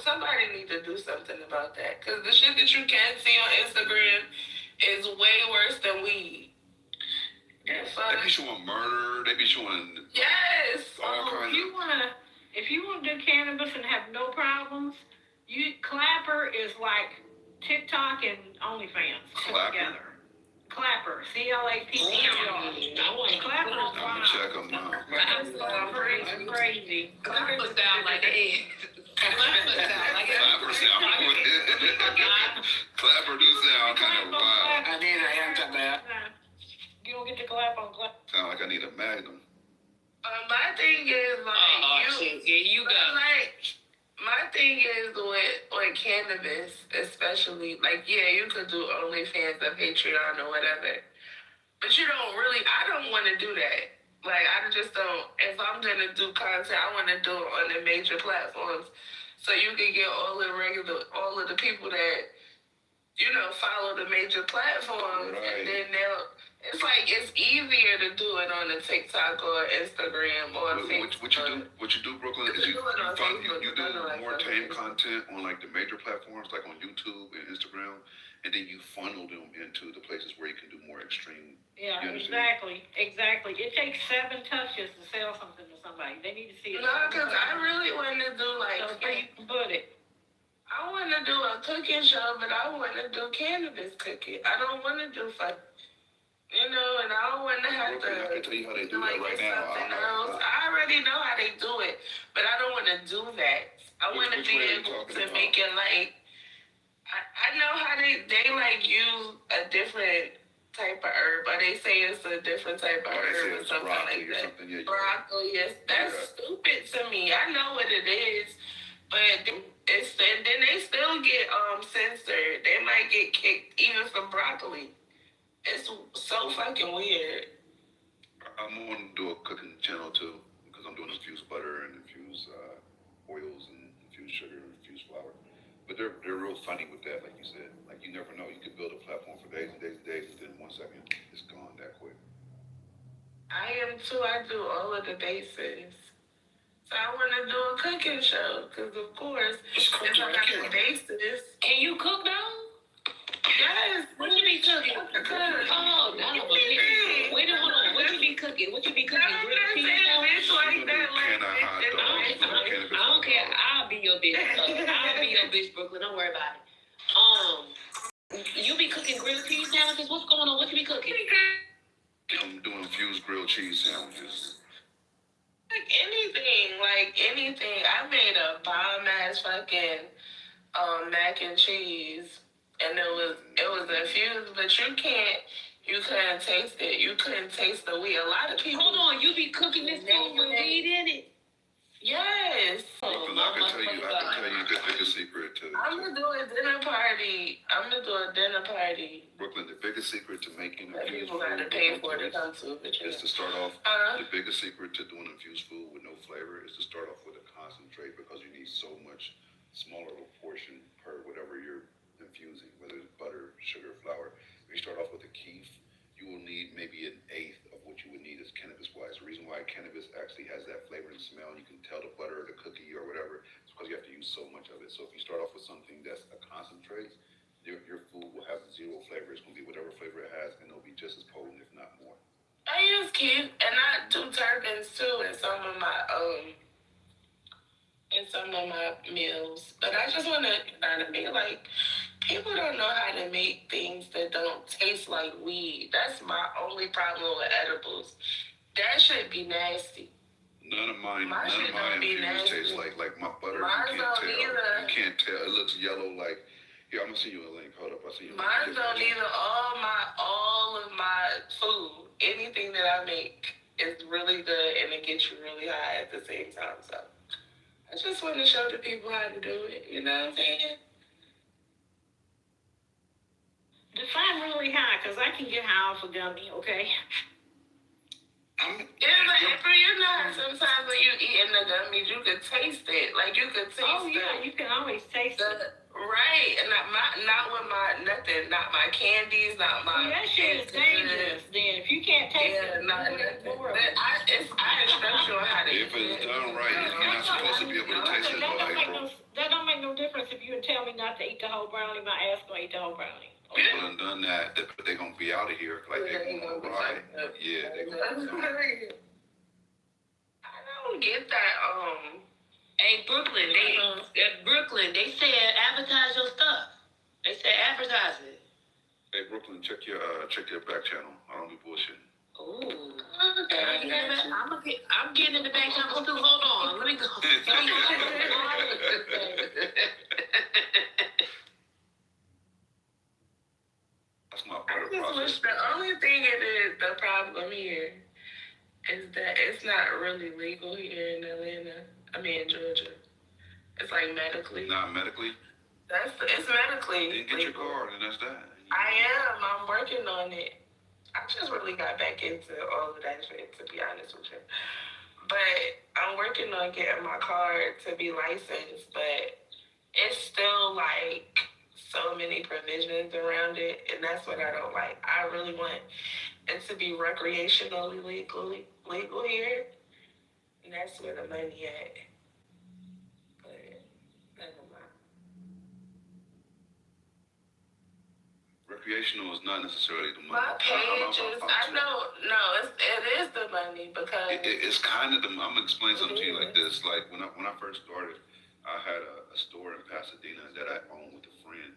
somebody need to do something about that, because the shit that you can see on Instagram is way worse than weed. They be showing murder. They be showing all kinds If you want to do cannabis and have no problems, Clapper is like TikTok and OnlyFans put together. Clapper, CLAPPER. Clapper is I'm gonna check them now. Crazy. Clapper sound like it. Clapper do sound kind of wild. I mean, I am that bad. You don't get to clap on clap. Sound like I need a Magnum. My thing is my thing is with cannabis, especially, you could do OnlyFans or Patreon or whatever, but I don't want to do that. Like, I just don't. If I'm gonna do content, I want to do it on the major platforms, so you can get all of the people that follow the major platforms, and then it's easier to do it on a TikTok or Instagram or Facebook. What you do, Brooklyn, is you do more tame content on like the major platforms, like on YouTube and Instagram, and then you funnel them into the places where you can do more extreme. Yeah, exactly. It takes 7 touches to sell something to somebody. They need to see it. No, because I really want to do I want to do a cooking show, but I want to do cannabis cooking. I don't want to do and I don't want to have to. I can tell you how they do that right now. I already know how they do it, but I don't want to do that. I want to be able to make it I know how they use a different type of herb, but they say it's a different type of herb or something like that. Broccoli, yes, that's stupid to me. I know what it is, but then they still get censored. They might get kicked even for broccoli. It's so fucking weird. I'm going to do a cooking channel too, because I'm doing infused butter and infused oils and infused sugar and infused flour. But they're real funny with that, like you said. Like, you never know. You could build a platform for days and days and days, and then 1 second, it's gone that quick. I am too. I do all of the bases. So I want to do a cooking show, because of course, it's the bases. Can you cook though? Yes. What you be cooking? Oh, no. Wait, hold on. What you be cooking? Grilled cheese? I don't care. I'll be your bitch. I'll be your bitch, Brooklyn. Don't worry about it. You be cooking grilled cheese sandwiches? What's going on? What you be cooking? I'm doing infused grilled cheese sandwiches. Anything. I made a bomb ass fucking mac and cheese. And it was infused, but you couldn't taste it. You couldn't taste the weed. A lot of people. Hold on, you be cooking this food with weed in it? Yes. Brooklyn, I can tell you the biggest secret to. I'm gonna do a dinner party. Brooklyn, the biggest secret to making infused people food gotta pay for it to come to it. is to start off. The biggest secret to doing infused food with no flavor is to start off with a concentrate, because you need so much smaller of a portion per whatever you're infusing, whether it's butter, sugar, flour. If you start off with a keef, you will need maybe 1/8 of what you would need as cannabis-wise. The reason why cannabis actually has that flavor and smell, you can tell the butter or the cookie or whatever, it's because you have to use so much of it. So if you start off with something that's a concentrate, your food will have 0 flavor. It's going to be whatever flavor it has, and it'll be just as potent, if not more. I use keef, and I do terpenes too in some of my meals. But I just want to, people don't know how to make things that don't taste like weed. That's my only problem with edibles. That should be nasty. None of mine infused taste like my butter. You can't tell. It looks yellow like. Here, I'm gonna see you a link. Hold up, I'll see you. Mine don't either. All of my food, anything that I make, it's really good and it gets you really high at the same time. So I just want to show the people how to do it. You know what I'm saying? Define really high, because I can get high off a gummy, okay? Yeah, but you know, sometimes when you eating the gummies, you could taste it. Like you could taste. Oh yeah, you can always taste it. Right, and not with my nothing, not my candies, not my. That shit is dangerous. Then if you can't taste it, not nothing. I instruct you on how to. If it's done right, you're not supposed to be able to taste it. That don't make no difference if you tell me not to eat the whole brownie. My ass gonna eat the whole brownie. People done that, but they're gonna be out of here like they going on a ride. Yeah, they gonna. I don't get that. Hey, Brooklyn, they said advertise your stuff. They said advertise it. Hey, Brooklyn, check your back channel. I don't be bullshitting. Ooh. Okay. I'm getting in the back channel too. Hold on. Let me go. That's my I just wish the only thing the problem here is that it's not really legal here in Atlanta. In Georgia. It's like medically. Not medically? It's medically. Then get your card and that's that. I'm working on it. I just really got back into all of that shit, to be honest with you. But I'm working on getting my card to be licensed, but it's still like so many provisions around it, and that's what I don't like. I really want it to be recreationally legal here, and that's where the money at. But never mind. Recreational is not necessarily the money. My page is, it is the money because it's kind of the. I'm gonna explain something to you like this. Like when I first started, I had a store in Pasadena that I owned with a friend.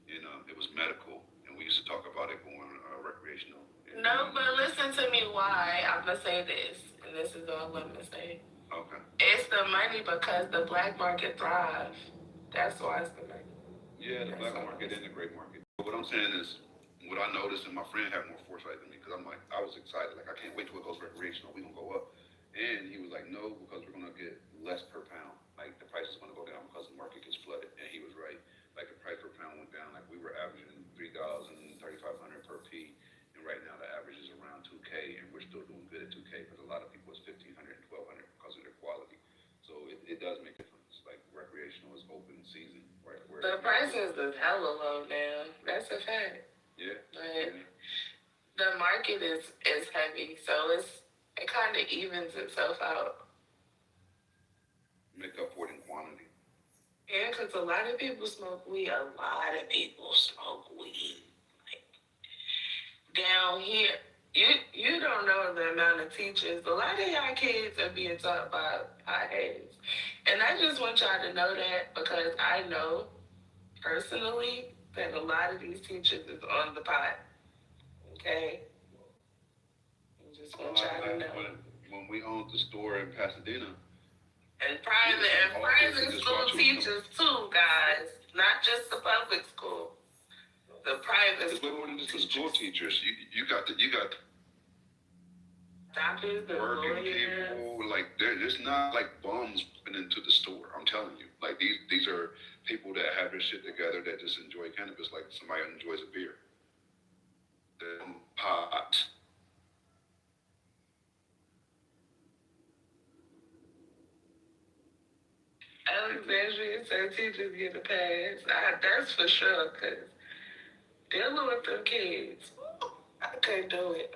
It was medical, and we used to talk about it going recreational. No, but listen to me. Why I'm gonna say this, and this is all I'm gonna say. Okay. It's the money because the black market thrives. That's why it's the money. Yeah, the black market and the gray market. What I'm saying is, what I noticed, and my friend had more foresight than me, because I'm like, I was excited, like I can't wait till it goes recreational. We gonna go up, and he was like, no, because we're gonna get less per pound. Like the price is gonna go down because the market gets flooded, and he was right. Like the price per pound went down. Like we were averaging $3,000, $3,500 per P, and right now the average is around $2K, and we're still doing good at $2K. But a lot of people it's $1,500 and $1,200 because of their quality. So it does make a difference. Like recreational is open season, right? Where the prices is hella low now. That's a fact. Yeah. But the market is heavy, so it kind of evens itself out. Make up for it in quantity. Yeah, because a lot of people smoke weed. Like, down here, you don't know the amount of teachers. A lot of y'all kids are being taught by potheads. And I just want y'all to know that because I know personally that a lot of these teachers is on the pot. Okay? I just want y'all to know. When we owned the store in Pasadena, and private school teachers too, guys. Not just the public school. The private school. The school teachers, you got doctors, the working lawyers. people. Like there's not like bums into the store. I'm telling you. Like these are people that have their shit together that just enjoy cannabis like somebody enjoys a beer. The pot. Alexandria said teachers get a pass. That's for sure, because dealing with them kids, I couldn't do it.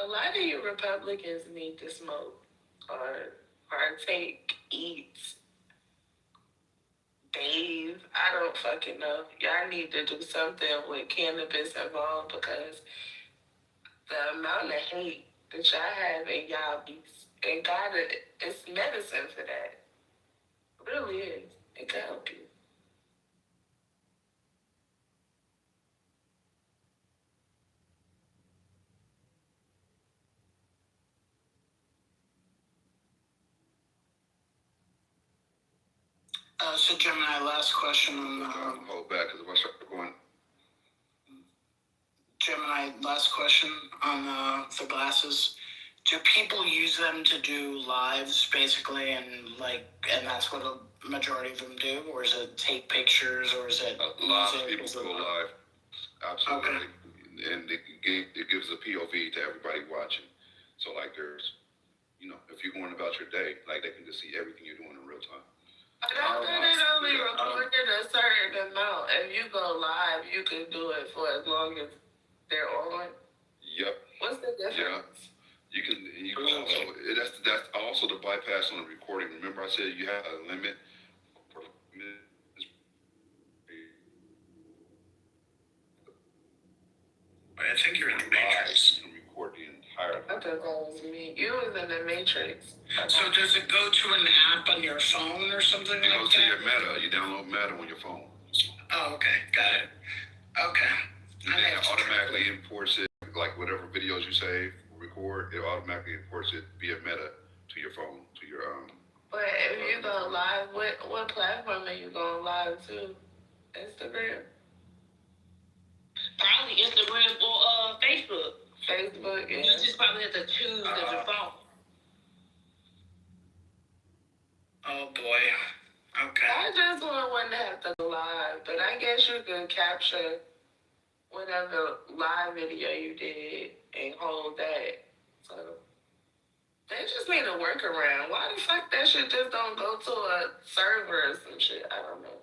A lot of you Republicans need to smoke or eat, bathe. I don't fucking know. Y'all need to do something with cannabis involved because the amount of hate that y'all have in y'all be And God, it's medicine for that. It really is. It can help you. So Gemini, last question on hold back because if I start going. Gemini, last question on the glasses. Do people use them to do lives basically, and that's what a majority of them do, or is it take pictures, or is it a lot of people go live? Absolutely, okay. And it gives a POV to everybody watching. So like there's, if you're going about your day, like they can just see everything you're doing in real time. I don't think it only recorded a certain amount. If you go live, you can do it for as long as they're on. Yep. What's the difference? Yeah. You can also, that's also the bypass on the recording. Remember I said you have a limit. I think you're in the Matrix. You can record the entire. I thought that was me. You was in the Matrix. So does it go to an app on your phone or something like that? It goes to your Meta. You download Meta on your phone. Oh, okay. Got it. Okay. And then it automatically imports it, like whatever videos you save, record, it automatically imports it via Meta to your phone, to your But if you go live, what platform are you going live to? Instagram? Probably Instagram or Facebook. Facebook, yeah. You just probably have to choose your phone. Oh boy. Okay. I just want one to have to go live, but I guess you can capture whatever live video you did and hold that. So they just need a workaround. Why the fuck that shit just don't go to a server or some shit? I don't know.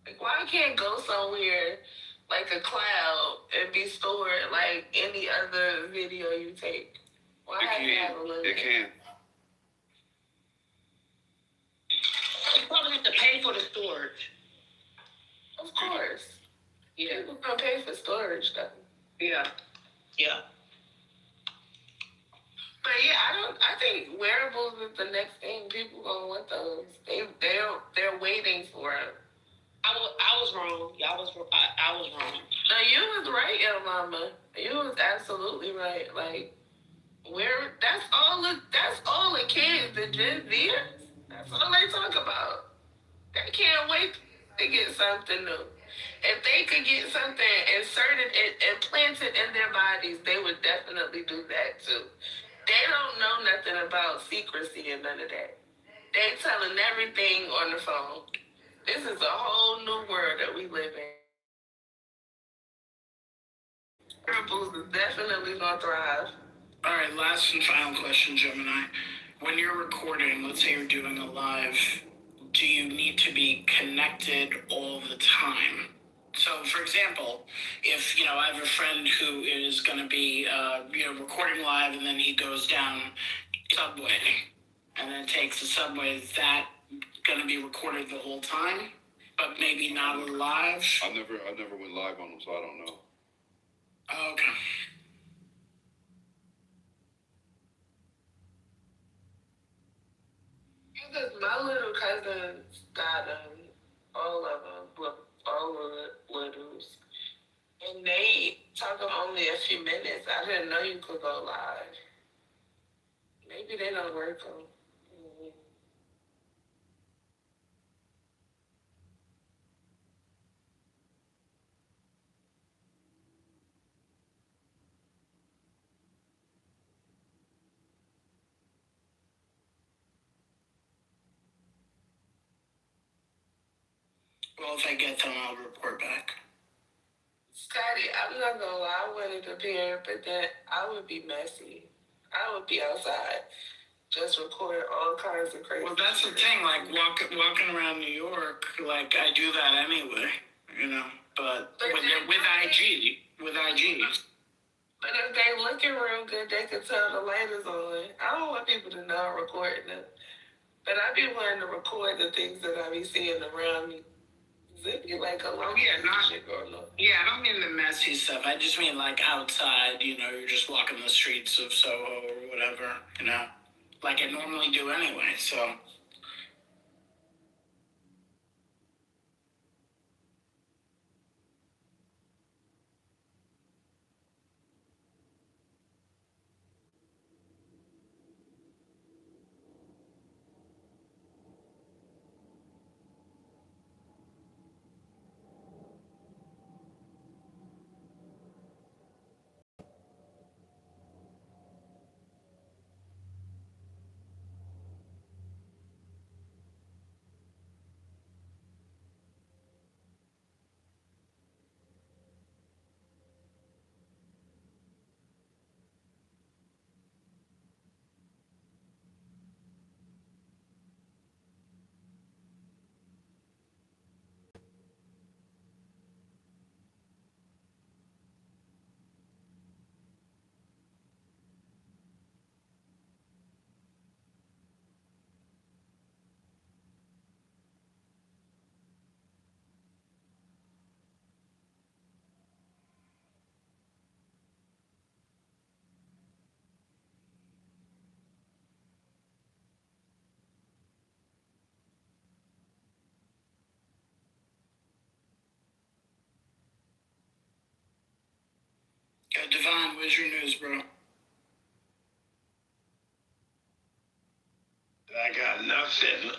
Like, why can't it go somewhere like a cloud and be stored like any other video you take? Why have to have a limit? It can. You probably have to pay for the storage. Of course. Yeah. People gonna pay for storage though. Yeah. Yeah. But yeah, I think wearables is the next thing. People gonna want those. They're waiting for it. I was wrong. I was wrong. No, you was right, El Mama. You was absolutely right. Like, that's all the kids, the Gen Zers. That's all they talk about. They can't wait to get something new. If they could get something inserted and implanted in their bodies, they would definitely do that too. They don't know nothing about secrecy and none of that. They telling everything on the phone. This is a whole new world that we live in. Wearables is definitely gonna thrive. All right, last and final question, Gemini. When you're recording, let's say you're doing a live, do you need to be connected all the time? So, for example, if, I have a friend who is going to be, recording live and then he goes down subway and then takes the subway, is that going to be recorded the whole time, but maybe not live? I never went live on them, so I don't know. Oh, okay. Because my little cousins got all of the littles. And they talk about only a few minutes. I didn't know you could go live. Maybe they don't work on. Well, if I get them, I'll report back. Scotty, I'm not gonna lie, I wanted to appear, but then I would be messy. I would be outside, just recording all kinds of crazy. Well, that's the thing. Like walking around New York, like I do that anyway, But with IG. But if they looking real good, they can tell the light is on. I don't want people to know I'm recording them, but I be wanting to record the things that I be seeing around me. Zippy like a long shit going on. Yeah, I don't mean the messy stuff. I just mean like outside, you're just walking the streets of Soho or whatever, like I normally do anyway, so. Devon, what's your news, bro? I got nothing.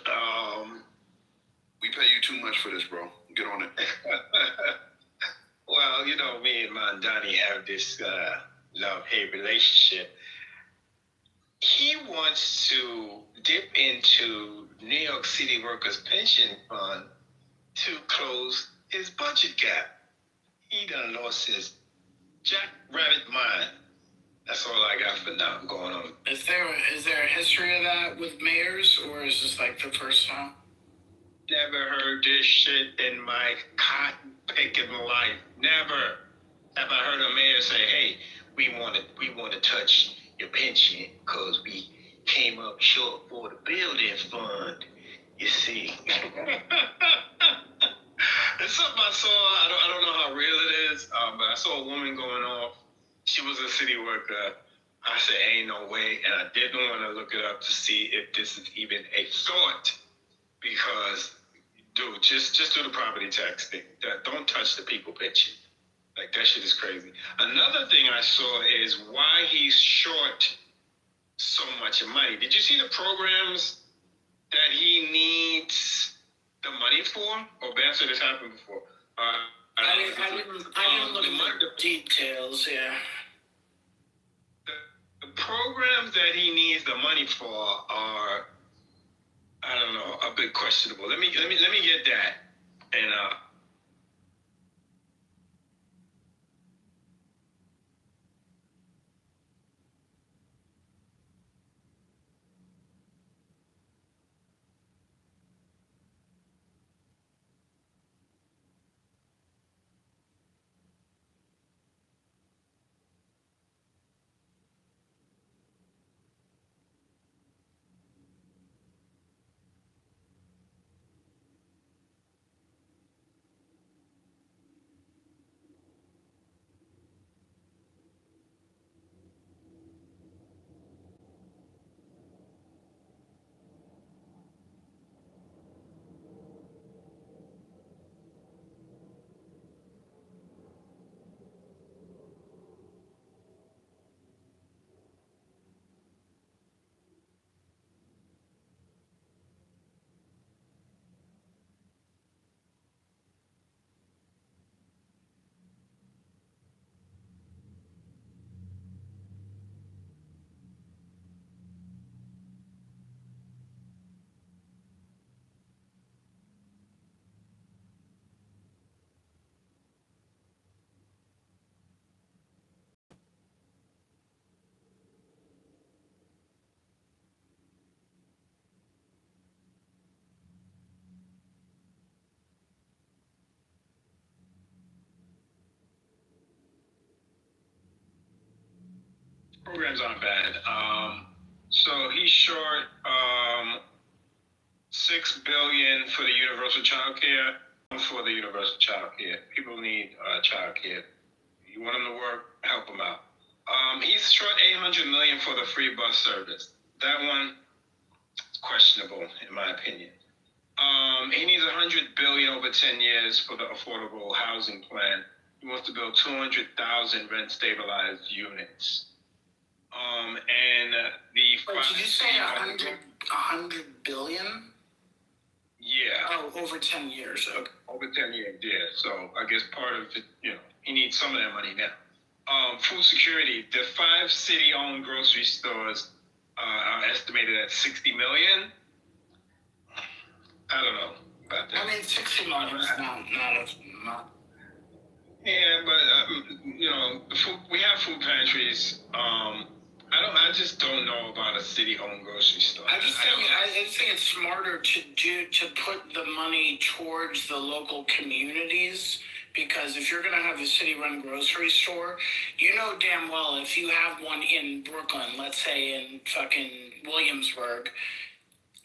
We pay you too much for this, bro. Get on it. Well, you know, me and Mondani have this love-hate relationship. He wants to dip into New York City Workers' Pension Fund to close his budget gap. He done lost his jackrabbit mind. That's all I got for now going on. Is there a history of that with mayors, or is this like the first time? Never heard this shit in my cotton picking life. Never have I heard a mayor say, "Hey, we want to touch your pension because we came up short for the building fund." You see, it's something I saw. I don't know how real it is, but I saw a woman going off. She was a city worker. I said, "Ain't no way," and I didn't want to look it up to see if this is even a thought, because, dude, just do the property tax thing. Don't touch the people pension. Like, that shit is crazy. Another thing I saw is why he's short so much money. Did you see the programs that he needs the money for? Or Banter, this happened before. I didn't look at the details, yeah. The programs that he needs the money for are, I don't know, a bit questionable. Let me get that. And programs aren't bad. So he's short $6 billion for the universal child care. For the universal child care, people need child care. You want them to work, help them out. He's short $800 million for the free bus service. that one is questionable in my opinion. He needs $100 billion over 10 years for the affordable housing plan. He wants to build 200,000 rent stabilized units. Wait, did you say 100 billion? Yeah. Oh, over 10 years. Okay. Over 10 years, yeah. So I guess part of it, he needs some of that money now. Food security. The 5 city-owned grocery stores are estimated at $60 million. I don't know about that. I mean, 60 million is not. Yeah, but we have food pantries. I just don't know about a city-owned grocery store. I just think it's smarter to put the money towards the local communities, because if you're going to have a city-run grocery store, you know damn well if you have one in Brooklyn, let's say in fucking Williamsburg,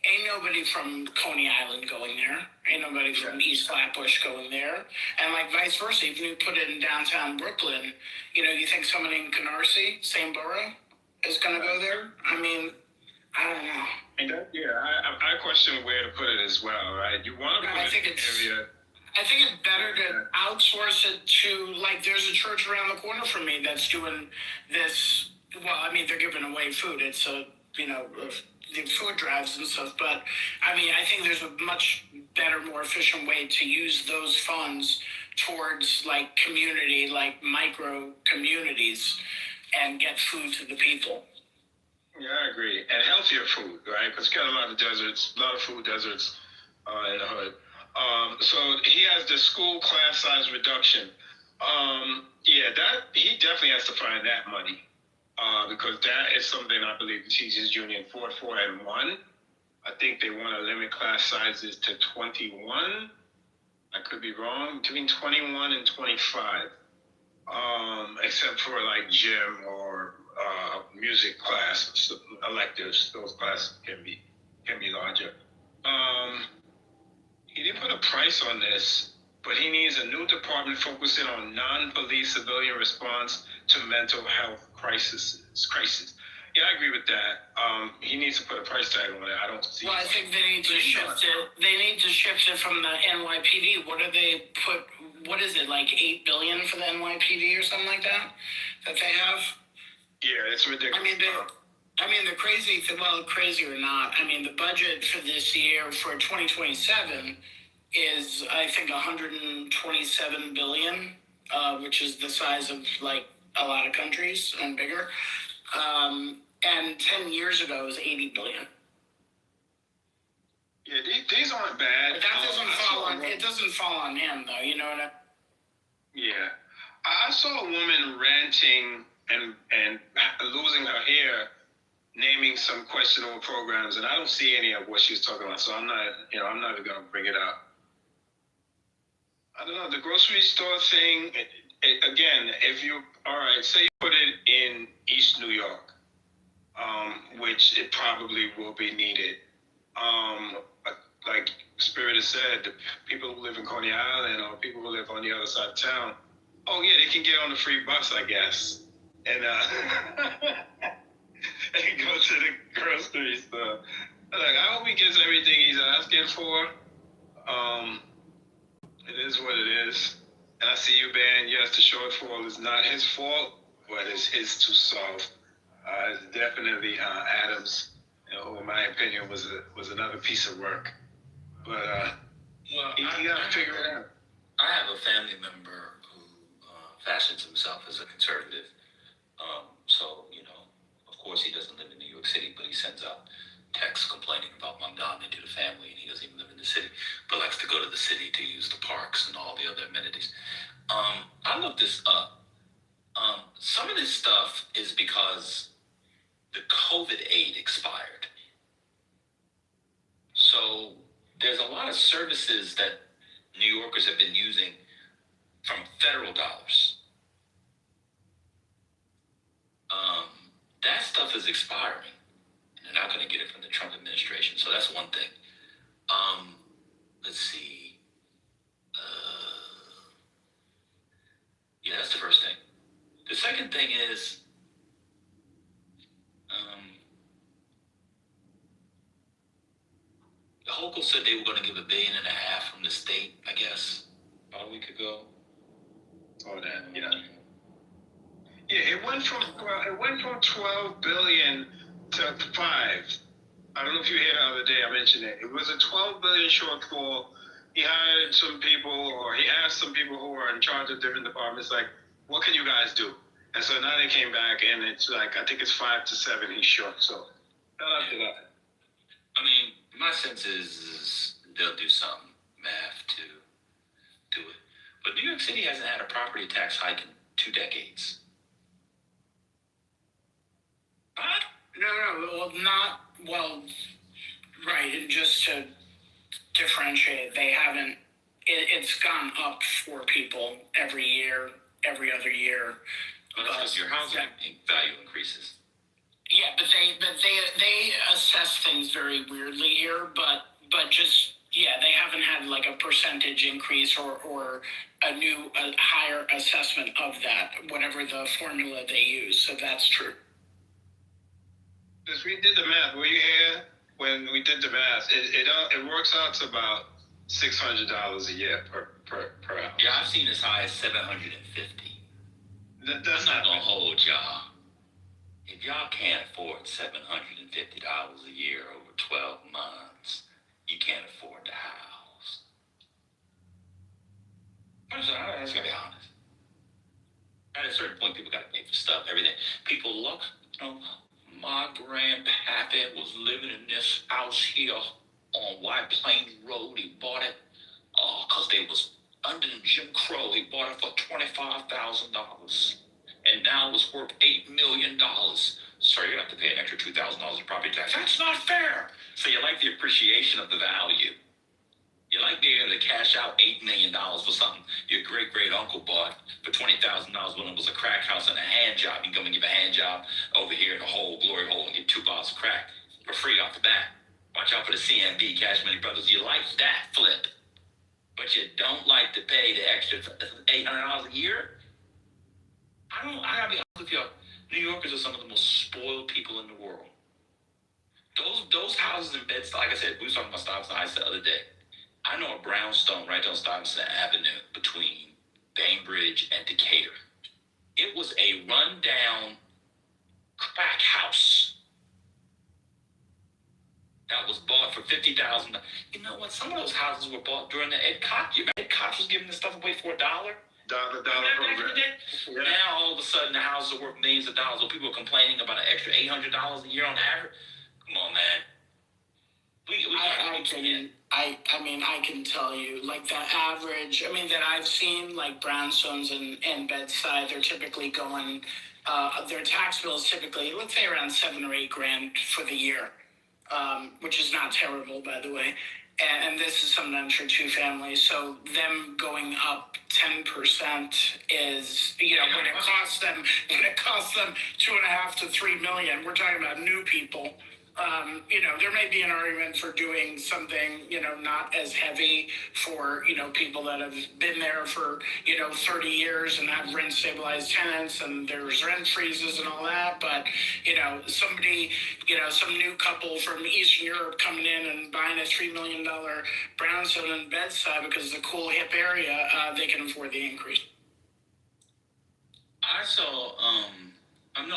ain't nobody from Coney Island going there. Ain't nobody from East Flatbush going there. And like vice versa, if you put it in downtown Brooklyn, you think someone in Canarsie, same borough, is going to go there? I mean, I don't know. And I question where to put it as well, right? You want to put it in an area. I think it's better to outsource it to, like, there's a church around the corner from me that's doing this. Well, I mean, they're giving away food. It's the food drives and stuff. But, I mean, I think there's a much better, more efficient way to use those funds towards, like, community, like micro communities, and get food to the people. Yeah, I agree. And healthier food, right? Because got a lot of food deserts in the hood. So he has the school class size reduction. He definitely has to find that money. Because that is something I believe the Teachers Union fought for and won. I think they want to limit class sizes to 21. I could be wrong, between 21 and 25. Except for like gym or music class electives, those classes can be larger. He didn't put a price on this, but he needs a new department focusing on non-police civilian response to mental health crisis. Yeah, I agree with that. He needs to put a price tag on it. I don't see. Well, I think they need to shift it. They need to shift it from the NYPD. What do they put? What is it, like $8 billion for the NYPD or something like that they have? Yeah, it's ridiculous. I mean, the crazy thing, well, crazy or not, I mean, the budget for this year for 2027 is, I think, $127 billion, which is the size of like a lot of countries and bigger. And 10 years ago it was $80 billion. Yeah, these aren't bad. But that doesn't fall on him, though. You know what I mean? Yeah. I saw a woman ranting and losing her hair, naming some questionable programs, and I don't see any of what she was talking about, so I'm not even going to bring it up. I don't know, the grocery store thing, again, say you put it in East New York, which it probably will be needed. Like Spirit has said, the people who live in Coney Island or people who live on the other side of town, they can get on the free bus, I guess. And and go to the grocery store. I hope he gets everything he's asking for. It is what it is. And I see you, Ben. Yes, the shortfall is not his fault, but it's his to solve. It's definitely Adams, who in my opinion was another piece of work. But he got to figure it out. I have a family member who fashions himself as a conservative. So, of course he doesn't live in New York City, but he sends out texts complaining about Mamdani to the family, and he doesn't even live in the city, but likes to go to the city to use the parks and all the other amenities. I looked this up. Some of this stuff is because the COVID aid expired. So there's a lot of services that New Yorkers have been using from federal dollars. That stuff is expiring. And they're not going to get it from the Trump administration. So that's one thing. Let's see. That's the first thing. The second thing is, said they were going to give $1.5 billion from the state, I guess, about a week ago. Oh, that, yeah. Yeah, it went from 12 billion to 5. I don't know if you heard the other day I mentioned it. It was a 12 billion shortfall. He hired some people, or he asked some people who are in charge of different departments, like, what can you guys do? And so now they came back, and it's like, I think it's 5 to 7 he's short. So shout out to that. I mean, my sense is they'll do some math to do it. But New York City hasn't had a property tax hike in 2 decades. Right, and just to differentiate, they haven't, it's gone up for people every year, every other year. Well, that's because your housing value increases. Yeah, but they assess things very weirdly here, but just, yeah, they haven't had like a percentage increase or a higher assessment of that, whatever the formula they use, so that's true. Because we did the math, were you here when we did the math? It works out to about $600 a year per house. Yeah, I've seen as high as $750. That's not gonna hold y'all. If y'all can't afford $750 a year over 12 months, you can't afford the house. I just gotta be honest. At a certain point, people gotta pay for stuff, everything. People look, my grandpappy was living in this house here on White Plains Road. He bought it because they was under Jim Crow. He bought it for $25,000. And now it's worth $8 million. So you're going to have to pay an extra $2,000 in property tax. That's not fair. So you like the appreciation of the value. You like being able to cash out $8 million for something your great-great-uncle bought for $20,000 when it was a crack house and a hand job. You come and give a hand job over here in the whole glory hole and get 2 bottles of crack for free off the bat. Watch out for the CMB, Cash Money Brothers. You like that flip, but you don't like to pay the extra $800 a year? I gotta be honest with y'all. New Yorkers are some of the most spoiled people in the world. Those houses in Bed-Stuy, like I said, we were talking about Stuyvesant Heights the other day. I know a brownstone right down Stuyvesant Avenue between Bainbridge and Decatur. It was a rundown crack house that was bought for $50,000. You know what? Some of those houses were bought during the Ed Koch. Ed Koch was giving this stuff away for $1. Dollar program. Yeah. Now all of a sudden the houses are worth millions of dollars. So people are complaining about an extra $800 a year on average. Come on, man. I can tell you, like the average, that I've seen, like brownstones and Bed-Stuy, they're typically going, their tax bill is typically, let's say around $7 or $8 grand for the year, which is not terrible, by the way. And this is sometimes for 2 families. So them going up 10% is, when it costs them 2.5 to 3 million, we're talking about new people. There may be an argument for doing something, not as heavy for, people that have been there for, 30 years and have rent stabilized tenants and there's rent freezes and all that. But, somebody, some new couple from Eastern Europe coming in and buying a $3 million brownstone in Bed-Stuy because it's a cool, hip area, they can afford the increase. I saw,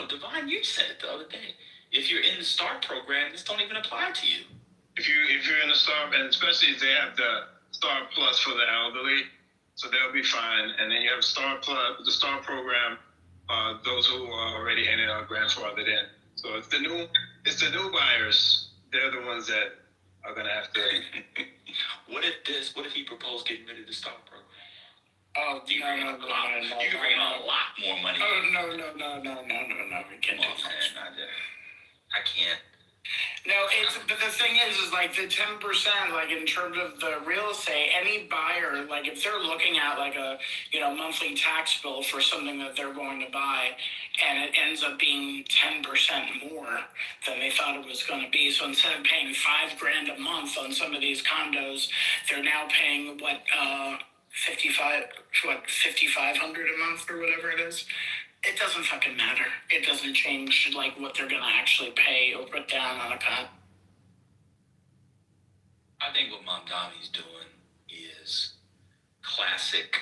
Divine, you said it the other day. If you're in the START program, this don't even apply to you. If you're in the START, and especially if they have the START Plus for the elderly, so they'll be fine. And then you have START Plus, the START program, those who are already in it are grandfathered in. So it's the new buyers. They're the ones that are gonna have to. What if he proposed getting rid of the START program? Oh, you can bring on a lot more money. Oh, no, we can't do that. I can't. No, but the thing is like the 10%, like in terms of the real estate, any buyer, like if they're looking at like a, monthly tax bill for something that they're going to buy and it ends up being 10% more than they thought it was going to be. So instead of paying $5 grand a month on some of these condos, they're now paying $5,500 a month or whatever it is. It doesn't fucking matter. It doesn't change like what they're gonna actually pay or put down on a cut. I I think what Mom Donnie's doing is classic.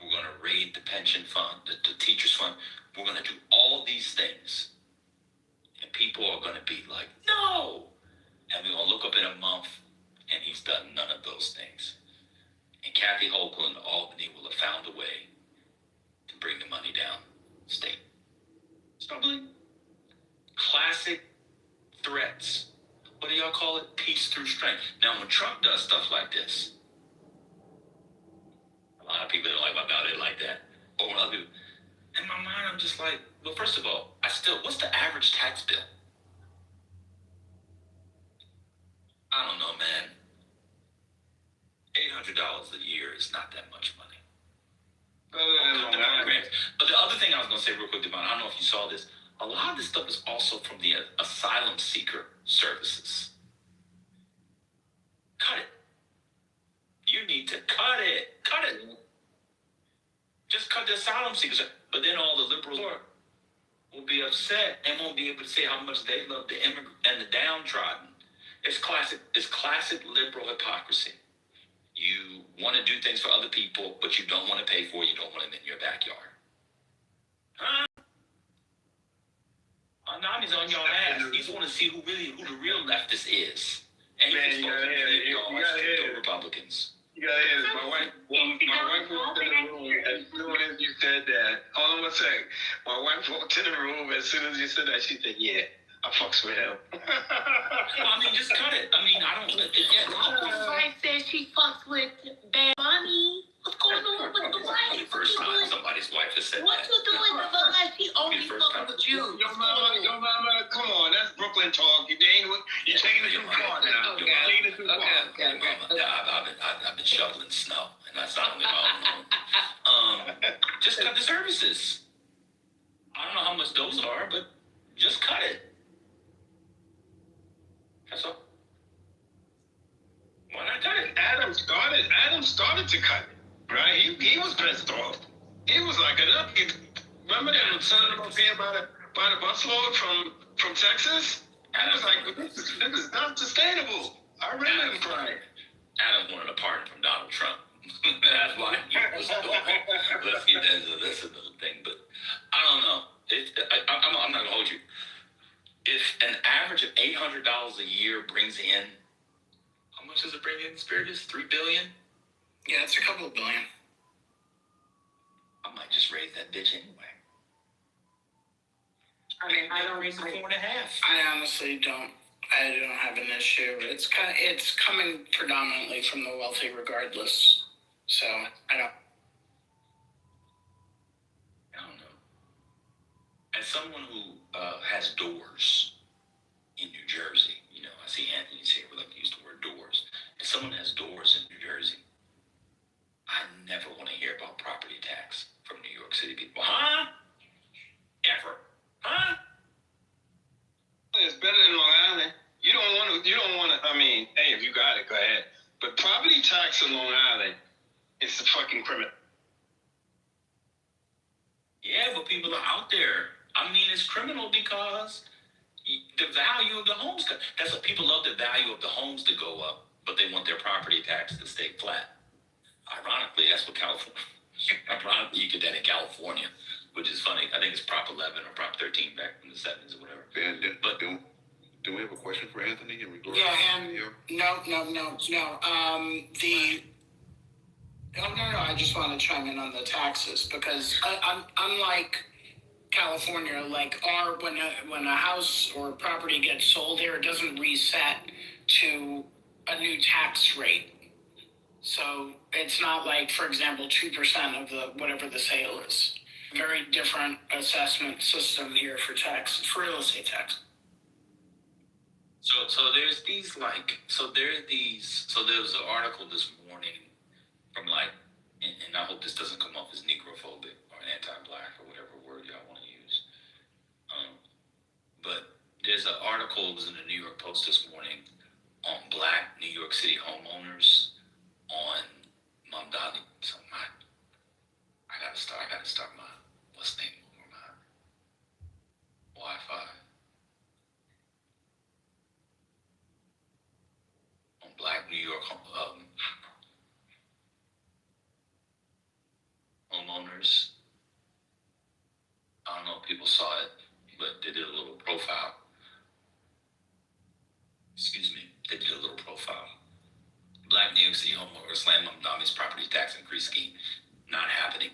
We're going to raid the pension fund, the teacher's fund. We're going to do all these things. And people are going to be like, no. And we're going to look up in a month, and he's done none of those things. And Kathy Hochul in Albany will have found a way to bring the money down state. Probably classic threats. What do y'all call it? Peace through strength. Now, when Trump does stuff like this, a lot of people don't like about it like that. But when other people, in my mind, I'm just like, well, first of all, what's the average tax bill? I don't know, man. $800 a year is not that much money. But the other thing I was going to say real quick, Devon, I don't know if you saw this. A lot of this stuff is also from the asylum seeker services. Cut it. You need to cut it. Cut it. Just cut the asylum seekers. But then all the liberals will be upset and won't be able to say how much they love the immigrant and the downtrodden. It's classic liberal hypocrisy. You want to do things for other people, but you don't want to pay for it. You don't want them in your backyard. Huh? Anami's on your ass. He just want to see who the real leftist is. And man, you gotta hear Republicans. You gotta hear this. My wife walked in the room as soon as you said that. Hold on one sec. My wife walked in the room as soon as you said that. She said, "Yeah, I fucks with him." I mean, just cut it. I mean, I don't. My wife said she fucks with Bad Bunny. What's going on with the wife? The first time somebody's wife has said what that. you doing, Devon? She only fucking with you. Your mama, come on, that's Brooklyn talk. You're taking it too far now. You're taking it too far. I've been shoveling snow, and that's not only my own. Just cut the services. I don't know how much those are, but just cut it. That's all. Why not cut it? Adam started to cut it, right? He was pissed off. He was like, remember that son up here by the busload from Texas? I was like, this is not sustainable. I remember him crying. Adam wanted a pardon from Donald Trump. That's why he was going. Let's get into this another thing, but I don't know. I'm not gonna hold you. If an average of $800 a year brings in, how much does it bring in, Spiritus? $3 billion? Yeah, it's a couple of billion. I might just raise that bitch anyway. I mean, I don't raise it 4.5. I honestly don't. I don't have an issue. It's coming predominantly from the wealthy, regardless. So I don't know. As someone who has doors in New Jersey, you know, I see Anthony's here. We like to use the word doors. If someone has doors in New Jersey, I never want to hear about property tax from New York City people. Huh? Ever. Huh? It's better than Long Island. You don't want to, I mean, hey, if you got it, go ahead. But property tax in Long Island is a fucking criminal. Yeah, but people are out there. I mean, it's criminal because the value of the homes, that's what people love, the value of the homes to go up, but they want their property tax to stay flat. Ironically, that's what you get that in California, which is funny. I think it's Prop 11 or Prop 13 back in the 70s or whatever. But do we have a question for Anthony in regards No. I just want to chime in on the taxes because unlike California, when a house or property gets sold here, it doesn't reset to a new tax rate. So it's not like, for example, 2% of whatever the sale is. Very different assessment system here for real estate tax. So there's there was an article this morning from and I hope this doesn't come off as negrophobic or anti-black or whatever word y'all want to use. But there's an article that was in the New York Post this morning on black New York City homeowners on Mamdani. So I gotta start my what's the name for my Wi-Fi. On black homeowners. I don't know if people saw it, but they did a little profile. Excuse me, they did a little profile. Black New York City homeowners slam Mamdami's property tax increase scheme. Not happening.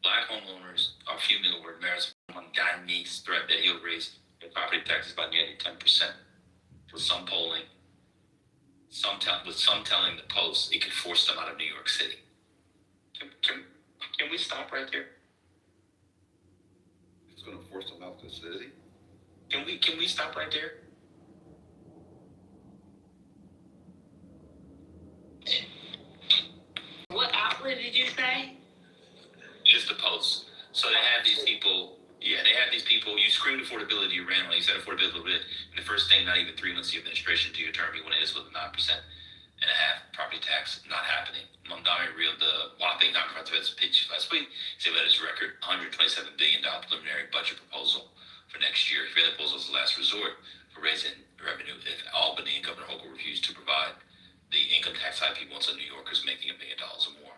Black homeowners are fuming over Mayor's Mamdami's threat that he'll raise their property taxes by nearly 10%. With some polling, with some telling the Post it could force them out of New York City. Can we stop right there? It's going to force them out of the city? Can we stop right there? What outlet did you say? Just the Post. So they have these people. Yeah, they have these people. You screamed affordability, you ran on. You said affordability, and the first thing, not even 3 months of your administration to your term, you went in with a 9.5% property tax. Not happening. Mamdami reeled the whopping nonprofit pitch last week. He said that his record $127 billion preliminary budget proposal for next year. He read the proposal as the last resort for raising revenue if Albany and Governor Hochul refuse to provide the income tax hike he wants on New Yorkers making $1 million or more.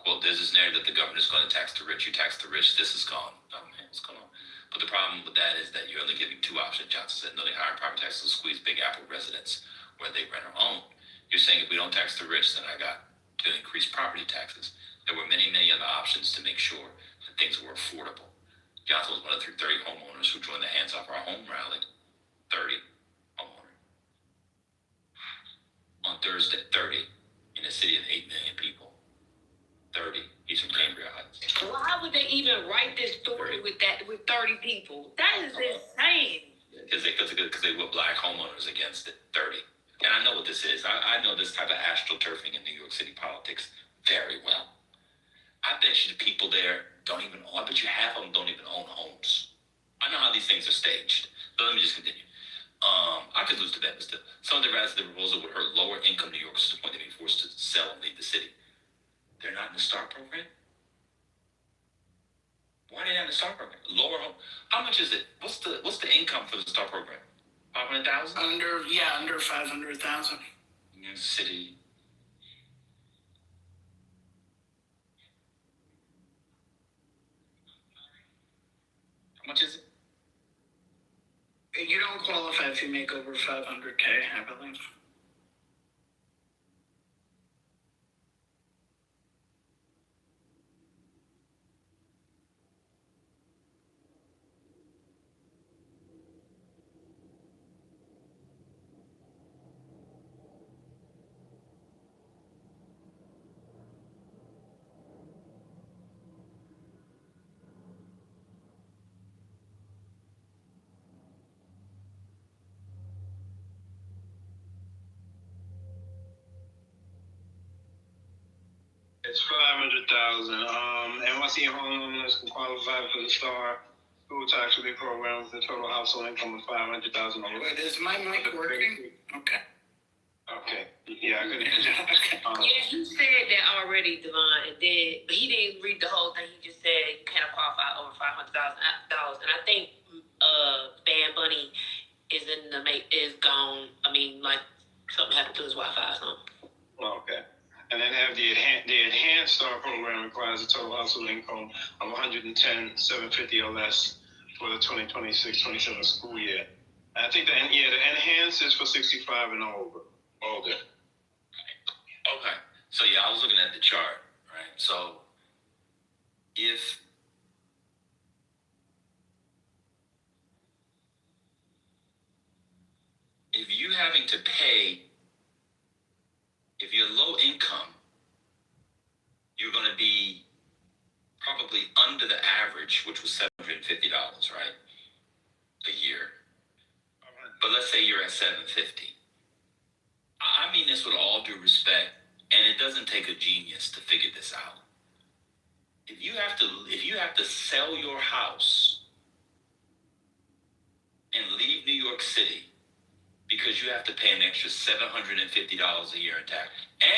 Quote, there's this narrative that the governor's going to tax the rich. You tax the rich, this is gone. Oh, man, what's going on? But the problem with that is that you're only giving two options. Johnson said, no, they hire property taxes to squeeze Big Apple residents where they rent or own. You're saying if we don't tax the rich, then I got to increase property taxes. There were many, many other options to make sure that things were affordable. Johnson was one of the 30 homeowners who joined the Hands Off Our Home rally. 30 homeowners. On Thursday, 30 in a city of 8 million people. 30. He's from Cambria Heights. Why would they even write this story with 30 people? That is insane. Because they were black homeowners against it. 30. And I know what this is. I know this type of astroturfing in New York City politics very well. I bet you the people there I bet you half of them don't even own homes. I know how these things are staged. But let me just continue. I could lose to that, but still. Some of the rest of the proposal would hurt lower income New Yorkers to the point they'd be forced to sell and leave the city. They're not in the STAR program? Why are they not in the STAR program? Lower home. How much is it? What's the income for the STAR program? 500,000? Under 500,000. New city. How much is it? You don't qualify if you make over 500K, I believe. It's 500,000. NYC homeowners can qualify for the STAR school tax relief program with a total household income of 500,000. Wait, is my mic working? Okay. Okay. Yeah, I couldn't. Yeah, he said that already, Devon, but he didn't read the whole thing. He just said you can't qualify over $500,000, and I think Bad Bunny is gone. I mean, like something happened to his Wi-Fi or something. Okay. And then have the enhanced STAR program requires a total household income of $110,750 or less for the 2026-27 school year. I think the enhanced is for 65 and older. Okay. So I was looking at the chart, right? So if you having to pay, if you're low income, you're going to be probably under the average, which was $750, right? A year. But let's say you're at $750. I mean this with all due respect, and it doesn't take a genius to figure this out. If you have to sell your house and leave New York City because you have to pay an extra $750 a year in tax,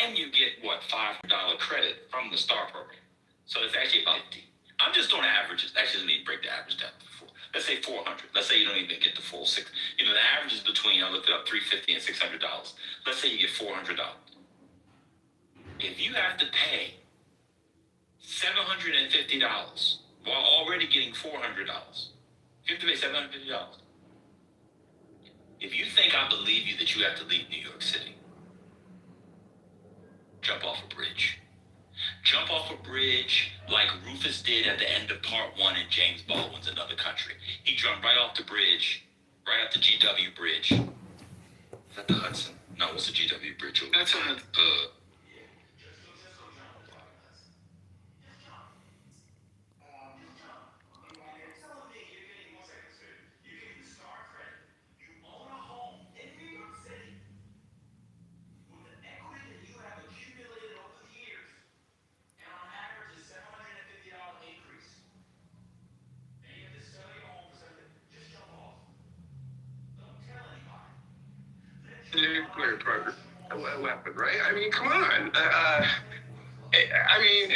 and you get $500 credit from the STAR program, so it's actually about 50. I'm just doing averages. Actually, let me break the average down. Let's say 400. Let's say you don't even get the full six. The average is between, I looked it up, $350 and $600. Let's say you get $400. If you have to pay $750 while already getting $400. You have to pay $750. If you think I believe you that you have to leave New York City, jump off a bridge. Jump off a bridge like Rufus did at the end of part 1 in James Baldwin's Another Country. He jumped right off the bridge, right off the GW Bridge. Is that the Hudson? No, what's the GW Bridge? That's a nuclear program weapon, right? I mean, come on. I mean,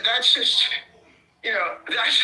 that's just, that's